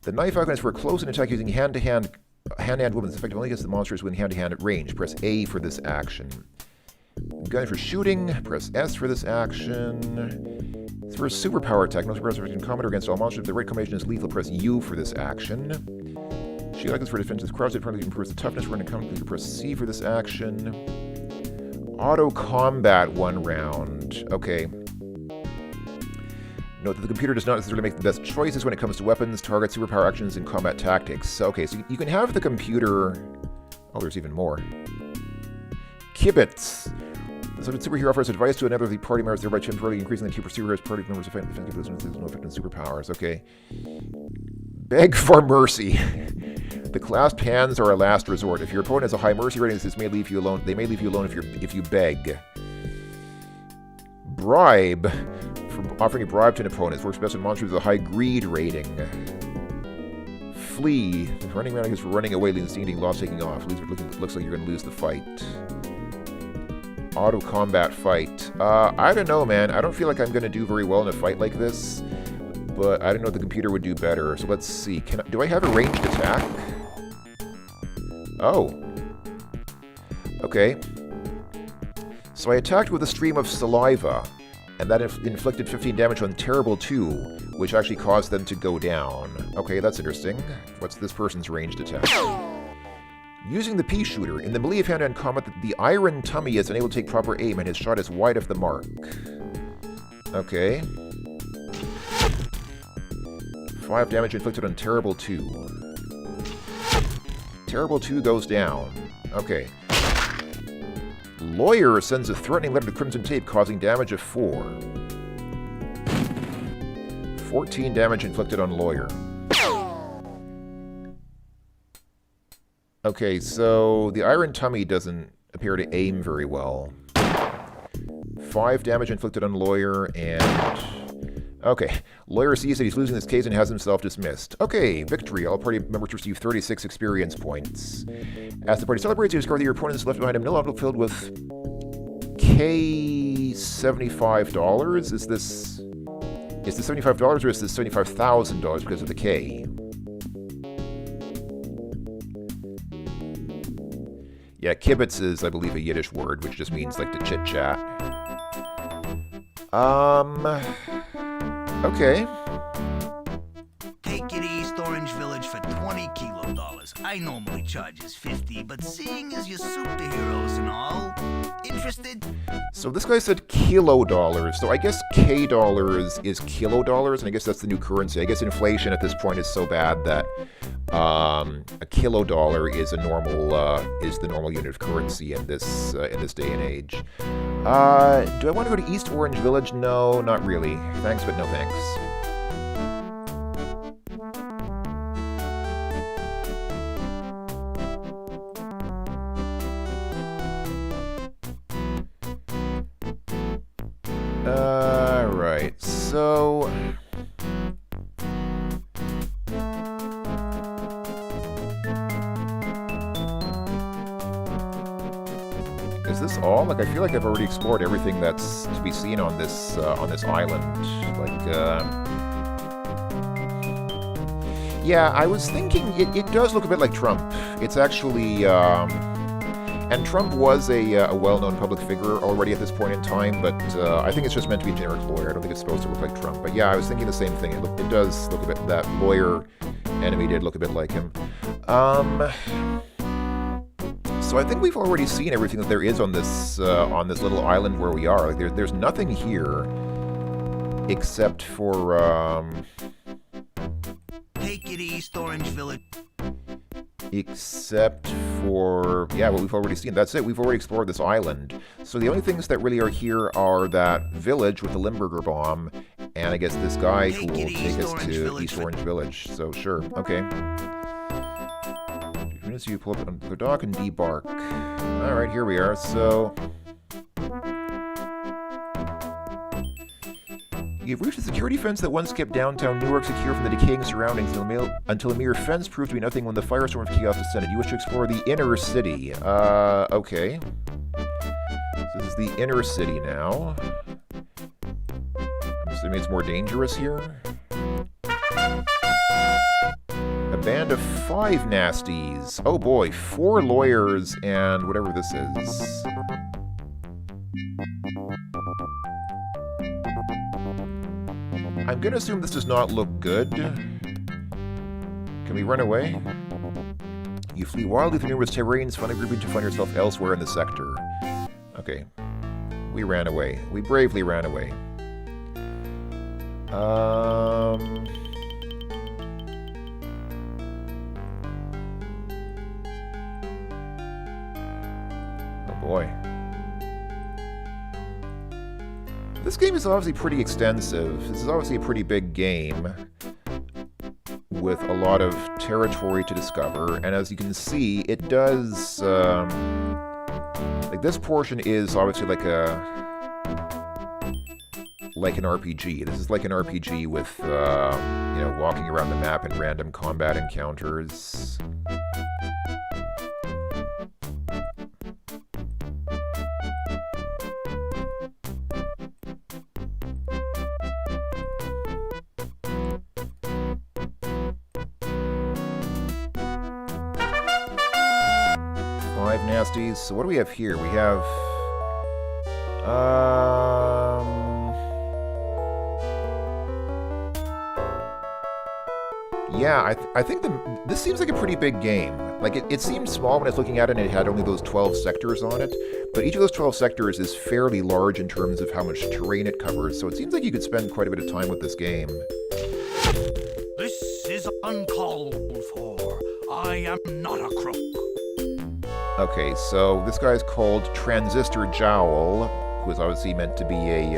The knife icon is for a close and attack using hand-to-hand weapons. Effective only against the monsters within hand-to-hand at range. Press A for this action. Gun for shooting. Press S for this action. It's for a superpower attack. No superpower in combat or against all monsters. If the right combination is lethal, press U for this action. Shield icons for defensive cross-hit front improves the toughness. Run and counter. Press C for this action. Auto combat 1 round. Okay. Note that the computer does not necessarily make the best choices when it comes to weapons, targets, superpower actions, and combat tactics. Okay, so you can have the computer... Oh, there's even more. Kibitz. The sort of superhero offers advice to another of the party members, thereby temporarily increasing the superhero's party members' effective with no effect on superpowers. Okay. Beg for mercy. The clasped hands are a last resort. If your opponent has a high mercy rating, this may leave you alone. They may leave you alone if you beg. Bribe. For offering a bribe to an opponent. This works best in monsters with a high greed rating. Flee. Running around is for running away, leaving the scene, lost taking off. Looks like you're going to lose the fight. Auto combat fight. I don't know, man. I don't feel like I'm going to do very well in a fight like this. But I don't know if the computer would do better. So let's see. Do I have a ranged attack? Oh. Okay. So I attacked with a stream of saliva, and that inflicted 15 damage on Terrible 2, which actually caused them to go down. Okay, that's interesting. What's this person's ranged attack? Using the pea shooter, in the melee of hand-to-hand combat, the iron tummy is unable to take proper aim, and his shot is wide of the mark. Okay. 5 damage inflicted on Terrible 2. Terrible 2 goes down. Okay. Lawyer sends a threatening letter to Crimson Tape, causing damage of 4. 14 damage inflicted on Lawyer. Okay, so the iron tummy doesn't appear to aim very well. 5 damage inflicted on Lawyer, and... Okay, Lawyer sees that he's losing this case and has himself dismissed. Okay, victory. All party members receive 36 experience points. As the party celebrates, you discover that your opponent has left behind a nil envelope filled with $75. Is this $75 or is this $75,000 because of the K? Yeah, kibitz is, I believe, a Yiddish word, which just means like to chit-chat. Okay. Take you to East Orange Village for 20 kilo dollars. I normally charges 50, but seeing as you're superheroes and all, interested? So this guy said kilo dollars. So I guess K dollars is kilo dollars, and I guess that's the new currency. I guess inflation at this point is so bad that a kilo dollar is the normal unit of currency in this day and age. Do I want to go to East Orange Village? No, not really. Thanks, but no thanks. Right, so... Is this all? Like, I feel like I've already explored everything that's to be seen on this island. Like, yeah, I was thinking it does look a bit like Trump. It's actually, and Trump was a well-known public figure already at this point in time, but I think it's just meant to be a generic lawyer. I don't think it's supposed to look like Trump. But yeah, I was thinking the same thing. It does look a bit, that lawyer enemy did look a bit like him. So I think we've already seen everything that there is on this little island where we are. Like there's nothing here except for Take you to East Orange Village. Except for, yeah, what we've already seen. That's it. We've already explored this island. So the only things that really are here are that village with the Limburger bomb, and I guess this guy who will take us to East Orange Village. So sure, okay. As soon as you pull up on the dock and debark. All right, here we are. So you've reached the security fence that once kept downtown Newark secure from the decaying surroundings until a mere fence proved to be nothing when the firestorm of chaos descended. You wish to explore the inner city. Okay. So this is the inner city now. I'm assuming it's more dangerous here. A band of 5 nasties. Oh boy, 4 lawyers and whatever this is. I'm gonna assume this does not look good. Can we run away? You flee wildly through numerous terrains, finally grouping to find yourself elsewhere in the sector. Okay. We ran away. We bravely ran away. Oh boy. This game is obviously pretty extensive. This is obviously a pretty big game with a lot of territory to discover, and as you can see, it does, like this portion is obviously like an RPG. This is like an RPG with, you know, walking around the map and random combat encounters. 5 nasties. So what do we have here? We have... yeah, I think this seems like a pretty big game. Like, it seemed small when I was looking at it and it had only those 12 sectors on it, but each of those 12 sectors is fairly large in terms of how much terrain it covers, so it seems like you could spend quite a bit of time with this game. This is uncalled for. I am not a crook. Okay, so this guy's called Transistor Jowl, who is obviously meant to be a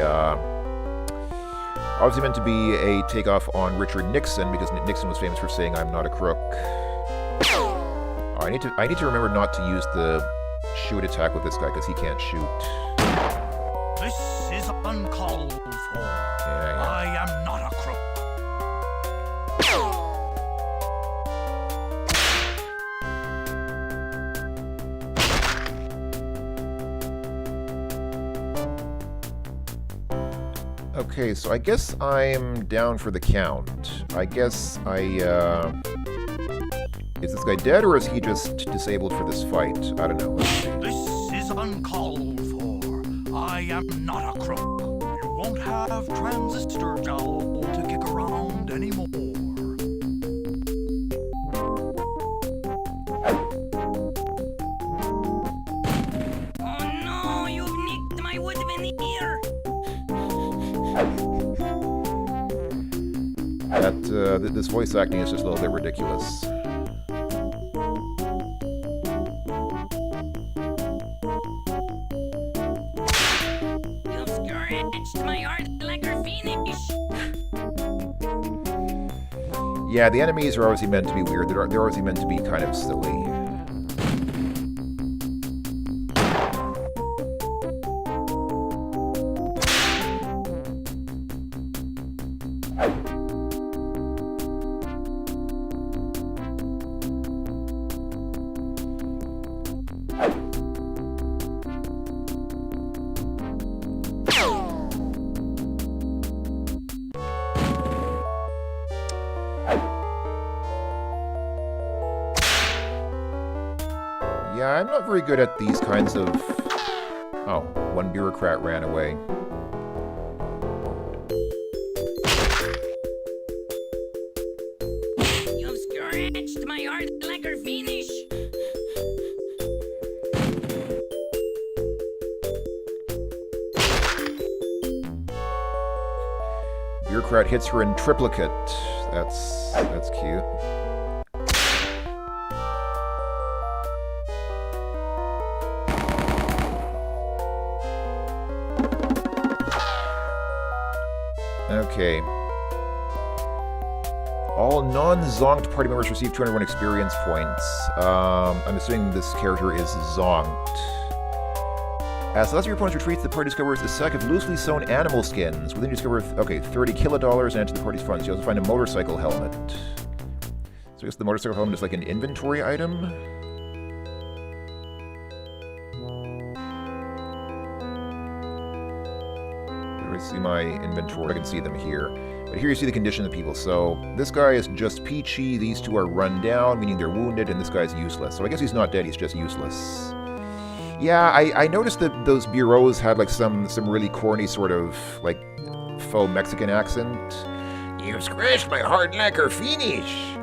takeoff on Richard Nixon, because Nixon was famous for saying, "I'm not a crook." Oh, I need to remember not to use the shoot attack with this guy because he can't shoot. This is uncalled for. Yeah. I am not a crook. Okay, so I guess I'm down for the count. I guess I Is this guy dead, or is he just disabled for this fight? I don't know. Let's see. This is uncalled for. I am not a crook. You won't have Transistor Jowl to kick around anymore. Oh no, you've nicked my wood veneer! This voice acting is just a little bit ridiculous. You've scratched my heart like a finish! Yeah, the enemies are obviously meant to be weird. They're obviously meant to be kind of silly. Yeah, I'm not very good at these kinds of... Oh, one bureaucrat ran away. You've scratched my heart like a finish! Bureaucrat hits her in triplicate. That's cute. Okay. All non-zonked party members receive 201 experience points. I'm assuming this character is zonked. As the last of your opponents retreats, the party discovers a sack of loosely sewn animal skins. Within you discover, $30 kilodolars and enter the party's funds. You also find a motorcycle helmet. So I guess the motorcycle helmet is like an inventory item? Where do I see my inventory? I can see them here. But here you see the condition of the people. So this guy is just peachy, these two are run down, meaning they're wounded, and this guy's useless. So I guess he's not dead, he's just useless. Yeah, I noticed that those bureaus had like some really corny sort of like faux Mexican accent. You scratched my heart like a finish.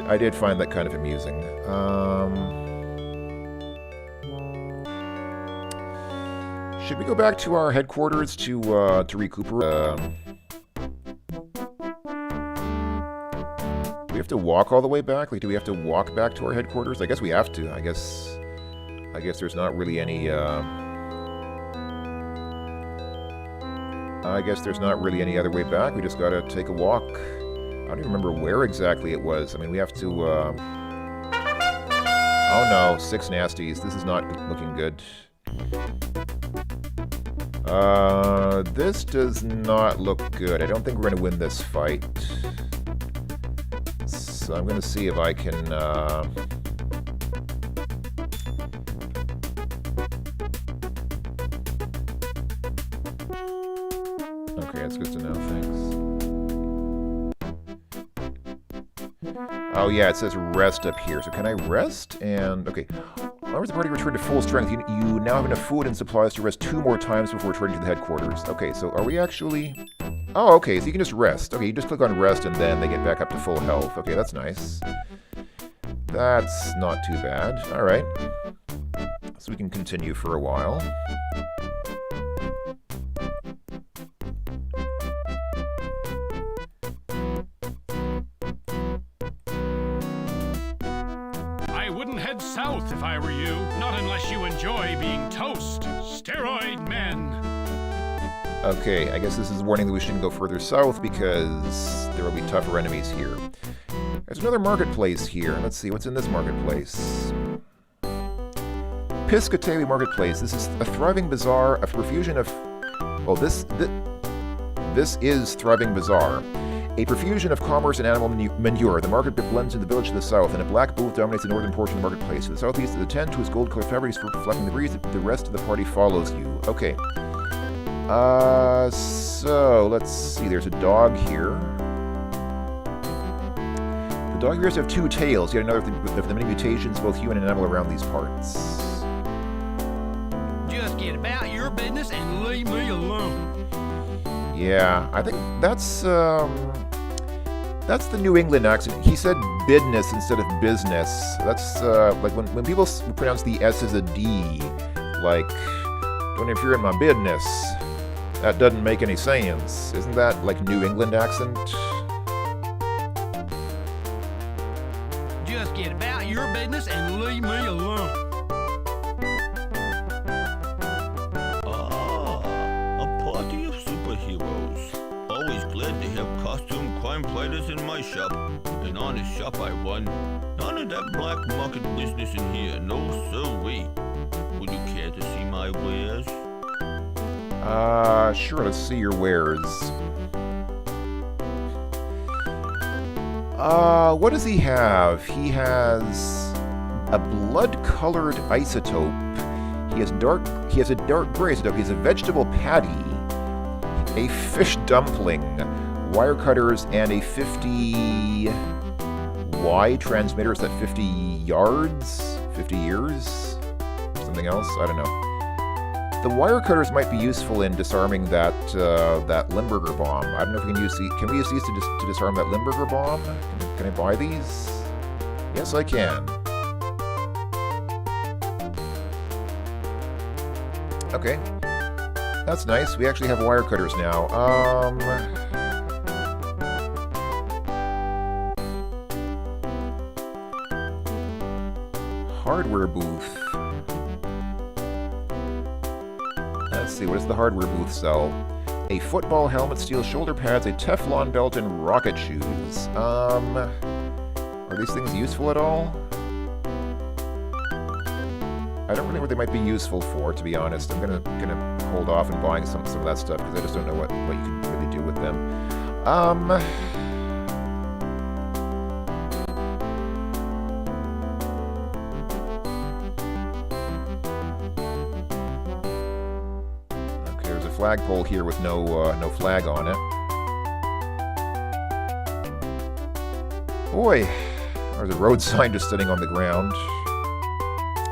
I did find that kind of amusing. Should we go back to our headquarters to recuperate? Do we have to walk all the way back? Like, do we have to walk back to our headquarters? I guess we have to. I guess there's not really any, I guess there's not really any other way back. We just gotta take a walk. I don't even remember where exactly it was. I mean, we have to, oh no, 6 nasties. This is not looking good. This does not look good. I don't think we're gonna win this fight. So I'm gonna see if I can, Okay, that's good to know, thanks. Oh yeah, it says rest up here. So can I rest? And, okay. Whenever the party returned to full strength, you now have enough food and supplies to rest 2 more times before returning to the headquarters. Okay, so are we actually... Oh, okay, so you can just rest. Okay, you just click on rest and then they get back up to full health. Okay, that's nice. That's not too bad. Alright. So we can continue for a while. I wouldn't head south if I were you, not unless you enjoy being toast. Steroid men. Okay, I guess this is a warning that we shouldn't go further south because there will be tougher enemies here. There's another marketplace here. Let's see, what's in this marketplace? Piscataway Marketplace. This is a thriving bazaar, a profusion of... Oh, this is Thriving Bazaar. A profusion of commerce and animal manure. The market blends in the village to the south, and a black booth dominates the northern portion of the marketplace. To the southeast of the tent, whose gold-colored fabric is reflecting the breeze, the rest of the party follows you. Okay. So, let's see. There's a dog here. The The dog appears to have 2 tails, yet another of the many mutations, both human and animal, around these parts. Just get about your business and leave me alone. Yeah, I think that's the New England accent. He said business instead of business. That's like when people pronounce the S as a D, like, don't interfere in my business. That doesn't make any sense. Isn't that like New England accent? Just get about your business and leave me alone. A party of superheroes. Always glad to have costume crime fighters in my shop. An honest shop I run. None of that black market business in here, no siree. Would you care to see my wares? Sure, let's see your wares. What does he have? He has a blood-colored isotope. He has a dark gray isotope. He has a vegetable patty, a fish dumpling, wire cutters, and a 50 Y transmitter. Is that 50 yards? 50 years? Something else? I don't know. The wire cutters might be useful in disarming that Limburger bomb. I don't know if we can use these. Can we use these to disarm that Limburger bomb? Can I buy these? Yes, I can. Okay. That's nice. We actually have wire cutters now. Hardware booth. Let's see, what does the hardware booth sell? A football helmet, steel shoulder pads, a Teflon belt, and rocket shoes. Are these things useful at all? I don't really know what they might be useful for, to be honest. I'm gonna hold off on buying some of that stuff because I just don't know what you can really do with them. Okay, there's a flagpole here with no flag on it. Boy, there's a road sign just sitting on the ground.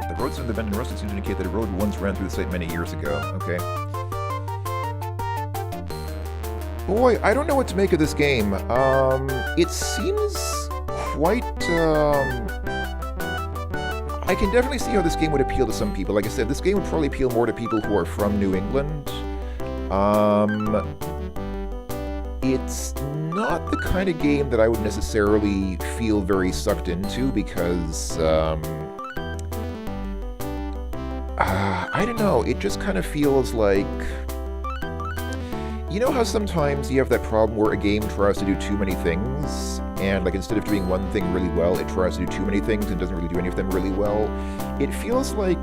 The road sign in the Bend and Ruston seems to indicate that a road once ran through the site many years ago. Okay. Boy, I don't know what to make of this game. It seems quite... I can definitely see how this game would appeal to some people. Like I said, this game would probably appeal more to people who are from New England. It's not the kind of game that I would necessarily feel very sucked into because... I don't know, it just kind of feels like... You know how sometimes you have that problem where a game tries to do too many things, and like instead of doing one thing really well, it tries to do too many things and doesn't really do any of them really well? It feels like...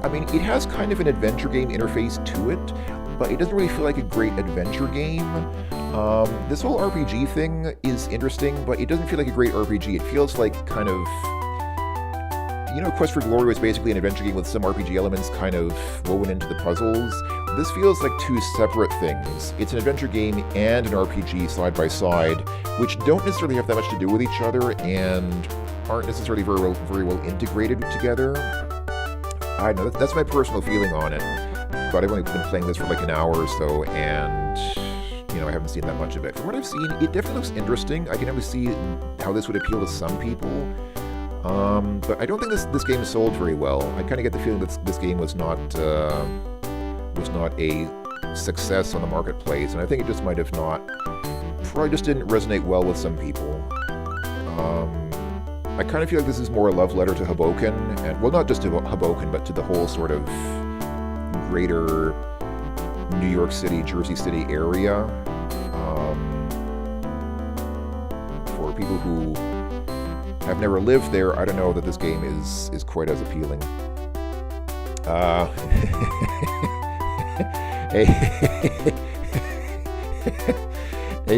I mean, it has kind of an adventure game interface to it, but it doesn't really feel like a great adventure game. This whole RPG thing is interesting, but it doesn't feel like a great RPG. It feels like kind of... You know, Quest for Glory was basically an adventure game with some RPG elements kind of woven into the puzzles. This feels like two separate things. It's an adventure game and an RPG side by side, which don't necessarily have that much to do with each other and aren't necessarily very well integrated together. I don't know, that's my personal feeling on it. But I've only been playing this for like an hour or so, and you know, I haven't seen that much of it. From what I've seen, it definitely looks interesting. I can definitely see how this would appeal to some people. But I don't think this game sold very well. I kind of get the feeling that this game was not a success on the marketplace, and I think it just might have not, probably just didn't resonate well with some people. I kind of feel like this is more a love letter to Hoboken, and well, not just to Hoboken, but to the whole sort of greater New York City, Jersey City area. For people who have never lived there, I don't know that this game is quite as appealing. A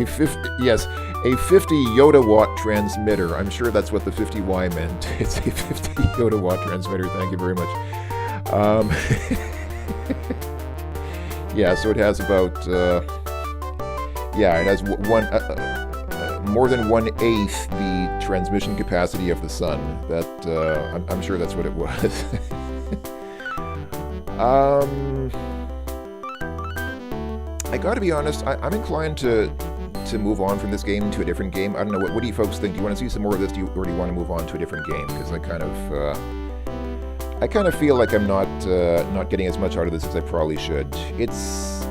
50 Yoda watt transmitter. I'm sure that's what the 50Y meant. It's a 50 Yoda watt transmitter. Thank you very much. Yeah, so it has about it has more than 1/8 the transmission capacity of the sun. That I'm sure that's what it was. I gotta be honest, I'm inclined to move on from this game to a different game. I don't know, what do you folks think? Do you want to see some more of this, or do you want to move on to a different game? Because I kind of feel like I'm not getting as much out of this as I probably should. It's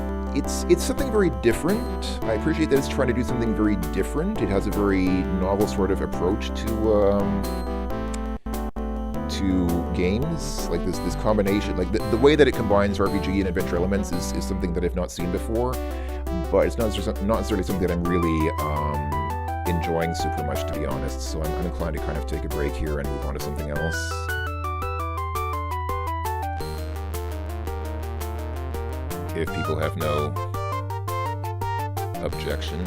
something very different. I appreciate that it's trying to do something very different. It has a very novel sort of approach to games, like this combination, like the way that it combines RPG and adventure elements is something that I've not seen before, but it's not necessarily something that I'm really enjoying super much, to be honest. So I'm inclined to kind of take a break here and move on to something else. If people have no objection.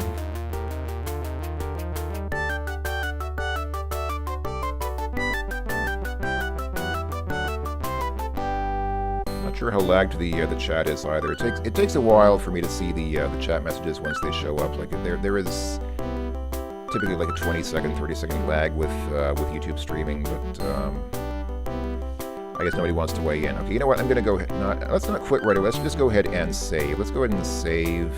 Not sure how lagged the chat is either. It takes a while for me to see the chat messages once they show up. Like there is typically like a 20-second, 30-second lag with YouTube streaming, but I guess nobody wants to weigh in. Okay, you know what? I'm gonna go ahead. Let's not quit right away. Let's just go ahead and save. Let's go ahead and save.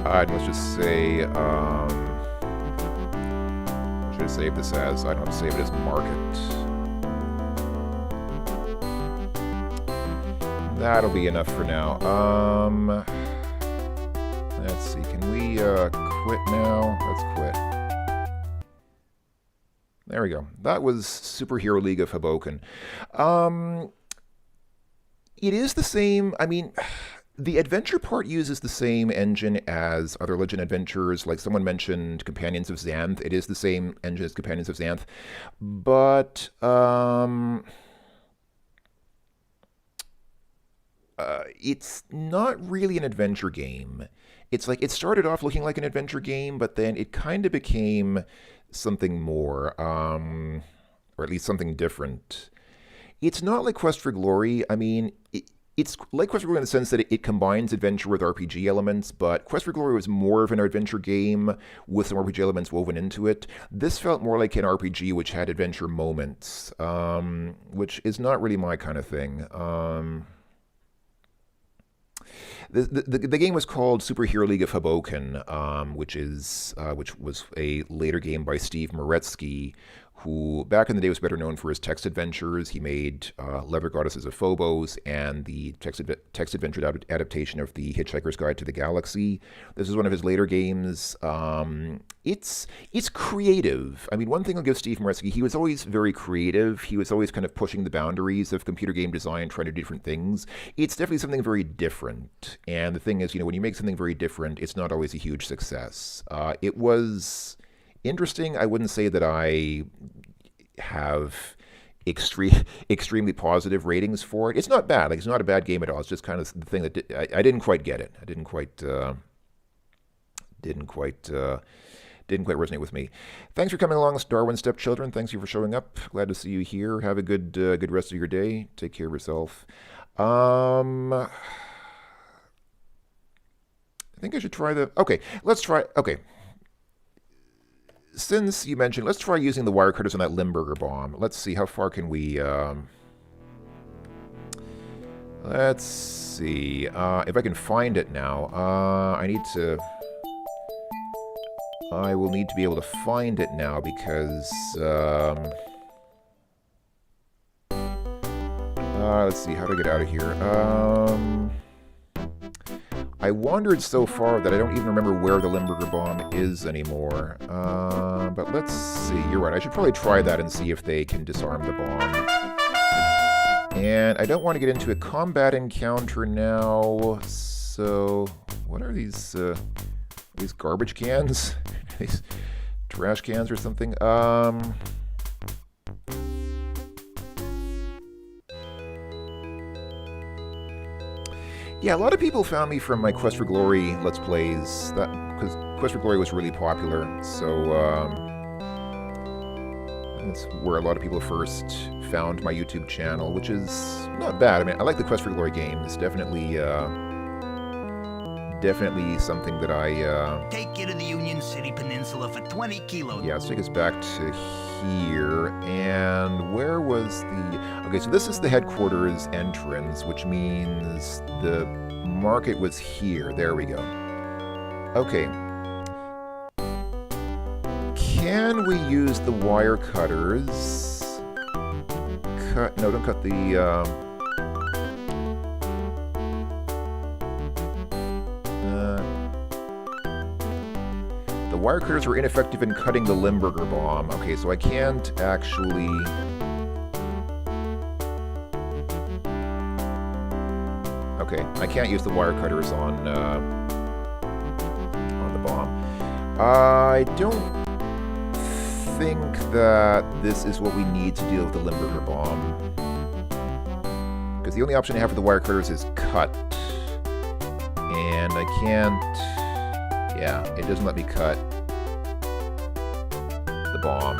Let's just say. What should I save this as? I don't have to save it as market. That'll be enough for now. Let's see. Can we quit now? Let's quit. There we go. That was Superhero League of Hoboken. It is the same. I mean, the adventure part uses the same engine as other Legend adventures. Like someone mentioned Companions of Xanth. It is the same engine as Companions of Xanth. But it's not really an adventure game. It's like it started off looking like an adventure game, but then it kind of became something more, or at least something different. It's not like Quest for Glory. I mean, it's like Quest for Glory in the sense that it combines adventure with RPG elements, but Quest for Glory was more of an adventure game with some RPG elements woven into it. This felt more like an RPG which had adventure moments, which is not really my kind of thing. The game was called Superhero League of Hoboken, which was a later game by Steve Moretsky, who back in the day was better known for his text adventures. He made Leather Goddesses of Phobos and the text adventure adaptation of The Hitchhiker's Guide to the Galaxy. This is one of his later games. It's creative. I mean, one thing I'll give Steve Moretsky, he was always very creative. He was always kind of pushing the boundaries of computer game design, trying to do different things. It's definitely something very different. And the thing is, when you make something very different, it's not always a huge success. It was interesting. I wouldn't say that I have extremely positive ratings for it. It's not bad. Like, it's not a bad game at all. It's just kind of the thing that I didn't quite get it. I didn't quite resonate with me. Thanks for coming along, Darwin Stepchildren. Thanks you for showing up. Glad to see you here. Have a good rest of your day. Take care of yourself. I think I should try okay, let's try, okay. Since you mentioned, let's try using the wire cutters on that Limburger bomb. Let's see, how far can we, let's see, if I can find it now. I will need to be able to find it now because, let's see, how do I get out of here? I wandered so far that I don't even remember where the Limburger bomb is anymore. But let's see. You're right. I should probably try that and see if they can disarm the bomb. And I don't want to get into a combat encounter now. So, what are these garbage cans? These trash cans or something? Yeah, a lot of people found me from my Quest for Glory Let's Plays, because Quest for Glory was really popular, so that's where a lot of people first found my YouTube channel, which is not bad. I mean, I like the Quest for Glory games. Definitely definitely something that I... Take you to the Union City Peninsula for 20 kilos. Yeah, let's take us back to here. And where was the... Okay, so this is the headquarters entrance, which means the market was here. There we go. Okay. Can we use the wire cutters? No, don't cut the... The wire cutters were ineffective in cutting the Limburger bomb. Okay, so I can't actually... Okay, I can't use the wire cutters on the bomb. I don't think that this is what we need to deal with the Limburger bomb. Because the only option I have for the wire cutters is cut. And I can't... Yeah, it doesn't let me cut the bomb.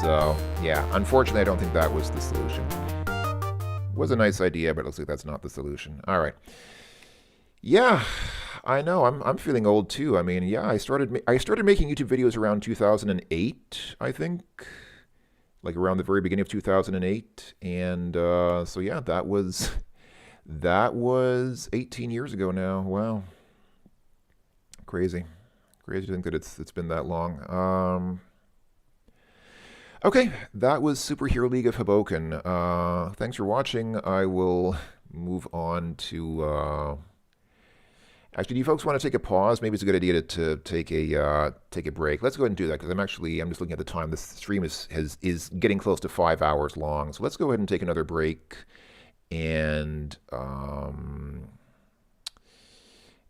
So, yeah, unfortunately I don't think that was the solution. Was a nice idea, but it looks like that's not the solution. All right. Yeah, I know. I'm feeling old too. I mean, yeah, I started making YouTube videos around 2008, I think, like around the very beginning of 2008, and so yeah, that was 18 years ago now. Wow, crazy to think that it's been that long. Okay, that was Superhero League of Hoboken. Thanks for watching. I will move on to... Actually, do you folks want to take a pause? Maybe it's a good idea to take a break. Let's go ahead and do that, because I'm just looking at the time. This stream is getting close to 5 hours long. So let's go ahead and take another break. And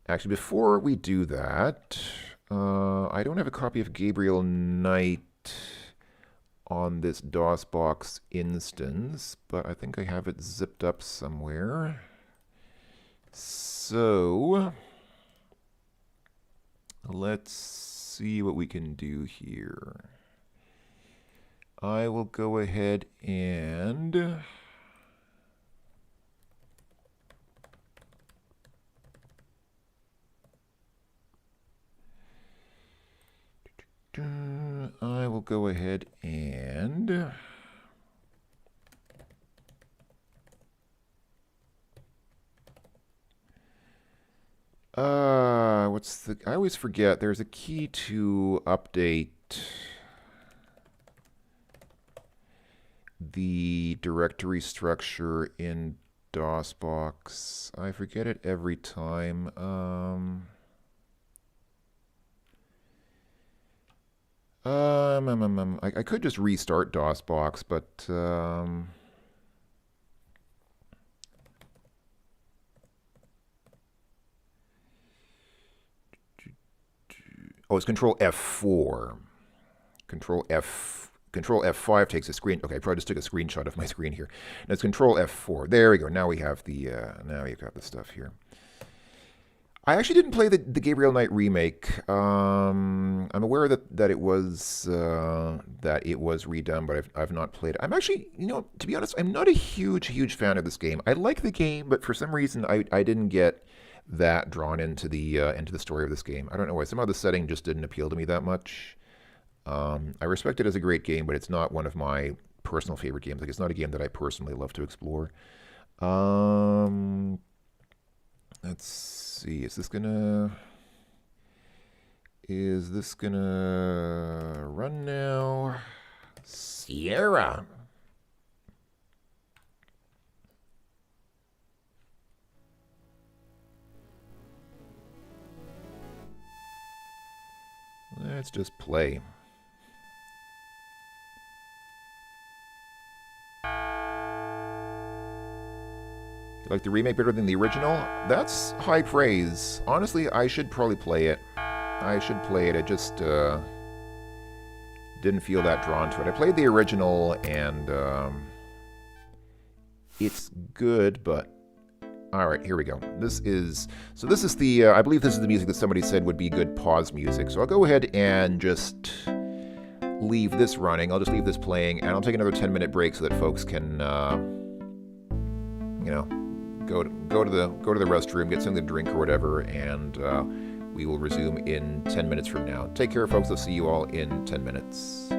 actually, before we do that, I don't have a copy of Gabriel Knight on this DOSBox instance, but I think I have it zipped up somewhere. So let's see what we can do here. I will go ahead and I always forget there's a key to update the directory structure in DOSBox. I forget it every time. I could just restart DOSBox, but oh, it's Control F4. Control F5 takes a screen. Okay, I probably just took a screenshot of my screen here. And it's Control F4. There we go. Now we have the now you've got the stuff here. I actually didn't play the Gabriel Knight remake. I'm aware that it was redone, but I've not played it. I'm actually, to be honest, I'm not a huge fan of this game. I like the game, but for some reason I didn't get that drawn into the story of this game. I don't know why. Somehow the setting just didn't appeal to me that much. I respect it as a great game, but it's not one of my personal favorite games. Like, it's not a game that I personally love to explore. Let's see. Is this gonna run now? Sierra. Let's just play. You like the remake better than the original? That's high praise. Honestly, I should probably play it. I just didn't feel that drawn to it. I played the original, and it's good, but all right, here we go. This is the, I believe this is the music that somebody said would be good pause music. So I'll go ahead and just leave this running. I'll just leave this playing, and I'll take another 10-minute break so that folks can, go to the restroom, get something to drink or whatever, and we will resume in 10 minutes from now. Take care, folks. I'll see you all in 10 minutes.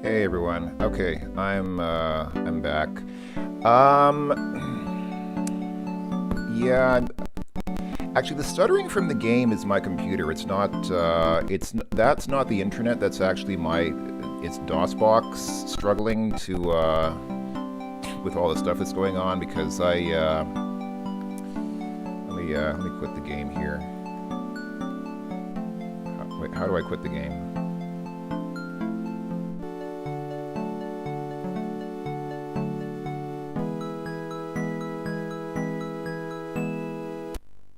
Hey everyone. Okay, I'm back. Yeah. Actually, the stuttering from the game is my computer. It's not. That's not the internet. That's actually it's DOSBox struggling to with all the stuff that's going on because let me quit the game here. Wait, how do I quit the game?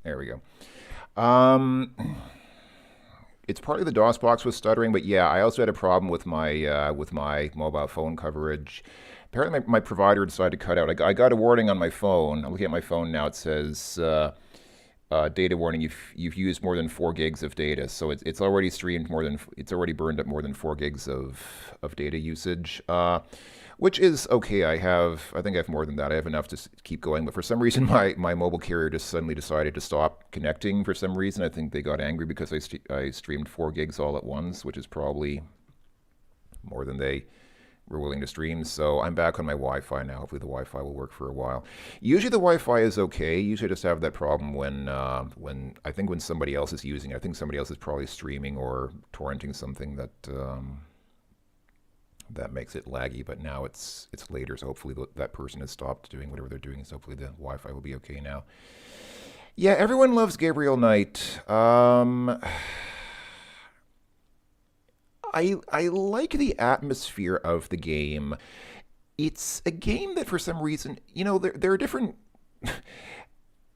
There we go. It's partly the DOSBox was stuttering, but yeah, I also had a problem with my mobile phone coverage. Apparently, my provider decided to cut out. I got a warning on my phone. I'm looking at my phone now. It says data warning. You've used more than 4 gigs of data, so it's already streamed it's already burned up more than 4 gigs of data usage. Which is okay. I think I have more than that. I have enough to keep going. But for some reason, my mobile carrier just suddenly decided to stop connecting for some reason. I think they got angry because I streamed 4 gigs all at once, which is probably more than they were willing to stream. So I'm back on my Wi-Fi now. Hopefully the Wi-Fi will work for a while. Usually the Wi-Fi is okay. Usually I just have that problem when somebody else is using it. I think somebody else is probably streaming or torrenting something that makes it laggy, but now it's later, so hopefully that person has stopped doing whatever they're doing, so hopefully the Wi-Fi will be okay now. Yeah, everyone loves Gabriel Knight. I like the atmosphere of the game. It's a game that for some reason, there are different...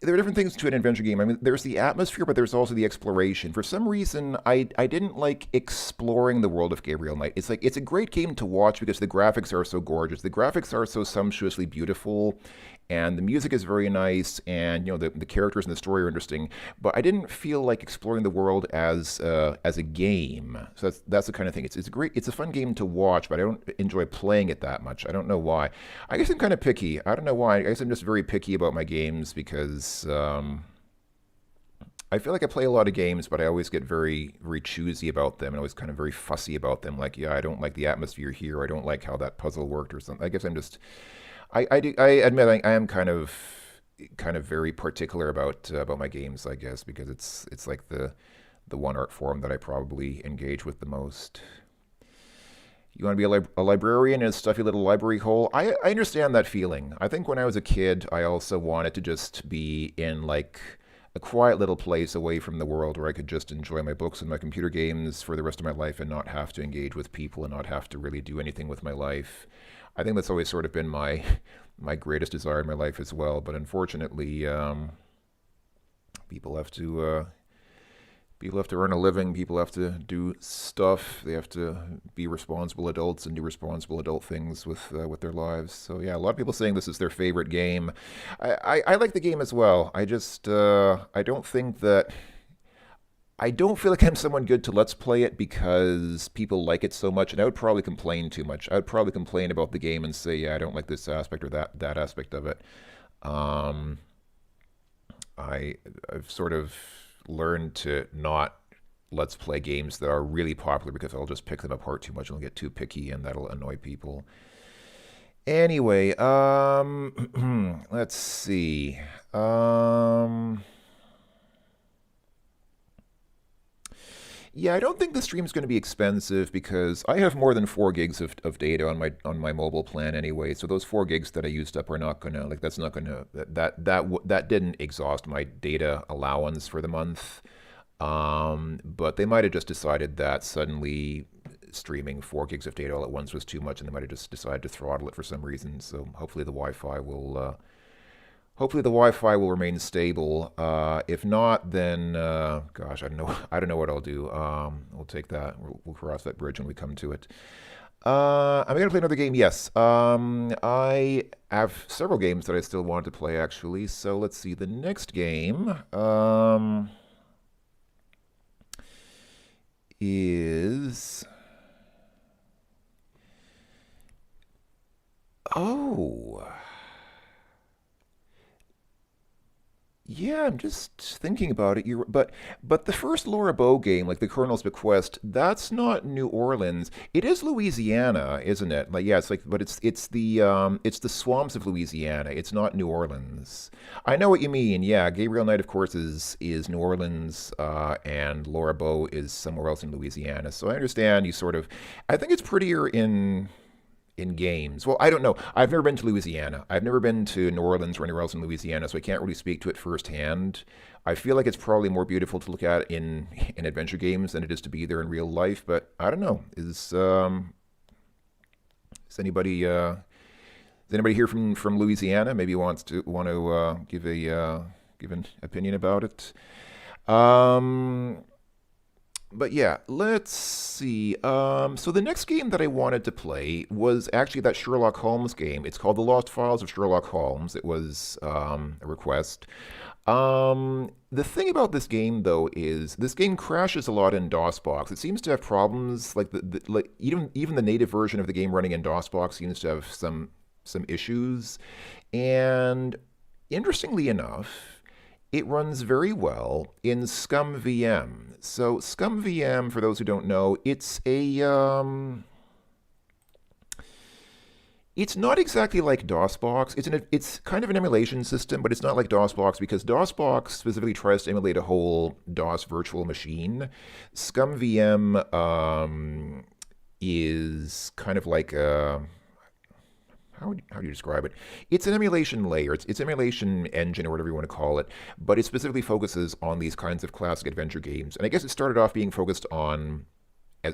There are different things to an adventure game. I mean, there's the atmosphere, but there's also the exploration. For some reason, I didn't like exploring the world of Gabriel Knight. It's a great game to watch because the graphics are so gorgeous. The graphics are so sumptuously beautiful, and the music is very nice, and the characters and the story are interesting. But I didn't feel like exploring the world as a game. So that's the kind of thing. It's a fun game to watch, but I don't enjoy playing it that much. I don't know why. I guess I'm kind of picky. I don't know why. I guess I'm just very picky about my games because I feel like I play a lot of games, but I always get very, very choosy about them and always kind of very fussy about them. Like, yeah, I don't like the atmosphere here. I don't like how that puzzle worked or something. I guess I'm just... I admit I am kind of very particular about my games, I guess, because it's like the one art form that I probably engage with the most. You want to be a librarian in a stuffy little library hole? I understand that feeling. I think when I was a kid, I also wanted to just be in like a quiet little place away from the world where I could just enjoy my books and my computer games for the rest of my life and not have to engage with people and not have to really do anything with my life. I think that's always sort of been my greatest desire in my life as well. But unfortunately, people have to earn a living. People have to do stuff. They have to be responsible adults and do responsible adult things with their lives. So yeah, a lot of people saying this is their favorite game. I like the game as well. I just I don't feel like I'm someone good to let's play it because people like it so much, and I would probably complain too much. I would probably complain about the game and say, yeah, I don't like this aspect or that aspect of it. I've sort of learned to not let's play games that are really popular because I'll just pick them apart too much and I'll get too picky and that'll annoy people. Anyway, let's see. Yeah, I don't think the stream's going to be expensive because I have more than 4 gigs of data on my mobile plan anyway. So those 4 gigs that I used up are not gonna that didn't exhaust my data allowance for the month. But they might have just decided that suddenly streaming 4 gigs of data all at once was too much, and they might have just decided to throttle it for some reason. So hopefully the Wi-Fi will. Hopefully the Wi-Fi will remain stable. If not, then gosh, I don't know what I'll do. We'll take that. We'll cross that bridge when we come to it. I'm gonna play another game. Yes, I have several games that I still want to play actually. So let's see. The next game is. Oh. Yeah, I'm just thinking about it. But the first Laura Bow game, like the Colonel's Bequest, that's not New Orleans. It is Louisiana, isn't it? Like, yeah, it's like, but it's the swamps of Louisiana. It's not New Orleans. I know what you mean. Yeah, Gabriel Knight, of course, is New Orleans, and Laura Bow is somewhere else in Louisiana. So I understand you sort of. I think it's prettier in games. Well, I don't know. I've never been to Louisiana. I've never been to New Orleans or anywhere else in Louisiana, so I can't really speak to it firsthand. I feel like it's probably more beautiful to look at in adventure games than it is to be there in real life. But I don't know. Is anybody here from Louisiana? Maybe want to give an opinion about it. But yeah, let's see. So the next game that I wanted to play was actually that Sherlock Holmes game. It's called The Lost Files of Sherlock Holmes. It was a request. The thing about this game, though, is this game crashes a lot in DOSBox. It seems to have problems. Like even the native version of the game running in DOSBox seems to have some issues. And interestingly enough, it runs very well in ScumVM. So ScumVM, for those who don't know, it's it's not exactly like DOSBox. It's kind of an emulation system, but it's not like DOSBox because DOSBox specifically tries to emulate a whole DOS virtual machine. ScumVM is kind of like a how do you describe it? It's an emulation layer. It's emulation engine or whatever you want to call it, but it specifically focuses on these kinds of classic adventure games. And I guess it started off being focused on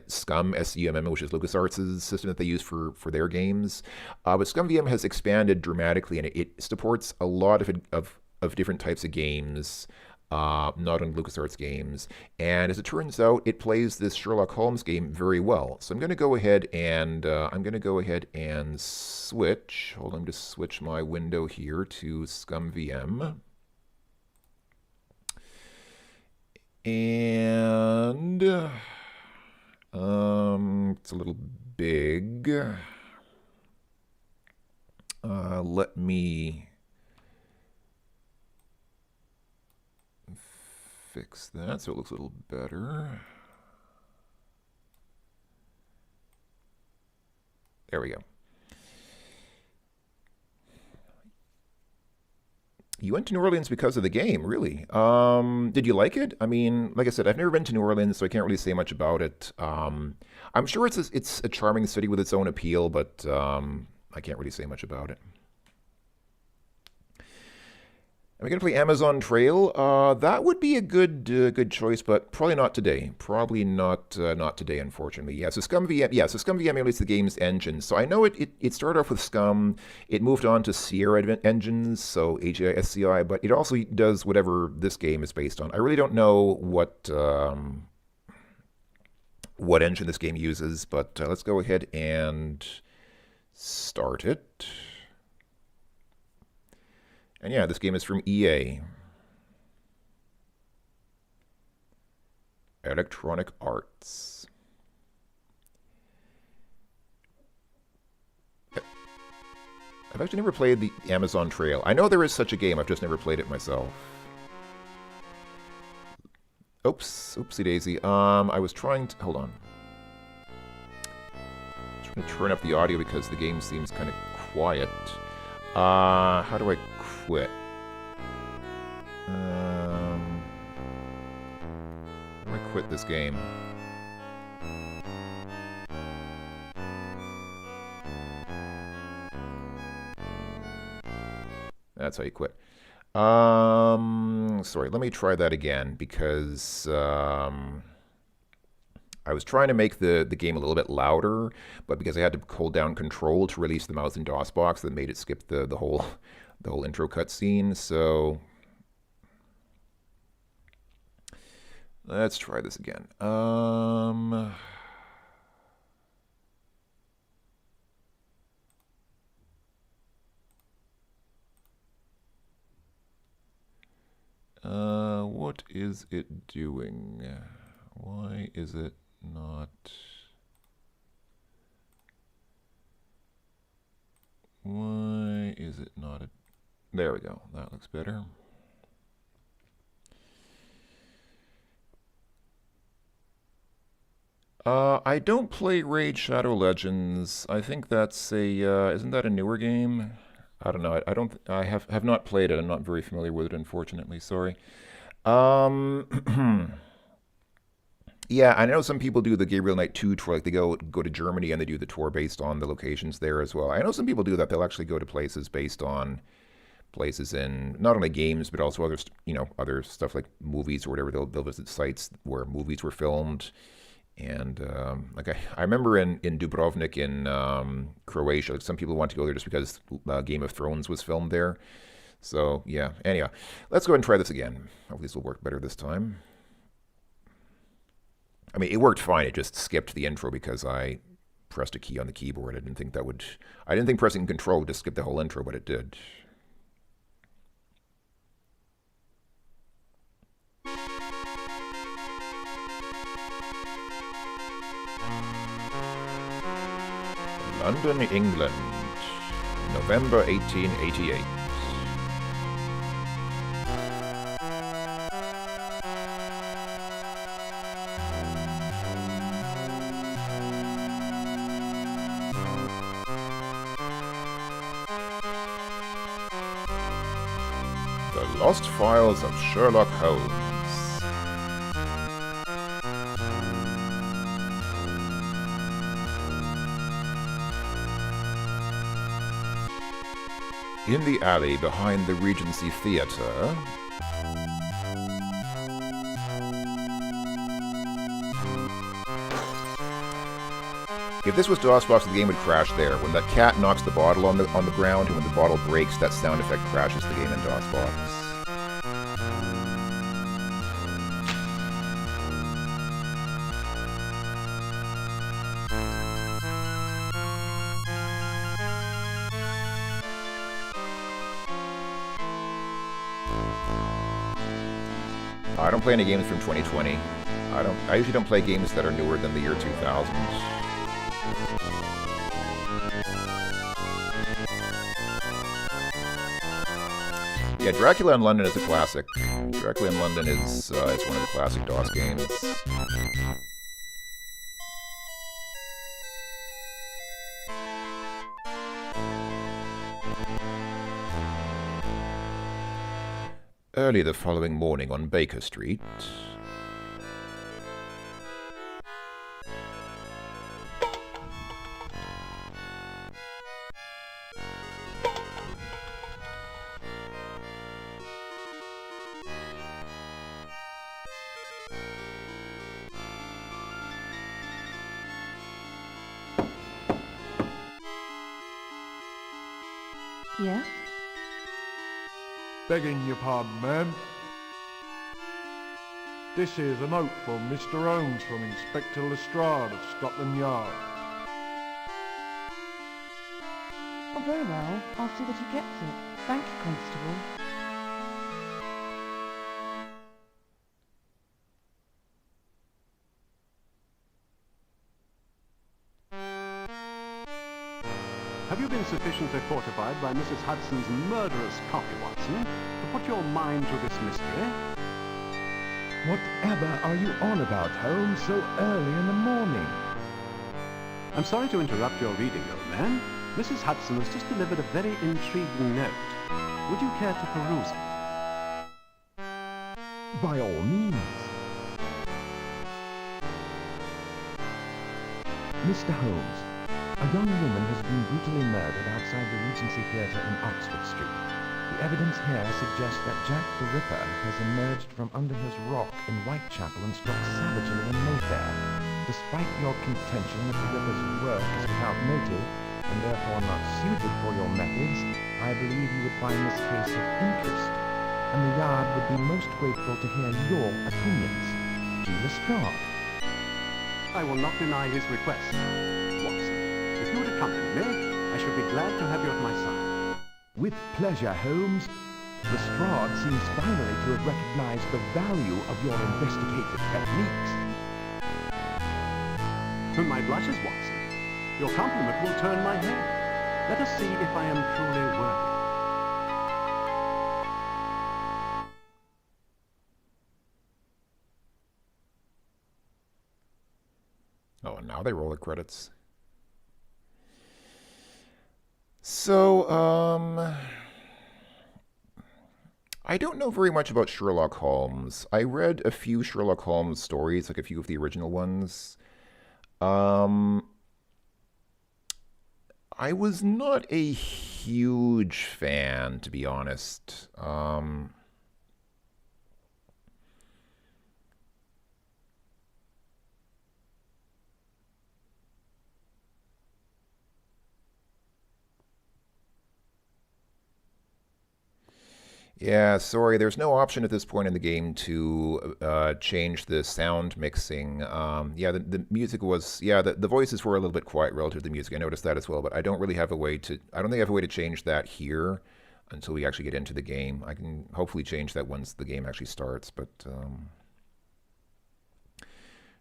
Scum, SCUMM, which is LucasArts' system that they use for their games. But ScumVM has expanded dramatically, and it supports a lot of different types of games, not only LucasArts games. And as it turns out, it plays this Sherlock Holmes game very well. So I'm going to go ahead and switch. Hold on, just switch my window here to ScumVM. And it's a little big. Let me fix that so it looks a little better. There we go. You went to New Orleans because of the game, really? Did you like it? I mean, like I said, I've never been to New Orleans, so I can't really say much about it. I'm sure it's a charming city with its own appeal, but I can't really say much about it. Am I going to play Amazon Trail? That would be a good choice, but probably not today. Probably not today, unfortunately. Yeah, so ScumVM emulates the game's engine. So I know it started off with Scum. It moved on to Sierra engines, so HISCI, but it also does whatever this game is based on. I really don't know what engine this game uses, but let's go ahead and start it. And yeah, this game is from EA. Electronic Arts. I've actually never played the Amazon Trail. I know there is such a game, I've just never played it myself. Oops, oopsie daisy. I was trying to, hold on. I'm trying to turn up the audio because the game seems kind of quiet. How do I quit? How do I quit this game? That's how you quit. Sorry, let me try that again because I was trying to make the game a little bit louder, but because I had to hold down Control to release the mouse in DOSBox, that made it skip the whole intro cutscene. So let's try this again. What is it doing? Why is it not? Why is it not? There we go. That looks better. I don't play Raid Shadow Legends. I think that's isn't that a newer game? I don't know. I don't. I have not played it. I'm not very familiar with it, unfortunately. Sorry. Yeah, I know some people do the Gabriel Knight 2 tour. Like they go to Germany and they do the tour based on the locations there as well. I know some people do that. They'll actually go to places based on places in not only games but also other other stuff like movies or whatever. They'll visit sites where movies were filmed. And like I remember in Dubrovnik in Croatia, like some people want to go there just because Game of Thrones was filmed there. So yeah. Anyhow, let's go ahead and try this again. Hopefully this will work better this time. I mean, it worked fine. It just skipped the intro because I pressed a key on the keyboard. I didn't think pressing Control would just skip the whole intro, but it did. London, England, November 1888. The Lost Files of Sherlock Holmes. In the alley behind the Regency Theatre, if this was DOSBox, the game would crash there. When that cat knocks the bottle on the ground, and when the bottle breaks, that sound effect crashes the game in DOSBox. I don't play any games from 2020. I usually don't play games that are newer than the year 2000. Yeah, Dracula in London is a classic. Dracula in London is one of the classic DOS games. Early the following morning on Baker Street, Yes? Begging your pardon, ma'am. This is a note from Mr. Holmes from Inspector Lestrade of Scotland Yard. Oh, very well. I'll see that he gets it. Thank you, Constable. Have you been sufficiently fortified by Mrs. Hudson's murderous copy, Watson, to put your mind to this mystery? Whatever are you on about, Holmes, so early in the morning? I'm sorry to interrupt your reading, old man. Mrs. Hudson has just delivered a very intriguing note. Would you care to peruse it? By all means. Mr. Holmes, a young woman has been brutally murdered outside the Regency Theatre in Oxford Street. The evidence here suggests that Jack the Ripper has emerged from under his rock in Whitechapel and struck savagely in Mayfair. Despite your contention that the Ripper's work is without motive, and therefore not suited for your methods, I believe you would find this case of interest, and the Yard would be most grateful to hear your opinions. G. Lestrade. I will not deny his request. Watson, if you would accompany me, I should be glad to have you at my side. With pleasure, Holmes. Lestrade seems finally to have recognized the value of your investigative techniques. My blushes, Watson. Your compliment will turn my head. Let us see if I am truly worthy. Oh, and now they roll the credits. So, I don't know very much about Sherlock Holmes. I read a few Sherlock Holmes stories, like a few of the original ones. I was not a huge fan, to be honest. Yeah, sorry, there's no option at this point in the game to change the sound mixing. Yeah, the music was, yeah, the voices were a little bit quiet relative to the music. I noticed that as well, but I don't really have a way to, I don't think I have a way to change that here until we actually get into the game. I can hopefully change that once the game actually starts, but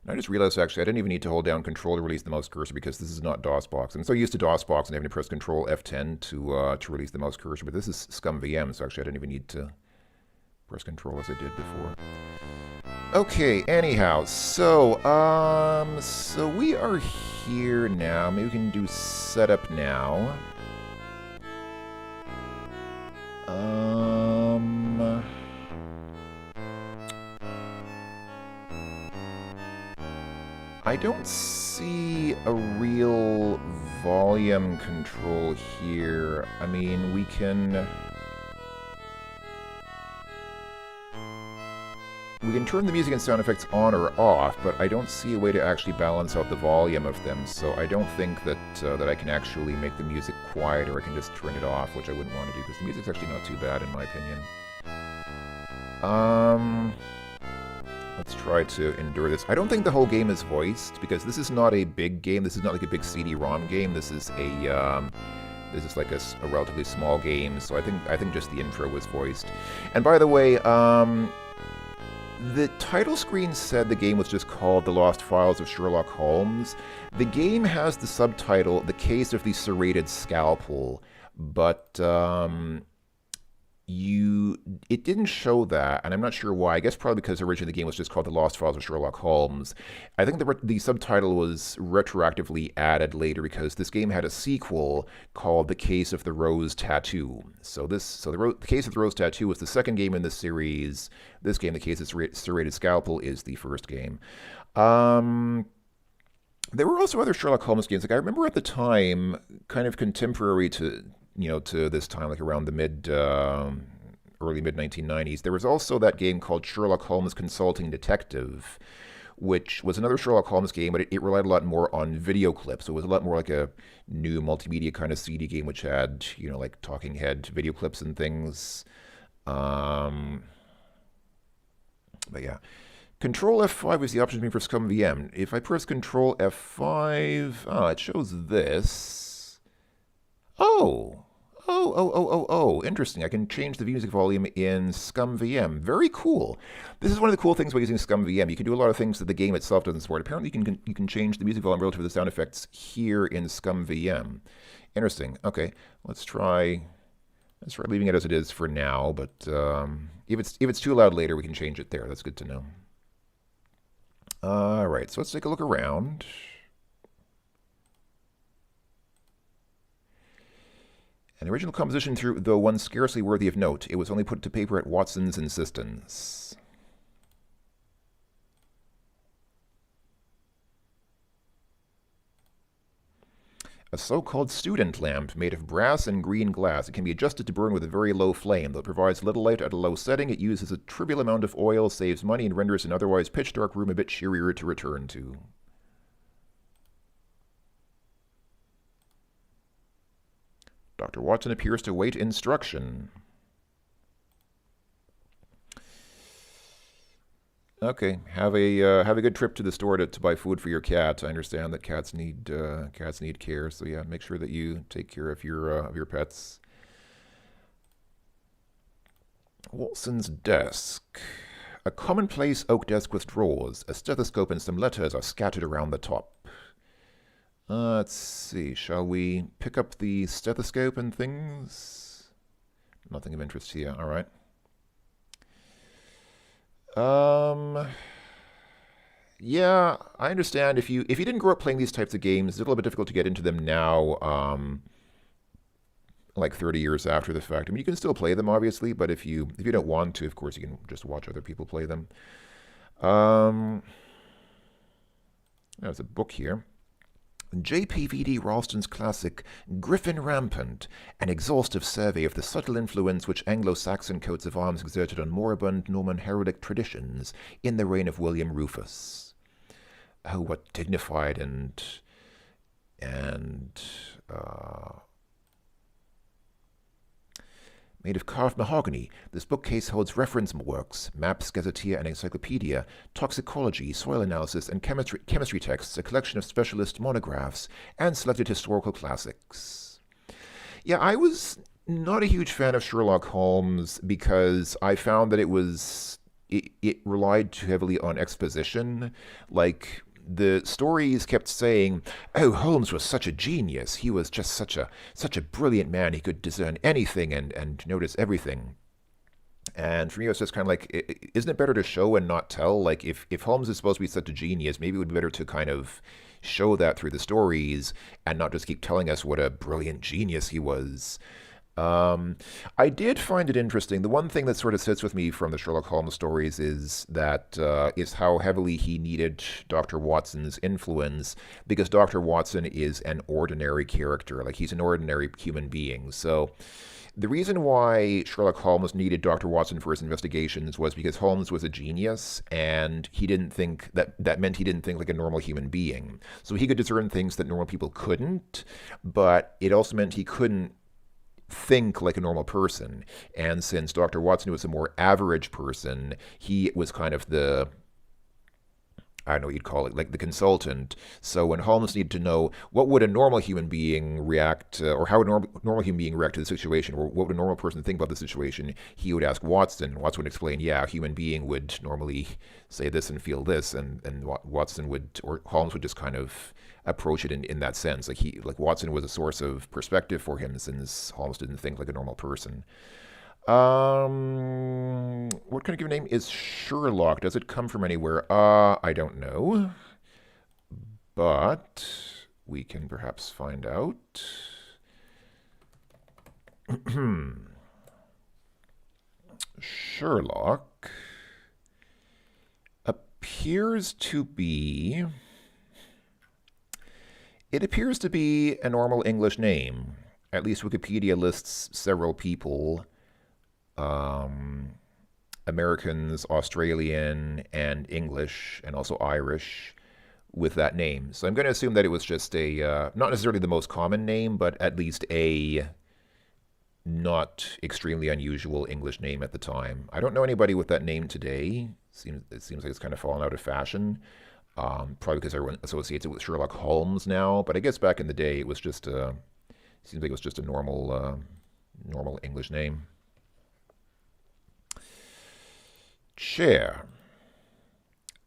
and I just realized actually I didn't even need to hold down Control to release the mouse cursor because this is not DOSBox. I'm so used to DOSBox and having to press Control F10 to release the mouse cursor, but this is ScumVM, so actually I didn't even need to press Control as I did before. Okay, anyhow, so we are here now. Maybe we can do setup now. I don't see a real volume control here. I mean, we can turn the music and sound effects on or off, but I don't see a way to actually balance out the volume of them, so I don't think that that I can actually make the music quiet, or I can just turn it off, which I wouldn't want to do, because the music's actually not too bad in my opinion. Let's try to endure this. I don't think the whole game is voiced, because this is not a big game. This is not like a big CD-ROM game. This is like a relatively small game, so I think just the intro was voiced. And by the way, the title screen said the game was just called The Lost Files of Sherlock Holmes. The game has the subtitle, The Case of the Serrated Scalpel, but it didn't show that, and I'm not sure why. I guess probably because originally the game was just called The Lost Files of Sherlock Holmes. I think the subtitle was retroactively added later because this game had a sequel called The Case of the Rose Tattoo. So the Case of the Rose Tattoo was the second game in the series. This game, The Case of the Serrated Scalpel, is the first game. There were also other Sherlock Holmes games. Like I remember at the time, kind of contemporary to this time, like around the early mid-1990s, there was also that game called Sherlock Holmes Consulting Detective, which was another Sherlock Holmes game, but it relied a lot more on video clips. So it was a lot more like a new multimedia kind of CD game, which had, like talking head video clips and things. But yeah. Control F5 is the option for ScumVM. If I press Control F5, it shows this. Oh, interesting. I can change the music volume in ScumVM. Very cool. This is one of the cool things about using ScumVM. You can do a lot of things that the game itself doesn't support. Apparently, you can change the music volume relative to the sound effects here in ScumVM. Interesting. Okay, let's try leaving it as it is for now. But if it's too loud later, we can change it there. That's good to know. All right, so let's take a look around. An original composition, though one scarcely worthy of note. It was only put to paper at Watson's insistence. A so-called student lamp made of brass and green glass. It can be adjusted to burn with a very low flame. Though it provides little light at a low setting, it uses a trivial amount of oil, saves money, and renders an otherwise pitch-dark room a bit cheerier to return to. Dr. Watson appears to await instruction. Okay, have a good trip to the store to buy food for your cat. I understand that cats need care, so yeah, make sure that you take care of your pets. Wilson's desk. A commonplace oak desk with drawers. A stethoscope and some letters are scattered around the top. Let's see, shall we pick up the stethoscope and things? Nothing of interest here, alright. Yeah, I understand. If you didn't grow up playing these types of games, it's a little bit difficult to get into them now, like 30 years after the fact. I mean, you can still play them, obviously, but if you don't want to, of course, you can just watch other people play them. There's a book here. J.P.V.D. Ralston's classic Griffin Rampant, an exhaustive survey of the subtle influence which Anglo-Saxon coats of arms exerted on moribund Norman heraldic traditions in the reign of William Rufus. Oh, what dignified and made of carved mahogany, this bookcase holds reference works, maps, gazetteer, and encyclopedia, toxicology, soil analysis, and chemistry texts, a collection of specialist monographs, and selected historical classics. Yeah, I was not a huge fan of Sherlock Holmes because I found that it relied too heavily on exposition. Like, the stories kept saying, "Oh, Holmes was such a genius. He was just such a brilliant man. He could discern anything and notice everything." And for me, it was just kind of like, isn't it better to show and not tell? Like, if Holmes is supposed to be such a genius, maybe it would be better to kind of show that through the stories and not just keep telling us what a brilliant genius he was. I did find it interesting. The one thing that sort of sits with me from the Sherlock Holmes stories is how heavily he needed Dr. Watson's influence, because Dr. Watson is an ordinary character. Like, he's an ordinary human being. So the reason why Sherlock Holmes needed Dr. Watson for his investigations was because Holmes was a genius, and he didn't think that meant he didn't think like a normal human being. So he could discern things that normal people couldn't, but it also meant he couldn't think like a normal person. And since Dr. Watson was a more average person, he was kind of the, I don't know what you'd call it, like the consultant. So when Holmes needed to know what would a normal human being react, or how would a normal human being react to the situation, or what would a normal person think about the situation, he would ask Watson. Watson would explain, yeah, a human being would normally say this and feel this, and Watson would, or Holmes would just kind of approach it in that sense. Like Watson was a source of perspective for him, since Holmes didn't think like a normal person. What kind of given name is Sherlock? Does it come from anywhere? I don't know. But we can perhaps find out. Sherlock appears to be a normal English name. At least Wikipedia lists several people, Americans, Australian, and English, and also Irish, with that name. So I'm going to assume that it was just a, not necessarily the most common name, but at least a not extremely unusual English name at the time. I don't know anybody with that name today. It seems like it's kind of fallen out of fashion. Probably because everyone associates it with Sherlock Holmes now, but I guess back in the day it was just seems like it was just a normal English name. Chair.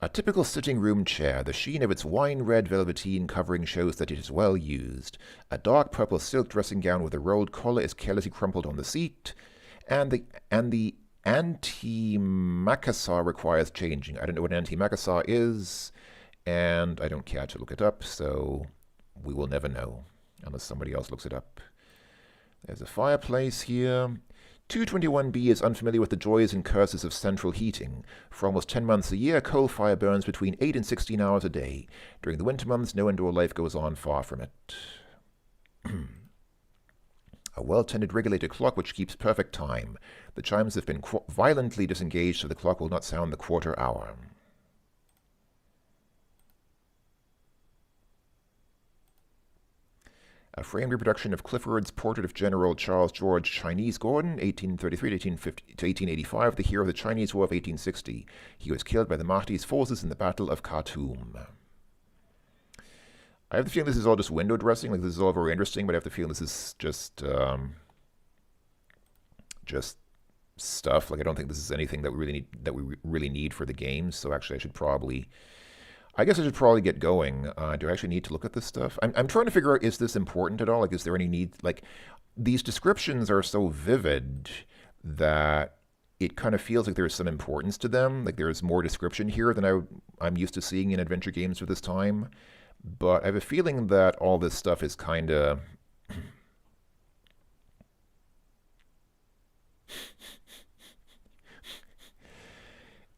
A typical sitting room chair. The sheen of its wine-red velveteen covering shows that it is well used. A dark purple silk dressing gown with a rolled collar is carelessly crumpled on the seat, and the antimacassar requires changing. I don't know what an antimacassar is, and I don't care to look it up, so we will never know unless somebody else looks it up. There's a fireplace here. 221B is unfamiliar with the joys and curses of central heating. For almost 10 months a year, coal fire burns between 8 and 16 hours a day. During the winter months, no indoor life goes on far from it. A well-tended regulated clock which keeps perfect time. The chimes have been violently disengaged so the clock will not sound the quarter hour. A framed reproduction of Clifford's portrait of General Charles George Chinese Gordon, 1833 to 1885, the hero of the Chinese War of 1860. He was killed by the Mahdi's forces in the Battle of Khartoum. I have the feeling this is all just window dressing. Like, this is all very interesting, but I have the feeling this is just stuff. Like, I don't think this is anything that we really need for the game. So actually, I guess I should probably get going. Do I actually need to look at this stuff? I'm trying to figure out, is this important at all? Like, is there any need? Like, these descriptions are so vivid that it kind of feels like there's some importance to them. Like, there's more description here than I'm used to seeing in adventure games for this time. But I have a feeling that all this stuff is kind of...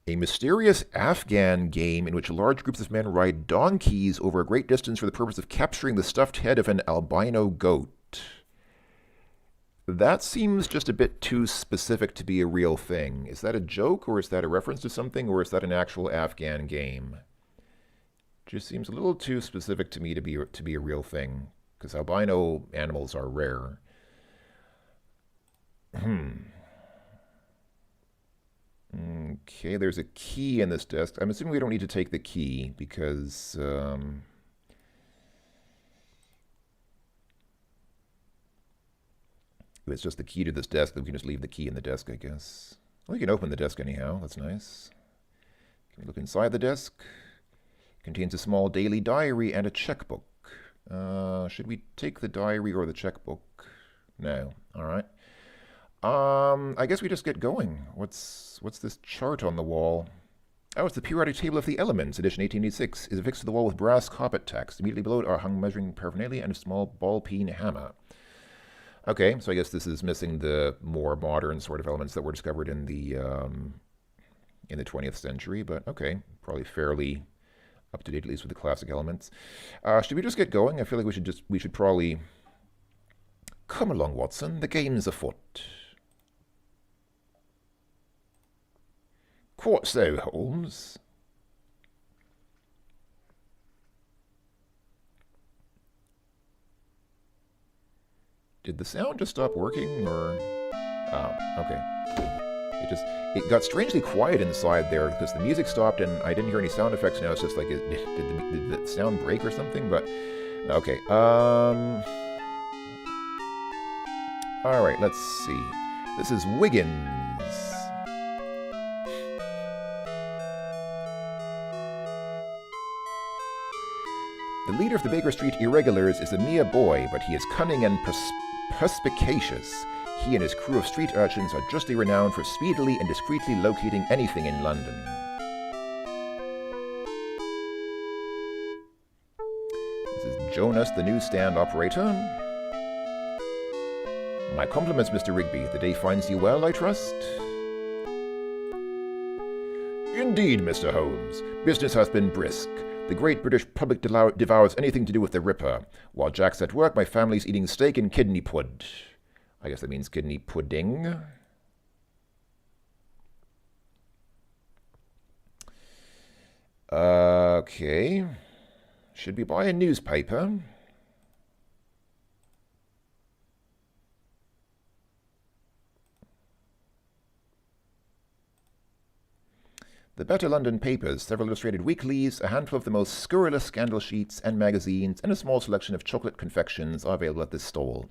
A mysterious Afghan game in which large groups of men ride donkeys over a great distance for the purpose of capturing the stuffed head of an albino goat. That seems just a bit too specific to be a real thing. Is that a joke, or is that a reference to something, or is that an actual Afghan game? Just seems a little too specific to me to be a real thing, because albino animals are rare. Okay, there's a key in this desk. I'm assuming we don't need to take the key because if it's just the key to this desk, then we can just leave the key in the desk, I guess. Well, we can open the desk anyhow. That's nice. Can we look inside the desk? It contains a small daily diary and a checkbook. Should we take the diary or the checkbook? No. All right. I guess we just get going. What's this chart on the wall? Oh, it's the periodic table of the elements, edition 1886. Is affixed to the wall with brass carpet text. Immediately below it are hung measuring paraphernalia and a small ball-peen hammer. Okay, so I guess this is missing the more modern sort of elements that were discovered in the 20th century, but okay, probably fairly up to date at least with the classic elements. Should we just get going? I feel like we should probably come along, Watson. The game's afoot. Quite so, Holmes. Did the sound just stop working, or... Oh, okay. It got strangely quiet inside there because the music stopped and I didn't hear any sound effects. Now it's just like, did the sound break or something? But, okay. Alright, let's see. This is Wiggins. The leader of the Baker Street Irregulars is a mere boy, but he is cunning and perspicacious. He and his crew of street urchins are justly renowned for speedily and discreetly locating anything in London. This is Jonas, the newsstand operator. My compliments, Mr. Rigby. The day finds you well, I trust? Indeed, Mr. Holmes. Business has been brisk. The great British public devours anything to do with the Ripper. While Jack's at work, my family's eating steak and kidney pud. I guess that means kidney pudding. Okay. Should we buy a newspaper? The better London papers, several illustrated weeklies, a handful of the most scurrilous scandal sheets and magazines, and a small selection of chocolate confections are available at this stall.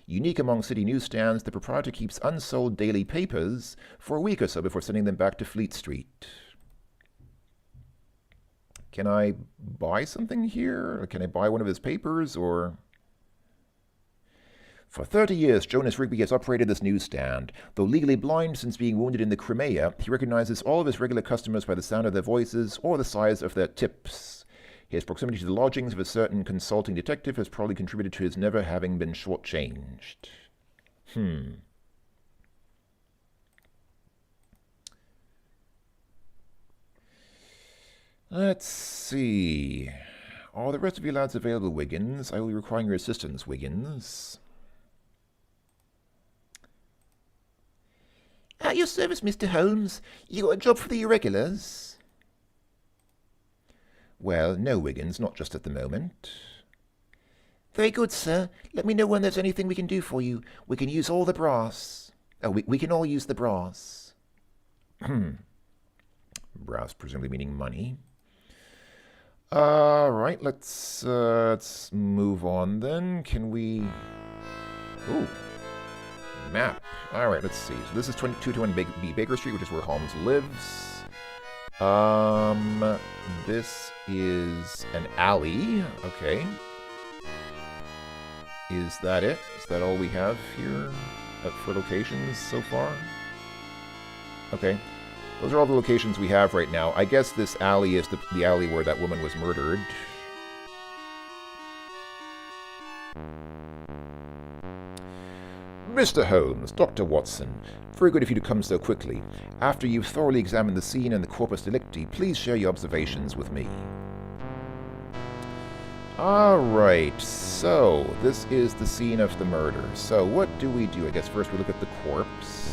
Unique among city newsstands, the proprietor keeps unsold daily papers for a week or so before sending them back to Fleet Street. Can I buy something here? Can I buy one of his papers, or... For 30 years, Jonas Rigby has operated this newsstand. Though legally blind since being wounded in the Crimea, he recognizes all of his regular customers by the sound of their voices or the size of their tips. His proximity to the lodgings of a certain consulting detective has probably contributed to his never having been shortchanged. Let's see. Are the rest of your lads available, Wiggins? I will be requiring your assistance, Wiggins. At your service, Mr. Holmes. You got a job for the Irregulars? Well, no, Wiggins, not just at the moment. Very good, sir. Let me know when there's anything we can do for you. We can use all the brass. Oh, we can all use the brass. Brass, presumably meaning money. Right, let's move on then. Can we... Ooh. Map. Alright, let's see. So this is 221 B Baker Street, which is where Holmes lives. This is an alley. Okay. Is that it? Is that all we have here for locations so far? Okay. Those are all the locations we have right now. I guess this alley is the alley where that woman was murdered. Mr. Holmes, Dr. Watson, very good of you to come so quickly. After you've thoroughly examined the scene and the corpus delicti, please share your observations with me. Alright, so this is the scene of the murder. So what do we do? I guess first we look at the corpse.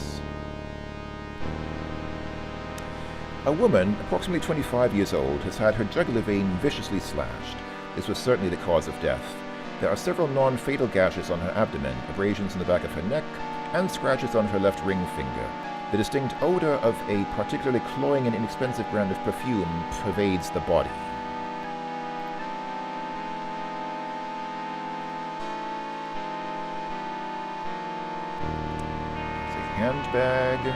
A woman, approximately 25 years old, has had her jugular vein viciously slashed. This was certainly the cause of death. There are several non-fatal gashes on her abdomen, abrasions in the back of her neck, and scratches on her left ring finger. The distinct odor of a particularly cloying and inexpensive brand of perfume pervades the body. It's a handbag.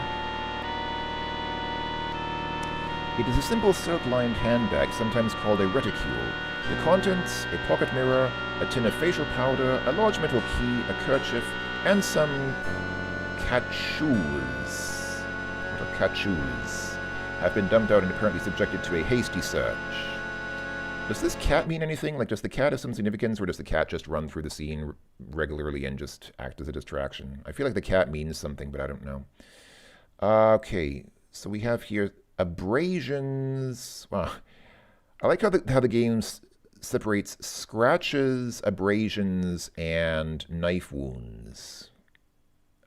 It is a simple silk-lined handbag, sometimes called a reticule. The contents, a pocket mirror, a tin of facial powder, a large metal key, a kerchief, and some cachous, little cachous, have been dumped out and apparently subjected to a hasty search. Does this cat mean anything? Like, does the cat have some significance, or does the cat just run through the scene regularly and just act as a distraction? I feel like the cat means something, but I don't know. Okay, so we have here abrasions. Wow. I like how the game separates scratches, abrasions, and knife wounds.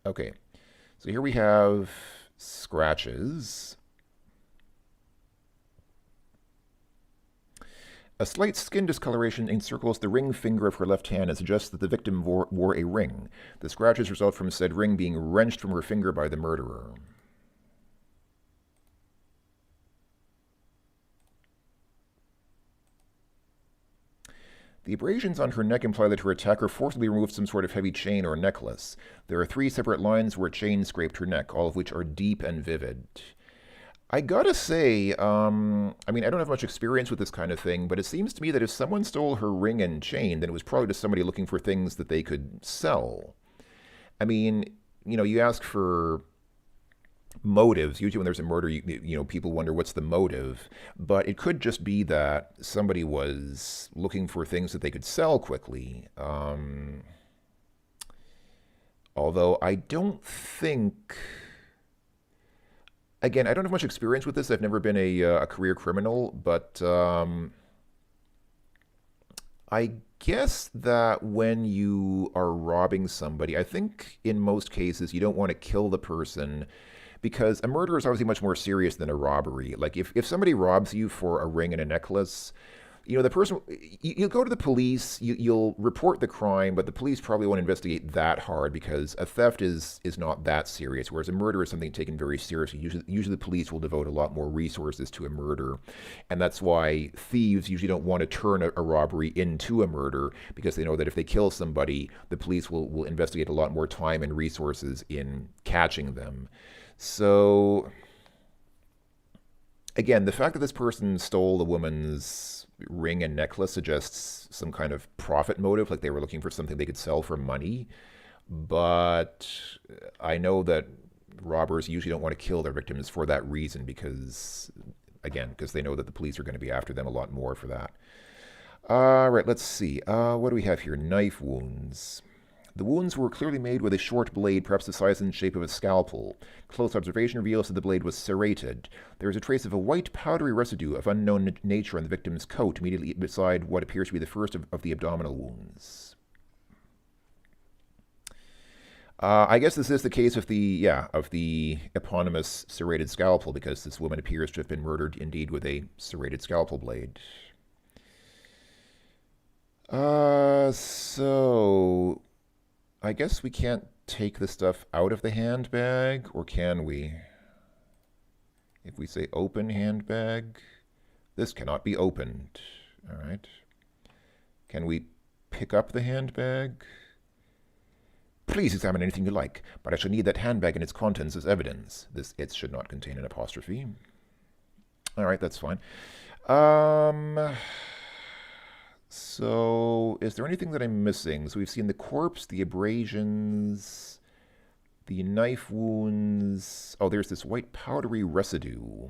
Okay, so here we have scratches. A slight skin discoloration encircles the ring finger of her left hand and suggests that the victim wore a ring. The scratches result from said ring being wrenched from her finger by the murderer. The abrasions on her neck imply that her attacker forcibly removed some sort of heavy chain or necklace. There are 3 separate lines where a chain scraped her neck, all of which are deep and vivid. I gotta say, I mean, I don't have much experience with this kind of thing, but it seems to me that if someone stole her ring and chain, then it was probably just somebody looking for things that they could sell. I mean, you know, you ask for motives. Usually when there's a murder, you know, people wonder what's the motive. But it could just be that somebody was looking for things that they could sell quickly. Although I don't think... Again, I don't have much experience with this. I've never been a career criminal, but I guess that when you are robbing somebody, I think in most cases you don't want to kill the person, because a murder is obviously much more serious than a robbery. Like, if somebody robs you for a ring and a necklace, you know, the person, you'll go to the police, you'll report the crime, but the police probably won't investigate that hard because a theft is not that serious, whereas a murder is something taken very seriously. Usually the police will devote a lot more resources to a murder, and that's why thieves usually don't want to turn a robbery into a murder, because they know that if they kill somebody, the police will investigate a lot more time and resources in catching them. So, again, the fact that this person stole the woman's ring and necklace suggests some kind of profit motive, like they were looking for something they could sell for money. But I know that robbers usually don't want to kill their victims for that reason, because, again, because they know that the police are going to be after them a lot more for that. All right, let's see. What do we have here? Knife wounds. The wounds were clearly made with a short blade, perhaps the size and shape of a scalpel. Close observation reveals that the blade was serrated. There is a trace of a white, powdery residue of unknown nature on the victim's coat, immediately beside what appears to be the first of the abdominal wounds. I guess this is the case of the eponymous serrated scalpel, because this woman appears to have been murdered indeed with a serrated scalpel blade. So I guess we can't take the stuff out of the handbag, or can we? If we say open handbag, this cannot be opened. All right. Can we pick up the handbag? Please examine anything you like, but I shall need that handbag and its contents as evidence. This "it" should not contain an apostrophe. All right, that's fine. So, is there anything that I'm missing? So we've seen the corpse, the abrasions, The knife wounds... Oh, there's this white powdery residue.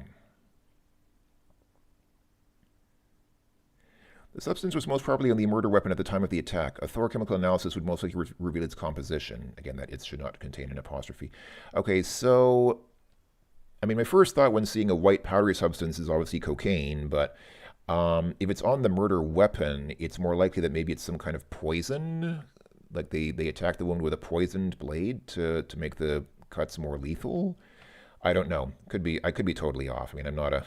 The substance was most probably on the murder weapon at the time of the attack. A thorough chemical analysis would most likely reveal its composition. Again, that it should not contain an apostrophe. Okay, so... I mean, my first thought when seeing a white powdery substance is obviously cocaine, but if it's on the murder weapon, it's more likely that maybe it's some kind of poison. Like they attack the wound with a poisoned blade to make the cuts more lethal. I don't know. I could be totally off. I mean, I'm not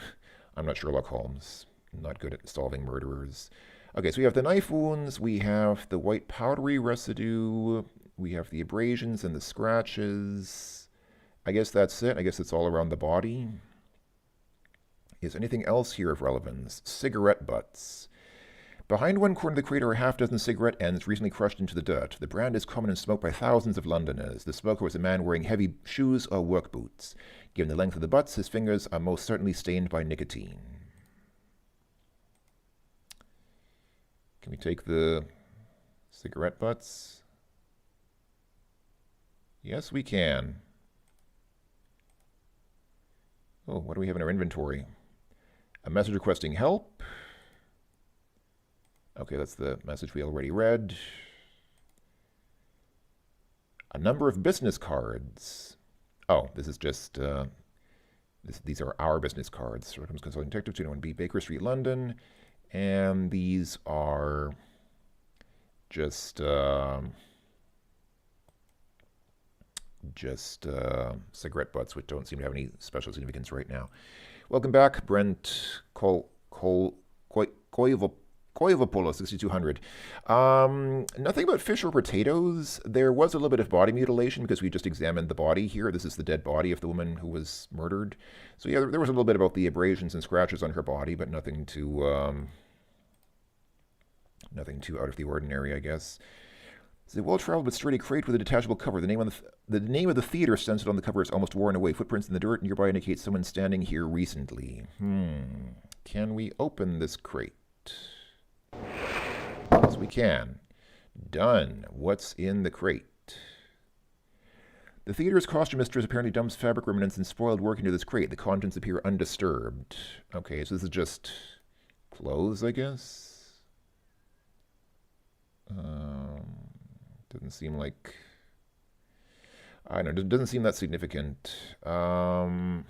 Sherlock Holmes. I'm not good at solving murderers. Okay, so we have the knife wounds, we have the white powdery residue, we have the abrasions and the scratches. I guess that's it. I guess it's all around the body. Is anything else here of relevance? Cigarette butts. Behind one corner of the crate are a half-dozen cigarette ends recently crushed into the dirt. The brand is common and smoked by thousands of Londoners. The smoker was a man wearing heavy shoes or work boots. Given the length of the butts, his fingers are most certainly stained by nicotine. Can we take the cigarette butts? Yes, we can. Oh, what do we have in our inventory? A message requesting help. Okay, that's the message we already read. A number of business cards. Oh, this is just, these are our business cards. Sherlock Holmes Consulting Detective, 201B, Baker Street, London. And these are just cigarette butts, which don't seem to have any special significance right now. Welcome back, Brent Koivopoulos, 6200. Nothing about fish or potatoes. There was a little bit of body mutilation because we just examined the body here. This is the dead body of the woman who was murdered. So yeah, there was a little bit about the abrasions and scratches on her body, but nothing too out of the ordinary, I guess. It's a well-traveled but sturdy crate with a detachable cover. The name of the theater stenciled on the cover is almost worn away. Footprints in the dirt nearby indicate someone standing here recently. Can we open this crate? Yes, we can. Done. What's in the crate? The theater's costume mistress apparently dumps fabric remnants and spoiled work into this crate. The contents appear undisturbed. Okay, so this is just clothes, I guess? Doesn't seem like... I don't know, it doesn't seem that significant. Dr.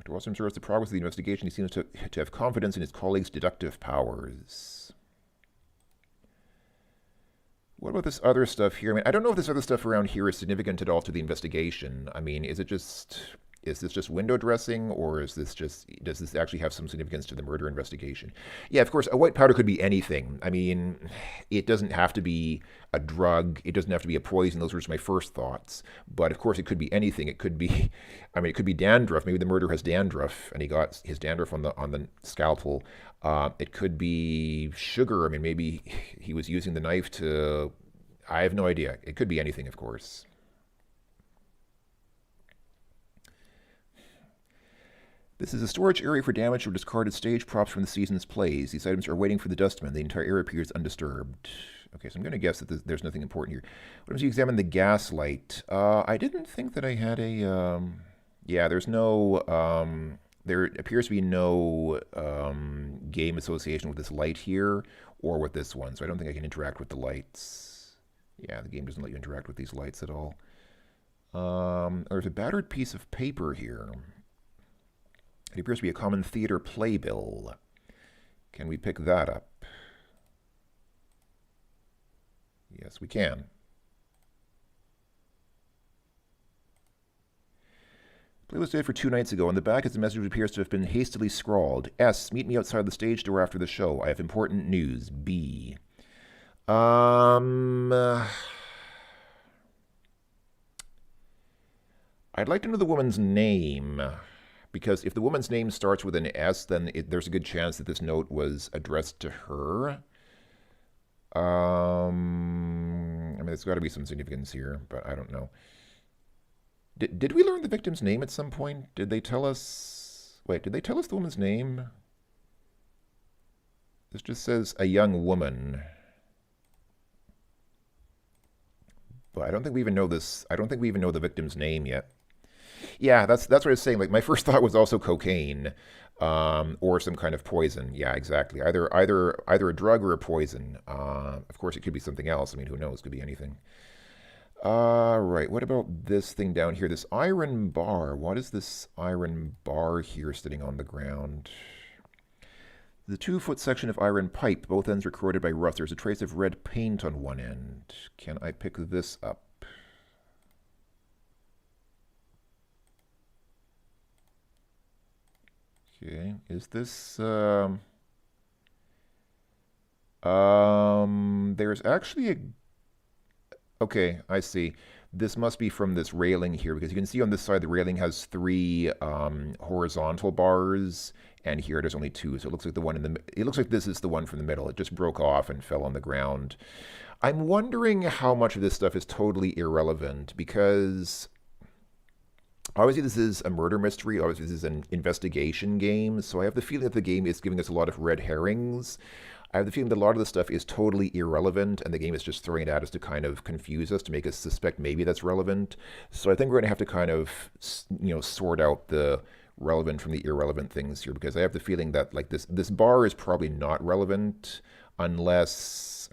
Watson observes the progress of the investigation. He seems to have confidence in his colleagues' deductive powers. What about this other stuff here? I mean, I don't know if this other stuff around here is significant at all to the investigation. I mean, is this just window dressing, or is this just, does this actually have some significance to the murder investigation? Yeah, of course, a white powder could be anything. I mean, it doesn't have to be a drug. It doesn't have to be a poison. Those were just my first thoughts. But of course, it could be anything. It could be, I mean, it could be dandruff. Maybe the murderer has dandruff, and he got his dandruff on the scalpel. It could be sugar. I mean, maybe he was using the knife to, I have no idea. It could be anything, of course. This is a storage area for damaged or discarded stage props from the season's plays. These items are waiting for the dustman. The entire area appears undisturbed. Okay, so I'm going to guess that there's nothing important here. What if you examine the gas light? I didn't think that I had a... yeah, there's no... there appears to be no game association with this light here or with this one, so I don't think I can interact with the lights. Yeah, the game doesn't let you interact with these lights at all. There's a battered piece of paper here. It appears to be a common theater playbill. Can we pick that up? Yes, we can. Play was dated for 2 nights ago. On the back is a message which appears to have been hastily scrawled. S. Meet me outside the stage door after the show. I have important news. B. I'd like to know the woman's name. Because if the woman's name starts with an S, then there's a good chance that this note was addressed to her. I mean, there's got to be some significance here, but I don't know. Did we learn the victim's name at some point? Did they tell us... Wait, did they tell us the woman's name? This just says a young woman. But I don't think we even know this. I don't think we even know the victim's name yet. Yeah, that's what I was saying. Like, my first thought was also cocaine, or some kind of poison. Yeah, exactly. Either a drug or a poison. Of course, it could be something else. I mean, who knows? It could be anything. Right. What about this thing down here? This iron bar. What is this iron bar here sitting on the ground? The 2-foot section of iron pipe, both ends were corroded by rust. There's a trace of red paint on one end. Can I pick this up? Okay, is this, there's actually a, okay, I see. This must be from this railing here, because you can see on this side the railing has 3 horizontal bars, and here there's only 2. So it looks like the one in the, it looks like this is the one from the middle. It just broke off and fell on the ground. I'm wondering how much of this stuff is totally irrelevant, because obviously this is a murder mystery. Obviously this is an investigation game. So I have the feeling that the game is giving us a lot of red herrings. I have the feeling that a lot of the stuff is totally irrelevant, and the game is just throwing it at us to kind of confuse us, to make us suspect maybe that's relevant. So I think we're going to have to kind of, sort out the relevant from the irrelevant things here, because I have the feeling that, like, this bar is probably not relevant unless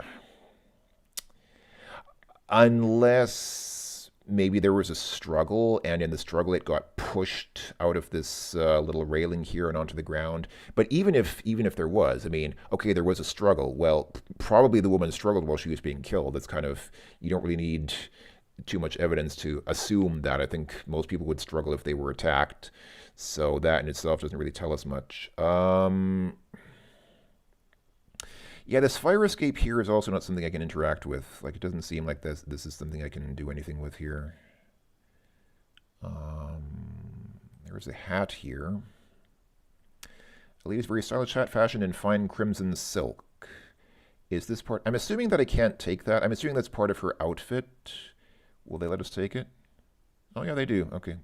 maybe there was a struggle, and in the struggle it got pushed out of this little railing here and onto the ground. But even if there was, I mean, okay, there was a struggle. Well, probably the woman struggled while she was being killed. That's kind of, you don't really need too much evidence to assume that. I think most people would struggle if they were attacked. So that in itself doesn't really tell us much. Yeah, this fire escape here is also not something I can interact with. Like, it doesn't seem like this is something I can do anything with here. There's a hat here. A lady's very stylish hat fashioned in fine crimson silk. Is this part? I'm assuming that I can't take that. I'm assuming that's part of her outfit. Will they let us take it? Oh, yeah, they do. Okay.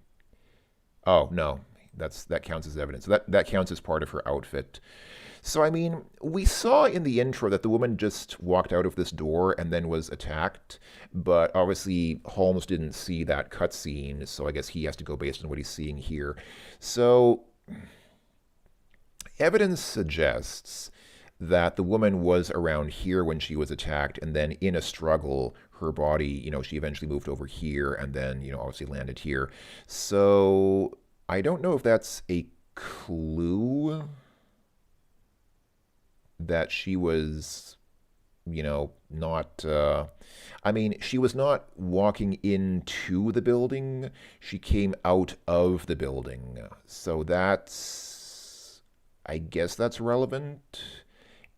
Oh, no. That counts as evidence. So that counts as part of her outfit. So, I mean, we saw in the intro that the woman just walked out of this door and then was attacked, but obviously Holmes didn't see that cutscene, so I guess he has to go based on what he's seeing here. So, evidence suggests that the woman was around here when she was attacked, and then in a struggle, her body, she eventually moved over here, and then, obviously landed here. So, I don't know if that's a clue that she was, not, I mean, she was not walking into the building. She came out of the building. So that's, I guess that's relevant.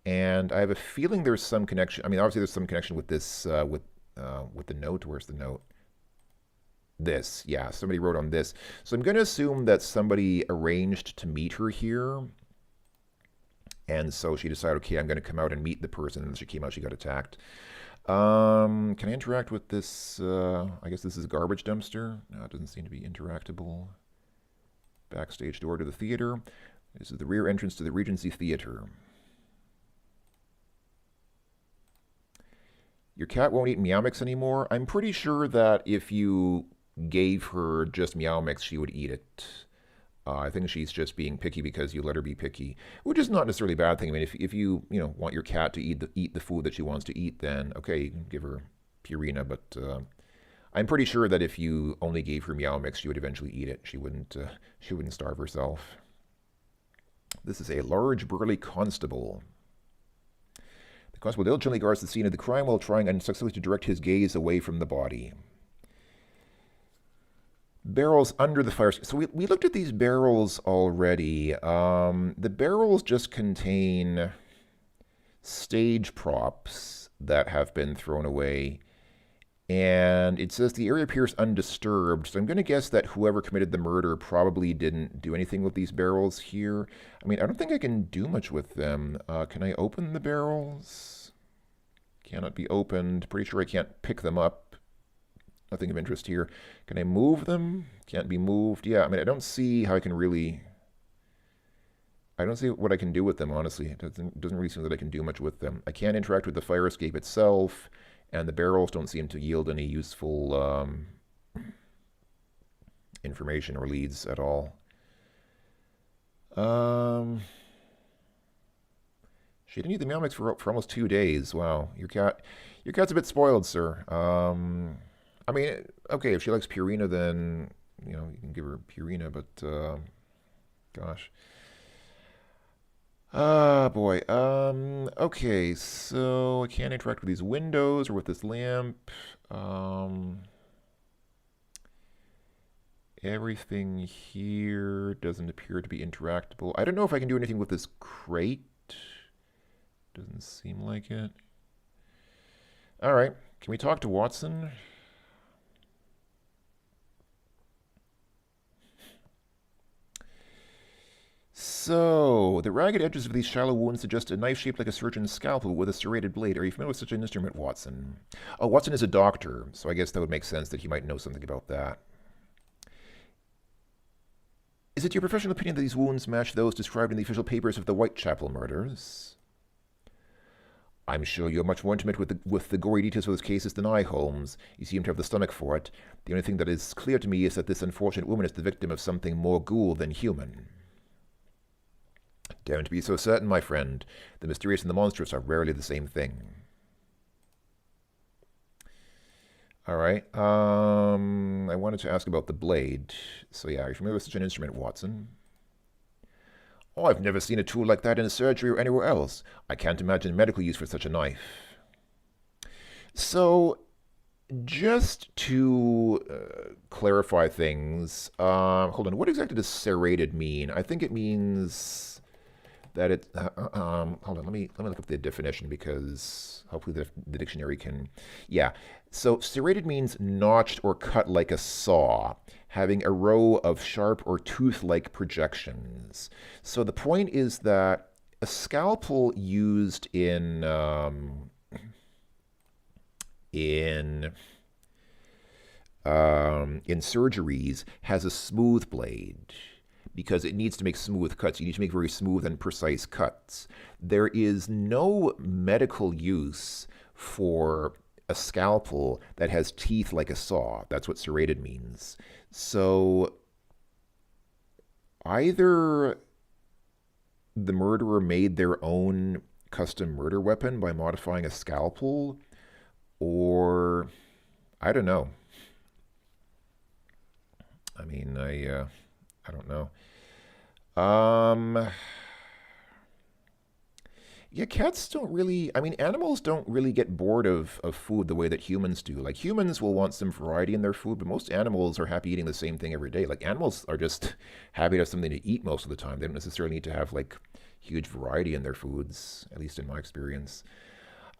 And I have a feeling there's some connection. I mean, obviously there's some connection with this, with the note. Where's the note? This, yeah, somebody wrote on this. So I'm going to assume that somebody arranged to meet her here. And so she decided, okay, I'm going to come out and meet the person. And she came out, she got attacked. Can I interact with this? I guess this is a garbage dumpster. No, it doesn't seem to be interactable. Backstage door to the theater. This is the rear entrance to the Regency Theater. Your cat won't eat Meow Mix anymore. I'm pretty sure that if you gave her just Meow Mix, she would eat it. I think she's just being picky because you let her be picky, which is not necessarily a bad thing. I mean, if you want your cat to eat the food that she wants to eat, then okay, you can give her Purina. But I'm pretty sure that if you only gave her Meow Mix, she would eventually eat it. She wouldn't starve herself. This is a large, burly constable. The constable diligently guards the scene of the crime while trying unsuccessfully to direct his gaze away from the body. Barrels under the fire. So we looked at these barrels already. The barrels just contain stage props that have been thrown away. And it says the area appears undisturbed. So I'm going to guess that whoever committed the murder probably didn't do anything with these barrels here. I mean, I don't think I can do much with them. Can I open the barrels? Cannot be opened. Pretty sure I can't pick them up. Nothing of interest here. Can I move them? Can't be moved. Yeah, I mean, I don't see how I can really... I don't see what I can do with them, honestly. It doesn't really seem that I can do much with them. I can't interact with the fire escape itself, and the barrels don't seem to yield any useful information or leads at all. She didn't eat the meow mix for almost 2 days. Wow, your cat's a bit spoiled, sir. I mean, okay, if she likes Purina, then you know you can give her Purina, but gosh. Boy. Okay, so I can't interact with these windows or with this lamp. Everything here doesn't appear to be interactable. I don't know if I can do anything with this crate. Doesn't seem like it. All right, can we talk to Watson? So, the ragged edges of these shallow wounds suggest a knife shaped like a surgeon's scalpel with a serrated blade. Are you familiar with such an instrument, Watson? Oh, Watson is a doctor, so I guess that would make sense that he might know something about that. Is it your professional opinion that these wounds match those described in the official papers of the Whitechapel murders? I'm sure you're much more intimate with the gory details of those cases than I, Holmes. You seem to have the stomach for it. The only thing that is clear to me is that this unfortunate woman is the victim of something more ghoul than human. Don't be so certain, my friend. The mysterious and the monstrous are rarely the same thing. All right. I wanted to ask about the blade. So yeah, are you familiar with such an instrument, Watson? Oh, I've never seen a tool like that in a surgery or anywhere else. I can't imagine medical use for such a knife. So, just to clarify things, hold on. What exactly does serrated mean? I think it means that it. Hold on. Let me look up the definition because hopefully the dictionary can. Yeah. So serrated means notched or cut like a saw, having a row of sharp or tooth-like projections. So the point is that a scalpel used in surgeries has a smooth blade because it needs to make smooth cuts. You need to make very smooth and precise cuts. There is no medical use for a scalpel that has teeth like a saw. That's what serrated means. So either the murderer made their own custom murder weapon by modifying a scalpel, or I don't know. I mean, I don't know. Yeah, cats don't really, I mean, animals don't really get bored of food the way that humans do. Like, humans will want some variety in their food, but most animals are happy eating the same thing every day. Like, animals are just happy to have something to eat most of the time. They don't necessarily need to have, like, huge variety in their foods, at least in my experience.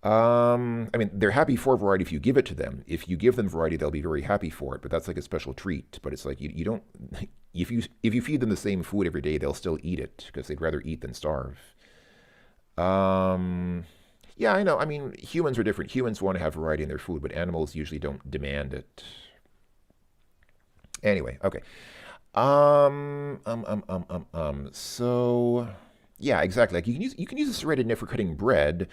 I mean, they're happy for variety if you give it to them. If you give them variety, they'll be very happy for it, but that's like a special treat. But it's like, you don't, if you feed them the same food every day, they'll still eat it because they'd rather eat than starve. Yeah, I know. I mean, humans are different. Humans want to have variety in their food, but animals usually don't demand it. Anyway, okay. So yeah, exactly. Like you can use a serrated knife for cutting bread.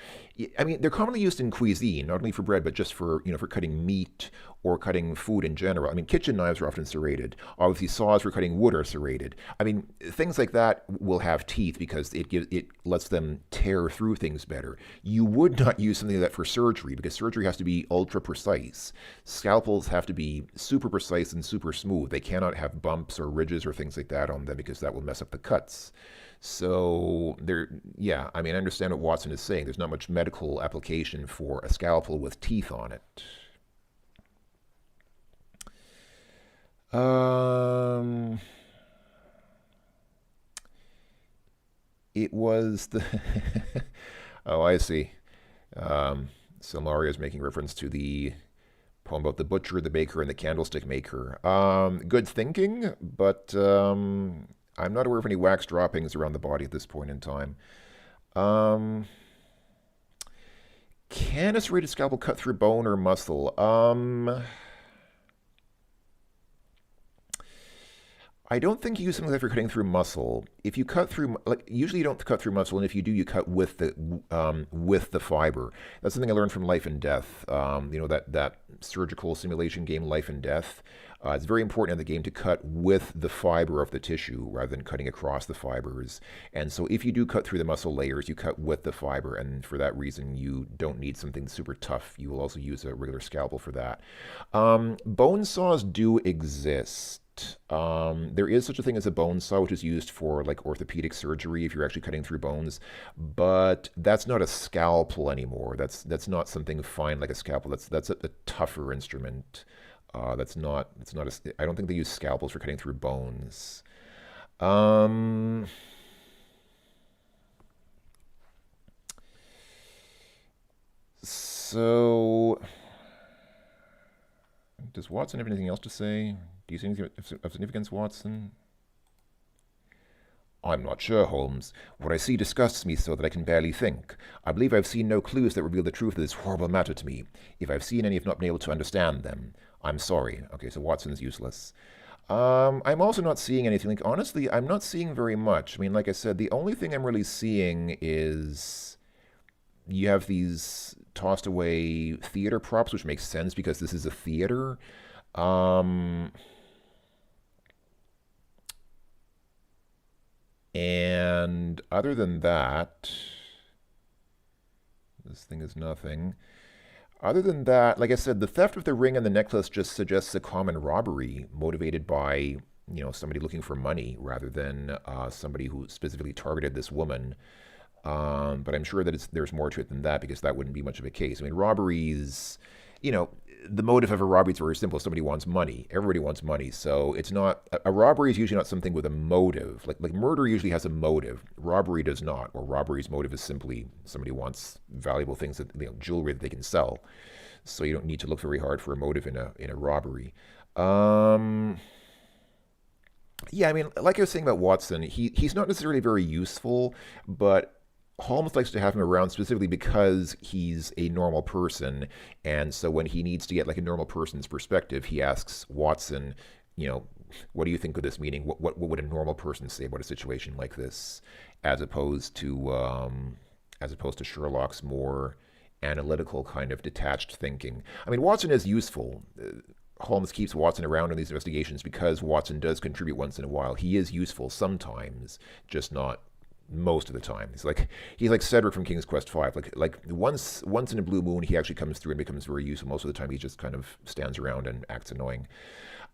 I mean, they're commonly used in cuisine, not only for bread, but just for, you know, for cutting meat or cutting food in general. I mean, kitchen knives are often serrated. Obviously, saws for cutting wood are serrated. I mean, things like that will have teeth because it lets them tear through things better. You would not use something like that for surgery because surgery has to be ultra precise. Scalpels have to be super precise and super smooth. They cannot have bumps or ridges or things like that on them because that will mess up the cuts. So yeah, I mean, I understand what Watson is saying. There's not much medical application for a scalpel with teeth on it. It was the oh, I see. So Mario's making reference to the poem about the butcher, the baker, and the candlestick maker. Good thinking, but I'm not aware of any wax droppings around the body at this point in time. Can a serrated scalpel cut through bone or muscle? I don't think you use something like that for cutting through muscle. If you cut through, like usually you don't cut through muscle, and if you do, you cut with the fiber. That's something I learned from Life and Death. That surgical simulation game, Life and Death. It's very important in the game to cut with the fiber of the tissue rather than cutting across the fibers. And so if you do cut through the muscle layers, you cut with the fiber, and for that reason, you don't need something super tough. You will also use a regular scalpel for that. Bone saws do exist. There is such a thing as a bone saw, which is used for like orthopedic surgery if you're actually cutting through bones, but that's not a scalpel anymore. That's not something fine like a scalpel. That's a tougher instrument. I don't think they use scalpels for cutting through bones. So, does Watson have anything else to say? Do you see anything of significance, Watson? I'm not sure, Holmes. What I see disgusts me so that I can barely think. I believe I've seen no clues that reveal the truth of this horrible matter to me. If I've seen any, I've not been able to understand them. I'm sorry. Okay, so Watson's useless. I'm also not seeing anything. Like, honestly, I'm not seeing very much. I mean, like I said, the only thing I'm really seeing is you have these tossed away theater props, which makes sense because this is a theater. And other than that, this thing is nothing. Other than that, like I said, the theft of the ring and the necklace just suggests a common robbery motivated by, somebody looking for money rather than somebody who specifically targeted this woman. But I'm sure that there's more to it than that because that wouldn't be much of a case. I mean, robberies, the motive of a robbery is very simple. Somebody wants money. Everybody wants money. So it's not, a robbery is usually not something with a motive. Like murder usually has a motive. Robbery does not. Or robbery's motive is simply somebody wants valuable things, that jewelry that they can sell. So you don't need to look very hard for a motive in a robbery. Yeah, I mean, like I was saying about Watson, he's not necessarily very useful, but Holmes likes to have him around specifically because he's a normal person, and so when he needs to get like a normal person's perspective, he asks Watson, what do you think of this meaning? What would a normal person say about a situation like this, as opposed to Sherlock's more analytical kind of detached thinking. I mean, Watson is useful. Holmes keeps Watson around in these investigations because Watson does contribute once in a while. He is useful sometimes, just not most of the time. He's like Cedric from King's Quest V. Like once in a blue moon, he actually comes through and becomes very useful. Most of the time, he just kind of stands around and acts annoying.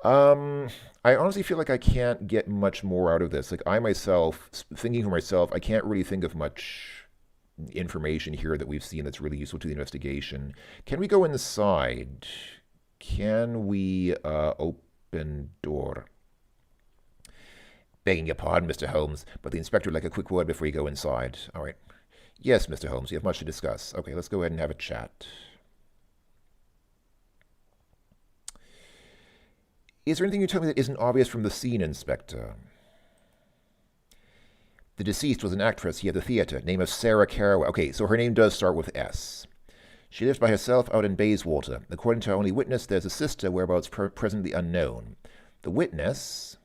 I honestly feel like I can't get much more out of this. Like I myself, thinking for myself, I can't really think of much information here that we've seen that's really useful to the investigation. Can we go inside? Can we open door? Begging your pardon, Mr. Holmes, but the inspector would like a quick word before you go inside. All right. Yes, Mr. Holmes, you have much to discuss. Okay, let's go ahead and have a chat. Is there anything you tell me that isn't obvious from the scene, Inspector? The deceased was an actress here at the theater, name of Sarah Caraway. Okay, so her name does start with S. She lives by herself out in Bayswater. According to our only witness, there's a sister, whereabouts presently unknown. The witness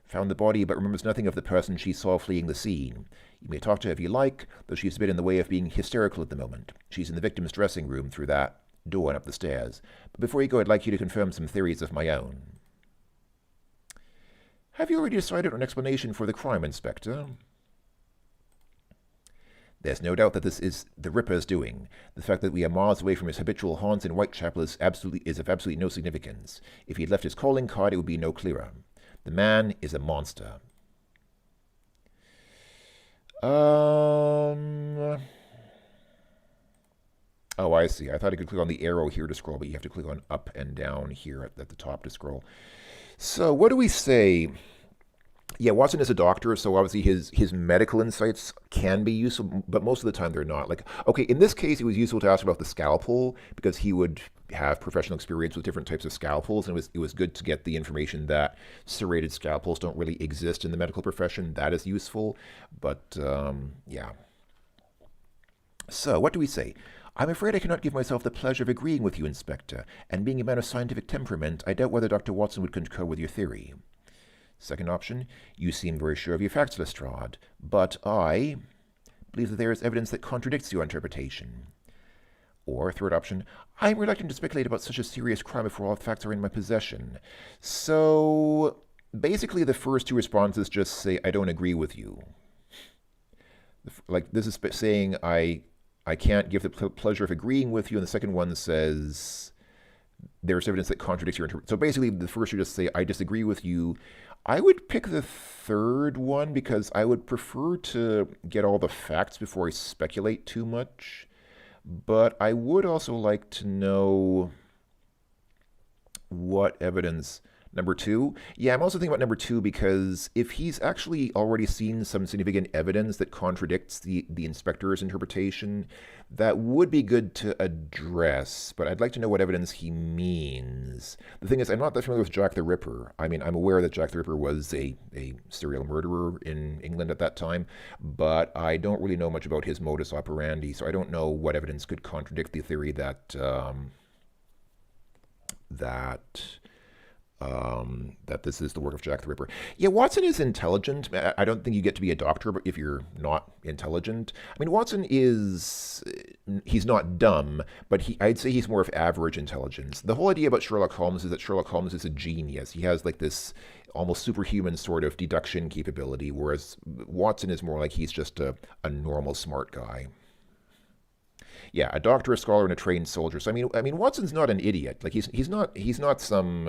found the body but remembers nothing of the person she saw fleeing the scene. You may talk to her if you like, though she's a bit in the way of being hysterical at the moment. She's in the victim's dressing room through that door and up the stairs. But before you go, I'd like you to confirm some theories of my own. Have you already decided on an explanation for the crime, Inspector? There's no doubt that this is the Ripper's doing. The fact that we are miles away from his habitual haunts in Whitechapel is of absolutely no significance. If he had left his calling card, it would be no clearer. The man is a monster. Oh, I see. I thought I could click on the arrow here to scroll, but you have to click on up and down here at the top to scroll. So what do we say? Yeah, Watson is a doctor, so obviously his medical insights can be useful, but most of the time they're not. Like, okay, in this case, it was useful to ask about the scalpel because he would have professional experience with different types of scalpels, and it was good to get the information that serrated scalpels don't really exist in the medical profession. That is useful, but yeah. So, what do we say? I'm afraid I cannot give myself the pleasure of agreeing with you, Inspector, and being a man of scientific temperament, I doubt whether Dr. Watson would concur with your theory. Second option, you seem very sure of your facts, Lestrade, but I believe that there is evidence that contradicts your interpretation. Or, third option, I am reluctant to speculate about such a serious crime before all facts are in my possession. So, basically the first two responses just say, I don't agree with you. Like, this is saying, I can't give the pleasure of agreeing with you, and the second one says, there's evidence that contradicts your interpretation. So basically, the first two just say, I disagree with you. I would pick the third one because I would prefer to get all the facts before I speculate too much. But I would also like to know what evidence. Number two? Yeah, I'm also thinking about number two because if he's actually already seen some significant evidence that contradicts the inspector's interpretation, that would be good to address, but I'd like to know what evidence he means. The thing is, I'm not that familiar with Jack the Ripper. I mean, I'm aware that Jack the Ripper was a serial murderer in England at that time, but I don't really know much about his modus operandi, so I don't know what evidence could contradict the theory that that this is the work of Jack the Ripper. Yeah, Watson is intelligent. I don't think you get to be a doctor if you're not intelligent. I mean, Watson he's not dumb, but I'd say he's more of average intelligence. The whole idea about Sherlock Holmes is that Sherlock Holmes is a genius. He has like this almost superhuman sort of deduction capability, whereas Watson is more like he's just a normal smart guy. Yeah, a doctor, a scholar, and a trained soldier. So I mean, Watson's not an idiot. Like he's not some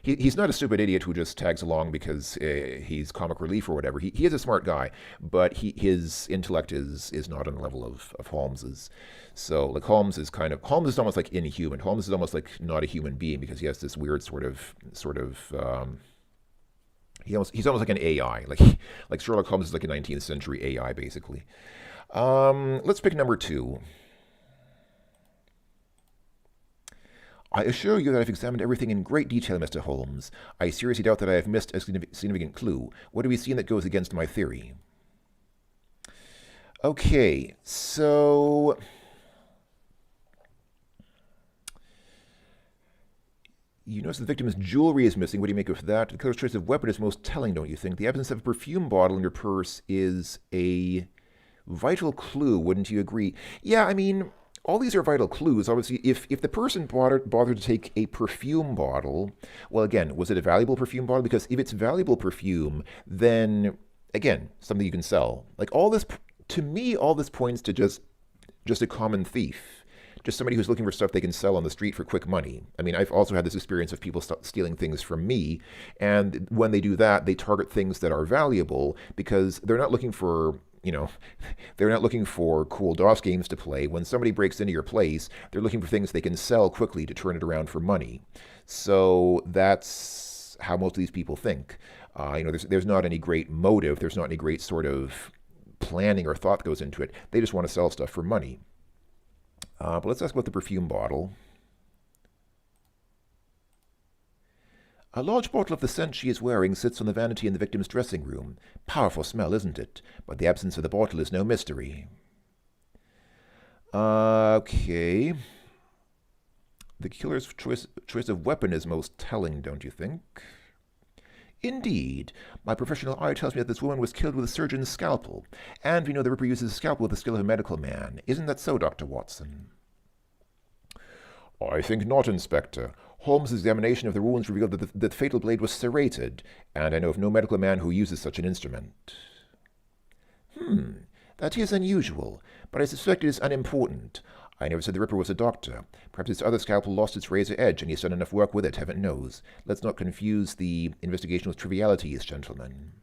he's not a stupid idiot who just tags along because he's comic relief or whatever. He is a smart guy, but his intellect is not on the level of Holmes's. So like Holmes is almost like inhuman. Holmes is almost like not a human being because he has this weird sort of he's almost like an AI. Like Sherlock Holmes is like a 19th century AI basically. Let's pick number two. I assure you that I've examined everything in great detail, Mr. Holmes. I seriously doubt that I have missed a significant clue. What have we seen that goes against my theory? Okay, so you notice the victim's jewelry is missing. What do you make of that? The killer's choice of weapon is most telling, don't you think? The absence of a perfume bottle in your purse is a vital clue, wouldn't you agree? Yeah, I mean, all these are vital clues. Obviously, if the person bothered to take a perfume bottle, well, again, was it a valuable perfume bottle? Because if it's valuable perfume, then, again, something you can sell. Like all this, to me, all this points to just a common thief. Just somebody who's looking for stuff they can sell on the street for quick money. I mean, I've also had this experience of people stealing things from me, and when they do that, they target things that are valuable because they're not looking for they're not looking for cool DOS games to play. When somebody breaks into your place, they're looking for things they can sell quickly to turn it around for money. So that's how most of these people think. There's not any great motive. There's not any great sort of planning or thought that goes into it. They just want to sell stuff for money. But let's ask about the perfume bottle. A large bottle of the scent she is wearing sits on the vanity in the victim's dressing room. Powerful smell, isn't it? But the absence of the bottle is no mystery. Okay. The killer's choice of weapon is most telling, don't you think? Indeed. My professional eye tells me that this woman was killed with a surgeon's scalpel. And we know the Ripper uses a scalpel with the skill of a medical man. Isn't that so, Dr. Watson? I think not, Inspector. Holmes' examination of the wounds revealed that the fatal blade was serrated, and I know of no medical man who uses such an instrument. That is unusual, but I suspect it is unimportant. I never said the Ripper was a doctor. Perhaps its other scalpel lost its razor edge, and he's done enough work with it, heaven knows. Let's not confuse the investigation with trivialities, gentlemen.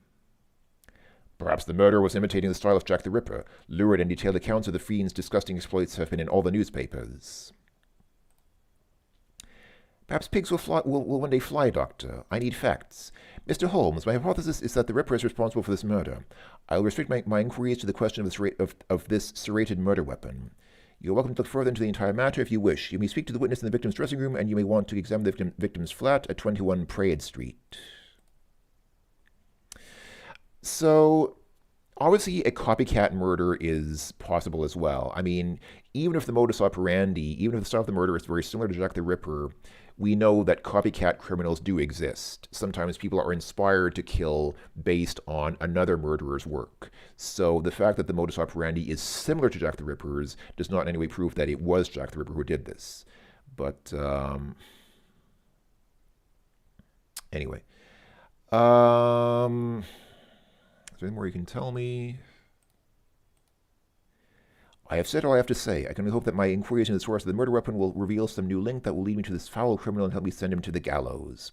Perhaps the murderer was imitating the style of Jack the Ripper. Lurid and detailed accounts of the fiend's disgusting exploits have been in all the newspapers. Perhaps pigs will one day fly, Doctor. I need facts. Mr. Holmes, my hypothesis is that the Ripper is responsible for this murder. I will restrict my inquiries to the question of this serrated murder weapon. You are welcome to look further into the entire matter if you wish. You may speak to the witness in the victim's dressing room, and you may want to examine the victim's flat at 21 Praed Street. So, obviously, a copycat murder is possible as well. I mean, even if the modus operandi, even if the style of the murder is very similar to Jack the Ripper, we know that copycat criminals do exist. Sometimes people are inspired to kill based on another murderer's work. So the fact that the modus operandi is similar to Jack the Ripper's does not in any way prove that it was Jack the Ripper who did this. But anyway. Is there anything more you can tell me? I have said all I have to say. I can only hope that my inquiries into the source of the murder weapon will reveal some new link that will lead me to this foul criminal and help me send him to the gallows.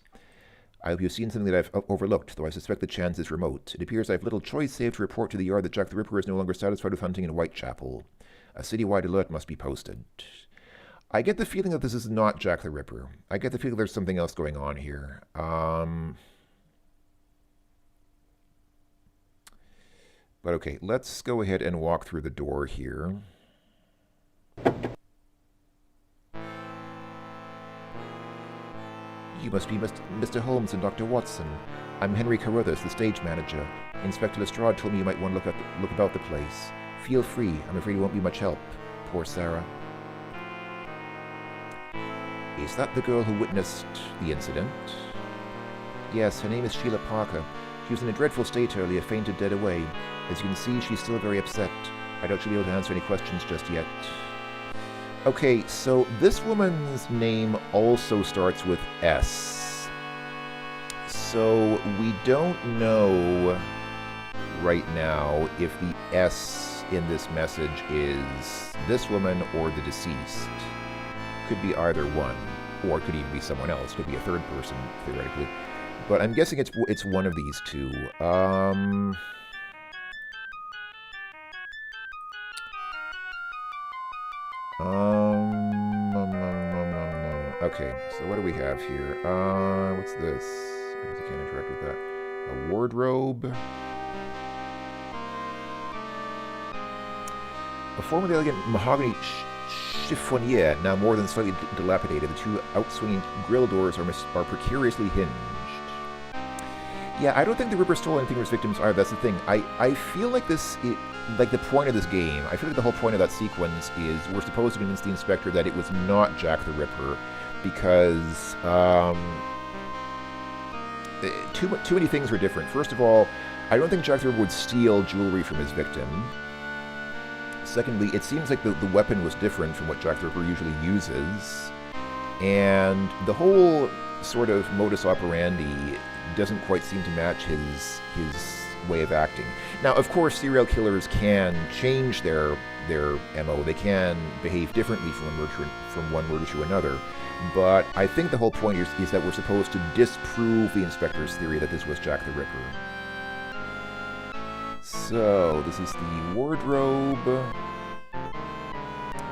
I hope you have seen something that I've overlooked, though I suspect the chance is remote. It appears I have little choice save to report to the Yard that Jack the Ripper is no longer satisfied with hunting in Whitechapel. A citywide alert must be posted. I get the feeling that this is not Jack the Ripper. I get the feeling there's something else going on here. But okay, let's go ahead and walk through the door here. You must be Mr. Holmes and Dr. Watson. I'm Henry Carruthers, the stage manager. Inspector Lestrade told me you might want to look about the place. Feel free. I'm afraid you won't be much help. Poor Sarah. Is that the girl who witnessed the incident? Yes, her name is Sheila Parker. She was in a dreadful state earlier, fainted dead away. As you can see, she's still very upset. I doubt she'll be able to answer any questions just yet. Okay, so this woman's name also starts with S. So we don't know right now if the S in this message is this woman or the deceased. Could be either one, or it could even be someone else. Could be a third person, theoretically. But I'm guessing it's one of these two. Okay, so what do we have here? What's this? I guess I can't interact with that. A wardrobe. A formerly elegant mahogany chiffonier, now more than slightly dilapidated. The two outswinging grill doors are precariously hinged. Yeah, I don't think the Ripper stole anything from his victims either. That's the thing. I feel like like the point of this game, I feel like the whole point of that sequence is we're supposed to convince the inspector that it was not Jack the Ripper because too many things were different. First of all, I don't think Jack the Ripper would steal jewelry from his victim. Secondly, it seems like the weapon was different from what Jack the Ripper usually uses. And the whole sort of modus operandi doesn't quite seem to match his way of acting. Now, of course, serial killers can change their MO. They can behave differently from one murder to another. But I think the whole point is that we're supposed to disprove the inspector's theory that this was Jack the Ripper. So, this is the wardrobe.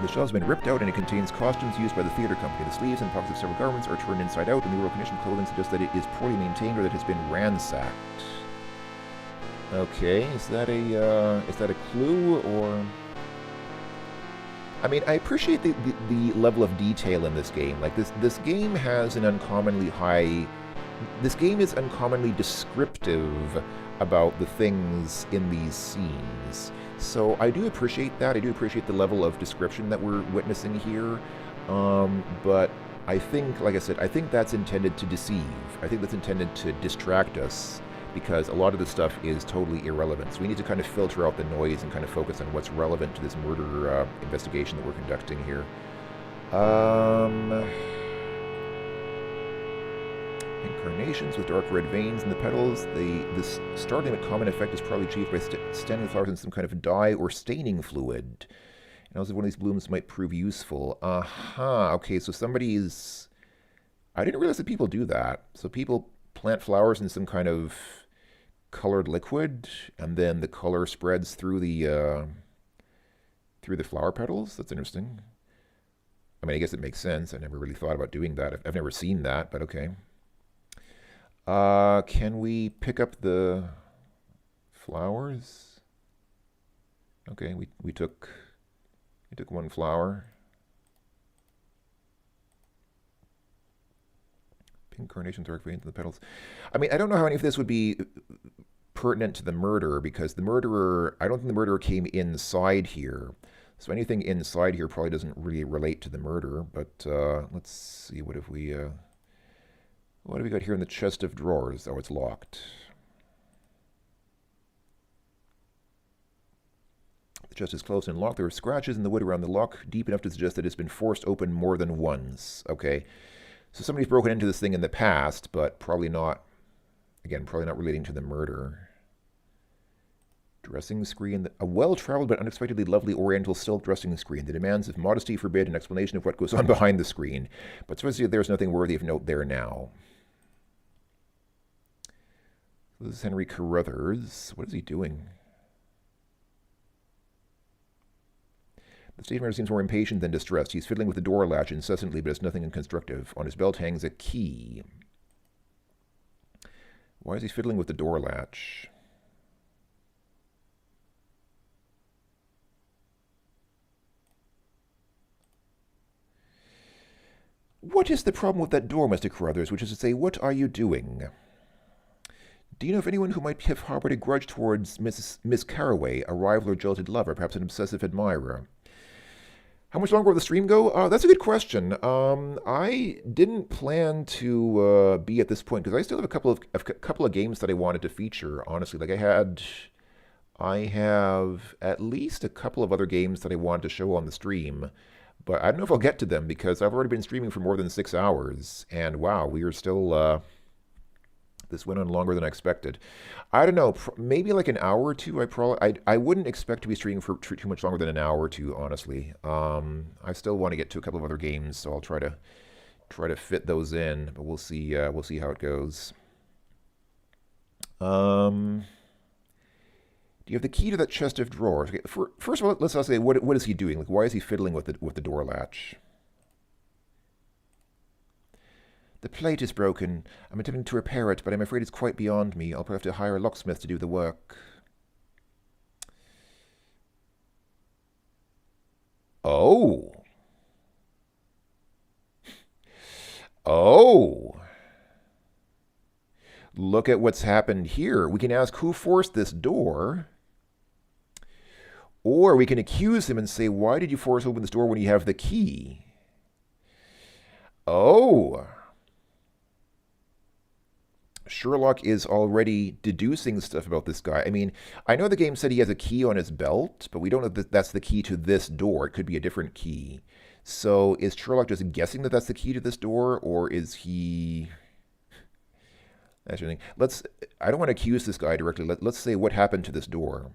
The shell has been ripped out and it contains costumes used by the theater company. The sleeves and pockets of several garments are turned inside out, and the rural condition clothing suggests that it is poorly maintained or that it has been ransacked. Okay, is that a clue, or... I mean, I appreciate the level of detail in this game. Like, this game has an uncommonly high... This game is uncommonly descriptive about the things in these scenes. So I do appreciate that. I do appreciate the level of description that we're witnessing here. But I think, like I said, I think that's intended to deceive. I think that's intended to distract us, because a lot of this stuff is totally irrelevant. So we need to kind of filter out the noise and kind of focus on what's relevant to this murder investigation that we're conducting here. Carnations with dark red veins in the petals. This startling but common effect is probably achieved by standing the flowers in some kind of dye or staining fluid. And also one of these blooms might prove useful. Okay, so somebody's... I didn't realize that people do that. So people plant flowers in some kind of colored liquid, and then the color spreads through the flower petals? That's interesting. I mean, I guess it makes sense. I never really thought about doing that. I've never seen that, but okay. Can we pick up the flowers? Okay, we took one flower. Pink carnations, dark veins in the petals. I mean, I don't know how any of this would be pertinent to the murder because the murderer, I don't think the murderer came inside here. So anything inside here probably doesn't really relate to the murder. But let's see, what have we got here in the chest of drawers? Oh, it's locked. The chest is closed and locked. There are scratches in the wood around the lock, deep enough to suggest that it's been forced open more than once. Okay, so somebody's broken into this thing in the past, but probably not, again, probably not relating to the murder. Dressing screen. A well-traveled but unexpectedly lovely oriental silk dressing screen. The demands of modesty forbid an explanation of what goes on behind the screen, but supposedly there's nothing worthy of note there now. This is Henry Carruthers. What is he doing? The statement seems more impatient than distressed. He's fiddling with the door latch incessantly, but it's nothing inconstructive. On his belt hangs a key. Why is he fiddling with the door latch? What is the problem with that door, Mr. Carruthers? Which is to say, what are you doing? Do you know of anyone who might have harbored a grudge towards Miss Carraway, a rival or jilted lover, perhaps an obsessive admirer? How much longer will the stream go? That's a good question. I didn't plan to be at this point because I still have a couple of games that I wanted to feature. Honestly, like I have at least a couple of other games that I wanted to show on the stream, but I don't know if I'll get to them because I've already been streaming for more than 6 hours, and wow, we are still. This went on longer than I expected. I don't know, maybe like an hour or two. I wouldn't expect to be streaming for too much longer than an hour or two, honestly. I still want to get to a couple of other games, so I'll try to fit those in, but we'll see how it goes. Do you have the key to that chest of drawers? Okay, first of all, let's say what is he doing? Like, why is he fiddling with the door latch? The plate is broken. I'm attempting to repair it, but I'm afraid it's quite beyond me. I'll probably have to hire a locksmith to do the work. Oh. Oh. Look at what's happened here. We can ask who forced this door. Or we can accuse him and say, why did you force open this door when you have the key? Oh. Sherlock is already deducing stuff about this guy. I mean, I know the game said he has a key on his belt, but we don't know that that's the key to this door. It could be a different key. So is Sherlock just guessing that that's the key to this door, or is he... That's the thing. I don't want to accuse this guy directly. Let's say what happened to this door.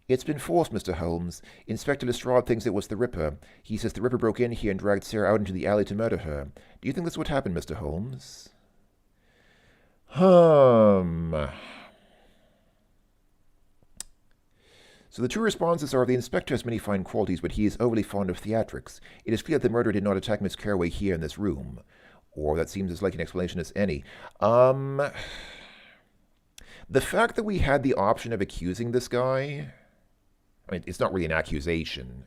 It's been forced, Mr. Holmes. Inspector Lestrade thinks it was the Ripper. He says the Ripper broke in here and dragged Sarah out into the alley to murder her. Do you think that's what happened, Mr. Holmes? So the two responses are, the inspector has many fine qualities, but he is overly fond of theatrics. It is clear that the murderer did not attack Miss Carraway here in this room. Or that seems as like an explanation as any. The fact that we had the option of accusing this guy, I mean, it's not really an accusation.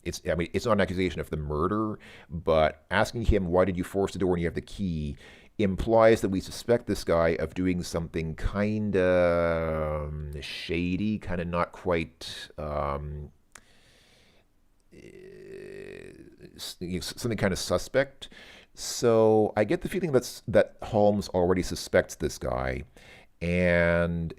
It's not an accusation of the murder, but asking him, why did you force the door when you have the key, implies that we suspect this guy of doing something kind of shady, kind of not quite, something kind of suspect. So I get the feeling that Holmes already suspects this guy, and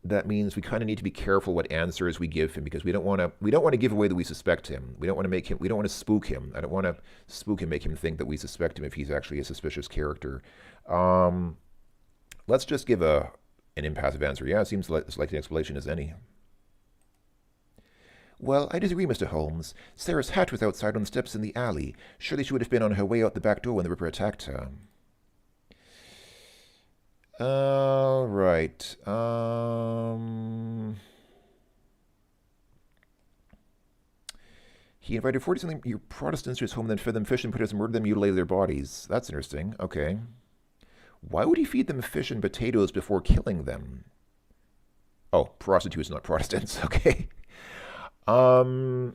that means we kind of need to be careful what answers we give him, because we don't want to give away that we suspect him. We don't want to spook him. I don't want to spook him, make him think that we suspect him if he's actually a suspicious character. Let's just give an impassive answer. Yeah, it seems as like an explanation as any. Well, I disagree, Mr. Holmes. Sarah's hat was outside on the steps in the alley. Surely she would have been on her way out the back door when the Ripper attacked her. All right. He invited 40-something Protestants to his home, then fed them fish and potatoes and murdered them, mutilated their bodies. That's interesting. Okay. Why would he feed them fish and potatoes before killing them? Oh, prostitutes, not Protestants. Okay. I mean,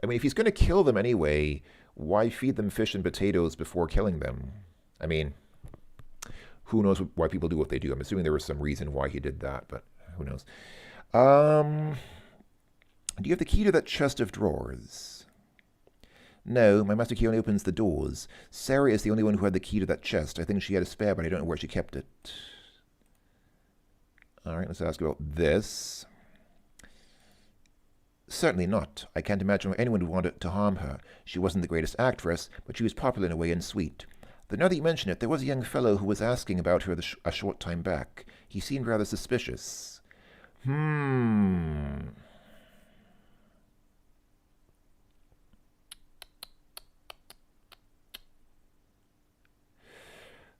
if he's going to kill them anyway, why feed them fish and potatoes before killing them? I mean, Who knows why people do what they do? I'm assuming there was some reason why he did that, but who knows? Do you have the key to that chest of drawers? No, my master key only opens the doors. Sarah is the only one who had the key to that chest. I think she had a spare, but I don't know where she kept it. All right, let's ask about this. Certainly not. I can't imagine why anyone would want to harm her. She wasn't the greatest actress, but she was popular in a way and sweet. Though now that you mention it, there was a young fellow who was asking about her a short time back. He seemed rather suspicious.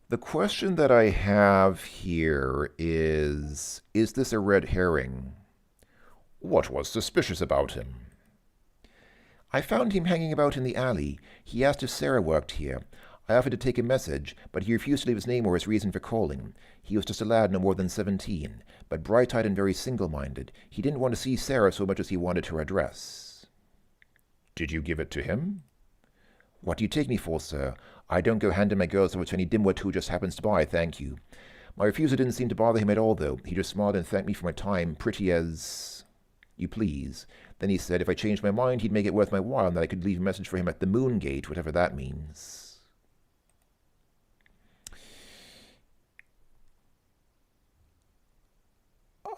The question that I have here is this a red herring? What was suspicious about him? I found him hanging about in the alley. He asked if Sarah worked here. I offered to take a message, but he refused to leave his name or his reason for calling. He was just a lad no more than 17, but bright-eyed and very single-minded. He didn't want to see Sarah so much as he wanted her address. Did you give it to him? What do you take me for, sir? I don't go handing my girls over to any dimwit who just happens to buy, thank you. My refusal didn't seem to bother him at all, though. He just smiled and thanked me for my time, pretty as you please. Then he said if I changed my mind, he'd make it worth my while, and that I could leave a message for him at the Moon Gate, whatever that means.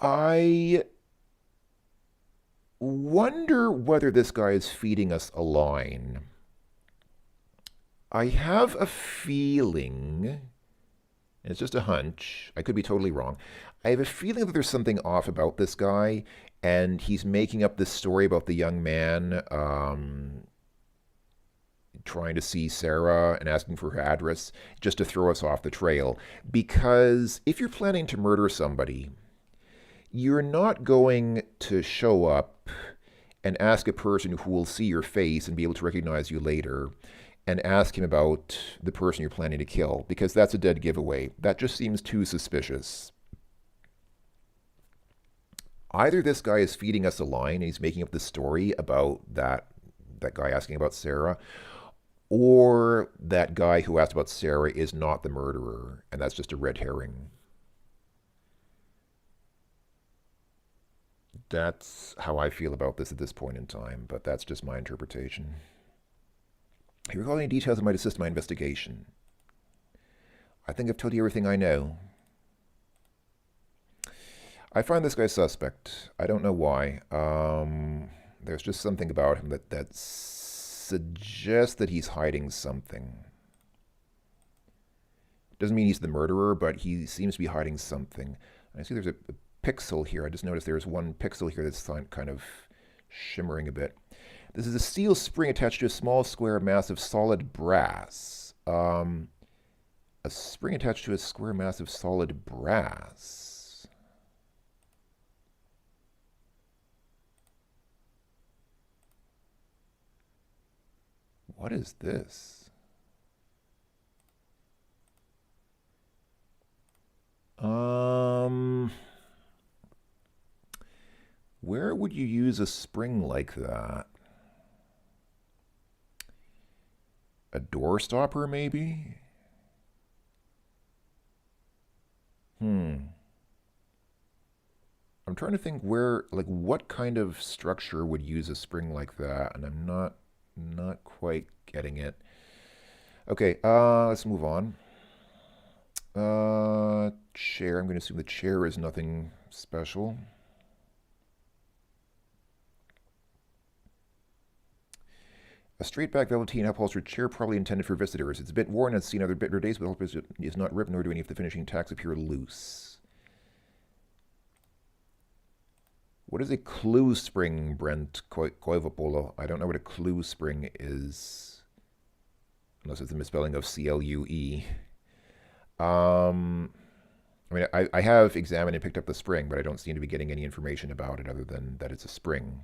I wonder whether this guy is feeding us a line. I have a feeling, it's just a hunch, I could be totally wrong, I have a feeling that there's something off about this guy, and he's making up this story about the young man trying to see Sarah and asking for her address just to throw us off the trail. Because if you're planning to murder somebody, you're not going to show up and ask a person who will see your face and be able to recognize you later and ask him about the person you're planning to kill, because that's a dead giveaway. That just seems too suspicious. Either this guy is feeding us a line and he's making up this story about that guy asking about Sarah, or that guy who asked about Sarah is not the murderer, and that's just a red herring. That's how I feel about this at this point in time, but that's just my interpretation. Do you recall any details that might assist my investigation? I think I've told you everything I know. I find this guy suspect. I don't know why. There's just something about him that suggests that he's hiding something. Doesn't mean he's the murderer, but he seems to be hiding something. I see there's a pixel here. I just noticed there's one pixel here that's kind of shimmering a bit. This is a steel spring attached to a small square mass of solid brass. A spring attached to a square mass of solid brass. What is this? Where would you use a spring like that? A door stopper, maybe? I'm trying to think what kind of structure would use a spring like that, and I'm not quite getting it. Okay, let's move on. Chair, I'm going to assume the chair is nothing special. A straight-back velveteen upholstered chair probably intended for visitors. It's a bit worn and seen other better days, but it is not ripped, nor do any of the finishing tacks appear loose. What is a clue spring, Brent Koivapolo? I don't know what a clue spring is, unless it's a misspelling of C-L-U-E. I mean, I have examined and picked up the spring, but I don't seem to be getting any information about it other than that it's a spring.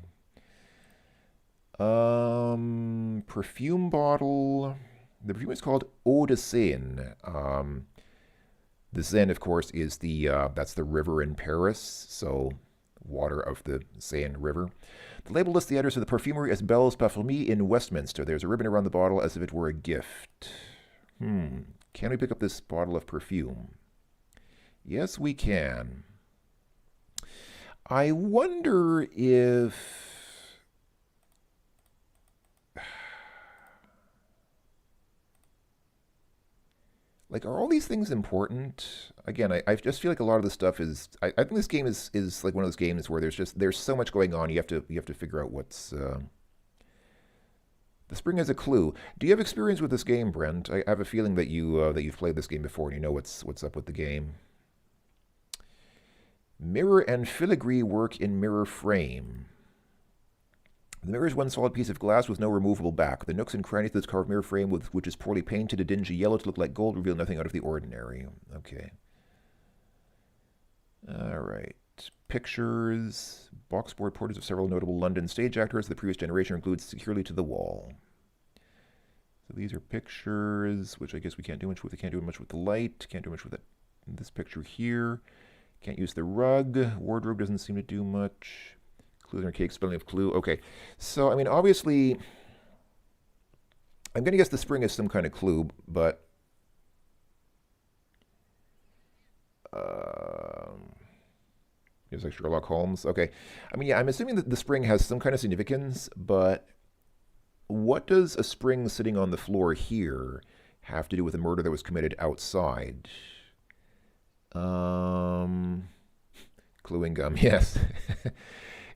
Perfume bottle. The perfume is called Eau de Seine. The Seine, of course, is that's the river in Paris, so water of the Seine River. The label lists the address of the perfumery as Belles Parfumeries in Westminster. There's a ribbon around the bottle as if it were a gift. Can we pick up this bottle of perfume? Yes, we can. I wonder if... Like, are all these things important? Again, I just feel like a lot of this stuff is... I think this game is like one of those games where there's so much going on. You have to figure out what's... The spring has a clue. Do you have experience with this game, Brent? I have a feeling that you've played this game before and you know what's up with the game. Mirror and filigree work in mirror frame. The mirror is one solid piece of glass with no removable back. The nooks and crannies of this carved mirror frame, which is poorly painted a dingy yellow to look like gold, reveal nothing out of the ordinary. Okay. All right. Pictures. Boxboard portraits of several notable London stage actors of the previous generation are glued securely to the wall. So these are pictures, which I guess we can't do much with. We can't do much with the light. Can't do much with it. This picture here. Can't use the rug. Wardrobe doesn't seem to do much. Clues in our cake, spelling of clue. Okay. So, I mean, obviously, I'm going to guess the spring is some kind of clue, but... It's like Sherlock Holmes. Okay. I mean, yeah, I'm assuming that the spring has some kind of significance, but what does a spring sitting on the floor here have to do with a murder that was committed outside? Cluing gum, yes.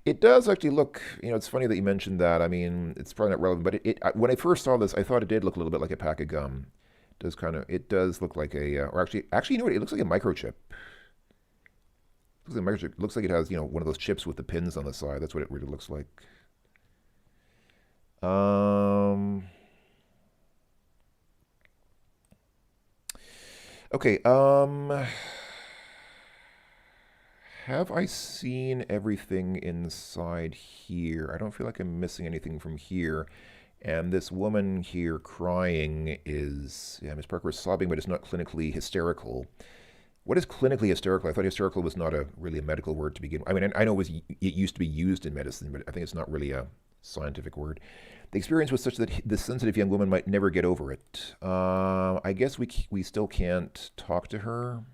It does actually look, it's funny that you mentioned that. I mean, it's probably not relevant, but when I first saw this, I thought it did look a little bit like a pack of gum. It does look like a, or actually, you know what? It looks like a microchip. It looks like it has, one of those chips with the pins on the side. That's what it really looks like. Okay, have I seen everything inside here? I don't feel like I'm missing anything from here. And this woman here crying is, Miss Parker is sobbing, but it's not clinically hysterical. What is clinically hysterical? I thought hysterical was not really a medical word to begin with. I mean, I know it used to be used in medicine, but I think it's not really a scientific word. The experience was such that this sensitive young woman might never get over it. I guess we still can't talk to her.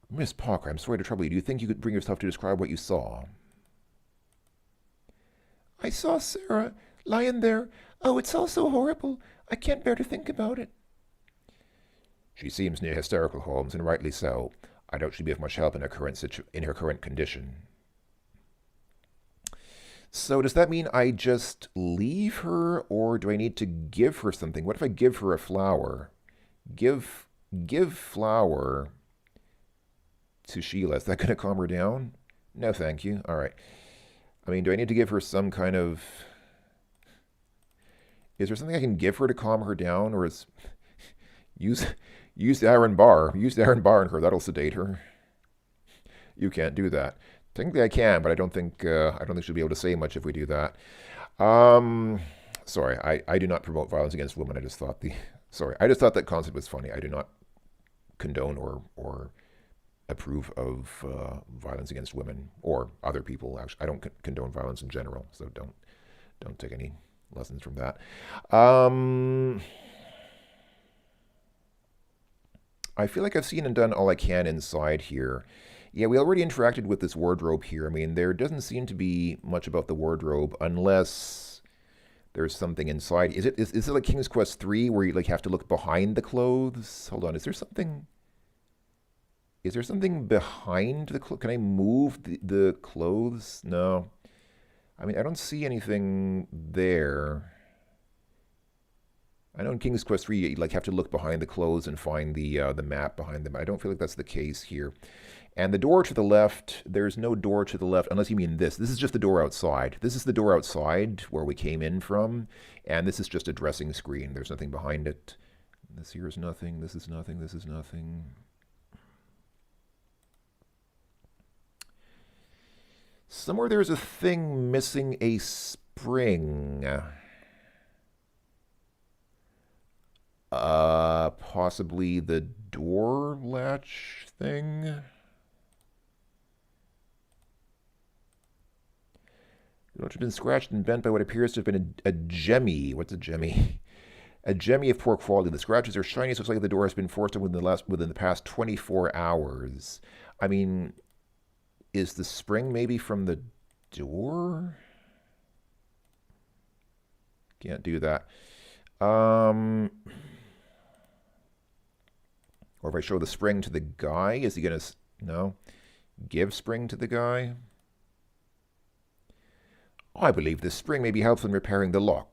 Miss Parker, I'm sorry to trouble you. Do you think you could bring yourself to describe what you saw? I saw Sarah lying there. Oh, it's all so horrible. I can't bear to think about it. She seems near hysterical, Holmes, and rightly so. I doubt she'd be of much help in her current condition. So does that mean I just leave her, or do I need to give her something? What if I give her a flower? Give flower to Sheila. Is that going to calm her down? No, thank you. All right. I mean, do I need to give her some kind of... Is there something I can give her to calm her down, or is... Use the iron bar. Use the iron bar on her. That'll sedate her. You can't do that. Technically, I can, but I don't think she'll be able to say much if we do that. Sorry, I do not promote violence against women. I just thought that concept was funny. I do not condone or approve of violence against women or other people. Actually, I don't condone violence in general, so don't take any lessons from that. I feel like I've seen and done all I can inside here. Yeah, we already interacted with this wardrobe here. I mean, there doesn't seem to be much about the wardrobe unless there's something inside. Is it like King's Quest 3 where you have to look behind the clothes? Hold on, is there something behind the clothes? Can I move the clothes? No. I mean, I don't see anything there. I know in King's Quest 3 you have to look behind the clothes and find the map behind them. I don't feel like that's the case here. And the door to the left, there's no door to the left, unless you mean this. This is just the door outside. This is the door outside where we came in from, and this is just a dressing screen. There's nothing behind it. This here is nothing. This is nothing. This is nothing. Somewhere there's a thing missing a spring. Possibly the door latch thing. The note has been scratched and bent by what appears to have been a jemmy. What's a jemmy? A Jemmy of poor quality. The scratches are shiny, so it's like the door has been forced open within the past 24 hours. I mean, is the spring maybe from the door? Can't do that. Or if I show the spring to the guy, is he going to... No? Give spring to the guy? I believe this spring may be helpful in repairing the lock.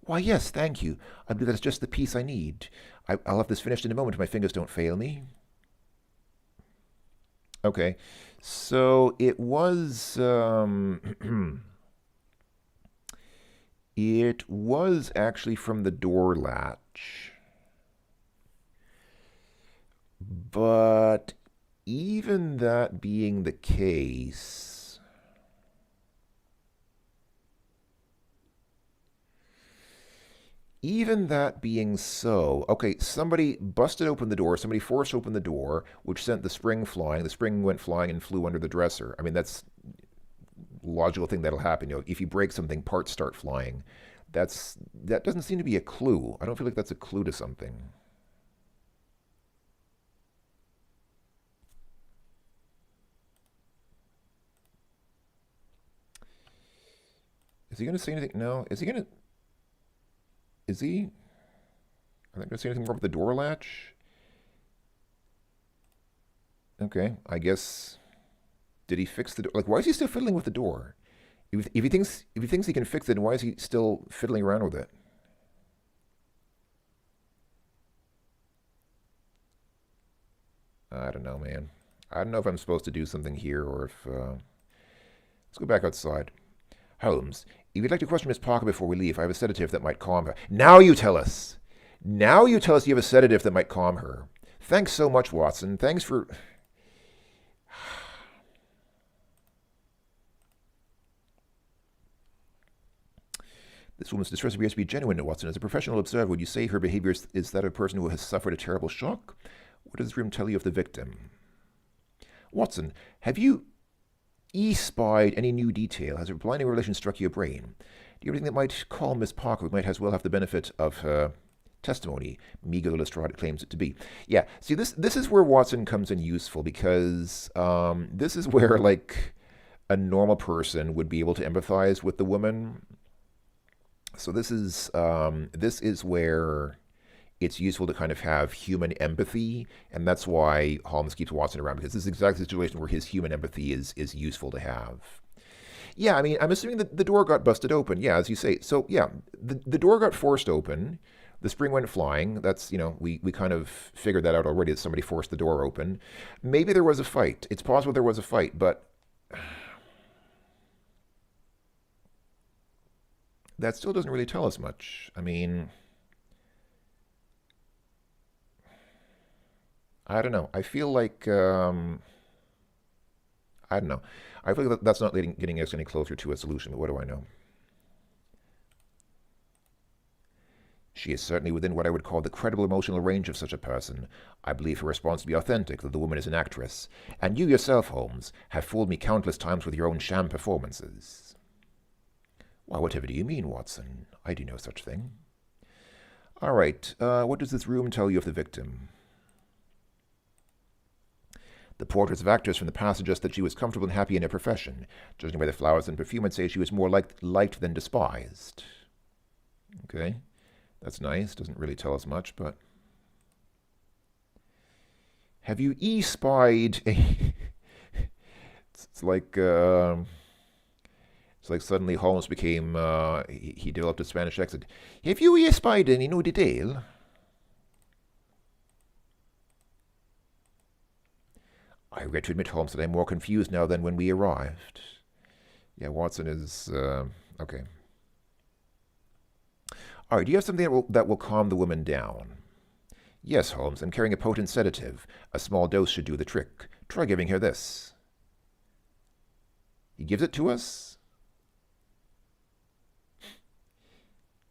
Why, yes, thank you. I believe that's just the piece I need. I'll have this finished in a moment if my fingers don't fail me. Okay, so it was... it was actually from the door latch. But even that being the case... Even that being so, okay, somebody busted open the door, somebody forced open the door, which sent the spring flying. The spring went flying and flew under the dresser. I mean, that's a logical thing that'll happen. You know, if you break something, parts start flying. That doesn't seem to be a clue. I don't feel like that's a clue to something. Is he going to say anything? No. Is he going to... Is he? Are they going to say anything more about the door latch? Okay, I guess. Did he fix the door? Like, why is he still fiddling with the door? If he thinks he can fix it, then why is he still fiddling around with it? I don't know, man. I don't know if I'm supposed to do something here or if... Let's go back outside. Holmes, if you'd like to question Miss Parker before we leave, I have a sedative that might calm her. Now you tell us! Now you tell us you have a sedative that might calm her. Thanks so much, Watson. Thanks for... This woman's distress appears to be genuine, Watson. As a professional observer, would you say her behavior is that of a person who has suffered a terrible shock? What does this room tell you of the victim? Watson, have you espied any new detail? Has a blinding relation struck your brain? Do you have anything that might calm Miss Parker, who might as well have the benefit of her testimony, meager though Lestrade claims it to be? Yeah, see, this is where Watson comes in useful, because this is where, like, a normal person would be able to empathize with the woman. So this is where it's useful to kind of have human empathy, and that's why Holmes keeps Watson around, because this is exactly the situation where his human empathy is useful to have. Yeah, I mean, I'm assuming that the door got busted open. Yeah, as you say. So, yeah, the door got forced open. The spring went flying. That's, you know, we kind of figured that out already, that somebody forced the door open. Maybe there was a fight. It's possible there was a fight, but... that still doesn't really tell us much. I mean... I don't know. I feel like, I don't know. I feel like that's not getting us any closer to a solution, but what do I know? She is certainly within what I would call the credible emotional range of such a person. I believe her response to be authentic, that the woman is an actress. And you yourself, Holmes, have fooled me countless times with your own sham performances. Why, whatever do you mean, Watson? I do no such thing. All right, what does this room tell you of the victim? The portraits of actors from the past suggest that she was comfortable and happy in her profession. Judging by the flowers and perfume, I'd say she was more liked than despised. Okay, that's nice. Doesn't really tell us much, but... Have you espied a... it's like suddenly Holmes became... he developed a Spanish accent. Have you espied any new detail? I regret to admit, Holmes, that I'm more confused now than when we arrived. Yeah, Watson is... okay. All right, do you have something that will calm the woman down? Yes, Holmes, I'm carrying a potent sedative. A small dose should do the trick. Try giving her this. He gives it to us?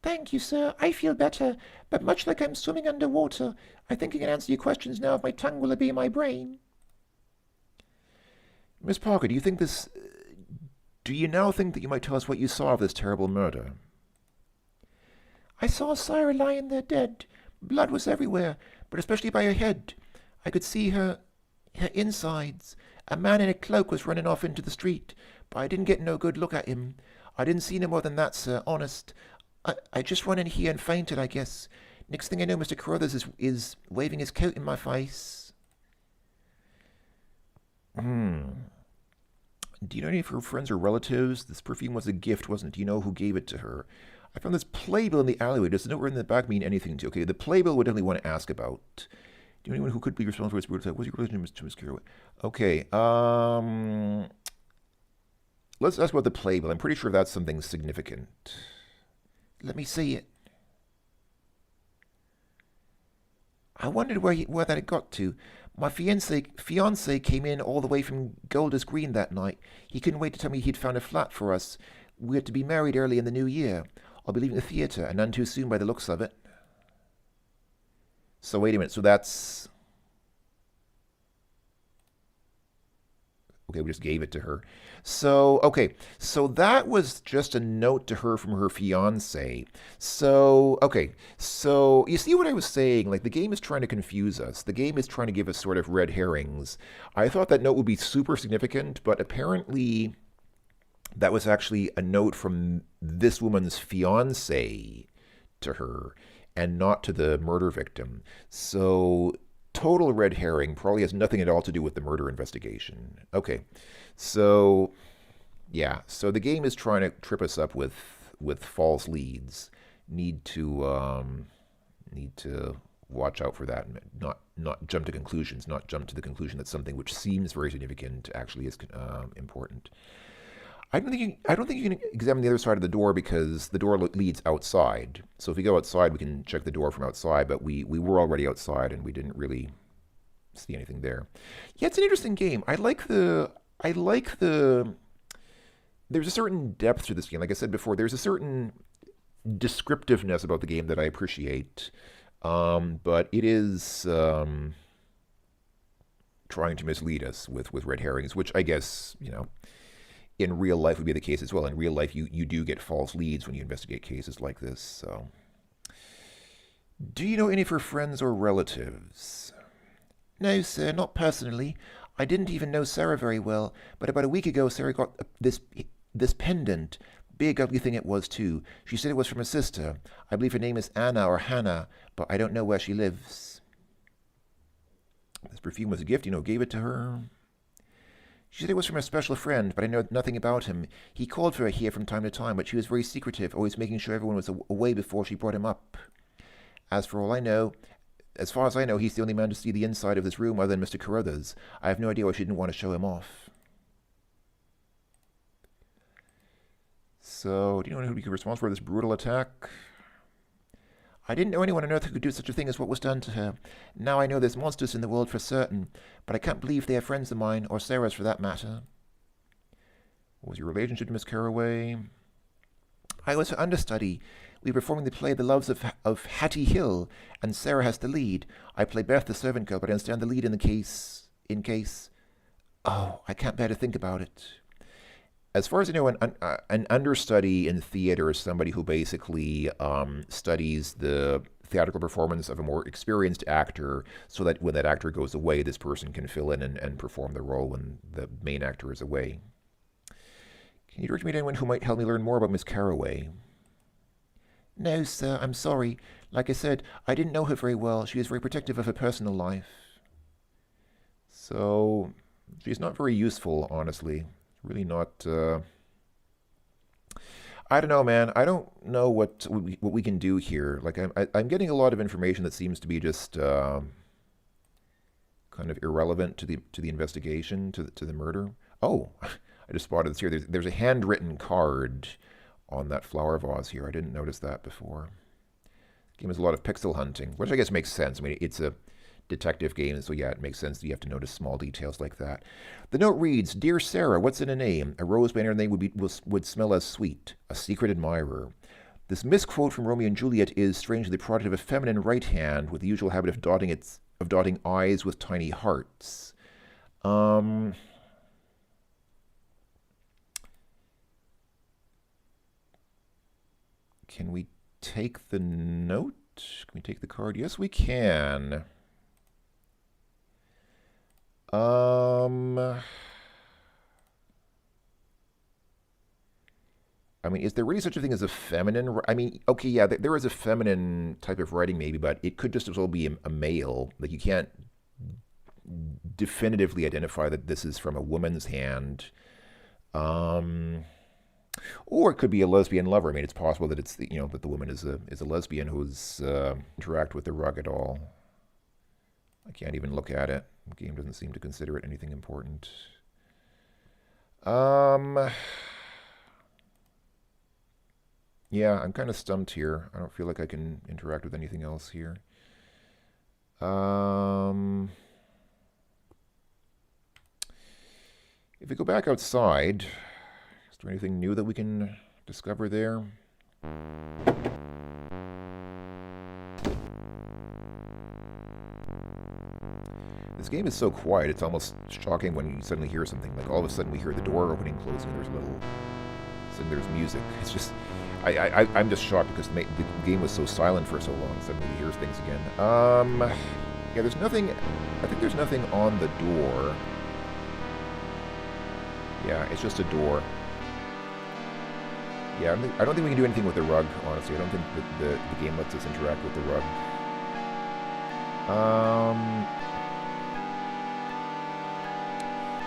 Thank you, sir. I feel better, but much like I'm swimming underwater, I think I can answer your questions now if my tongue will obey my brain. Miss Parker, do you now think that you might tell us what you saw of this terrible murder? I saw Sarah lying there dead. Blood was everywhere, but especially by her head. I could see her insides. A man in a cloak was running off into the street, but I didn't get no good look at him. I didn't see no more than that, sir, honest. I just run in here and fainted, I guess. Next thing I know, Mr. Carruthers is waving his coat in my face. Do you know any of her friends or relatives? This perfume was a gift, wasn't it? Do you know who gave it to her? I found this playbill in the alleyway. Does the note in the back mean anything to you? Okay, the playbill would definitely want to ask about. Do you know anyone who could be responsible for this brutal attack? What's your relation to Miss Carraway? Okay, let's ask about the playbill. I'm pretty sure that's something significant. Let me see it. I wondered where that had got to. My fiance came in all the way from Golders Green that night. He couldn't wait to tell me he'd found a flat for us. We're to be married early in the new year. I'll be leaving the theatre, and none too soon by the looks of it. So wait a minute, so that's... Okay, we just gave it to her. So, okay, so that was just a note to her from her fiance. So, okay, so you see what I was saying? Like, the game is trying to confuse us. The game is trying to give us sort of red herrings. I thought that note would be super significant, but apparently that was actually a note from this woman's fiance to her and not to the murder victim. So total red herring, probably has nothing at all to do with the murder investigation. Okay, so yeah, so the game is trying to trip us up with false leads. Need to watch out for that and not jump to conclusions, not jump to the conclusion that something which seems very significant actually is important. I don't think you can examine the other side of the door because the door leads outside. So if we go outside, we can check the door from outside, but we were already outside and we didn't really see anything there. Yeah, it's an interesting game. I like the there's a certain depth to this game. Like I said before, there's a certain descriptiveness about the game that I appreciate. But it is trying to mislead us with red herrings, which I guess, in real life would be the case as well. In real life, you do get false leads when you investigate cases like this. So, do you know any of her friends or relatives? No, sir, not personally. I didn't even know Sarah very well, but about a week ago, Sarah got this pendant. Big, ugly thing it was, too. She said it was from her sister. I believe her name is Anna or Hannah, but I don't know where she lives. This perfume was a gift, gave it to her. She said it was from a special friend, but I know nothing about him. He called for her here from time to time, but she was very secretive, always making sure everyone was away before she brought him up. As far as I know, he's the only man to see the inside of this room other than Mr. Carruthers. I have no idea why she didn't want to show him off. So, do you know who would be responsible for this brutal attack? I didn't know anyone on Earth who could do such a thing as what was done to her. Now I know there's monsters in the world for certain, but I can't believe they are friends of mine, or Sarah's for that matter. What was your relationship to Miss Carraway? I was her understudy. We were performing the play The Loves of Hattie Hill, and Sarah has the lead. I play Beth, the servant girl, but I understand the lead in case... Oh, I can't bear to think about it. As far as I know, an understudy in theater is somebody who basically studies the theatrical performance of a more experienced actor so that when that actor goes away, this person can fill in and perform the role when the main actor is away. Can you direct me to anyone who might help me learn more about Miss Carraway? No, sir, I'm sorry. Like I said, I didn't know her very well. She was very protective of her personal life. So, she's not very useful, honestly. Really not... I don't know, man. I don't know what we can do here. Like, I'm getting a lot of information that seems to be just kind of irrelevant to the investigation, to the murder. Oh, I just spotted this here. There's a handwritten card on that flower vase here. I didn't notice that before. The game has a lot of pixel hunting, which I guess makes sense. I mean, it's a detective game, so yeah, it makes sense that you have to notice small details like that. The note reads, "Dear Sarah, what's in a name? A rose by her name would smell as sweet. A secret admirer." This misquote from Romeo and Juliet is strangely the product of a feminine right hand with the usual habit of dotting I's with tiny hearts. Can we take the note? Can we take the card? Yes, we can. I mean, is there really such a thing as a feminine? I mean, okay, yeah, there is a feminine type of writing maybe, but it could just as well be a male. Like, you can't definitively identify that this is from a woman's hand. Or it could be a lesbian lover. I mean, it's possible that it's that the woman is a lesbian who's interact with the rug at all. I can't even look at it. The game doesn't seem to consider it anything important. Yeah, I'm kind of stumped here. I don't feel like I can interact with anything else here. If we go back outside, is there anything new that we can discover there? This game is so quiet, it's almost shocking when you suddenly hear something. Like, all of a sudden we hear the door opening, closing, and suddenly there's music. It's just, I'm just shocked because the game was so silent for so long, suddenly we hear things again. Yeah, there's nothing, I think there's nothing on the door. Yeah, it's just a door. Yeah, I don't think we can do anything with the rug, honestly. I don't think that the game lets us interact with the rug.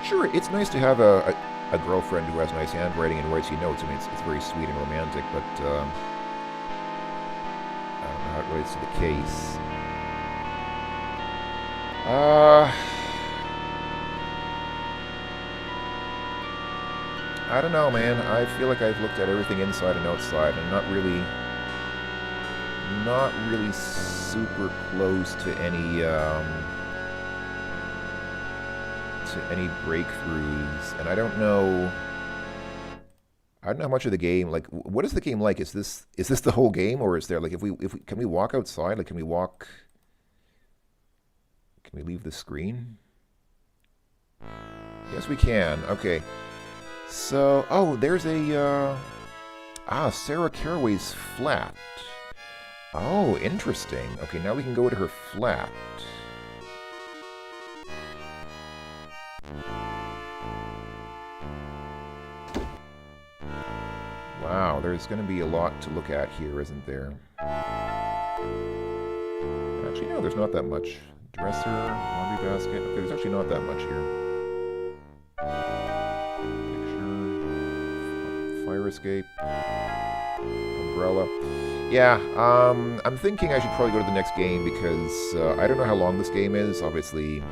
Sure, it's nice to have a girlfriend who has nice handwriting and writes you notes. I mean, it's very sweet and romantic, but I don't know how it relates to the case. I don't know, man. I feel like I've looked at everything inside and outside, and not really super close to any breakthroughs, and I don't know how much of the game, like, what is the game like? Is this the whole game, or is there, like, if we can we walk outside? Like, can we leave the screen? Yes, we can. Okay. So, oh, there's a, Sarah Caraway's flat. Oh, interesting. Okay, now we can go to her flat. Wow, there's going to be a lot to look at here, isn't there? Actually, no, there's not that much. Dresser, laundry basket. Okay, there's actually not that much here. Fire escape, umbrella. Yeah, I'm thinking I should probably go to the next game because I don't know how long this game is. Obviously,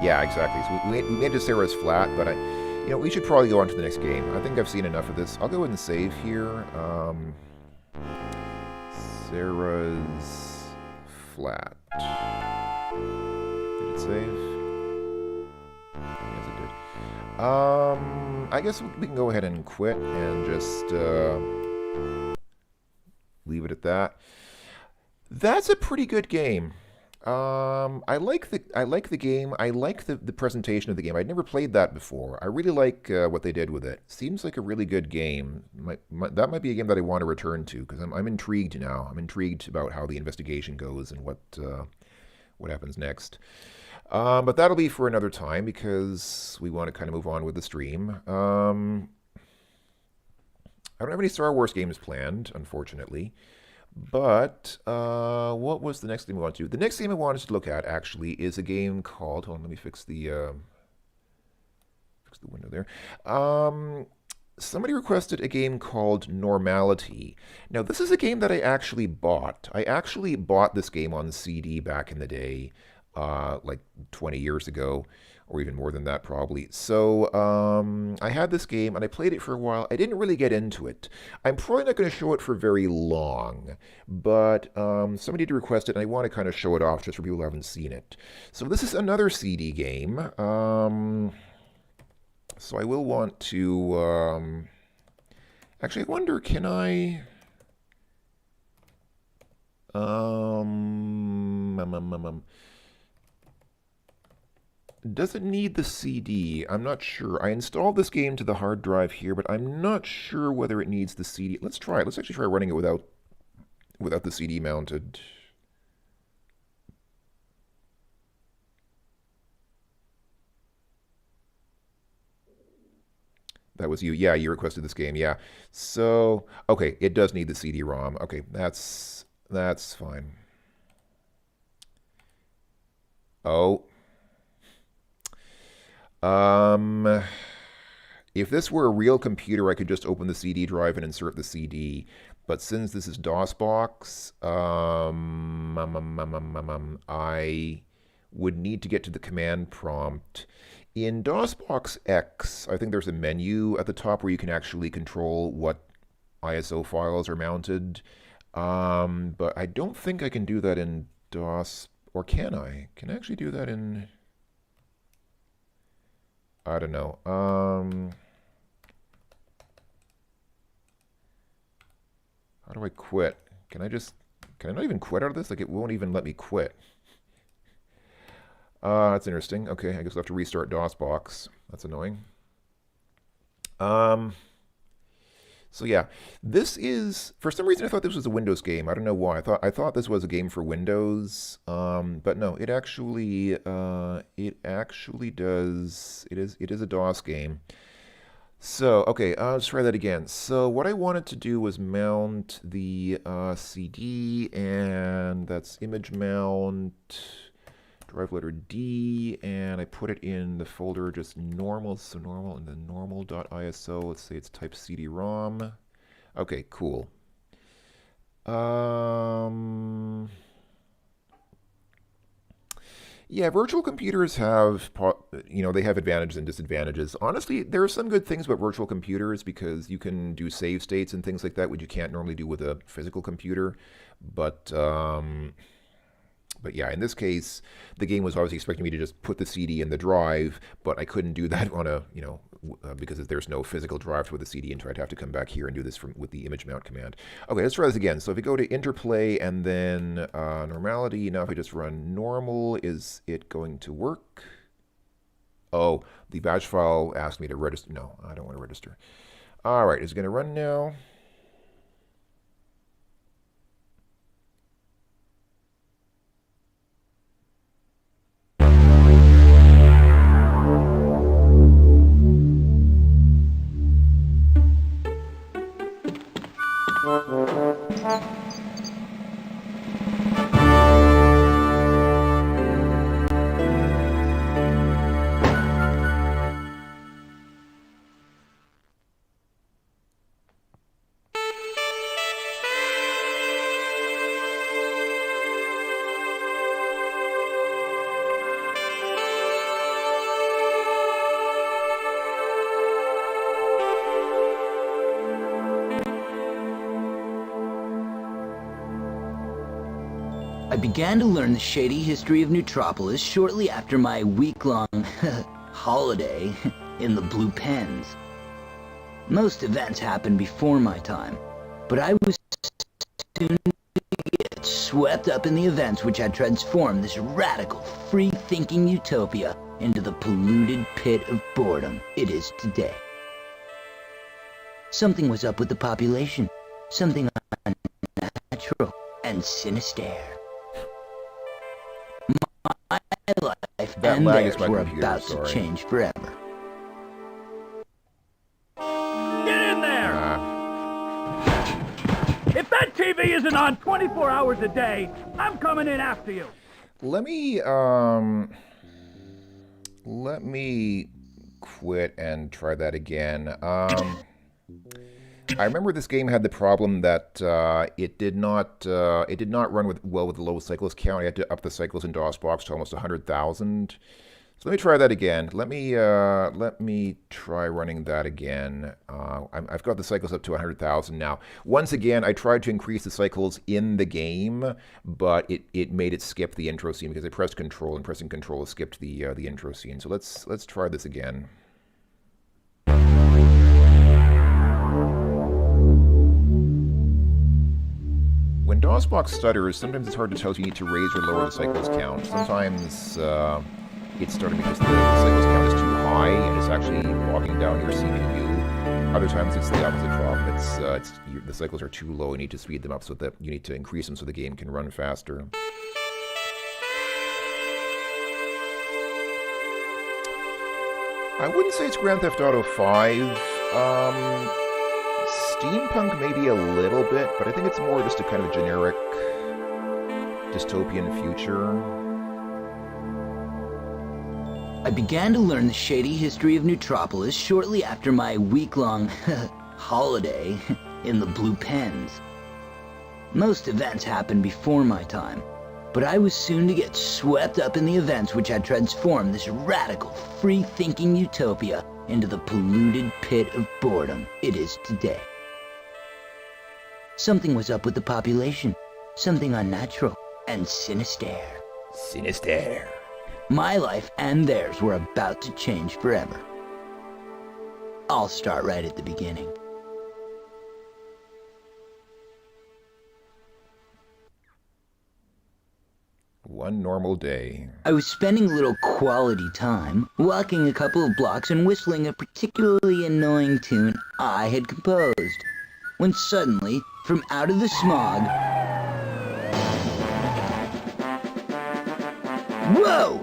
yeah, exactly. So we made it to Sarah's flat, but we should probably go on to the next game. I think I've seen enough of this. I'll go ahead and save here. Sarah's flat. Did it save? Yes, it did. I guess we can go ahead and quit and just leave it at that. That's a pretty good game. I like the game. I like the presentation of the game. I'd never played that before. I really like what they did with it. Seems like a really good game. That might be a game that I want to return to because I'm intrigued now. I'm intrigued about how the investigation goes and what happens next. But that'll be for another time because we want to kind of move on with the stream. I don't have any Star Wars games planned, unfortunately. But what was the next thing we want to do? The next game I wanted to look at, actually, is a game called... Hold on, let me fix the window there. Somebody requested a game called Normality. Now, this is a game that I actually bought. I actually bought this game on CD back in the day. Like 20 years ago, or even more than that probably. So I had this game and I played it for a while. I didn't really get into it. I'm probably not going to show it for very long, but somebody did request it and I want to kind of show it off just for people who haven't seen it. So this is another CD game. So I will want to... Actually, I wonder, can I... Does it need the CD? I'm not sure. I installed this game to the hard drive here, but I'm not sure whether it needs the CD. Let's try it. Let's actually try running it without the CD mounted. That was you. Yeah, you requested this game. Yeah. So, okay, it does need the CD-ROM. Okay, that's fine. Oh. If this were a real computer, I could just open the CD drive and insert the CD. But since this is DOSBox, I would need to get to the command prompt. In DOSBox X, I think there's a menu at the top where you can actually control what ISO files are mounted. But I don't think I can do that in DOS, or can I? Can I actually do that in... I don't know. How do I quit? Can I not even quit out of this? Like, it won't even let me quit. That's interesting. Okay, I guess I'll have to restart DOSBox. That's annoying. So yeah, this is, for some reason I thought this was a Windows game. I don't know why. I thought this was a game for Windows. But no, it actually does. It is a DOS game. So, okay, let's try that again. So what I wanted to do was mount the CD, and that's image mount, drive letter D, and I put it in the folder just normal, so normal, and then normal.iso. Let's say it's type CD-ROM. Okay, cool. Yeah, virtual computers have, they have advantages and disadvantages. Honestly, there are some good things about virtual computers because you can do save states and things like that, which you can't normally do with a physical computer. But yeah, in this case, the game was obviously expecting me to just put the CD in the drive, but I couldn't do that on a, because there's no physical drive with the CD, and so I'd have to come back here and do this with the image mount command. Okay, let's try this again. So if you go to interplay and then normality, now if I just run normal, is it going to work? Oh, the batch file asked me to register. No, I don't want to register. All right, it's going to run now. I began to learn the shady history of Neutropolis shortly after my week-long holiday in the Blue Pens. Most events happened before my time, but I was soon to get swept up in the events which had transformed this radical, free-thinking utopia into the polluted pit of boredom it is today. Something was up with the population, something unnatural and sinister. My life and theirs were about to change forever. Get in there! If that TV isn't on 24 hours a day, I'm coming in after you. Let me quit and try that again. I remember this game had the problem that it did not run well with the low cycles count. I had to up the cycles in DOSBox to almost 100,000. So let me try that again. Let me try running that again. I've got the cycles up to 100,000 now. Once again, I tried to increase the cycles in the game, but it made it skip the intro scene because I pressed Control, and pressing Control skipped the intro scene. So let's try this again. When DOSBox stutters, sometimes it's hard to tell if you need to raise or lower the cycles count. Sometimes it's starting because the cycles count is too high and it's actually bogging down your CPU. Other times it's the opposite problem. The cycles are too low. You need to speed them up so that you need to increase them so the game can run faster. I wouldn't say it's Grand Theft Auto 5. Steampunk maybe a little bit, but I think it's more just a kind of generic dystopian future. I began to learn the shady history of Neutropolis shortly after my week-long holiday in the Blue Pens. Most events happened before my time, but I was soon to get swept up in the events which had transformed this radical, free-thinking utopia into the polluted pit of boredom it is today. Something was up with the population, something unnatural and sinister. Sinister. My life and theirs were about to change forever. I'll start right at the beginning. One normal day. I was spending a little quality time, walking a couple of blocks and whistling a particularly annoying tune I had composed, when suddenly, from out of the smog... Whoa!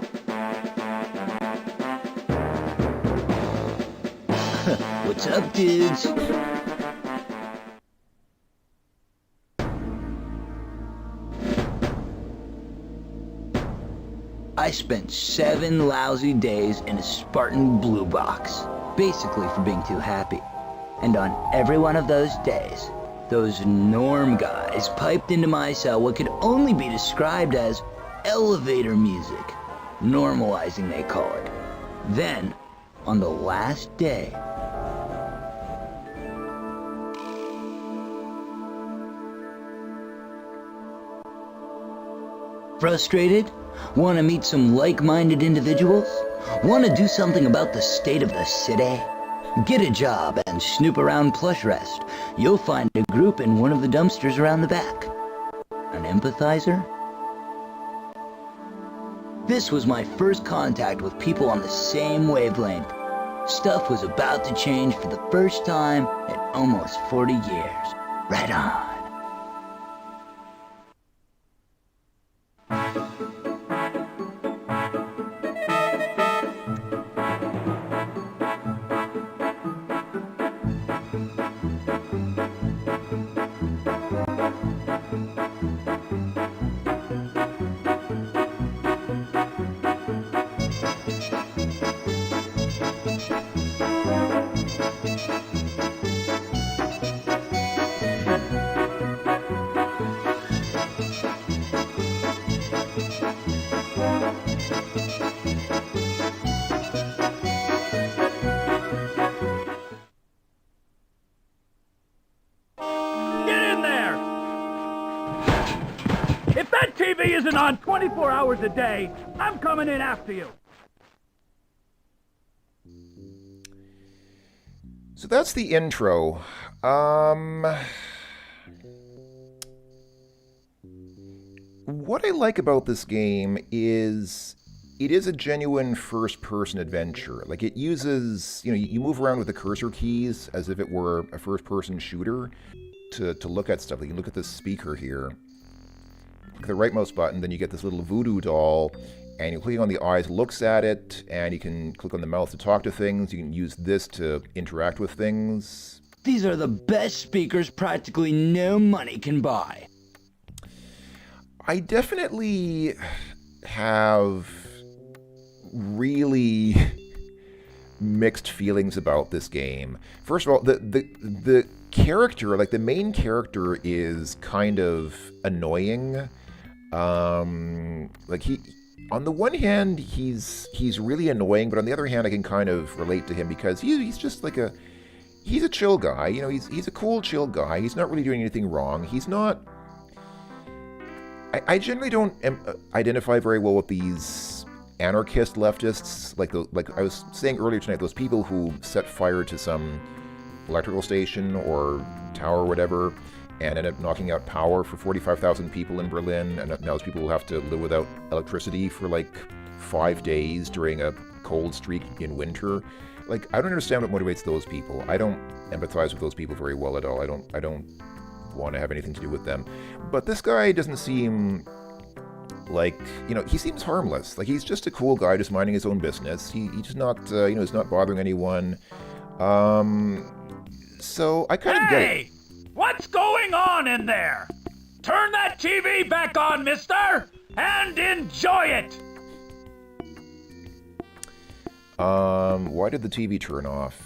What's up, dudes? I spent 7 lousy days in a Spartan blue box, basically for being too happy. And on every one of those days, those norm guys piped into my cell what could only be described as elevator music. Normalizing, they call it. Then, on the last day, frustrated? Want to meet some like-minded individuals? Want to do something about the state of the city? Get a job and snoop around Plush Rest. You'll find a group in one of the dumpsters around the back. An empathizer? This was my first contact with people on the same wavelength. Stuff was about to change for the first time in almost 40 years. Right on. TV isn't on 24 hours a day, I'm coming in after you. So that's the intro. What I like about this game is it is a genuine first-person adventure. Like, it uses, you move around with the cursor keys as if it were a first-person shooter to look at stuff. Like, you look at this speaker here. Click the right mouse button, then you get this little voodoo doll, and you click on the eyes, looks at it, and you can click on the mouth to talk to things. You can use this to interact with things. These are the best speakers practically no money can buy. I definitely have really mixed feelings about this game. First of all, the character, like the main character, is kind of annoying. Like on the one hand, he's really annoying, but on the other hand, I can kind of relate to him because he's just like he's a chill guy. He's a cool, chill guy. He's not really doing anything wrong. He's not. I generally don't identify very well with these anarchist leftists, like I was saying earlier tonight, those people who set fire to some electrical station or tower or whatever and end up knocking out power for 45,000 people in Berlin, and now those people will have to live without electricity for like 5 days during a cold streak in winter. Like, I don't understand what motivates those people. I don't empathize with those people very well at all. I don't want to have anything to do with them. But this guy doesn't seem like, you know, he seems harmless. Like, he's just a cool guy just minding his own business. He's not, you know, he's not bothering anyone. So I kind of get it. Hey! What's going on in there? Turn that TV back on, mister, and enjoy it! Why did the TV turn off?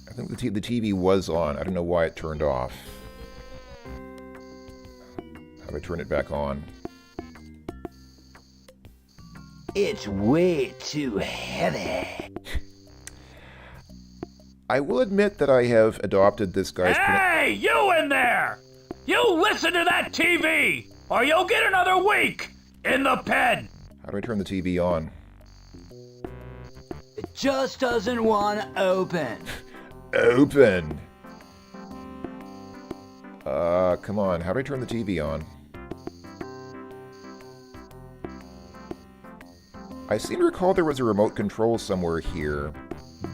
I think the TV was on. I don't know why it turned off. How do I turn it back on? It's way too heavy. I will admit that I have adopted this guy's... Hey, you in there! You listen to that TV, or you'll get another week in the pen! How do I turn the TV on? It just doesn't want to open. Open! Come on, how do I turn the TV on? I seem to recall there was a remote control somewhere here,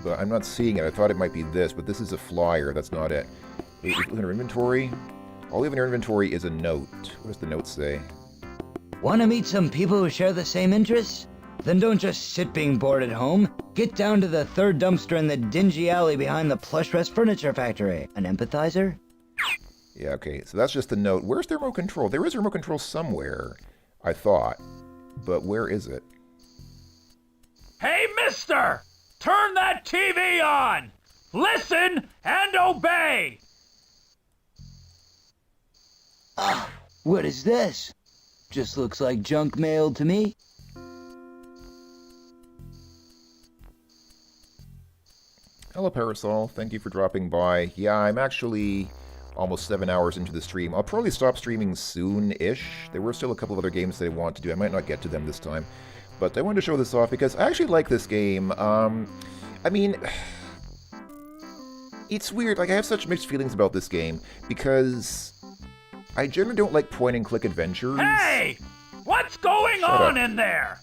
but I'm not seeing it. I thought it might be this, but this is a flyer. That's not it. Wait, look at our inventory. All we have in our inventory is a note. What does the note say? Want to meet some people who share the same interests? Then don't just sit being bored at home. Get down to the third dumpster in the dingy alley behind the Plush Rest Furniture Factory. An empathizer? Yeah, okay, so that's just the note. Where's the remote control? There is a remote control somewhere, I thought. But where is it? Hey, mister! Turn that TV on! Listen and obey! What is this? Just looks like junk mail to me. Hello, Parasol. Thank you for dropping by. Yeah, I'm actually almost 7 hours into the stream. I'll probably stop streaming soon-ish. There were still a couple of other games that I want to do. I might not get to them this time. But I wanted to show this off because I actually like this game. I mean, it's weird. Like, I have such mixed feelings about this game because I generally don't like point-and-click adventures. Hey! What's going on in there?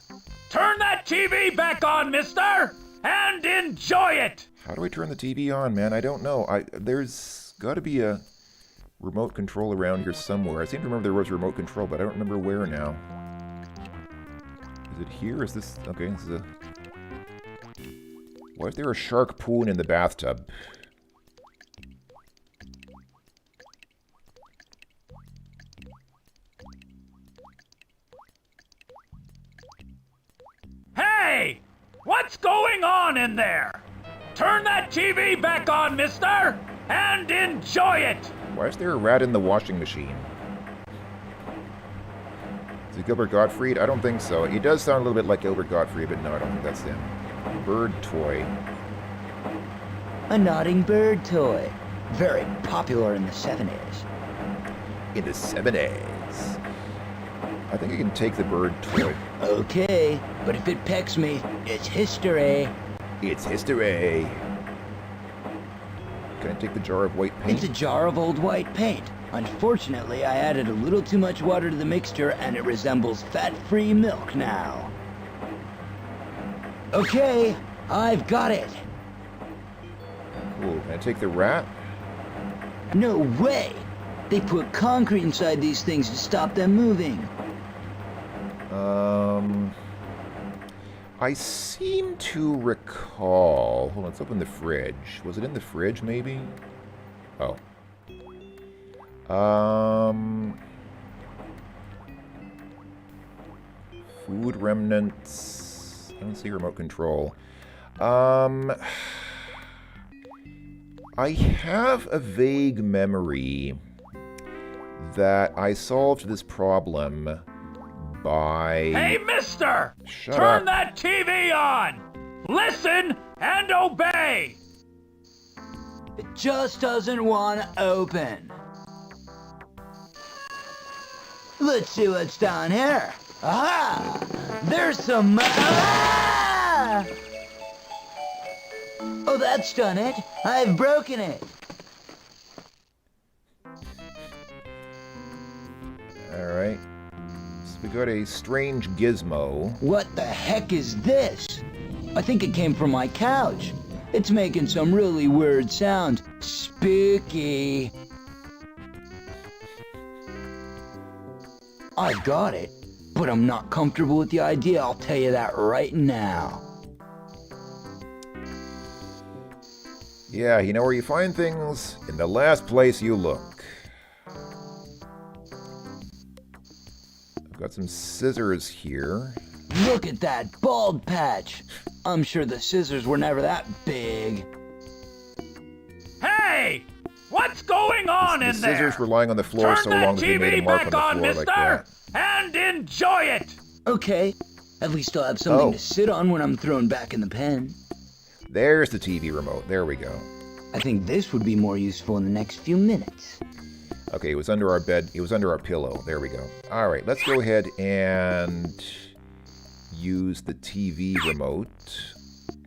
Turn that TV back on, mister, and enjoy it! How do I turn the TV on, man? I don't know. There's got to be a remote control around here somewhere. I seem to remember there was a remote control, but I don't remember where now. Is it here? Is this... Okay, this is a... Why is there a shark poon in the bathtub? Hey! What's going on in there? Turn that TV back on, mister, and enjoy it! Why is there a rat in the washing machine? Is it Gilbert Gottfried? I don't think so. He does sound a little bit like Gilbert Gottfried, but no, I don't think that's him. Bird toy. A nodding bird toy. Very popular in the 70s. In the 70s. I think I can take the bird toy. Okay, but if it pecks me, it's history. It's history. Can I take the jar of white paint? It's a jar of old white paint. Unfortunately, I added a little too much water to the mixture and it resembles fat-free milk now. Okay, I've got it. Cool. Can I take the rat? No way! They put concrete inside these things to stop them moving. I seem to recall... Hold on, let's open the fridge. Was it in the fridge, maybe? Oh. Food remnants... I don't see remote control. I have a vague memory that I solved this problem by... Hey, mister! Shut Turn up. that TV on! Listen and obey! It just doesn't want to open. Let's see what's down here. Aha! There's some... Ah! Oh, that's done it. I've broken it. got a strange gizmo. What the heck is this? I think it came from my couch. It's making some really weird sounds. Spooky. I've got it, but I'm not comfortable with the idea, I'll tell you that right now. Yeah, you know where you find things? In the last place you look. I've got some scissors here. Look at that bald patch. I'm sure the scissors were never that big. Hey! What's going on The in there? scissors were lying on the floor Turn so that long that they made a TV mark on back the on, floor like mister, that. and enjoy it! Okay, at least I'll have something to sit on when I'm thrown back in the pen. There's the TV remote. There we go. I think this would be more useful in the next few minutes. Okay, it was under our bed. It was under our pillow. There we go. All right, let's go ahead and use the TV remote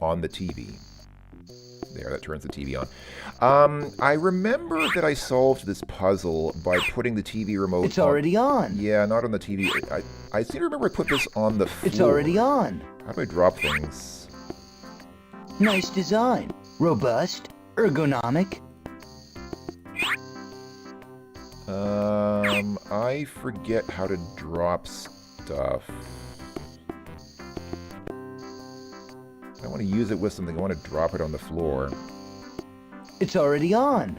on the TV. There, that turns the TV on. I remember that I solved this puzzle by putting the TV remote It's already on. Yeah, not on the TV. I seem to remember I put this on the floor. It's already on. How do I drop things? Nice design. Robust. Ergonomic. I forget how to drop stuff. I want to use it with something. I want to drop it on the floor. It's already on.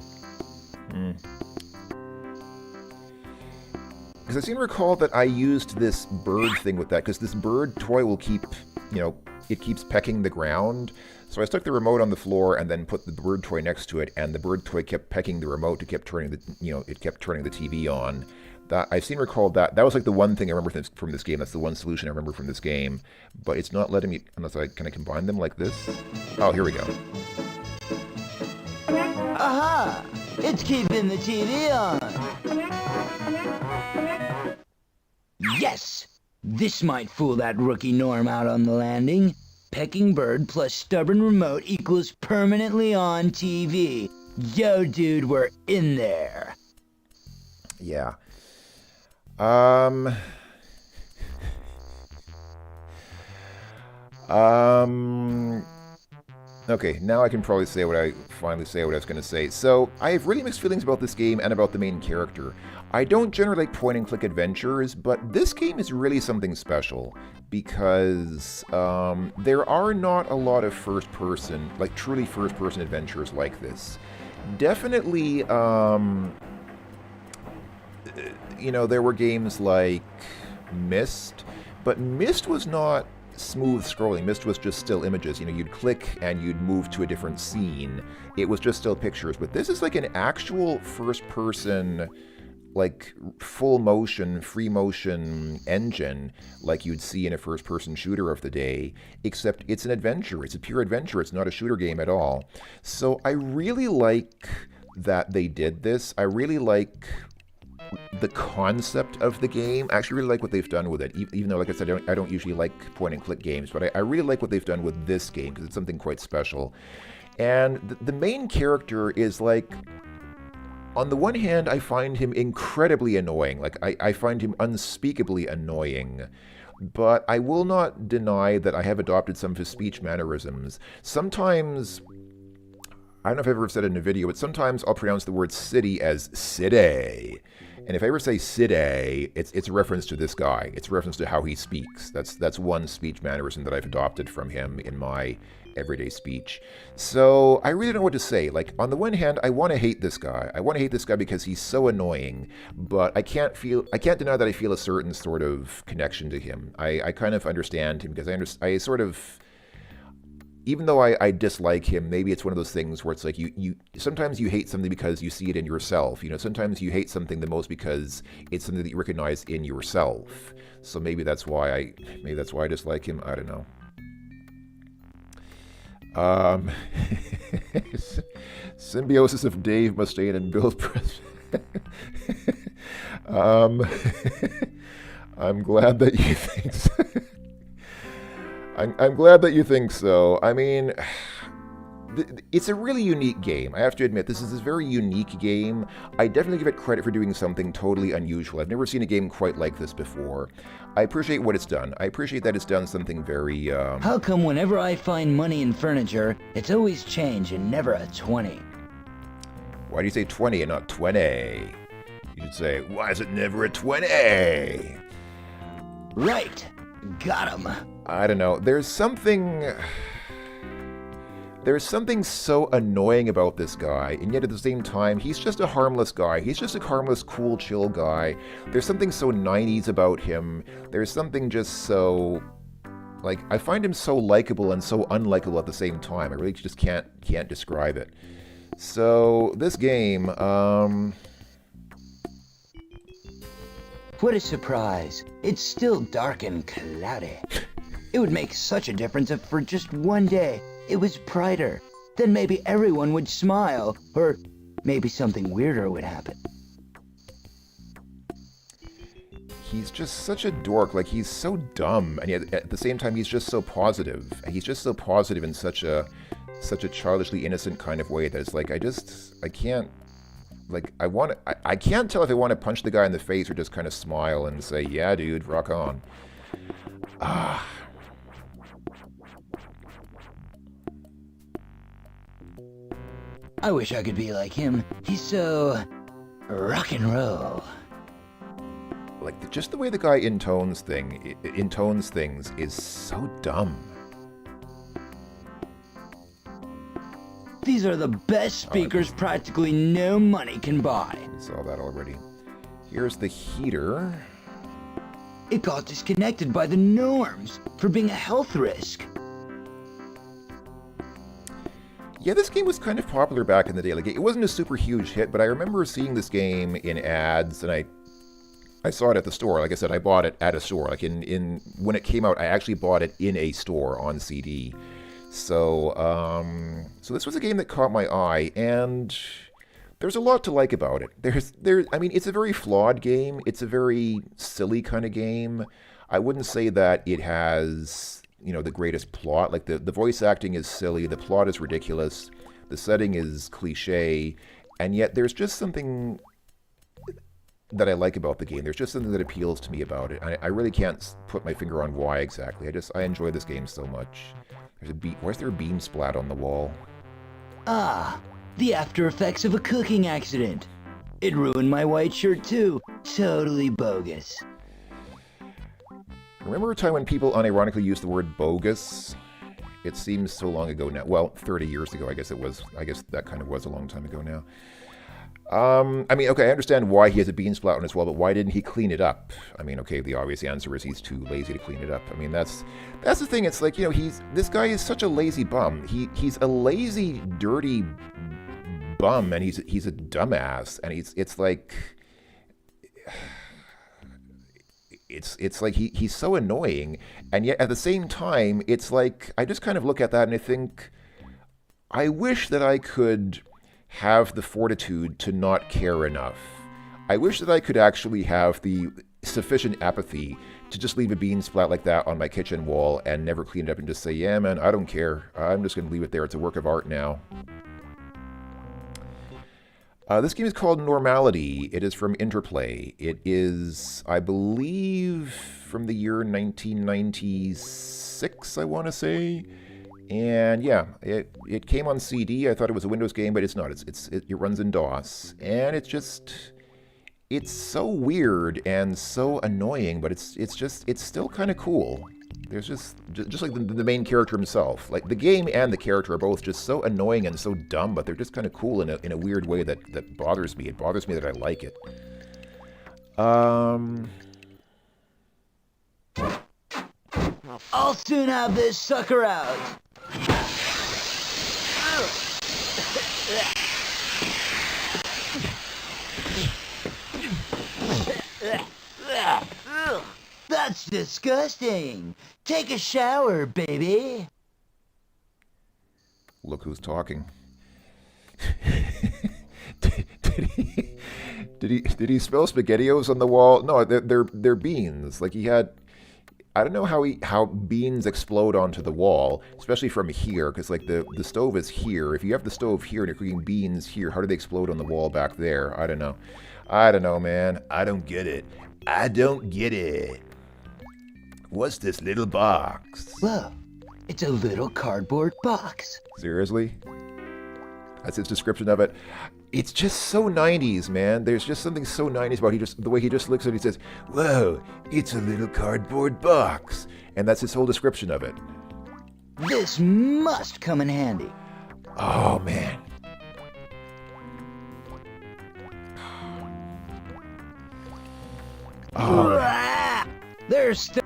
Because I seem to recall that I used this bird thing with that, because this bird toy will keep, you know, it keeps pecking the ground. So I stuck the remote on the floor and then put the bird toy next to it, and the bird toy kept pecking the remote. It kept turning the, it kept turning the TV on. That I seem to recall that was like the one thing I remember from this game. That's the one solution I remember from this game. But it's not letting me unless can I combine them like this? Oh, here we go. Aha! It's keeping the TV on. Yes! This might fool that rookie Norm out on the landing. Pecking bird plus stubborn remote equals permanently on TV. Yo, dude, we're in there. Yeah. Okay, now I can probably say what I was going to say. So, I have really mixed feelings about this game and about the main character. I don't generally like point-and-click adventures, but this game is really something special because there are not a lot of first-person, like truly first-person adventures like this. Definitely, you know, there were games like Myst, but Myst was not smooth scrolling. Myst was just still images. You know, you'd click and you'd move to a different scene. It was just still pictures. But this is like an actual first-person, like full motion, free motion engine like you'd see in a first-person shooter of the day, except it's an adventure. It's a pure adventure. It's not a shooter game at all. So I really like that they did this. I really like the concept of the game. I actually really like what they've done with it, even though, like I said, I don't usually like point-and-click games, but I really like what they've done with this game because it's something quite special. And the main character is like, on the one hand, I find him incredibly annoying. Like, I find him unspeakably annoying. But I will not deny that I have adopted some of his speech mannerisms. Sometimes, I don't know if I've ever said it in a video, but sometimes I'll pronounce the word city as city. And if I ever say city, it's a reference to this guy. It's a reference to how he speaks. That's one speech mannerism that I've adopted from him in my everyday speech. So I really don't know what to say. Like, on the one hand, I want to hate this guy. I want to hate this guy because he's so annoying, but I can't deny that I feel a certain sort of connection to him. I kind of understand him because I sort of, even though I dislike him, maybe it's one of those things where it's like you sometimes you hate something because you see it in yourself. You know, sometimes you hate something the most because it's something that you recognize in yourself. So maybe that's why I dislike him. I don't know. Symbiosis of Dave Mustaine and Bill Press. I'm glad that you think so. I'm glad that you think so. I mean, it's a really unique game. I have to admit, this is a very unique game. I definitely give it credit for doing something totally unusual. I've never seen a game quite like this before. I appreciate what it's done. I appreciate that it's done something very, How come whenever I find money in furniture, it's always change and never a 20? Why do you say 20 and not 20? You should say, why is it never a 20? Right. Got him. I don't know. There's something so annoying about this guy, and yet at the same time, he's just a harmless guy. He's just a harmless, cool, chill guy. There's something so 90s about him. There's something just so... like, I find him so likable and so unlikable at the same time. I really just can't describe it. So, this game, What a surprise. It's still dark and cloudy. It would make such a difference if for just one day it was brighter. Then maybe everyone would smile, or maybe something weirder would happen. he's just such a dork. Like, he's so dumb, and yet at the same time he's just so positive. And he's just so positive in such a childishly innocent kind of way that it's like, I can't, like, I can't tell if I want to punch the guy in the face or just kind of smile and say, yeah, dude, rock on. I wish I could be like him. He's so rock and roll. Like, just the way the guy intones things is so dumb. These are the best speakers practically no money can buy. We saw that already. Here's the heater. It got disconnected by the norms for being a health risk. Yeah, this game was kind of popular back in the day. Like, it wasn't a super huge hit, but I remember seeing this game in ads, and I saw it at the store. Like I said, I bought it at a store. Like, when it came out, I actually bought it in a store on CD. So this was a game that caught my eye, and there's a lot to like about it. I mean, it's a very flawed game. It's a very silly kind of game. I wouldn't say that it has, the greatest plot. Like, the voice acting is silly, the plot is ridiculous, the setting is cliche, and yet there's just something that I like about the game. There's just something that appeals to me about it. I really can't put my finger on why exactly. I enjoy this game so much. Why is there a beam splat on the wall? Ah, the after effects of a cooking accident. It ruined my white shirt too. Totally bogus. Remember a time when people unironically used the word bogus? It seems so long ago now. Well, 30 years ago, I guess it was. I guess that kind of was a long time ago now. I mean, okay, I understand why he has a bean splat on his wall, but why didn't he clean it up? I mean, okay, the obvious answer is he's too lazy to clean it up. I mean, that's the thing. It's like, this guy is such a lazy bum. He's a lazy, dirty bum, and he's a dumbass, and it's like he's so annoying, and yet at the same time, it's like, I just kind of look at that and I think, I wish that I could have the fortitude to not care enough. I wish that I could actually have the sufficient apathy to just leave a bean splat like that on my kitchen wall and never clean it up and just say, yeah, man, I don't care. I'm just going to leave it there. It's a work of art now. This game is called Normality. It is from Interplay. It is, I believe, from the year 1996, I want to say. And yeah, it came on CD. I thought it was a Windows game, but it's not. It runs in DOS, and it's so weird and so annoying, but it's still kind of cool. There's just like the main character himself. Like, the game and the character are both just so annoying and so dumb, but they're just kind of cool in a weird way that bothers me. It bothers me that I like it. I'll soon have this sucker out. That's disgusting. Take a shower, baby. Look who's talking. Did he spill SpaghettiOs on the wall? No, they're beans. Like, he had. I don't know how beans explode onto the wall, especially from here, because like the stove is here. If you have the stove here and you're cooking beans here, how do they explode on the wall back there? I don't know. I don't know, man. I don't get it. I don't get it. What's this little box? Whoa, it's a little cardboard box. Seriously? That's his description of it. It's just so 90s, man. There's just something so 90s about the way he just looks at it. He says, whoa, it's a little cardboard box. And that's his whole description of it. This must come in handy. Oh, man. Oh. There's still...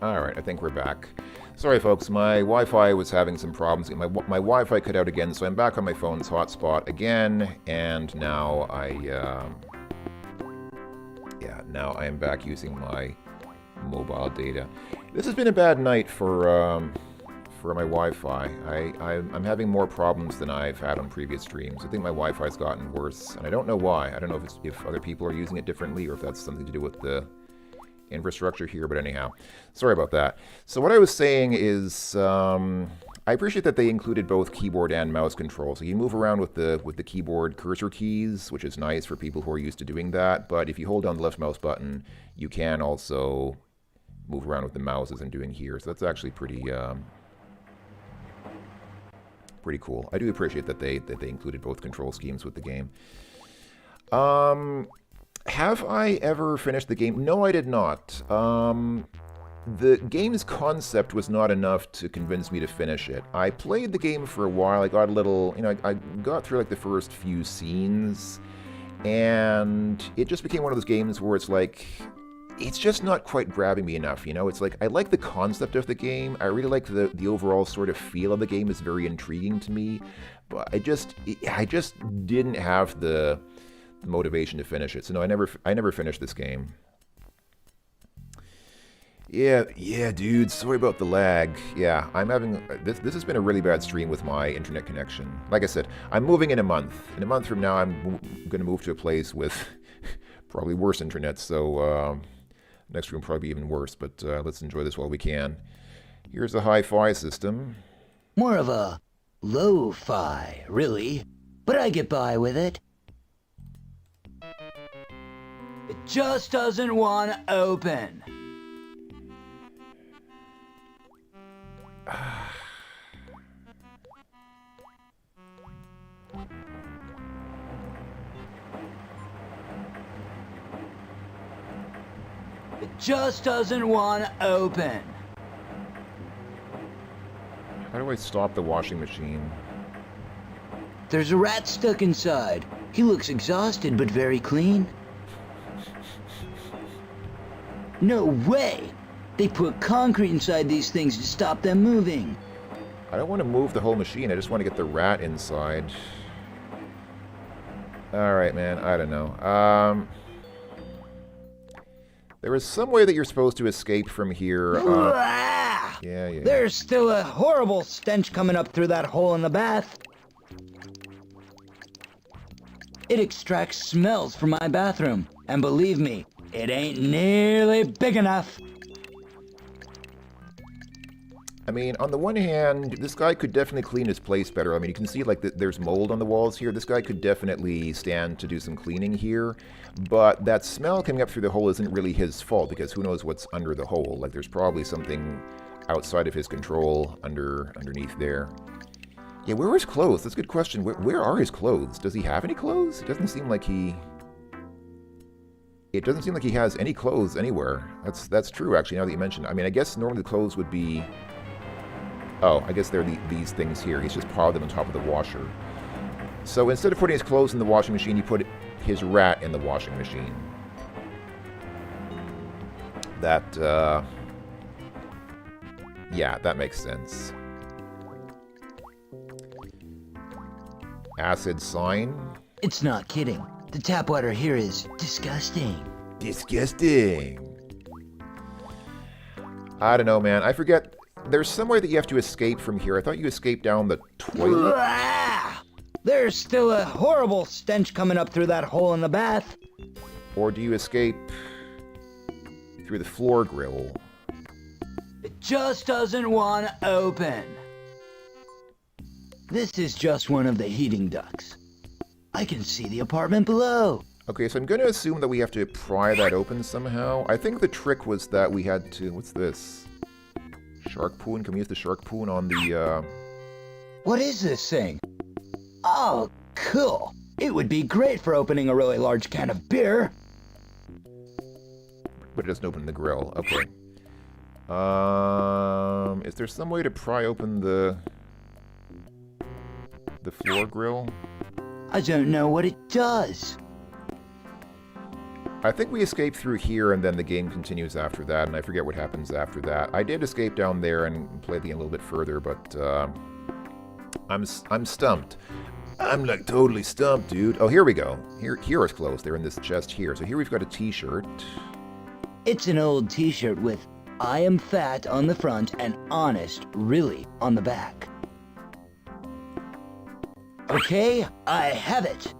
Alright, I think we're back. Sorry folks, my Wi-Fi was having some problems. My Wi-Fi cut out again, so I'm back on my phone's hotspot again, and now now I am back using my mobile data. This has been a bad night for my Wi-Fi. I'm having more problems than I've had on previous streams. I think my Wi-Fi's gotten worse, and I don't know why. I don't know if other people are using it differently, or if that's something to do with the infrastructure here, but anyhow, sorry about that. So what I was saying is, I appreciate that they included both keyboard and mouse control. So you move around with the keyboard cursor keys, which is nice for people who are used to doing that. But if you hold down the left mouse button, you can also move around with the mouse as I'm doing here. So that's actually pretty cool. I do appreciate that they included both control schemes with the game. Have I ever finished the game? No, I did not. The game's concept was not enough to convince me to finish it. I played the game for a while. I got a little, I got through like the first few scenes, and it just became one of those games where it's like, it's just not quite grabbing me enough, It's like, I like the concept of the game. I really like the overall sort of feel of the game is very intriguing to me, but I just didn't have the motivation to finish it. So no, I never finished this game. Yeah, dude, sorry about the lag. Yeah, I'm having this has been a really bad stream with my internet connection. Like I said, I'm moving in a month. In a month from now, I'm going to move to a place with probably worse internet, so next room probably be even worse, but let's enjoy this while we can. Here's a hi-fi system. More of a lo-fi, really, but I get by with it. It just doesn't want to open. It just doesn't want to open. How do I stop the washing machine? There's a rat stuck inside. He looks exhausted but very clean. No way! They put concrete inside these things to stop them moving. I don't want to move the whole machine. I just want to get the rat inside. Alright, man. I don't know. There is some way that you're supposed to escape from here. Yeah. There's still a horrible stench coming up through that hole in the bath. It extracts smells from my bathroom. And believe me, it ain't nearly big enough. I mean, on the one hand, this guy could definitely clean his place better. I mean, you can see, like, there's mold on the walls here. This guy could definitely stand to do some cleaning here. But that smell coming up through the hole isn't really his fault, because who knows what's under the hole. Like, there's probably something outside of his control underneath there. Yeah, where are his clothes? That's a good question. Where are his clothes? Does he have any clothes? It doesn't seem like he... It doesn't seem like he has any clothes anywhere. That's true, actually, now that you mention it. I mean, I guess normally the clothes would be... Oh, I guess they're these things here. He's just piled them on top of the washer. So instead of putting his clothes in the washing machine, he put his rat in the washing machine. That, yeah, that makes sense. Acid sign? It's not kidding. The tap water here is disgusting. Disgusting. I don't know, man. I forget... There's some way that you have to escape from here. I thought you escaped down the toilet. There's still a horrible stench coming up through that hole in the bath. Or do you escape through the floor grill? It just doesn't want to open. This is just one of the heating ducts. I can see the apartment below. Okay, so I'm going to assume that we have to pry that open somehow. I think the trick was that we had to... What's this? Sharkpoon? Can we use the Sharkpoon on the, What is this thing? Oh, cool. It would be great for opening a really large can of beer. But it doesn't open the grill. Okay. Is there some way to pry open the floor grill? I don't know what it does. I think we escape through here and then the game continues after that, and I forget what happens after that. I did escape down there and play the game a little bit further, but I'm stumped. I'm like totally stumped, dude. Oh, here we go. Here is closed. They're in this chest here. So here we've got a t-shirt. It's an old t-shirt with I am fat on the front and honest, really, on the back. Okay, I have it.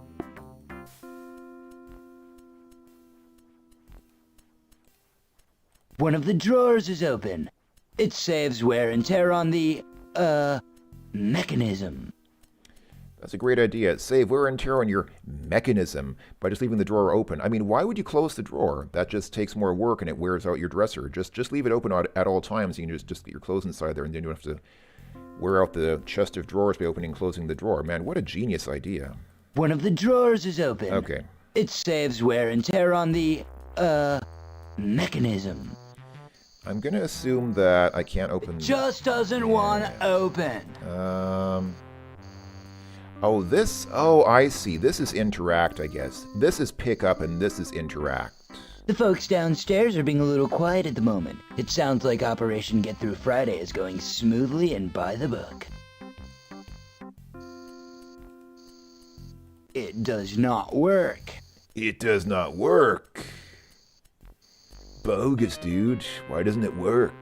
One of the drawers is open. It saves wear and tear on the, mechanism. That's a great idea. Save wear and tear on your mechanism by just leaving the drawer open. I mean, why would you close the drawer? That just takes more work and it wears out your dresser. Just leave it open at all times. You can just get your clothes inside there and then you don't have to wear out the chest of drawers by opening and closing the drawer. Man, what a genius idea. One of the drawers is open. Okay. It saves wear and tear on the, mechanism. I'm going to assume that I can't open... Just doesn't want to open. Oh, this... Oh, I see. This is interact, I guess. This is pick up and this is interact. The folks downstairs are being a little quiet at the moment. It sounds like Operation Get Through Friday is going smoothly and by the book. It does not work. It does not work. Bogus, dude. Why doesn't it work?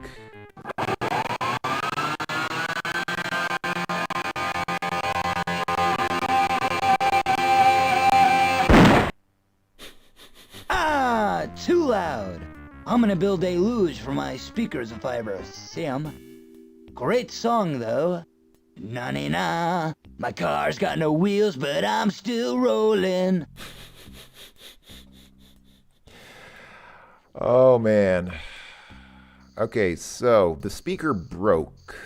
Ah, too loud. I'm gonna build a luge for my speakers if I ever see 'em. Great song, though. Na-na-na. My car's got no wheels, but I'm still rolling. Oh, man. Okay, so the speaker broke.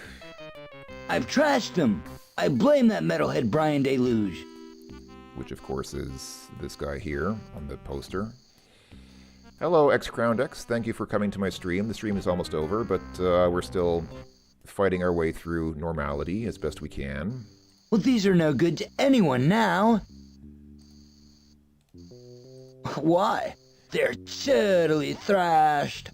I've trashed him. I blame that metalhead Brian Deluge. Which, of course, is this guy here on the poster. Hello, XCrownDex. Thank you for coming to my stream. The stream is almost over, but we're still fighting our way through normality as best we can. Well, these are no good to anyone now. Why? They're totally thrashed.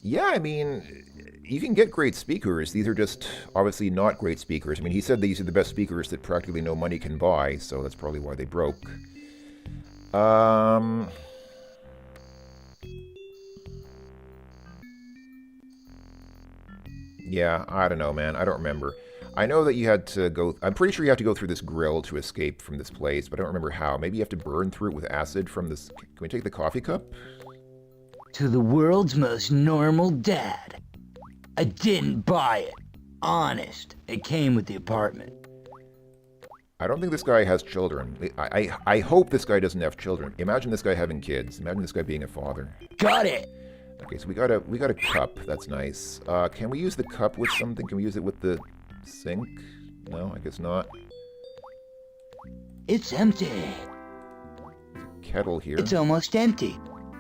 Yeah, I mean, you can get great speakers. These are just obviously not great speakers. I mean, he said these are the best speakers that practically no money can buy, so that's probably why they broke. Yeah, I don't know, man. I don't remember. I know that you had to go... I'm pretty sure you have to go through this grill to escape from this place, but I don't remember how. Maybe you have to burn through it with acid from this... Can we take the coffee cup? To the world's most normal dad. I didn't buy it. Honest. It came with the apartment. I don't think this guy has children. I hope this guy doesn't have children. Imagine this guy having kids. Imagine this guy being a father. Got it! Okay, so we got a cup. That's nice. Can we use the cup with something? Can we use it with the sink? No, I guess not. It's empty. There's a kettle here. It's almost empty.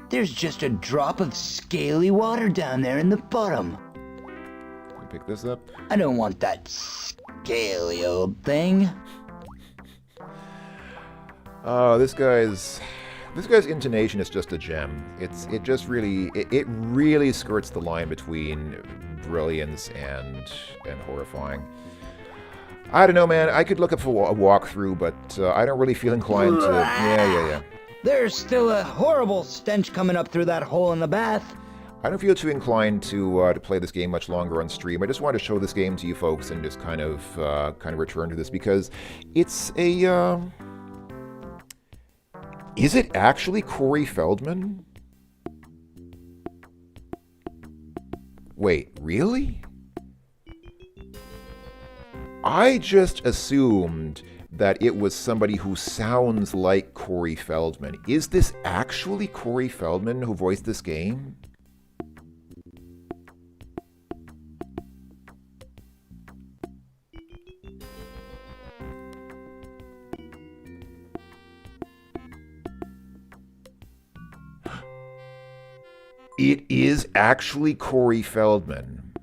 There's just a drop of scaly water down there in the bottom. Can we pick this up? I don't want that scaly old thing. Oh, this guy's intonation is just a gem. It really skirts the line between brilliance and horrifying. I don't know, man. I could look up for a walkthrough, but I don't really feel inclined to... Yeah. There's still a horrible stench coming up through that hole in the bath. I don't feel too inclined to play this game much longer on stream. I just want to show this game to you folks and just kind of return to this because it's a... Is it actually Corey Feldman? Wait, really? I just assumed that it was somebody who sounds like Corey Feldman. Is this actually Corey Feldman who voiced this game? It is actually Corey Feldman.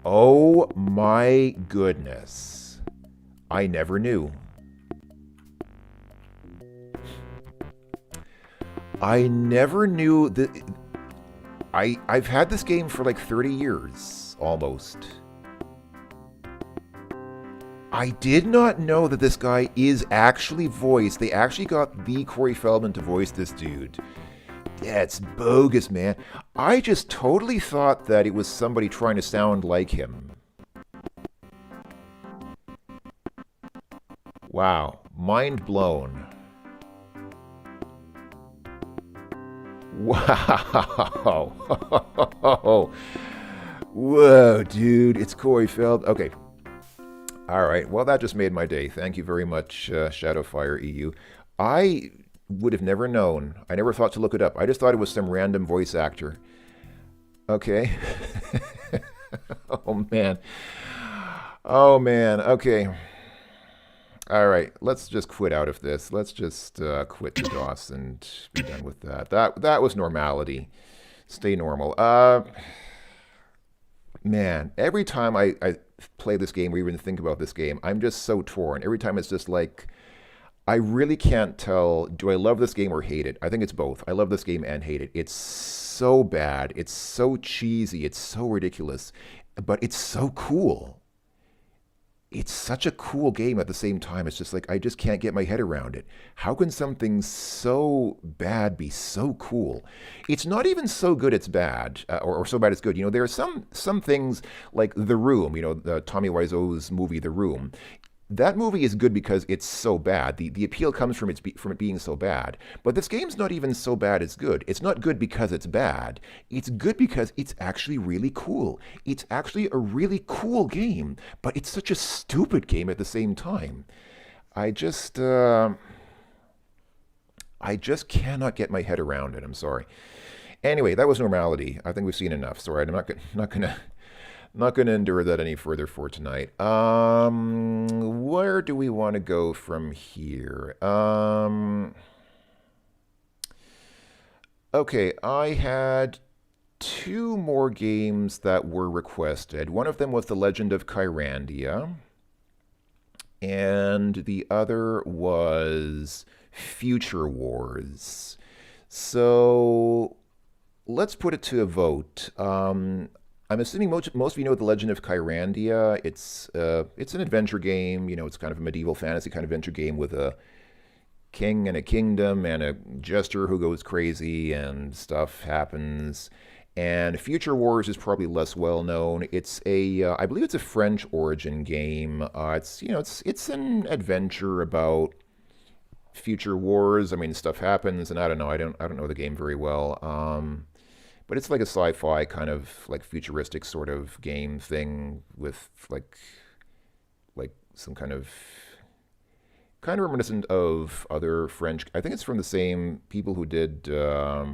Oh my goodness. I never knew. I never knew that. I've had this game for like 30 years, almost. I did not know that this guy is actually voiced. They actually got the Corey Feldman to voice this dude. That's bogus, man. I just totally thought that it was somebody trying to sound like him. Wow. Mind blown. Wow. Whoa, dude. It's Corey Feldman. Okay. All right. Well, that just made my day. Thank you very much, Shadowfire EU. I would have never known. I never thought to look it up. I just thought it was some random voice actor. Okay. Oh, man. Oh, man. Okay. All right. Let's just quit out of this. Let's just quit the DOS and be done with that. That was normality. Stay normal. Man, every time I play this game or even think about this game, I'm just so torn. Every time it's just like, I really can't tell, do I love this game or hate it? I think it's both. I love this game and hate it. It's so bad. It's so cheesy. It's so ridiculous. But it's so cool. It's such a cool game at the same time. It's just like, I just can't get my head around it. How can something so bad be so cool? It's not even so good it's bad, or so bad it's good. You know, there are some things like The Room, you know, Tommy Wiseau's movie The Room. That movie is good because it's so bad. The appeal comes from it being so bad. But this game's not even so bad it's good. It's not good because it's bad. It's good because it's actually really cool. It's actually a really cool game, but it's such a stupid game at the same time. I just cannot get my head around it. I'm sorry. Anyway, that was normality. I think we've seen enough. Sorry, I'm not gonna endure that any further for tonight. Where do we want to go from here? Okay, I had 2 more games that were requested. One of them was The Legend of Kyrandia, and the other was Future Wars. So let's put it to a vote. I'm assuming most of you know The Legend of Kyrandia. It's an adventure game. You know, it's kind of a medieval fantasy kind of adventure game with a king and a kingdom and a jester who goes crazy and stuff happens. And Future Wars is probably less well known. It's I believe it's a French origin game. It's an adventure about future wars. I mean, stuff happens, and I don't know. I don't know the game very well. But it's like a sci-fi kind of like futuristic sort of game thing with like some kind of reminiscent of other French. I think it's from the same people who did yeah,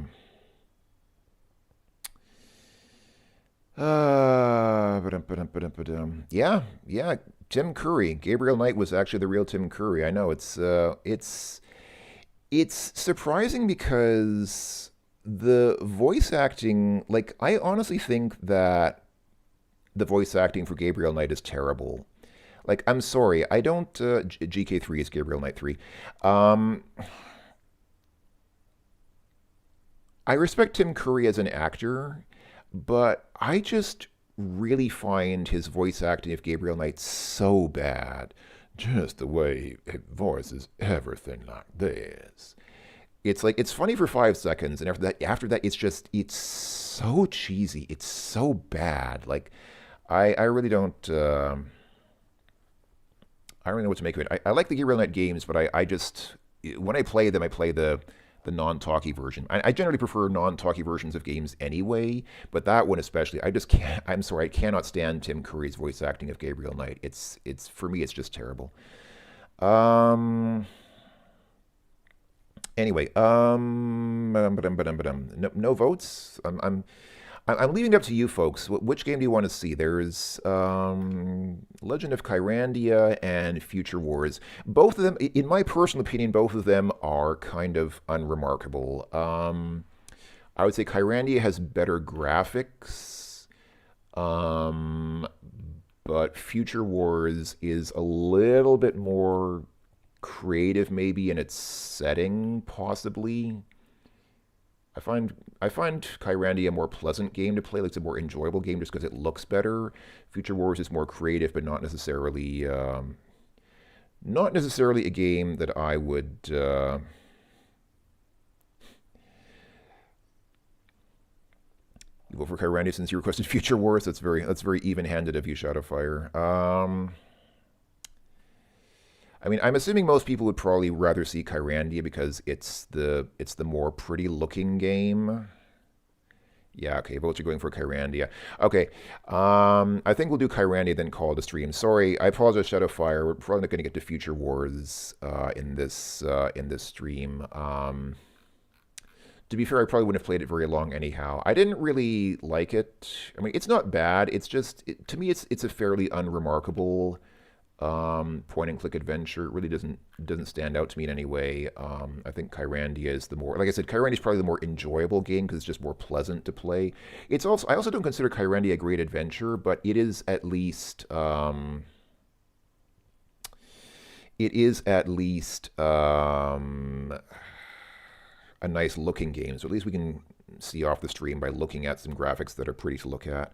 Tim Curry. Gabriel Knight was actually the real Tim Curry. I know it's surprising because the voice acting, like, I honestly think that the voice acting for Gabriel Knight is terrible. Like, I'm sorry, I don't, GK3 is Gabriel Knight 3. I respect Tim Curry as an actor, but I just really find his voice acting of Gabriel Knight so bad. Just the way his voice is everything like this. It's like, it's funny for 5 seconds, and after that, it's so cheesy. It's so bad. Like, I really don't, I don't really know what to make of it. I like the Gabriel Knight games, but I just, when I play them, I play the non-talkie version. I generally prefer non-talkie versions of games anyway, but that one especially, I just can't, I'm sorry, I cannot stand Tim Curry's voice acting of Gabriel Knight. It's for me, it's just terrible. Anyway, no votes. I'm leaving it up to you folks. Which game do you want to see? There's Legend of Kyrandia and Future Wars. Both of them, in my personal opinion, both of them are kind of unremarkable. I would say Kyrandia has better graphics, but Future Wars is a little bit more creative, maybe in its setting, possibly. I find Kyrandia a more pleasant game to play. Like, it's a more enjoyable game just because it looks better. Future Wars is more creative, but not necessarily a game that I would. You vote for Kyrandia since you requested Future Wars. That's very even-handed of you, Shadowfire. I mean, I'm assuming most people would probably rather see Kyrandia because it's the more pretty-looking game. Yeah, okay, votes are going for Kyrandia. Okay, I think we'll do Kyrandia, then call it a stream. Sorry, I apologize, Shadowfire. We're probably not going to get to Future Wars in this stream. To be fair, I probably wouldn't have played it very long anyhow. I didn't really like it. I mean, it's not bad. It's just, to me, it's a fairly unremarkable point-and-click adventure. It really doesn't stand out to me in any way. I think Kyrandia is the more, like I said, Kyrandia is probably the more enjoyable game because it's just more pleasant to play. It's also, I also don't consider Kyrandia a great adventure, but it is at least a nice looking game. So at least we can see off the stream by looking at some graphics that are pretty to look at.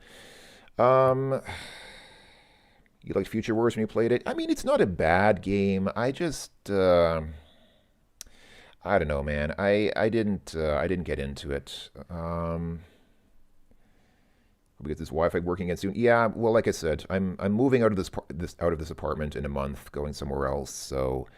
You liked Future Wars when you played it? I mean, it's not a bad game. I just, I don't know, man. I didn't get into it. We get this Wi-Fi working again soon. Yeah, well, like I said, I'm moving out of this apartment in a month, going somewhere else. So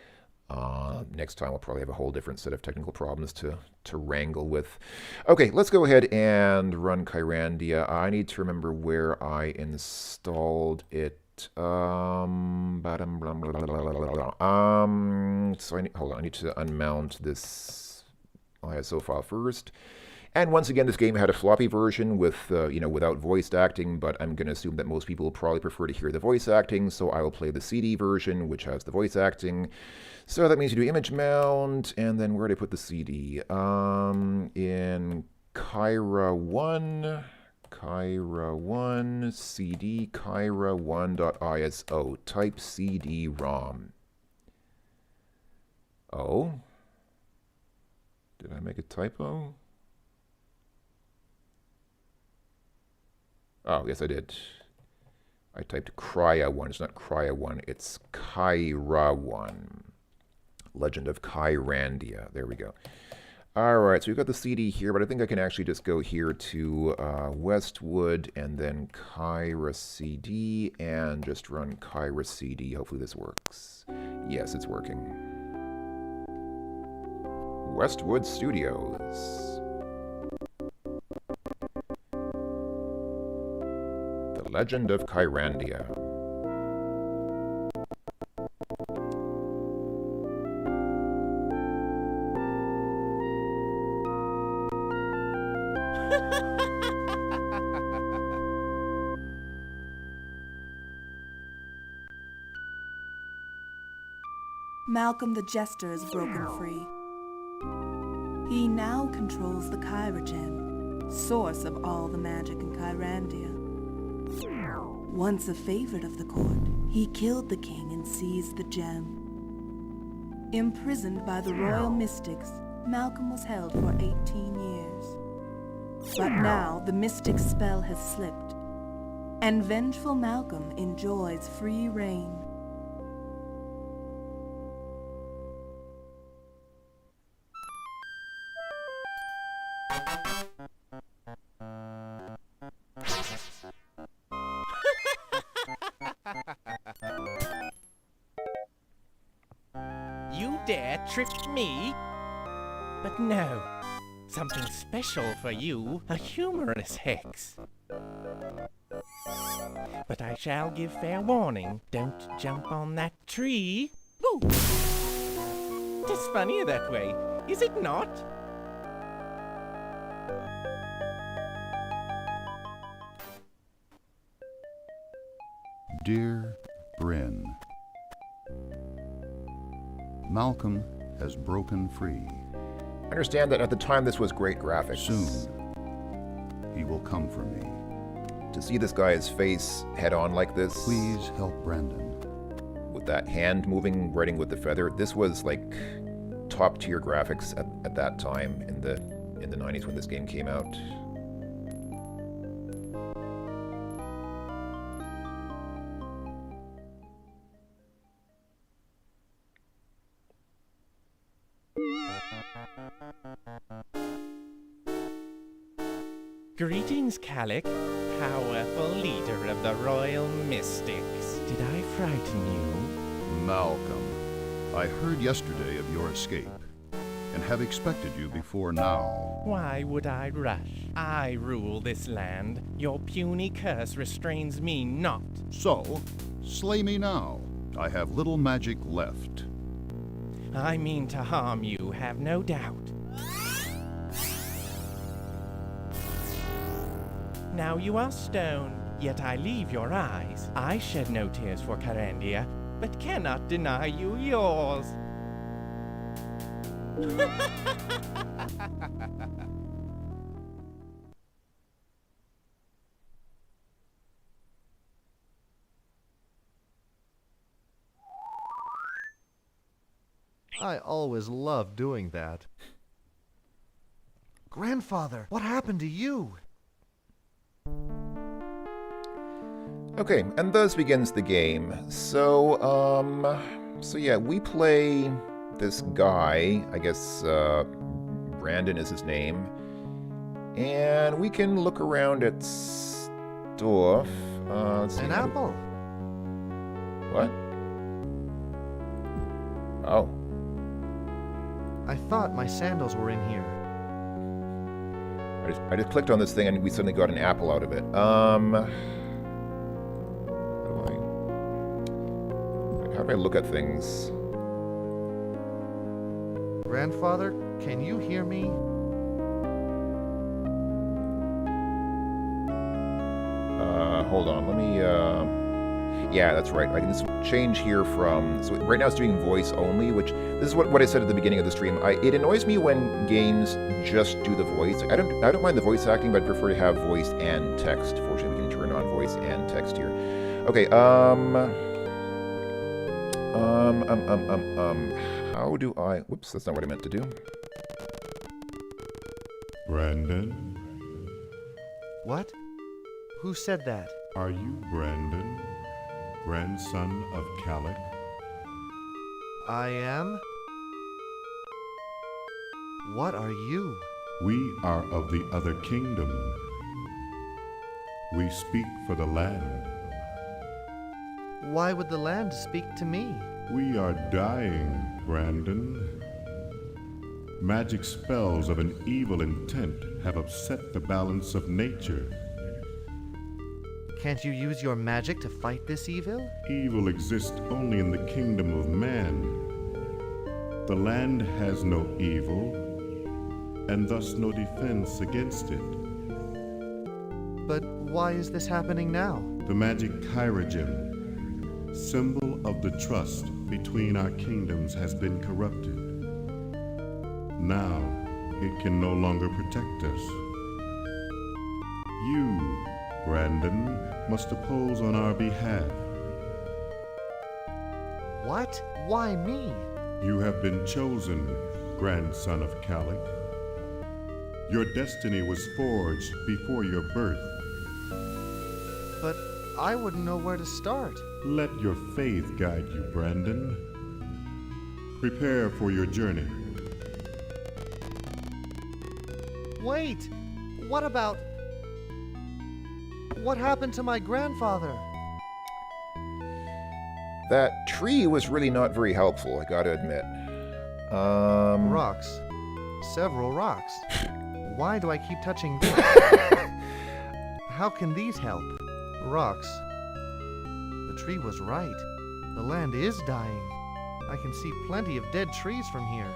next time I'll probably have a whole different set of technical problems to wrangle with. Okay, let's go ahead and run Kyrandia. I need to remember where I installed it. So hold on, I need to unmount this ISO file first. And once again, this game had a floppy version with, without voice acting, but I'm going to assume that most people will probably prefer to hear the voice acting, so I will play the CD version, which has the voice acting. So that means you do image mount, and then where did I put the CD? In Kyra 1. Kyra 1 CD Kyra 1.iso type CD-ROM. Oh, did I make a typo? Oh, yes, I did. I typed Crya 1. It's not Crya 1. It's Kyra 1. Legend of Kyrandia. There we go. All right, so we've got the CD here, but I think I can actually just go here to Westwood and then Kyra CD and just run Kyra CD. Hopefully this works. Yes, it's working. Westwood Studios. The Legend of Kyrandia. Malcolm the Jester is broken free. He now controls the Kyra Gem, source of all the magic in Kyrandia. Once a favorite of the court, he killed the king and seized the gem. Imprisoned by the royal mystics, Malcolm was held for 18 years. But now the mystic spell has slipped, and vengeful Malcolm enjoys free reign. trip me? But no. Something special for you, a humorous hex. But I shall give fair warning. Don't jump on that tree. Ooh! 'Tis funnier that way, is it not? Dear Bryn, Malcolm has broken free. I understand that at the time this was great graphics. Soon, he will come for me. To see this guy's face head on like this. Please help Brandon. With that hand moving, writing with the feather. This was like top tier graphics at that time in the 90s when this game came out. Greetings, Calic, powerful leader of the Royal Mystics. Did I frighten you? Malcolm, I heard yesterday of your escape, and have expected you before now. Why would I rush? I rule this land. Your puny curse restrains me not. So, slay me now. I have little magic left. I mean to harm you, have no doubt. Now you are stoned, yet I leave your eyes. I shed no tears for Carandia, but cannot deny you yours. I always loved doing that. Grandfather, what happened to you? Okay, and thus begins the game. So yeah, we play this guy, I guess Brandon is his name, and we can look around at stuff. Let's see. An apple. What? Oh. I thought my sandals were in here. I just clicked on this thing and we suddenly got an apple out of it. How do I look at things? Grandfather, can you hear me? Hold on, let me, yeah, that's right. I can just change here from, so right now it's doing voice only, which, this is what I said at the beginning of the stream. It annoys me when games just do the voice. I don't mind the voice acting, but I prefer to have voice and text. Fortunately, we can turn on voice and text here. Okay, how do I, whoops, that's not what I meant to do. Brandon? What? Who said that? Are you Brandon, grandson of Calic? I am? What are you? We are of the other kingdom. We speak for the land. Why would the land speak to me? We are dying, Brandon. Magic spells of an evil intent have upset the balance of nature. Can't you use your magic to fight this evil? Evil exists only in the kingdom of man. The land has no evil, and thus no defense against it. But why is this happening now? The magic Chirogem, symbol of the trust between our kingdoms, has been corrupted. Now, it can no longer protect us. You, Brandon, must oppose on our behalf. What? Why me? You have been chosen, grandson of Calic. Your destiny was forged before your birth. But I wouldn't know where to start. Let your faith guide you, Brandon. Prepare for your journey. Wait! What about... What happened to my grandfather? That tree was really not very helpful, I gotta admit. Rocks. Several rocks. Why do I keep touching this? How can these help? Rocks. The tree was right. The land is dying. I can see plenty of dead trees from here.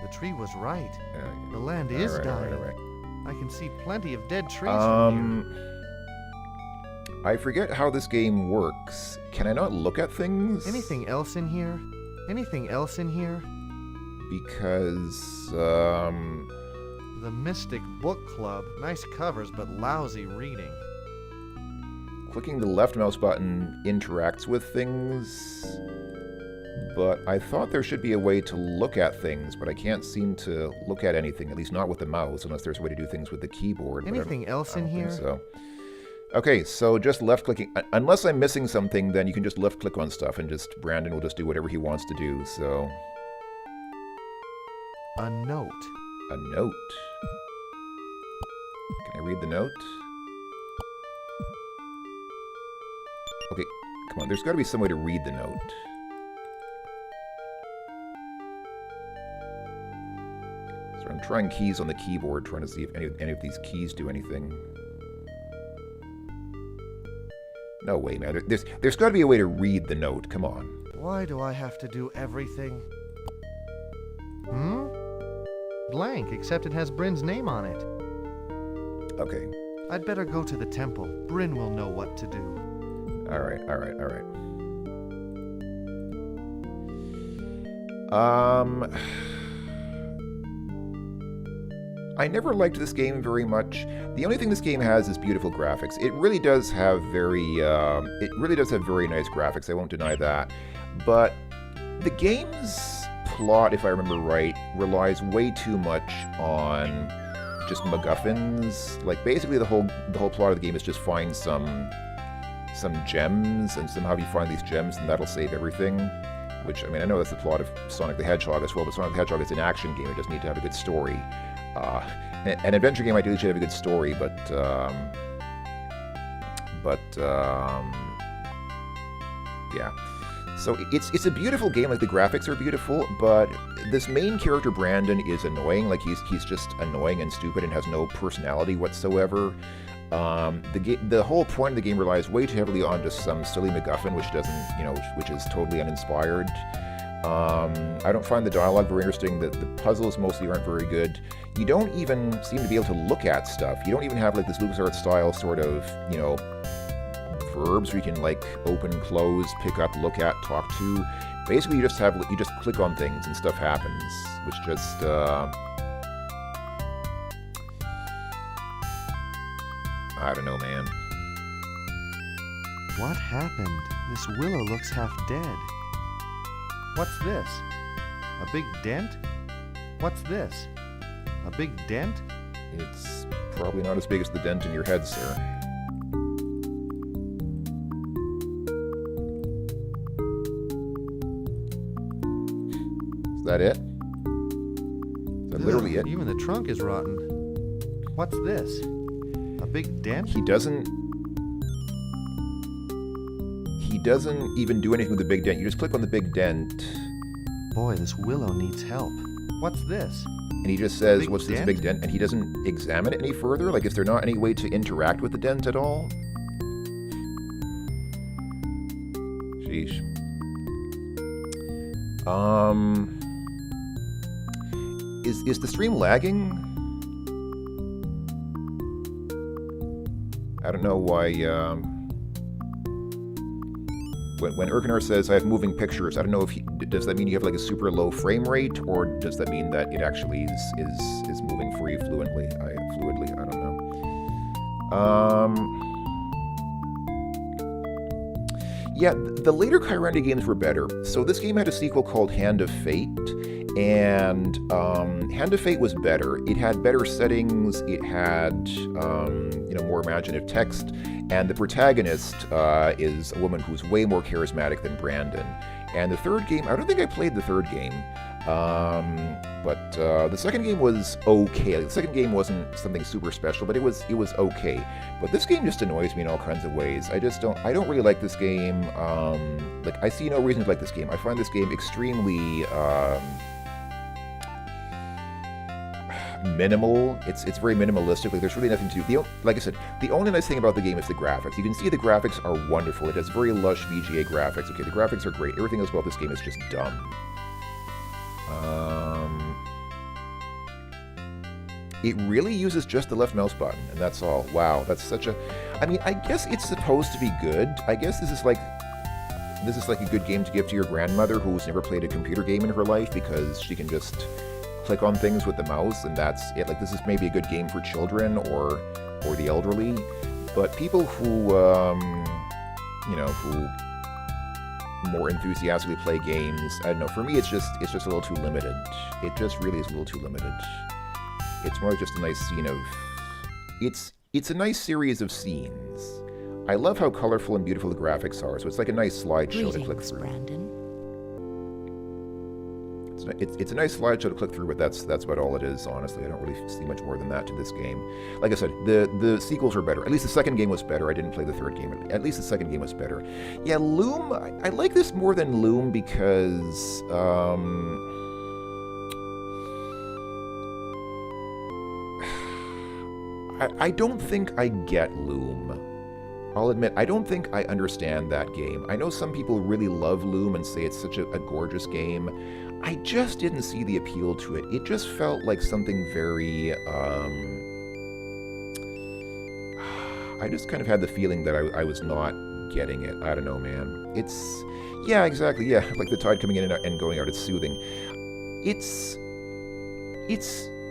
The tree was right. The land is dying. I can see plenty of dead trees from here. I forget how this game works. Can I not look at things? Anything else in here? Anything else in here? Because, The Mystic Book Club. Nice covers, but lousy reading. Clicking the left mouse button interacts with things, but I thought there should be a way to look at things, but I can't seem to look at anything, at least not with the mouse, unless there's a way to do things with the keyboard. Anything else in here? So. Okay, so just left-clicking. Unless I'm missing something, then you can just left-click on stuff, and Brandon will just do whatever he wants to do, so... A note. A note? Can I read the note? Okay, come on, there's got to be some way to read the note. So I'm trying keys on the keyboard, trying to see if any of these keys do anything. No way, man. There's got to be a way to read the note. Come on. Why do I have to do everything? Blank, except it has Bryn's name on it. Okay. I'd better go to the temple. Bryn will know what to do. Alright. I never liked this game very much. The only thing this game has is beautiful graphics. It really does have very nice graphics, I won't deny that. But the game's plot, if I remember right, relies way too much on just MacGuffins. Like, basically the whole plot of the game is just find some gems, and somehow if you find these gems, then that'll save everything. Which, I mean, I know that's the plot of Sonic the Hedgehog as well, but Sonic the Hedgehog is an action game. It doesn't need to have a good story. An adventure game ideally should have a good story, but yeah. So it's a beautiful game. Like, the graphics are beautiful, but this main character Brandon is annoying. Like, he's just annoying and stupid and has no personality whatsoever. The whole point of the game relies way too heavily on just some silly MacGuffin, which is totally uninspired. I don't find the dialogue very interesting. The puzzles mostly aren't very good. You don't even seem to be able to look at stuff. You don't even have like this LucasArts style sort of, verbs where you can like open, close, pick up, look at, talk to. Basically, you just click on things and stuff happens, which just I don't know, man. What happened? This willow looks half dead. What's this? A big dent? What's this? A big dent? It's probably not as big as the dent in your head, sir. Is that it? Is that literally it? Even the trunk is rotten. What's this? A big dent? He doesn't even do anything with the big dent. You just click on the big dent. Boy, this willow needs help. What's this? And he just says, what's this big dent? And he doesn't examine it any further? Like, is there not any way to interact with the dent at all? Sheesh. Is the stream lagging? I don't know why, when Erkanar says I have moving pictures, I don't know if does that mean you have like a super low frame rate, or does that mean that it actually is moving for you fluidly? I don't know. Yeah, the later Kyrandia games were better. So this game had a sequel called Hand of Fate, and Hand of Fate was better. It had better settings, it had more imaginative text, and the protagonist is a woman who's way more charismatic than Brandon. And the third game, I don't think I played the third game, But the second game was okay. Like, the second game wasn't something super special, but it was okay. But this game just annoys me in all kinds of ways. I don't really like this game. Like, I see no reason to like this game. I find this game extremely minimal. It's very minimalistic. Like, there's really nothing to do. Like I said, the only nice thing about the game is the graphics. You can see the graphics are wonderful. It has very lush VGA graphics. Okay, the graphics are great. Everything else about this game is just dumb. It really uses just the left mouse button, and that's all. Wow, that's such a... I mean, I guess it's supposed to be good. I guess this is like a good game to give to your grandmother who's never played a computer game in her life, because she can just click on things with the mouse, and that's it. Like, this is maybe a good game for children or the elderly, but people who, who more enthusiastically play games, I don't know, for me it's just a little too limited. It just really is a little too limited. It's more like just a nice scene of... It's a nice series of scenes. I love how colorful and beautiful the graphics are, so it's like a nice slideshow to click through. Brandon. It's a nice slideshow to click through, but that's about all it is, honestly. I don't really see much more than that to this game. Like I said, the sequels were better. At least the second game was better. I didn't play the third game. At least the second game was better. Yeah, Loom, I like this more than Loom because... I don't think I get Loom. I'll admit, I don't think I understand that game. I know some people really love Loom and say it's such a gorgeous game. I just didn't see the appeal to it. It just felt like something very, I just kind of had the feeling that I was not getting it. I don't know, man. Yeah, exactly, yeah. Like the tide coming in and going out, it's soothing. It's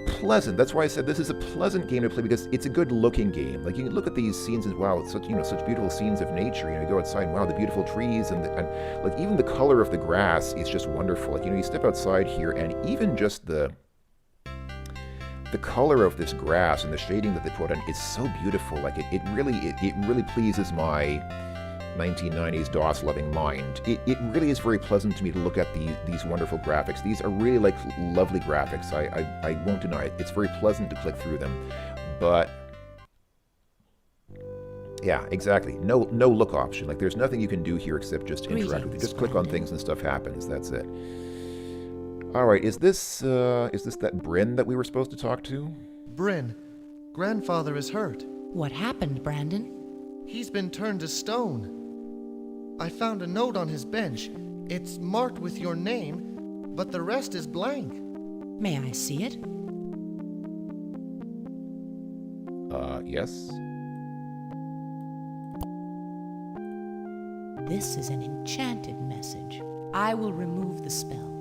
pleasant. That's why I said this is a pleasant game to play, because it's a good-looking game. Like, you can look at these scenes and wow, it's such beautiful scenes of nature. You go outside and wow, the beautiful trees and like even the color of the grass is just wonderful. Like, you step outside here and even just the color of this grass and the shading that they put on is so beautiful. Like, it really pleases my 1990s DOS-loving mind. It really is very pleasant to me to look at these wonderful graphics. These are really, like, lovely graphics. I won't deny it. It's very pleasant to click through them. But, yeah, exactly. No look option. Like, there's nothing you can do here except just interact with it. Just click on things and stuff happens. That's it. Alright, is this that Bryn that we were supposed to talk to? Bryn, grandfather is hurt. What happened, Brandon? He's been turned to stone. I found a note on his bench. It's marked with your name, but the rest is blank. May I see it? Yes? This is an enchanted message. I will remove the spell.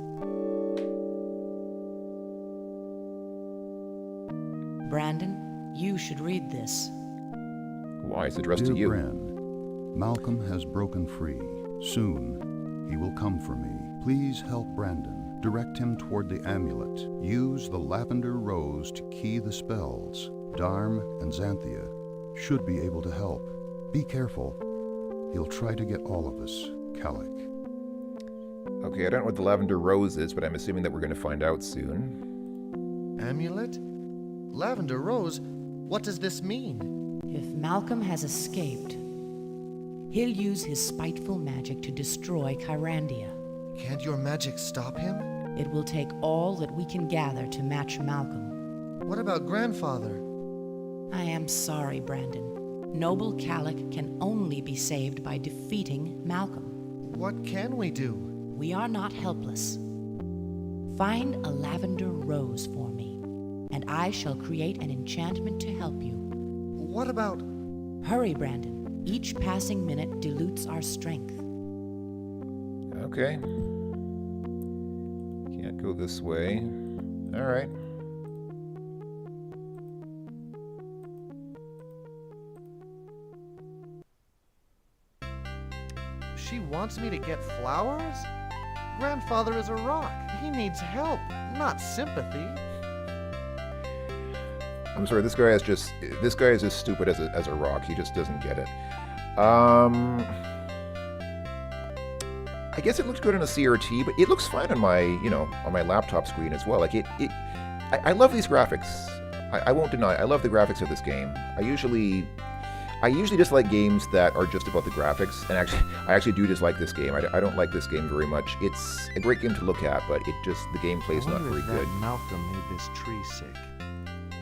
Brandon, you should read this. Why? It's addressed to you. Bran, Malcolm has broken free. Soon, he will come for me. Please help Brandon. Direct him toward the amulet. Use the lavender rose to key the spells. Darm and Xanthia should be able to help. Be careful. He'll try to get all of us. Calic. Okay, I don't know what the lavender rose is, but I'm assuming that we're going to find out soon. Amulet? Lavender rose? What does this mean? If Malcolm has escaped, he'll use his spiteful magic to destroy Kyrandia. Can't your magic stop him? It will take all that we can gather to match Malcolm. What about grandfather? I am sorry, Brandon. Noble Calic can only be saved by defeating Malcolm. What can we do? We are not helpless. Find a lavender rose for me, and I shall create an enchantment to help you. What about... Hurry, Brandon. Each passing minute dilutes our strength. Okay. Can't go this way. All right. She wants me to get flowers? Grandfather is a rock. He needs help, not sympathy. I'm sorry, this guy is as stupid as a rock. He just doesn't get it. I guess it looks good on a CRT, but it looks fine on my, on my laptop screen as well. Like I love these graphics. I won't deny, I love the graphics of this game. I usually dislike games that are just about the graphics, and I actually do dislike this game. I don't like this game very much. It's a great game to look at, but the gameplay is not very good. Malcolm made this tree sick.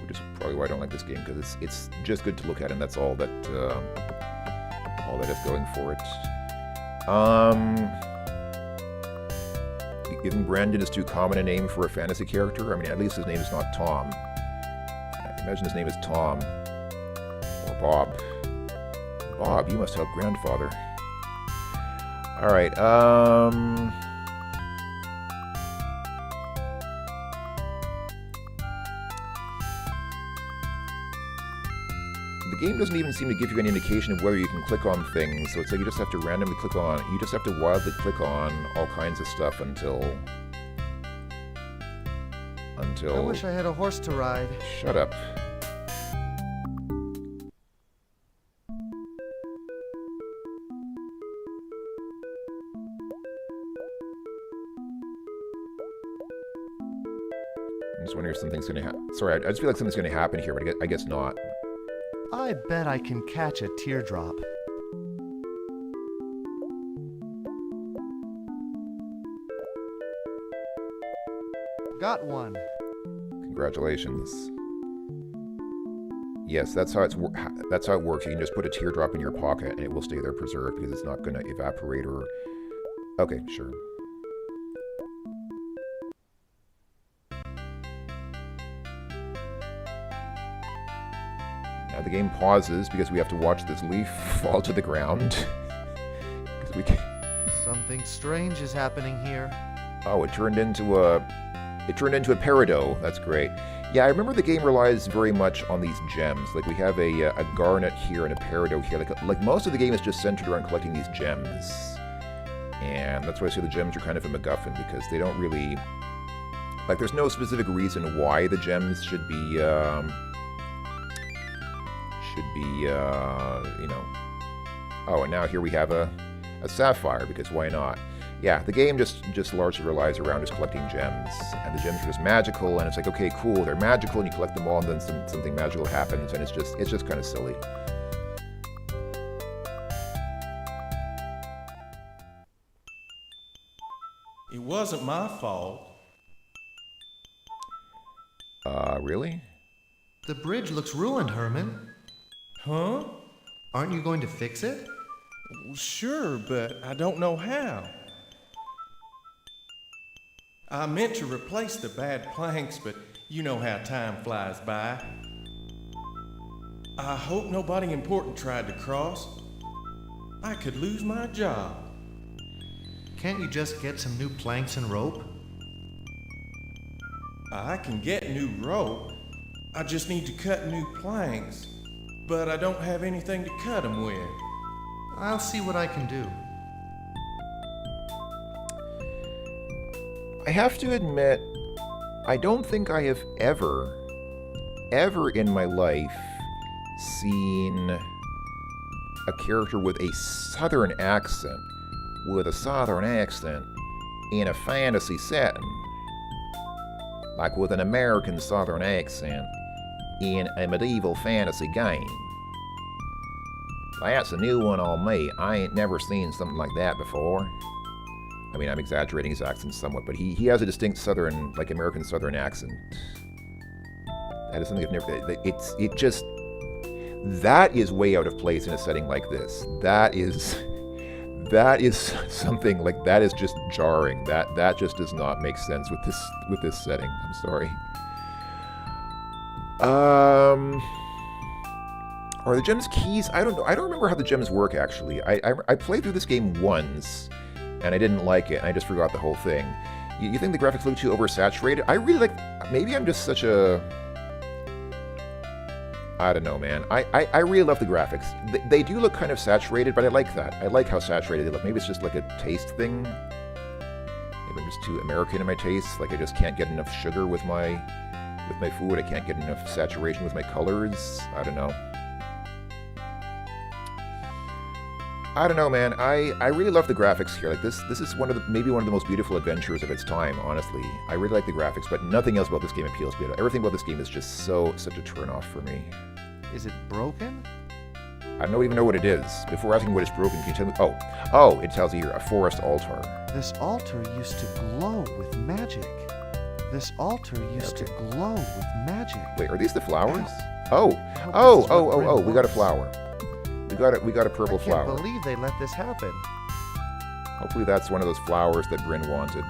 Which is probably why I don't like this game, because it's just good to look at, and that's all that is going for it. You think Brandon is too common a name for a fantasy character? I mean, at least his name is not Tom. I imagine his name is Tom. Or Bob. Bob, you must help grandfather. Alright, the game doesn't even seem to give you any indication of whether you can click on things, so it's like you just have to randomly click on, you just have to wildly click on all kinds of stuff until... I wish I had a horse to ride. Shut up. I'm just wondering if something's gonna happen. Sorry, I just feel like something's gonna happen here, but I guess not. I bet I can catch a teardrop. Got one. Congratulations. Yes, that's how it works. You can just put a teardrop in your pocket and it will stay there preserved because it's not going to evaporate or... Okay, sure. Now the game pauses because we have to watch this leaf fall to the ground. Because we can... Something strange is happening here. Oh, it turned into a peridot. That's great. Yeah, I remember the game relies very much on these gems. Like we have a garnet here and a peridot here. Like most of the game is just centered around collecting these gems. And that's why I say the gems are kind of a MacGuffin, because they don't really... Like there's no specific reason why the gems should be, you know... Oh, and now here we have a sapphire, because why not? Yeah, the game just largely relies around just collecting gems, and the gems are just magical, and it's like, okay, cool, they're magical, and you collect them all, and then something magical happens, and it's just kind of silly. It wasn't my fault. Really? The bridge looks ruined, Herman. Huh? Aren't you going to fix it? Well, sure, but I don't know how. I meant to replace the bad planks, but you know how time flies by. I hope nobody important tried to cross. I could lose my job. Can't you just get some new planks and rope? I can get new rope. I just need to cut new planks. But I don't have anything to cut them with. I'll see what I can do. I have to admit, I don't think I have ever in my life seen a character with a southern accent, in a fantasy setting. Like with an American southern accent in a medieval fantasy game. That's a new one on me. I ain't never seen something like that before. I mean, I'm exaggerating his accent somewhat, but he has a distinct southern, like American southern accent. That is something I've never... That is way out of place in a setting like this. That is something, like, that is just jarring. That just does not make sense with this setting. I'm sorry. Are the gems keys? I don't know. I don't remember how the gems work, actually. I played through this game once, and I didn't like it, and I just forgot the whole thing. You think the graphics look too oversaturated? I really like... Maybe I'm just such a... I don't know, man. I really love the graphics. They do look kind of saturated, but I like that. I like how saturated they look. Maybe it's just like a taste thing. Maybe I'm just too American in my taste. Like I just can't get enough sugar with my food. I can't get enough saturation with my colors. I don't know. I don't know, man. I really love the graphics here. Like this is maybe one of the most beautiful adventures of its time, honestly. I really like the graphics, but nothing else about this game appeals to me. Everything about this game is just such a turn-off for me. Is it broken? I don't even know what it is. Before asking what it's broken, can you tell me? Oh, it tells you here, a forest altar. This altar used to glow with magic. This altar used to glow with magic. Wait, are these the flowers? Oh, We got a flower. We got a purple flower. I can't believe they let this happen. Hopefully that's one of those flowers that Bryn wanted.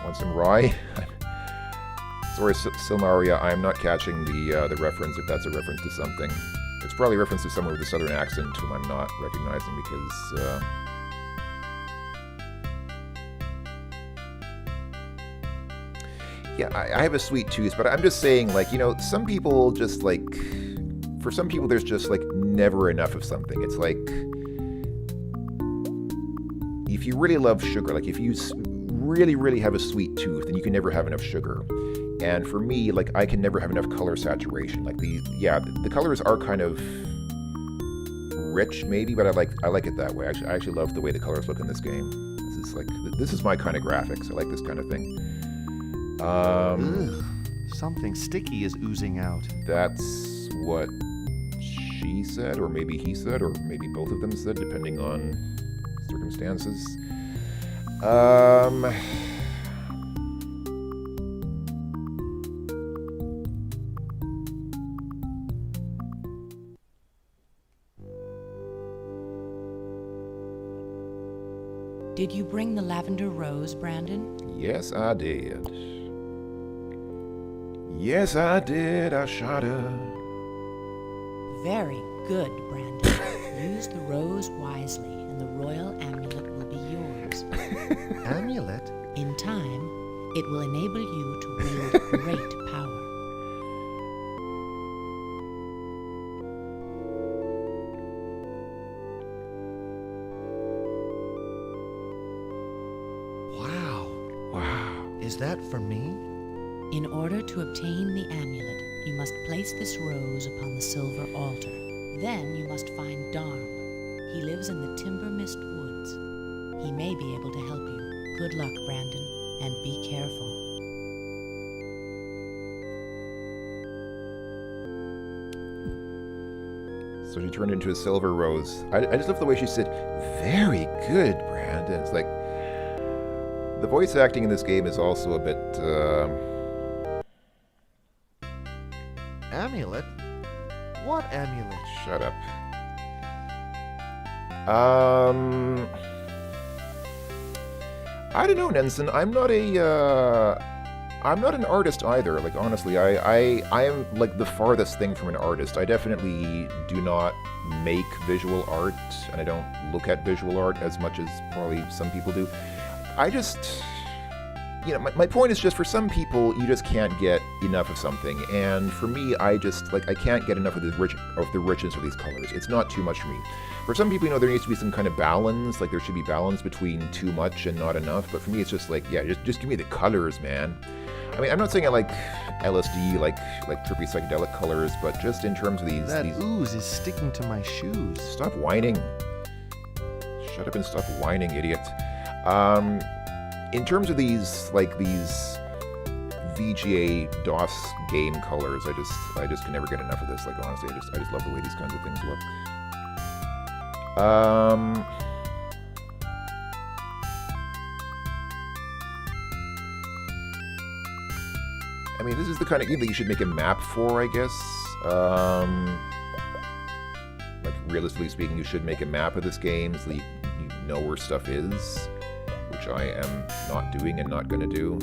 Want some rye? Sorry, Silmaria, I am not catching the reference, if that's a reference to something. It's probably a reference to someone with a southern accent whom I'm not recognizing because... Yeah, I have a sweet tooth, but I'm just saying, like, you know, some people just, like... For some people, there's just, like, never enough of something. It's like... If you really love sugar, like, if you really, really have a sweet tooth, then you can never have enough sugar. And for me, like, I can never have enough color saturation. Like, the colors are kind of rich, maybe, but I like it that way. I actually love the way the colors look in this game. This is my kind of graphics. I like this kind of thing. Ugh, something sticky is oozing out. That's what she said, or maybe he said, or maybe both of them said, depending on circumstances. Did you bring the lavender rose, Brandon? Yes, I did. Yes, I did. I shot her. Very good, Brandon. Use the rose wisely, and the royal amulet will be yours. Amulet? In time, it will enable you to wield great power. Wow. Is that for me? In order to obtain the amulet, you must place this rose upon the silver altar. Then you must find Darm. He lives in the Timber Mist Woods. He may be able to help you. Good luck, Brandon, and be careful. So she turned into a silver rose. I just love the way she said, "Very good, Brandon." It's like, the voice acting in this game is also a bit, Amulet? What amulet? Shut up. I don't know, Nenson. I'm not an artist either. Like, honestly, I am, like, the farthest thing from an artist. I definitely do not make visual art, and I don't look at visual art as much as probably some people do. I just, you know, my point is just, for some people, you just can't get enough of something, and for me, I just, like, I can't get enough of the richness of these colors. It's not too much for me. For some people, you know, there needs to be some kind of balance, like there should be balance between too much and not enough, but for me, it's just like, yeah, just give me the colors, man. I mean, I'm not saying I like LSD, like trippy psychedelic colors, but just in terms of these... That ooze is sticking to my shoes. Stop whining. Shut up and stop whining, idiot. In terms of these, like, these VGA DOS game colors, I just can never get enough of this. Like, honestly, I just love the way these kinds of things look. I mean, this is the kind of game that you should make a map for, I guess. Like, realistically speaking, you should make a map of this game so that you know where stuff is, which I am not doing and not going to do.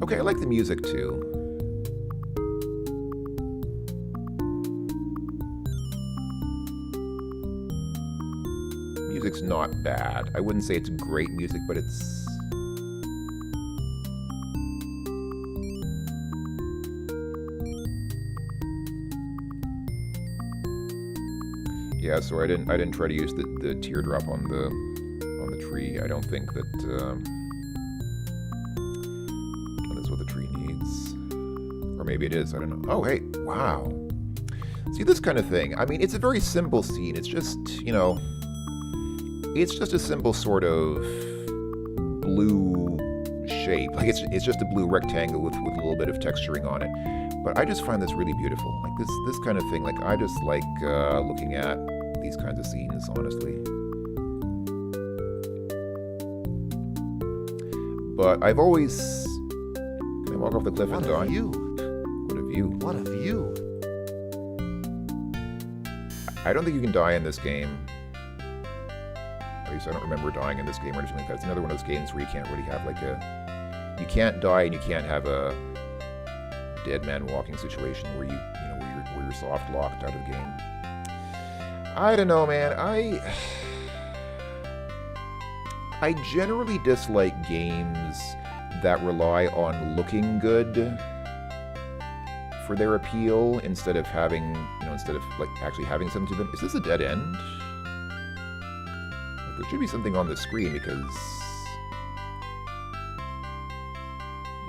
Okay, I like the music too. Music's not bad. I wouldn't say it's great music, but it's... Yeah, so I didn't try to use the teardrop on the tree. I don't think that that's what the tree needs. Or maybe it is, I don't know. Oh, hey, wow. See, this kind of thing. I mean, it's a very simple scene. It's just, you know, it's just a simple sort of blue shape. Like, it's just a blue rectangle with a little bit of texturing on it. But I just find this really beautiful. Like, this kind of thing, like, I just like looking at these kinds of scenes, honestly. But I've always... Can I walk off the cliff and die? What a view. What a view. What a view. I don't think you can die in this game. At least I don't remember dying in this game or anything like that. It's another one of those games where you can't really have like a... You can't die and you can't have a dead man walking situation where where you're soft locked out of the game. I don't know, man. I generally dislike games that rely on looking good for their appeal instead of having, instead of like actually having something to them. Is this a dead end? Like, there should be something on the screen because...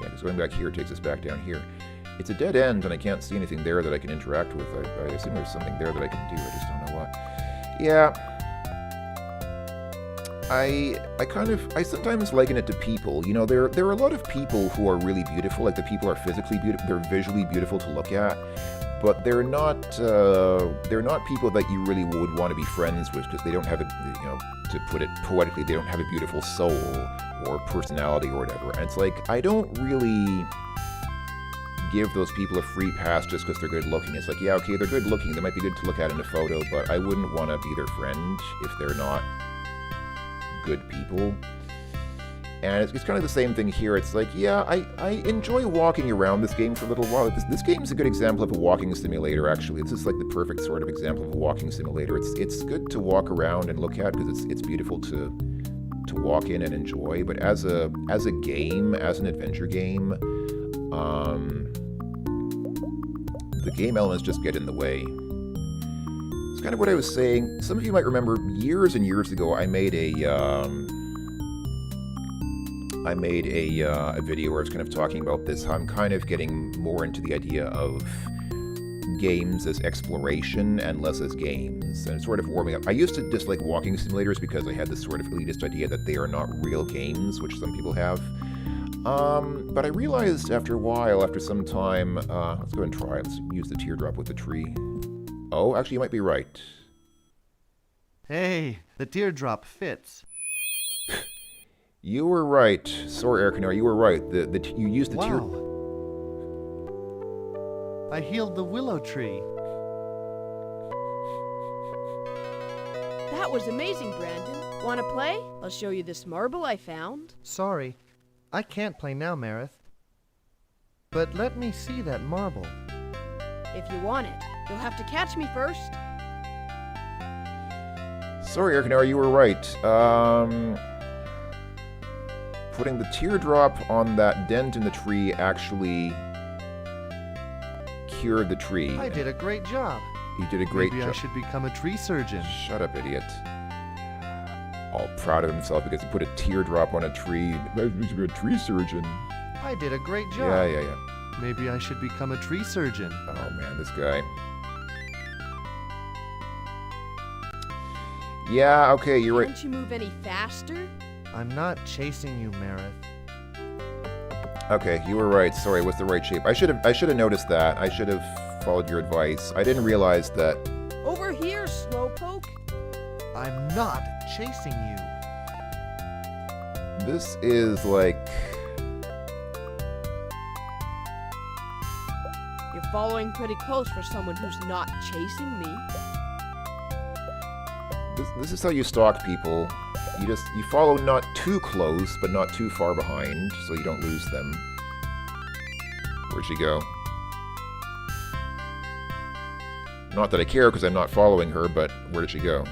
Yeah, because going back here takes us back down here. It's a dead end and I can't see anything there that I can interact with. I assume there's something there that I can do, I just don't know what. Yeah. I sometimes liken it to people. You know, there are a lot of people who are really beautiful, like the people are physically beautiful, they're visually beautiful to look at, but they're not people that you really would want to be friends with because they don't have to put it poetically, they don't have a beautiful soul or personality or whatever. And it's like, I don't really give those people a free pass just because they're good looking. It's like, yeah, okay, they're good looking, they might be good to look at in a photo, but I wouldn't want to be their friend if they're not good people. And it's kind of the same thing here. It's like, yeah, I enjoy walking around this game for a little while. This game's a good example of a walking simulator, actually. This is like the perfect sort of example of a walking simulator. It's good to walk around and look at because it's beautiful to walk in and enjoy. But as a game, as an adventure game, the game elements just get in the way. It's kind of what I was saying. Some of you might remember years and years ago, I made a video where I was kind of talking about this, how I'm kind of getting more into the idea of games as exploration and less as games, and it's sort of warming up. I used to dislike walking simulators because I had this sort of elitist idea that they are not real games, which some people have. But I realized after a while, after some time, let's go and try. Let's use the teardrop with the tree. Oh, actually, you might be right. Hey, the teardrop fits. You were right. Sorry, Air Canary, you were right. You used the tear... I healed the willow tree. That was amazing, Brandon. Wanna play? I'll show you this marble I found. Sorry, I can't play now, Marith. But let me see that marble. If you want it, you'll have to catch me first. Sorry, Air Canary, you were right. Putting the teardrop on that dent in the tree actually cured the tree. I did a great job. You did a great job. Maybe I should become a tree surgeon. Shut up, idiot. All proud of himself because he put a teardrop on a tree. He's a tree surgeon. I did a great job. Yeah. Maybe I should become a tree surgeon. Oh man, this guy. Yeah, okay, you're right. Can't you move any faster? I'm not chasing you, Marith. Okay, you were right. Sorry, what's the right shape? I should have noticed that. I should have followed your advice. I didn't realize that. Over here, Slowpoke. I'm not chasing you. This is like... You're following pretty close for someone who's not chasing me. This is how you stalk people. You follow not too close, but not too far behind, so you don't lose them. Where'd she go? Not that I care, because I'm not following her, but where did she go?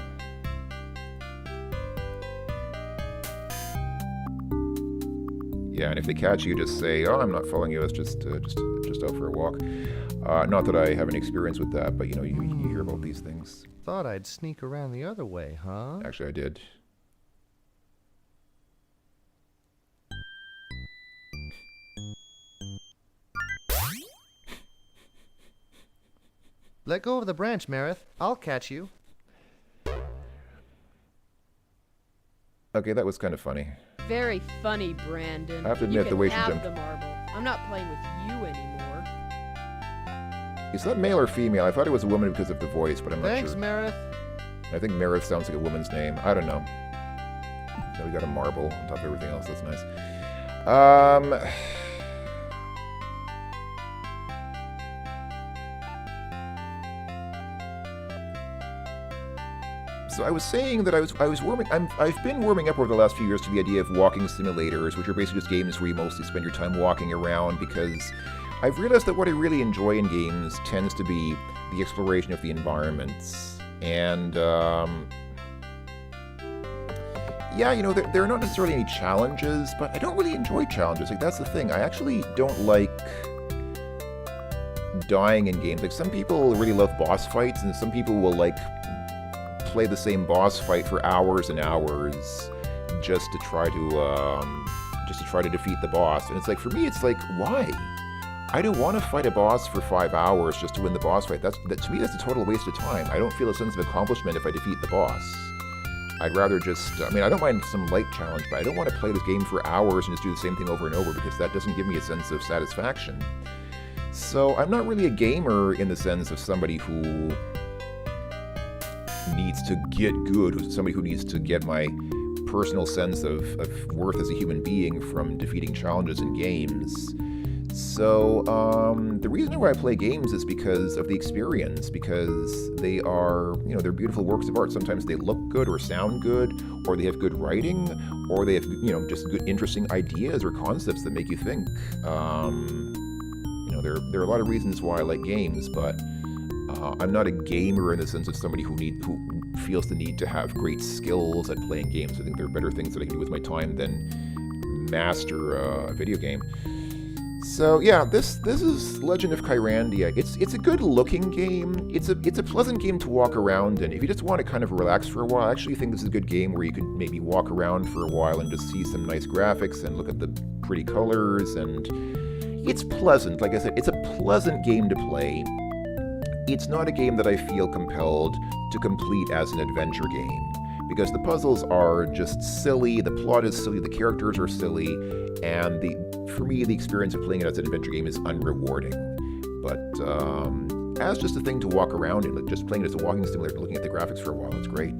Yeah, and if they catch you, just say, "Oh, I'm not following you. It's just out for a walk." Not that I have any experience with that, but you hear about these things. Thought I'd sneak around the other way, huh? Actually, I did. Let go of the branch, Marith. I'll catch you. Okay, that was kind of funny. Very funny, Brandon. I have to admit, you the way can she have jumped. the marble. I'm not playing with you anymore. Is that male or female? I thought it was a woman because of the voice, but I'm not Thanks, sure. Marith. I think Marith sounds like a woman's name. I don't know. So we got a marble on top of everything else. That's nice. So I was saying that I've been warming up over the last few years to the idea of walking simulators, which are basically just games where you mostly spend your time walking around, because I've realized that what I really enjoy in games tends to be the exploration of the environments. And yeah, you know, there are not necessarily any challenges, but I don't really enjoy challenges. Like, that's the thing. I actually don't like dying in games. Like, some people really love boss fights, and some people will, like, play the same boss fight for hours and hours just to try to defeat the boss. And it's like, for me, it's like, why? I don't want to fight a boss for 5 hours just to win the boss fight. To me, that's a total waste of time. I don't feel a sense of accomplishment if I defeat the boss. I'd rather just, I mean, I don't mind some light challenge, but I don't want to play this game for hours and just do the same thing over and over, because that doesn't give me a sense of satisfaction. So I'm not really a gamer in the sense of somebody who needs to get good, somebody who needs to get my personal sense of worth as a human being from defeating challenges in games. So the reason why I play games is because of the experience, because they are, you know, they're beautiful works of art. Sometimes they look good or sound good, or they have good writing, or they have, you know, just good, interesting ideas or concepts that make you think. You know, there are a lot of reasons why I like games, but I'm not a gamer in the sense of somebody who feels the need to have great skills at playing games. I think there are better things that I can do with my time than master a video game. So yeah, this is Legend of Kyrandia. It's a good looking game. It's a pleasant game to walk around in. If you just want to kind of relax for a while, I actually think this is a good game where you could maybe walk around for a while and just see some nice graphics and look at the pretty colors, and it's pleasant. Like I said, it's a pleasant game to play. It's not a game that I feel compelled to complete as an adventure game, because the puzzles are just silly, the plot is silly, the characters are silly, and for me, the experience of playing it as an adventure game is unrewarding. But as just a thing to walk around in, like just playing it as a walking simulator, looking at the graphics for a while, it's great.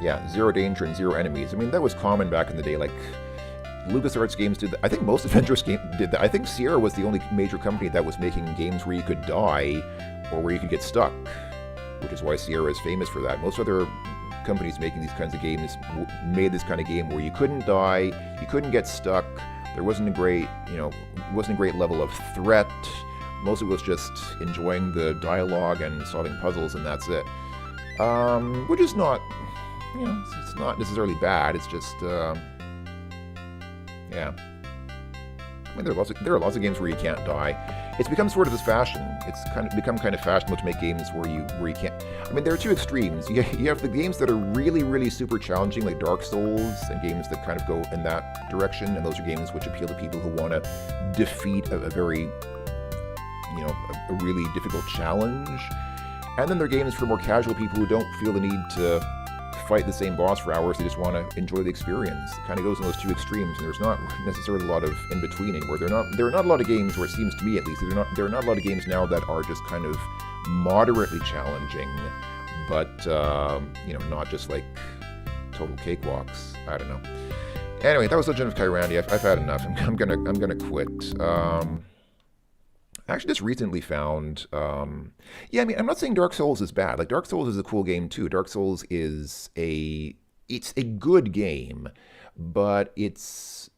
Yeah, zero danger and zero enemies. I mean, that was common back in the day. Like, LucasArts games did that. I think most adventurous games did that. I think Sierra was the only major company that was making games where you could die or where you could get stuck, which is why Sierra is famous for that. Most other companies making these kinds of games made this kind of game where you couldn't die, you couldn't get stuck, there wasn't a great, wasn't a great level of threat. Most of it was just enjoying the dialogue and solving puzzles, and that's it. Which is not, it's not necessarily bad. It's just, yeah. I mean, there are lots of games where you can't die. It's become sort of this fashion. It's become kind of fashionable to make games where you can't. I mean, there are two extremes. You have the games that are really, really super challenging, like Dark Souls, and games that kind of go in that direction. And those are games which appeal to people who want to defeat a very, a really difficult challenge. And then there are games for more casual people who don't feel the need to fight the same boss for hours. They just want to enjoy the experience. It kind of goes in those two extremes, and there's not necessarily a lot of in-between anymore. There are not a lot of games, or it seems to me at least, there are not a lot of games now that are just kind of moderately challenging, but, not just like total cakewalks. I don't know. Anyway, that was Legend of Kyrandia. I've had enough. I'm gonna quit. I actually just recently found, I'm not saying Dark Souls is bad. Like, Dark Souls is a cool game too. Dark Souls is it's a good game, but it's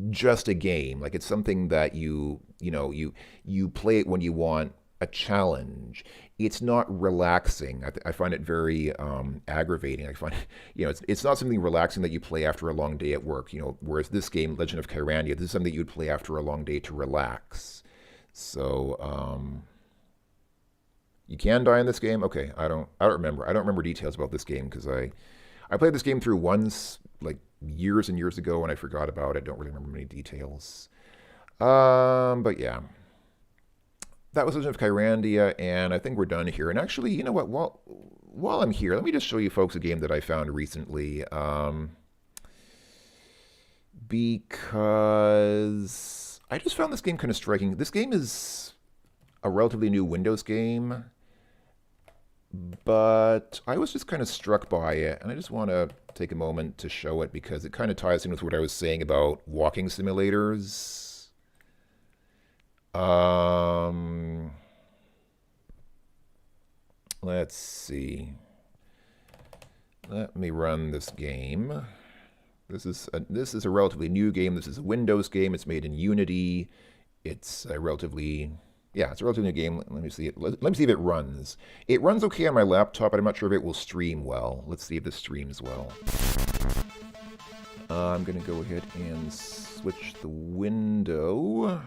just a game. Like, it's something that you play it when you want a challenge. It's not relaxing. I find it very aggravating. I find, it's not something relaxing that you play after a long day at work. Whereas this game, Legend of Kyrandia, this is something you'd play after a long day to relax. So, you can die in this game? Okay, I don't remember. I don't remember details about this game because I played this game through once, like years and years ago and I forgot about it. Don't really remember many details. But yeah. That was Legend of Kyrandia, and I think we're done here. And actually, you know what? While I'm here, let me just show you folks a game that I found recently. Because I just found this game kind of striking. This game is a relatively new Windows game, but I was just kind of struck by it, and I just want to take a moment to show it because it kind of ties in with what I was saying about walking simulators. Let's see. Let me run this game. This is a relatively new game. This is a Windows game. It's made in Unity. It's a relatively new game. Let me see it. Let me see if it runs. It runs okay on my laptop, but I'm not sure if it will stream well. Let's see if this streams well. I'm gonna go ahead and switch the window.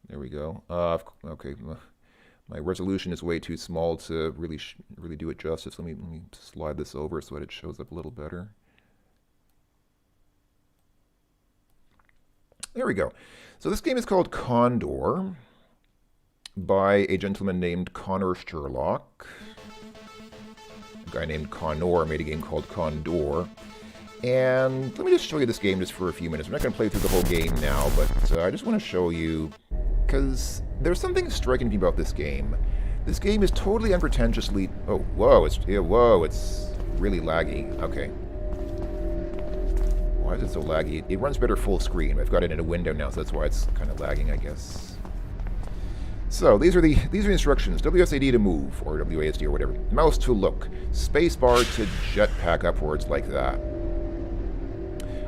There we go. Okay, my resolution is way too small to really do it justice. Let me slide this over so that it shows up a little better. There we go. So this game is called Condor by a gentleman named Connor Sherlock. A guy named Connor made a game called Condor. And let me just show you this game just for a few minutes. I'm not going to play through the whole game now, but I just want to show you, because there's something striking to me about this game. This game is totally unpretentiously... Oh, whoa, it's really laggy. Okay. Why is it so laggy? It runs better full screen. I've got it in a window now, so that's why it's kind of lagging, I guess. So, these are the instructions. WSAD to move, or WASD or whatever. Mouse to look. Spacebar to jetpack upwards like that.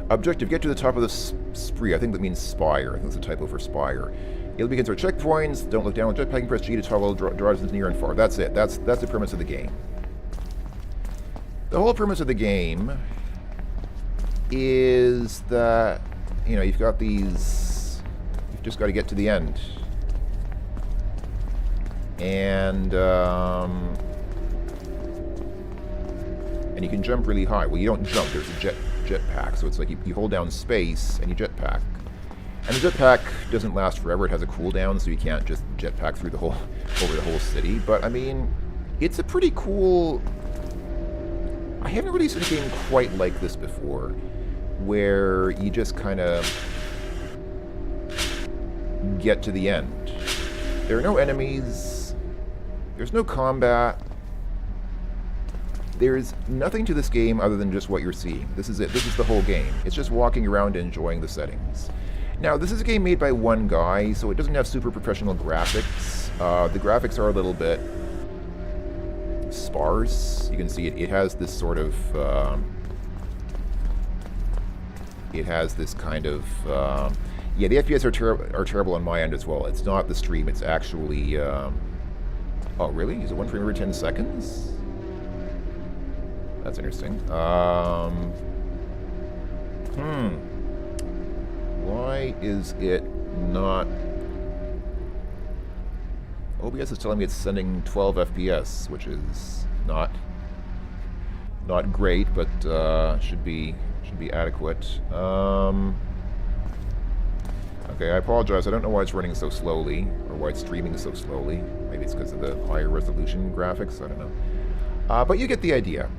Objective, get to the top of the spree. I think that means spire. I think it's a typo for spire. You'll begin our checkpoints. Don't look down with jetpacking. Press G to toggle draw distance near and far. That's it. That's the premise of the game. The whole premise of the game is that, you know, you've got these... You've just got to get to the end. And you can jump really high. Well, you don't jump. There's a jetpack. So it's like you hold down space and you jetpack. And the jetpack doesn't last forever. It has a cooldown, so you can't just jetpack through over the whole city. But I mean, it's a pretty cool... I haven't really seen a game quite like this before, where you just kind of get to the end. There are no enemies. There's no combat. There's nothing to this game other than just what you're seeing. This is it. This is the whole game. It's just walking around and enjoying the settings. Now, this is a game made by one guy, so it doesn't have super professional graphics. The graphics are a little bit sparse. You can see it has this sort of... it has this kind of... yeah, the FPS are terrible on my end as well. It's not the stream, it's actually... oh, really? Is it 1 frame every 10 seconds? That's interesting. Why is it not... OBS is telling me it's sending 12 FPS, which is not great, but should be adequate. Okay, I apologize. I don't know why it's running so slowly, or why it's streaming so slowly. Maybe it's because of the higher resolution graphics. I don't know. But you get the idea.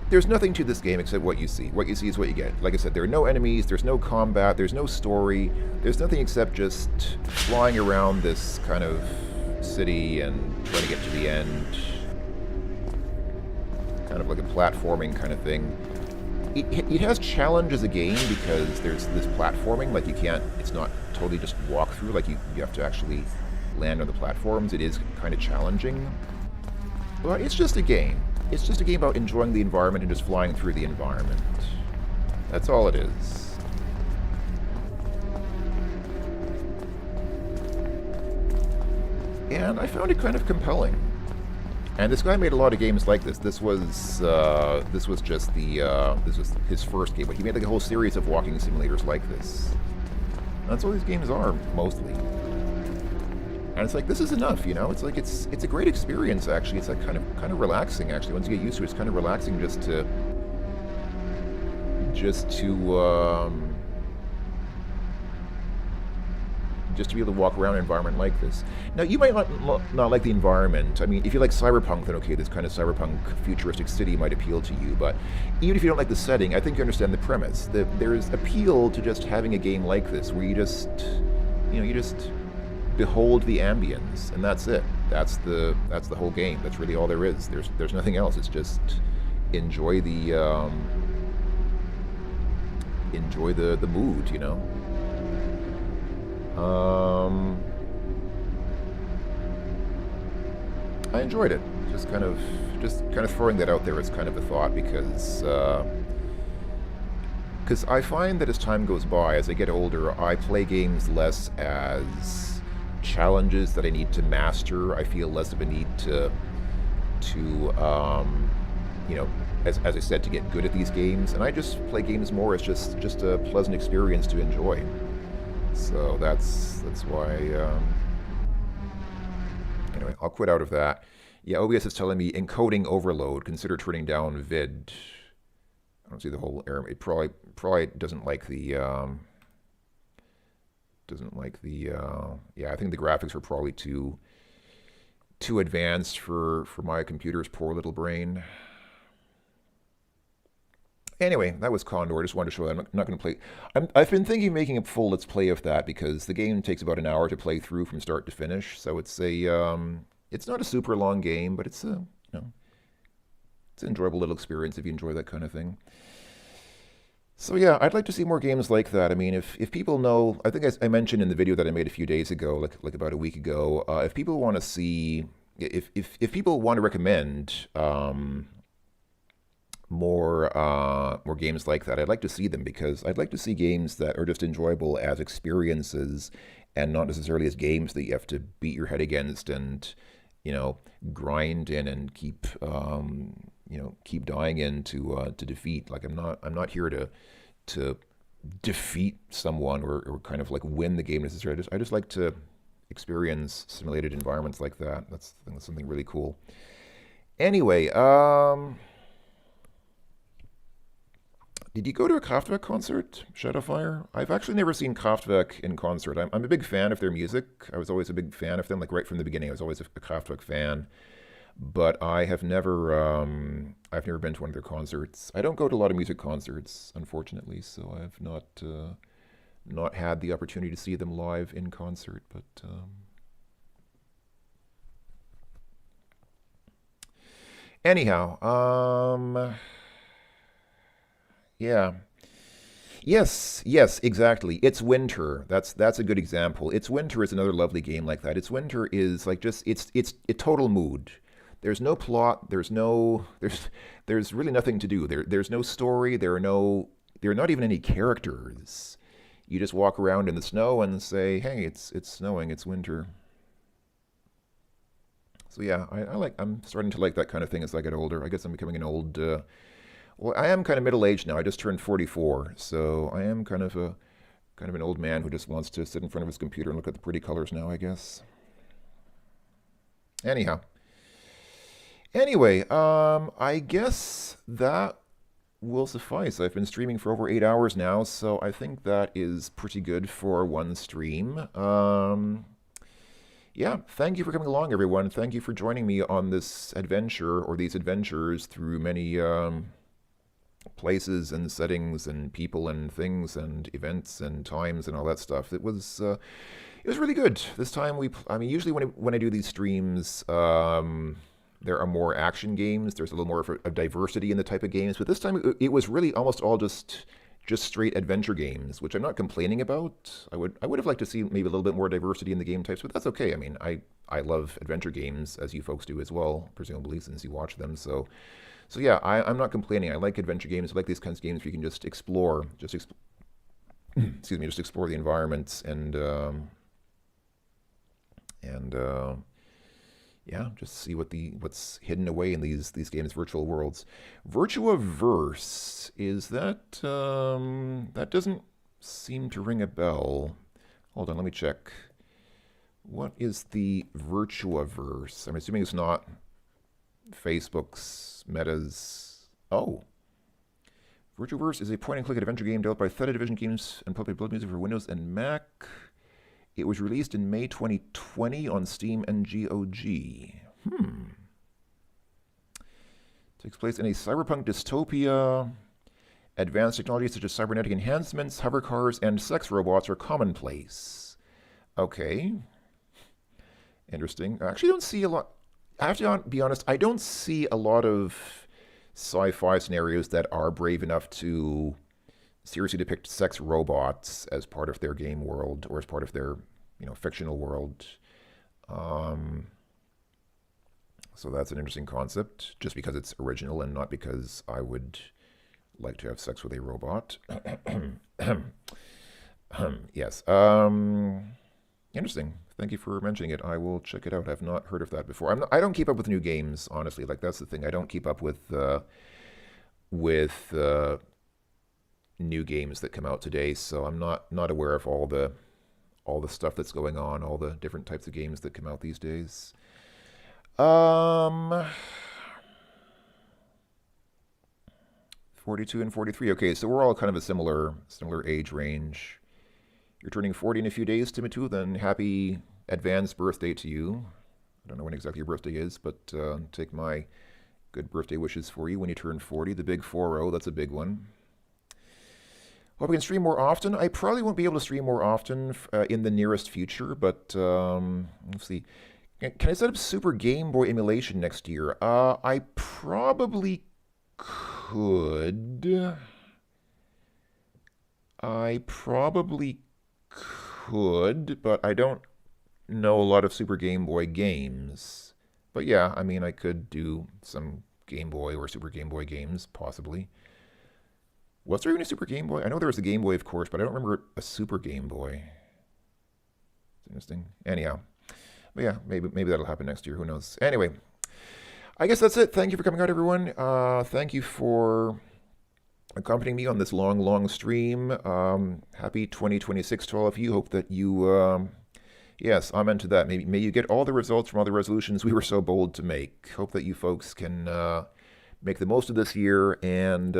There's nothing to this game except what you see. What you see is what you get. Like I said, there are no enemies, there's no combat, there's no story, there's nothing except just flying around this kind of city and trying to get to the end. Kind of like a platforming kind of thing. It has challenge as a game because there's this platforming, like you can't, it's not totally just walk through, like you have to actually land on the platforms. It is kind of challenging. But it's just a game. It's just a game about enjoying the environment and just flying through the environment. That's all it is. And I found it kind of compelling. And this guy made a lot of games like this. This was just this was his first game, but he made like a whole series of walking simulators like this. That's all these games are, mostly. And it's like, this is enough, you know? It's like, it's a great experience, actually. It's like kind of relaxing, actually. Once you get used to it, it's kind of relaxing just to be able to walk around an environment like this. Now, you might not like the environment. I mean, if you like cyberpunk, then okay, this kind of cyberpunk futuristic city might appeal to you. But even if you don't like the setting, I think you understand the premise. There's appeal to just having a game like this, where you just behold the ambience, and that's it. That's the whole game. That's really all there is. There's nothing else. It's just enjoy the mood, you know. I enjoyed it. Just kind of throwing that out there as kind of a thought, because I find that as time goes by, as I get older, I play games less as challenges that I need to master. I feel less of a need to you know, as I said, to get good at these games, and I just play games more as just a pleasant experience to enjoy. So that's why. Anyway, I'll quit out of that. Yeah, OBS is telling me encoding overload. Consider turning down vid. I don't see the whole error. It probably doesn't like the. Yeah, I think the graphics are probably too advanced for my computer's poor little brain. Anyway, that was Condor. I just wanted to show that I'm not going to play. I've been thinking of making a full Let's Play of that, because the game takes about an hour to play through from start to finish. So it's it's not a super long game, but it's it's an enjoyable little experience if you enjoy that kind of thing. So yeah, I'd like to see more games like that. I mean, if people know, I think I mentioned in the video that I made a few days ago, like about a week ago, if people want to see, if people want to recommend more games like that, I'd like to see them, because I'd like to see games that are just enjoyable as experiences and not necessarily as games that you have to beat your head against and, you know, grind in and keep keep dying in to defeat. Like, I'm not here to defeat someone or kind of like win the game necessarily. I just like to experience simulated environments like that. That's something really cool. Anyway, did you go to a Kraftwerk concert, Shadowfire? I've actually never seen Kraftwerk in concert. I'm a big fan of their music. I was always a big fan of them, like right from the beginning. I was always a Kraftwerk fan. But I have never been to one of their concerts. I don't go to a lot of music concerts, unfortunately, so I've not had the opportunity to see them live in concert. But anyhow, yeah. Yes, exactly. It's Winter. That's a good example. It's Winter is another lovely game like that. It's Winter is like just it's a total mood. There's no plot. There's really nothing to do. There's no story. There are not even any characters. You just walk around in the snow and say, "Hey, it's snowing. It's winter." So yeah, I'm starting to like that kind of thing as I get older. I guess I'm becoming an old. Well, I am kind of middle-aged now. I just turned 44, so I am kind of an old man who just wants to sit in front of his computer and look at the pretty colors now, I guess. Anyway, I guess that will suffice. I've been streaming for over 8 hours now, so I think that is pretty good for one stream. Yeah, thank you for coming along, everyone. Thank you for joining me on this adventure, or these adventures, through many places and settings and people and things and events and times and all that stuff. It was really good. This time usually when I do these streams, there are more action games. There's a little more of a diversity in the type of games, but this time it was really almost all just straight adventure games, which I'm not complaining about. I would have liked to see maybe a little bit more diversity in the game types, but that's okay. I mean, I love adventure games, as you folks do as well, presumably, since you watch them. So yeah, I'm not complaining. I like adventure games. I like these kinds of games where you can just explore, excuse me, just explore the environments and yeah, just see what's hidden away in these games' virtual worlds. Virtuaverse, is that that doesn't seem to ring a bell. Hold on, let me check. What is the Virtuaverse? I'm assuming it's not Facebook's, Meta's... Oh. Virtuaverse is a point-and-click adventure game developed by Theta Division Games and published Blood Music for Windows and Mac. It was released in May 2020 on Steam and GOG. Takes place in a cyberpunk dystopia. Advanced technologies such as cybernetic enhancements, hover cars, and sex robots are commonplace. Okay. Interesting. I actually don't see a lot... I have to be honest, I don't see a lot of sci-fi scenarios that are brave enough to seriously depict sex robots as part of their game world or as part of their, fictional world. So that's an interesting concept, just because it's original and not because I would like to have sex with a robot. Yes. Interesting. Thank you for mentioning it. I will check it out. I've not heard of that before. I don't keep up with new games, honestly. Like, that's the thing. I don't keep up with new games that come out today, so I'm not aware of all the stuff that's going on, all the different types of games that come out these days. 42 and 43. Okay, so we're all kind of a similar age range. You're turning 40 in a few days, Timothy, then happy advanced birthday to you. I don't know when exactly your birthday is, but take my good birthday wishes for you when you turn 40. The big 4-0, that's a big one. Hope I can stream more often. I probably won't be able to stream more often in the nearest future, but let's see. Can I set up Super Game Boy emulation next year? I probably could. But I don't know a lot of Super Game Boy games. But yeah, I mean, I could do some Game Boy or Super Game Boy games, possibly. Was there even a Super Game Boy? I know there was a Game Boy, of course, but I don't remember a Super Game Boy. It's interesting. Anyhow. But yeah, maybe that'll happen next year. Who knows? Anyway, I guess that's it. Thank you for coming out, everyone. Thank you for accompanying me on this long stream. Happy 2026 to all of you. Hope that you, yes, I'm into that. May you get all the results from all the resolutions we were so bold to make. Hope that you folks can make the most of this year. And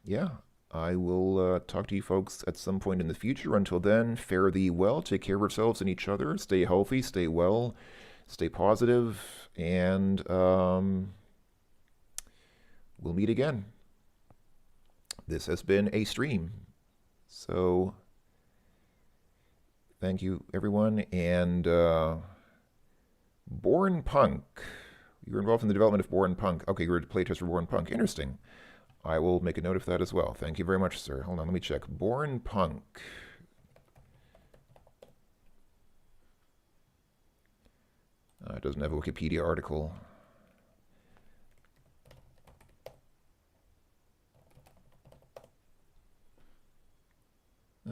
yeah, I will talk to you folks at some point in the future. Until then, fare thee well. Take care of yourselves and each other. Stay healthy, stay well, stay positive, and we'll meet again. This has been a stream. So, thank you, everyone. And Born Punk. You were involved in the development of Born Punk. Okay, you were a playtest for Born Punk. Interesting. I will make a note of that as well. Thank you very much, sir. Hold on, let me check. Born Punk. It doesn't have a Wikipedia article.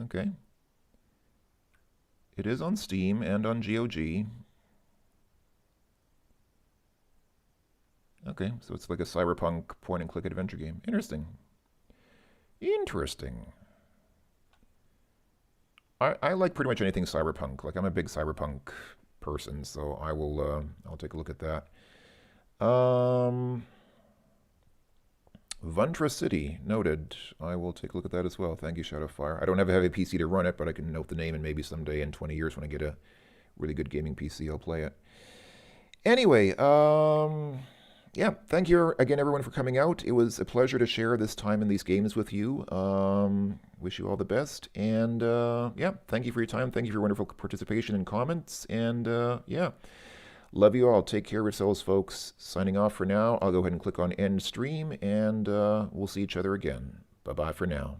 Okay. It is on Steam and on GOG. Okay, so it's like a cyberpunk point-and-click adventure game. Interesting. Interesting. I like pretty much anything cyberpunk. Like, I'm a big cyberpunk person, so I'll take a look at that. Vuntra City, noted. I will take a look at that as well. Thank you, Shadowfire. I don't have a heavy PC to run it, but I can note the name, and maybe someday in 20 years when I get a really good gaming PC, I'll play it. Anyway, yeah, thank you again, everyone, for coming out. It was a pleasure to share this time in these games with you. Wish you all the best. And, yeah, thank you for your time. Thank you for your wonderful participation and comments. And, yeah, love you all. Take care of yourselves, folks. Signing off for now. I'll go ahead and click on End Stream, and we'll see each other again. Bye-bye for now.